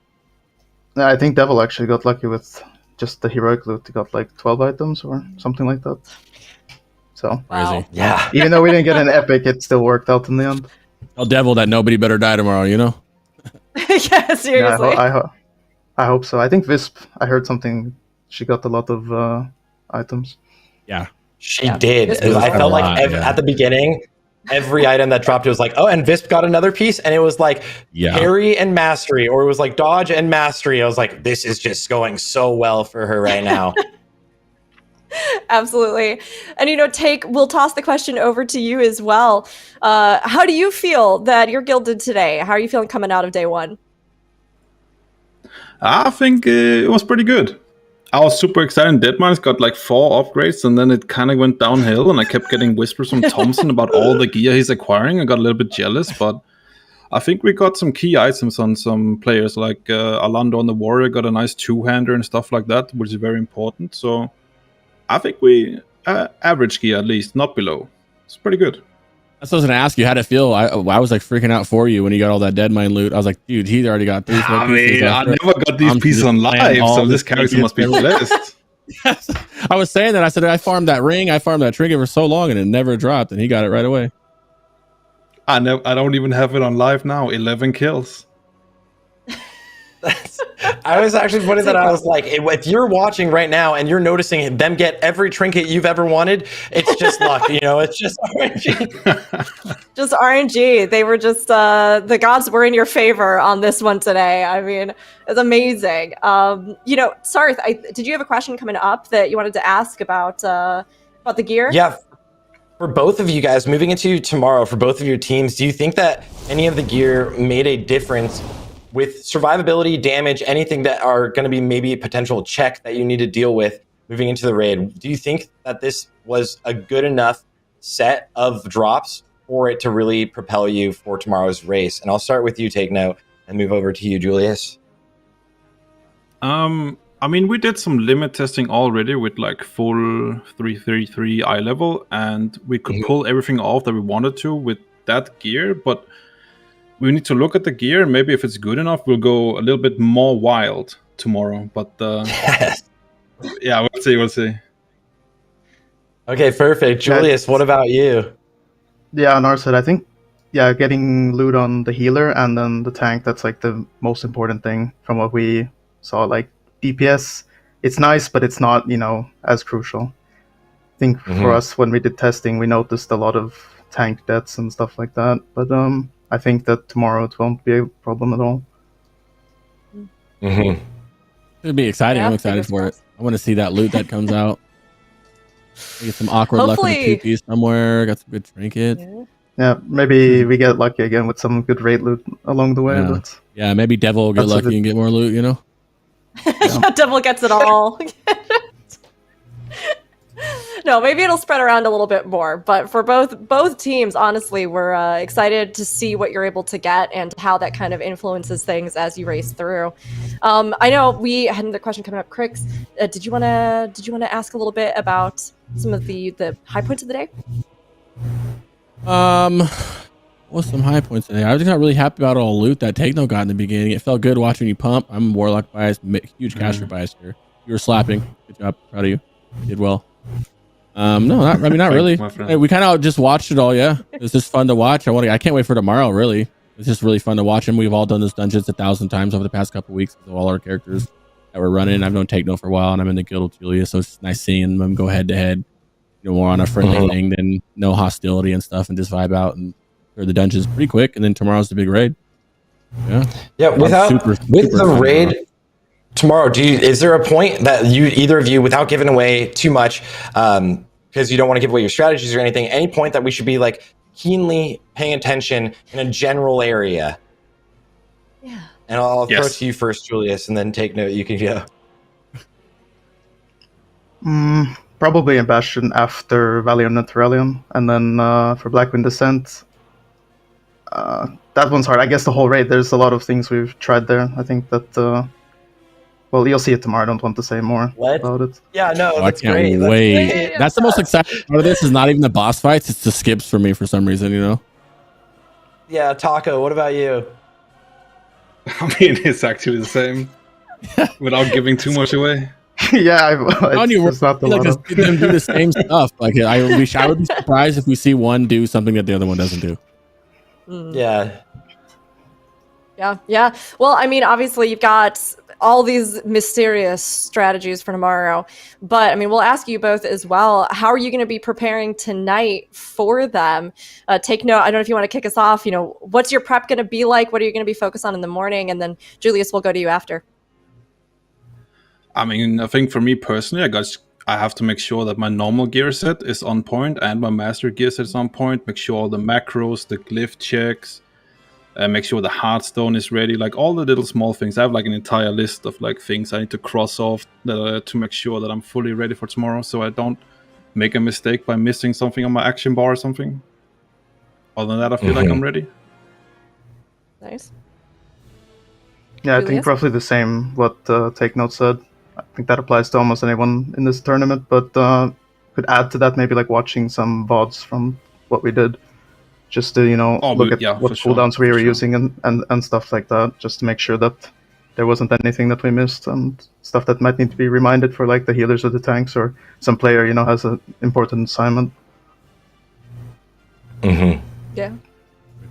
I think Devil actually got lucky with... just the heroic loot. He got like 12 items or something like that. So Wow. Yeah. even though we didn't get an epic, it still worked out in the end. Tell Devil that nobody better die tomorrow, you know? Yeah, seriously. Yeah, I hope so. I think Visp, I heard something. She got a lot of items. Yeah. She Yeah. did. This was I a felt like lot, yeah. at the beginning, every item that dropped, it was like, oh, and Visp got another piece. And it was like Yeah. parry and mastery, or it was like dodge and mastery. I was like, this is just going so well for her right now. Absolutely. And, we'll toss the question over to you as well. How do you feel that your guild did today? How are you feeling coming out of day one? I think it was pretty good. I was super excited. Deadmines got like 4 upgrades, and then it kind of went downhill, and I kept getting whispers from Thompson about all the gear he's acquiring. I got a little bit jealous, but I think we got some key items on some players, like Alando on the Warrior got a nice 2-hander and stuff like that, which is very important. So I think we average gear at least, not below. It's pretty good. That's what I was gonna ask you. How'd it feel? I was like freaking out for you when you got all that Deadmine loot. I was like, dude, he's already got 3-4 pieces. I never got these pieces on live, so this character must be blessed. Yes. I was saying that. I said I farmed that ring, I farmed that trinket for so long, and it never dropped, and he got it right away. I don't even have it on live now. 11 kills. I was actually putting that. I was like, if you're watching right now and you're noticing them get every trinket you've ever wanted, it's just luck. It's just RNG. Just RNG. They were just the gods were in your favor on this one today. I mean, it's amazing. Sarth, did you have a question coming up that you wanted to ask about the gear? Yeah. For both of you guys, moving into tomorrow, for both of your teams, do you think that any of the gear made a difference with survivability, damage, anything that are going to be maybe a potential check that you need to deal with moving into the raid? Do you think that this was a good enough set of drops for it to really propel you for tomorrow's race? And I'll start with you, Take Note, and move over to you, Julius. I mean, we did some limit testing already with like full 333 eye level, and we could pull everything off that we wanted to with that gear, but we need to look at the gear, and maybe if it's good enough, we'll go a little bit more wild tomorrow. But Yes. yeah, we'll see. Okay, perfect. Julius, what about you? Yeah, on our side, I think, getting loot on the healer and then the tank, that's like the most important thing from what we saw. Like DPS, it's nice, but it's not, as crucial. I think for us, when we did testing, we noticed a lot of tank deaths and stuff like that. But I think that tomorrow it won't be a problem at all. It'll be exciting. Yeah, I'm excited for it. I want to see that loot that comes out. Get some awkward luck with a 2-piece somewhere. Got some good trinkets. Yeah, maybe we get lucky again with some good raid loot along the way. Yeah. But Yeah, maybe Devil will get That's a lucky good- and get more loot, Yeah, Devil gets it all. No, maybe it'll spread around a little bit more. But for both teams, honestly, we're excited to see what you're able to get and how that kind of influences things as you race through. I know we had another question coming up. Crix, did you want to ask a little bit about some of the high points of the day? What's some high points today? I was just not really happy about all the loot that Take No got in the beginning. It felt good watching you pump. I'm Warlock biased, huge caster bias here. You were slapping. Good job. Proud of you. You did well. No, not really. Hey, we kind of just watched it all. Yeah, it was just fun to watch. I can't wait for tomorrow. Really, it's just really fun to watch them. We've all done this dungeons 1,000 times over the past couple of weeks with all our characters that we're running. I've known Take No for a while, and I'm in the guild with Julia, so it's nice seeing them go head to head. More on a friendly thing than no hostility and stuff, and just vibe out and clear the dungeons pretty quick. And then tomorrow's the big raid. Yeah. With the raid tomorrow, is there a point that either of you, without giving away too much, because you don't want to give away your strategies or anything, any point that we should be like keenly paying attention in a general area? Yeah. And I'll throw it to you first, Julius, and then Take Note. You can go. Probably in Bastion after Valiant and Theralion, and then for Blackwing Descent, that one's hard. I guess the whole raid, there's a lot of things we've tried there. I think that, well, you'll see it tomorrow. I don't want to say more about it. Yeah, no, I that's can't great. wait. That's the most exciting part of this. Is not even the boss fights; it's the skips for me for some reason. Yeah, Taco, what about you? I mean, it's actually the same without giving too much away. it's not a like lot of. see them do the same stuff. Like I would be surprised if we see one do something that the other one doesn't do. Yeah. Yeah. Well, I mean, obviously you've got all these mysterious strategies for tomorrow, but I mean, we'll ask you both as well. How are you going to be preparing tonight for them? Take note. I don't know if you want to kick us off. You know, what's your prep going to be like? What are you going to be focused on in the morning? And then Julius, we'll go to you after. I mean, I think for me personally, I have to make sure that my normal gear set is on point and my master gear set is on point. Make sure all the macros, the glyph checks, make sure the heartstone is ready. Like all the little small things. I have like an entire list of like things I need to cross off to make sure that I'm fully ready for tomorrow, so I don't make a mistake by missing something on my action bar or something. Other than that, I feel like I'm ready. Nice. Yeah, I Julius? think roughly the same what Take Note said. I think that applies to almost anyone in this tournament, but could add to that maybe like watching some VODs from what we did, just to, look at what cooldowns we were using and stuff like that, just to make sure that there wasn't anything that we missed and stuff that might need to be reminded for like the healers or the tanks or some player, has an important assignment. Yeah.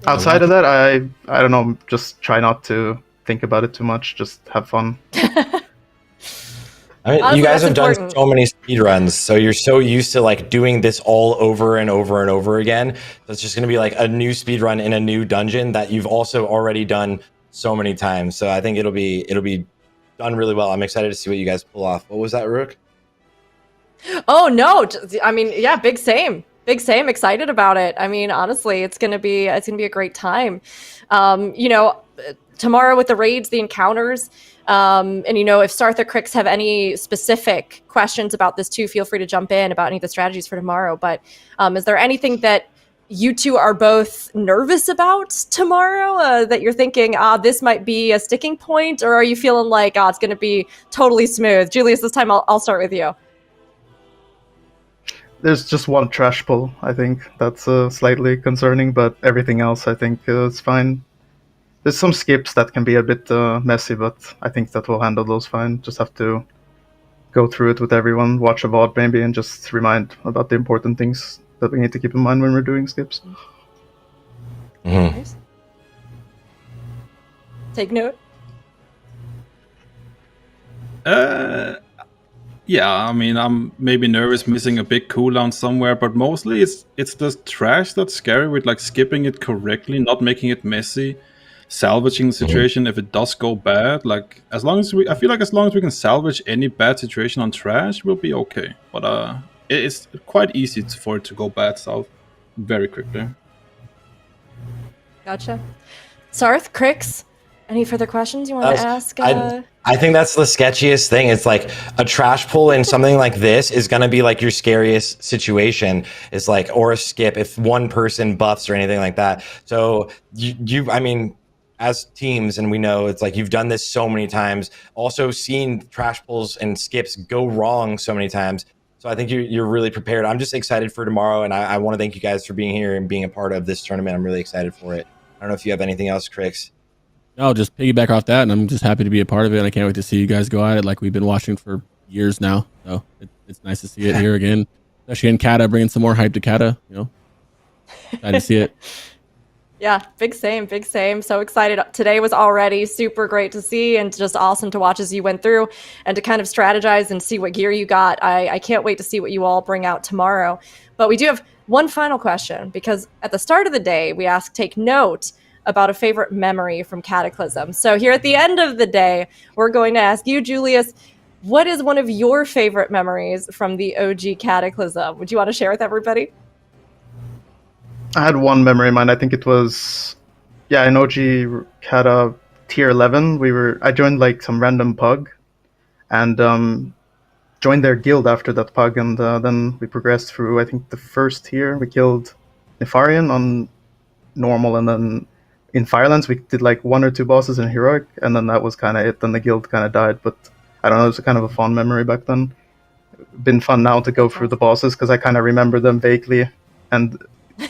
Outside of that, I don't know, just try not to think about it too much, just have fun. I mean, Honestly, you guys have that's done important. so many speedruns, so you're so used to like doing this all over and over and over again. So it's just going to be like a new speedrun in a new dungeon that you've also already done so many times. So I think it'll be done really well. I'm excited to see what you guys pull off. What was that, Rook? Oh no! I mean, yeah, big same. Excited about it. I mean, honestly, it's gonna be a great time. Tomorrow with the raids, the encounters, and if Sarth or Crix have any specific questions about this too, feel free to jump in about any of the strategies for tomorrow. But is there anything that you two are both nervous about tomorrow that you're thinking, this might be a sticking point, or are you feeling like, it's going to be totally smooth? Julius, this time I'll start with you. There's just one trash pull, I think. That's slightly concerning, but everything else, I think, is fine. There's some skips that can be a bit messy, but I think that we'll handle those fine. Just have to go through it with everyone, watch a VOD maybe, and just remind about the important things that we need to keep in mind when we're doing skips. Nice. Take note. Yeah, I mean, I'm maybe nervous missing a big cooldown somewhere, but mostly it's the trash that's scary with like skipping it correctly, not making it messy, salvaging the situation if it does go bad. Like I feel like as long as we can salvage any bad situation on trash, we'll be okay. But it's quite easy for it to go bad south very quickly. Gotcha. Sarth, Crix, any further questions you want to ask? I think that's the sketchiest thing. It's like a trash pull in something like this is going to be like your scariest situation. It's like, or a skip if one person buffs or anything like that. So I mean, as teams, and we know it's like you've done this so many times, also seen trash pulls and skips go wrong so many times. So I think you're really prepared. I'm just excited for tomorrow, and I want to thank you guys for being here and being a part of this tournament. I'm really excited for it. I don't know if you have anything else, Crix. No, just piggyback off that, and I'm just happy to be a part of it. And I can't wait to see you guys go at it like we've been watching for years now. So it's nice to see it here again, especially in Cata, bringing some more hype to Cata. Excited to see it. Yeah, big same. So excited. Today was already super great to see and just awesome to watch as you went through and to kind of strategize and see what gear you got. I can't wait to see what you all bring out tomorrow. But we do have one final question, because at the start of the day, we asked, take note about a favorite memory from Cataclysm. So here at the end of the day, we're going to ask you, Julius, what is one of your favorite memories from the OG Cataclysm? Would you want to share with everybody? I had one memory in mind. I think it was, in OG Cata tier 11. I joined like some random pug, and joined their guild after that pug, and then we progressed through. I think the first tier we killed Nefarian on normal, and then in Firelands we did like 1 or 2 bosses in heroic, and then that was kind of it. Then the guild kind of died, but I don't know. It was kind of a fun memory back then. Been fun now to go through the bosses because I kind of remember them vaguely, and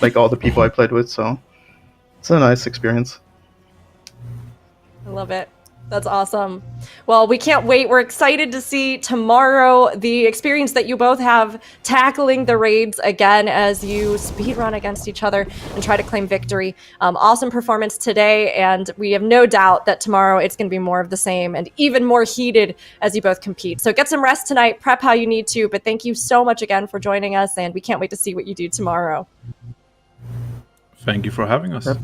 like all the people I played with, so it's a nice experience. I love it. That's awesome. Well, we can't wait. We're excited to see tomorrow the experience that you both have tackling the raids again as you speedrun against each other and try to claim victory. Awesome performance today, and we have no doubt that tomorrow it's going to be more of the same and even more heated as you both compete. So get some rest tonight, prep how you need to, but thank you so much again for joining us, and we can't wait to see what you do tomorrow. Thank you for having us. Yep.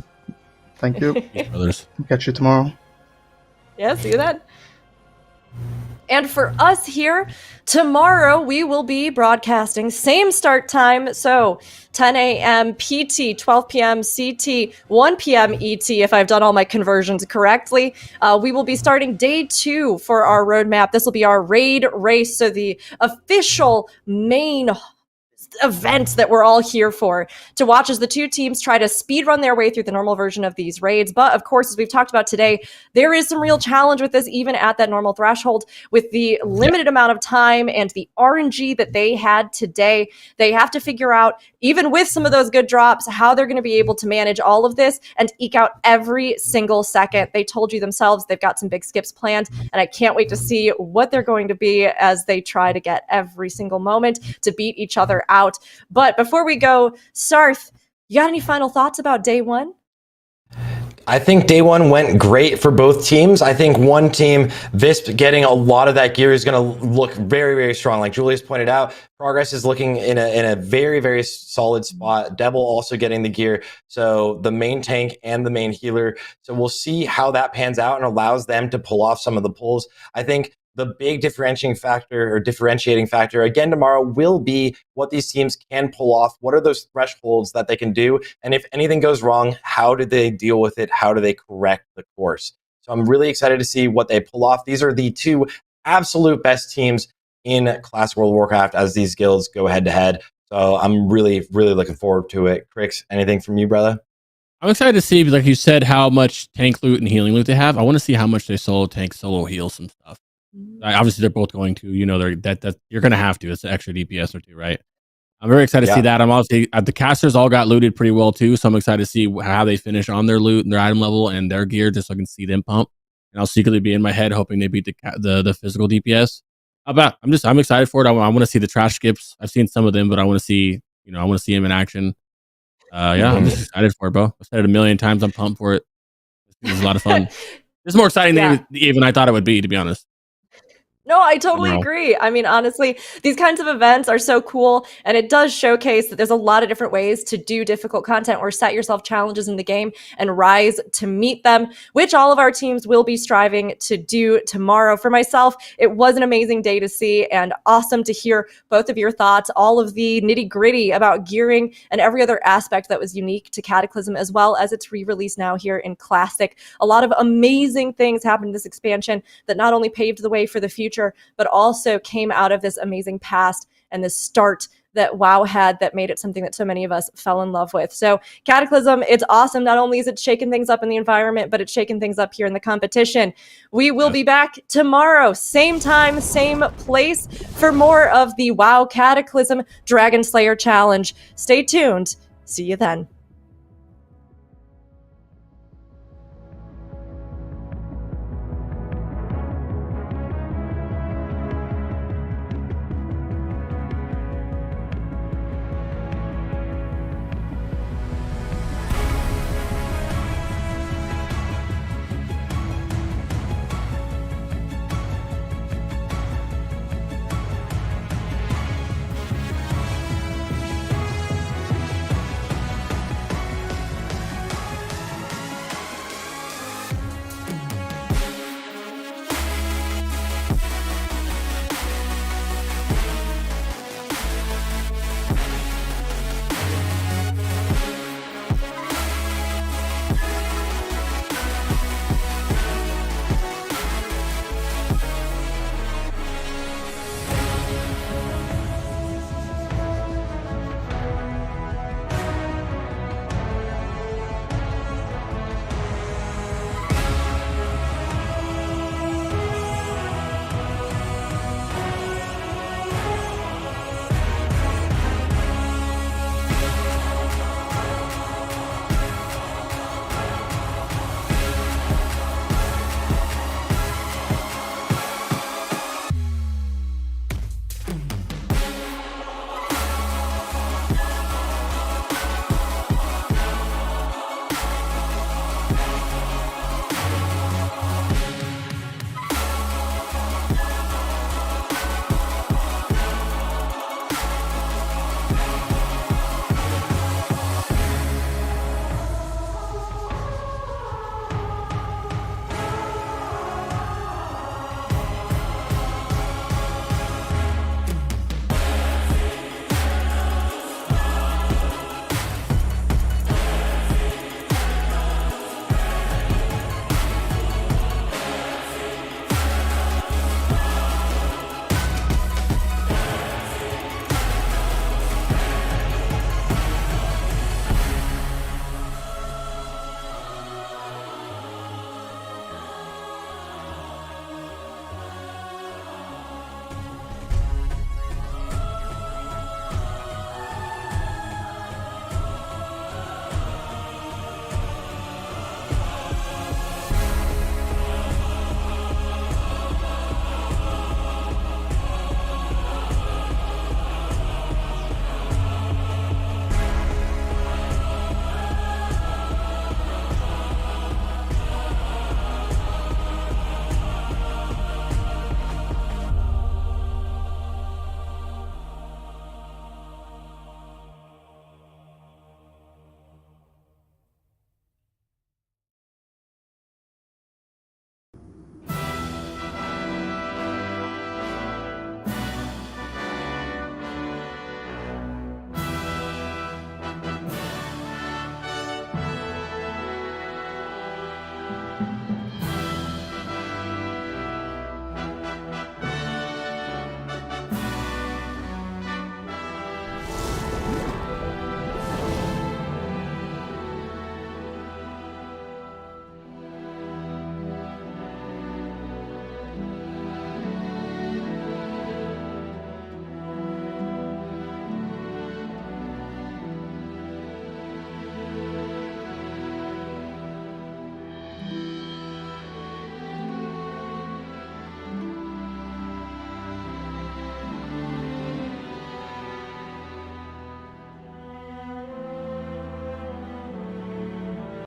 Thank you. Thanks, brothers. Catch you tomorrow. Yeah, see you then. And for us here, tomorrow we will be broadcasting same start time. So 10 a.m. PT, 12 p.m. CT, 1 p.m. ET, if I've done all my conversions correctly. We will be starting day 2 for our roadmap. This will be our raid race. So the official main event that we're all here for, to watch as the two teams try to speed run their way through the normal version of these raids. But of course, as we've talked about today, there is some real challenge with this, even at that normal threshold, with the limited amount of time and the RNG that they had today. They have to figure out, even with some of those good drops, how they're going to be able to manage all of this and eke out every single second. They told you themselves they've got some big skips planned, and I can't wait to see what they're going to be as they try to get every single moment to beat each other out. But before we go, Sarth, you got any final thoughts about day 1? I think day 1 went great for both teams. I think one team, Visp, getting a lot of that gear is going to look very, very strong. Like Julius pointed out, Progress is looking in a very, very solid spot. Devil also getting the gear. So the main tank and the main healer. So we'll see how that pans out and allows them to pull off some of the pulls. I think the big differentiating factor again tomorrow will be what these teams can pull off. What are those thresholds that they can do? And if anything goes wrong, how do they deal with it? How do they correct the course? So I'm really excited to see what they pull off. These are the 2 absolute best teams in Classic World of Warcraft as these guilds go head to head. So I'm really, really looking forward to it. Crix, anything from you, brother? I'm excited to see, like you said, how much tank loot and healing loot they have. I want to see how much they solo tank, solo heal some stuff. Obviously, they're both going to, that you're going to have to. It's an extra DPS or 2, right? I'm very excited to see that. I'm also the casters all got looted pretty well too, so I'm excited to see how they finish on their loot and their item level and their gear, just so I can see them pump. And I'll secretly be in my head hoping they beat the physical DPS. I'm excited for it. I want to see the trash skips. I've seen some of them, but I want to see him in action. I'm just excited for it, bro. I've said it a million times. I'm pumped for it. It's a lot of fun. It's more exciting than even I thought it would be, to be honest. No, I totally agree. I mean, honestly, these kinds of events are so cool, and it does showcase that there's a lot of different ways to do difficult content or set yourself challenges in the game and rise to meet them, which all of our teams will be striving to do tomorrow. For myself, it was an amazing day to see and awesome to hear both of your thoughts, all of the nitty-gritty about gearing and every other aspect that was unique to Cataclysm, as well as its re-release now here in Classic. A lot of amazing things happened in this expansion that not only paved the way for the future, but also came out of this amazing past and this start that WoW had that made it something that so many of us fell in love with. So Cataclysm, it's awesome. Not only is it shaking things up in the environment, but it's shaking things up here in the competition. We will be back tomorrow, same time, same place, for more of the WoW Cataclysm Dragonslayer Challenge. Stay tuned. See you then.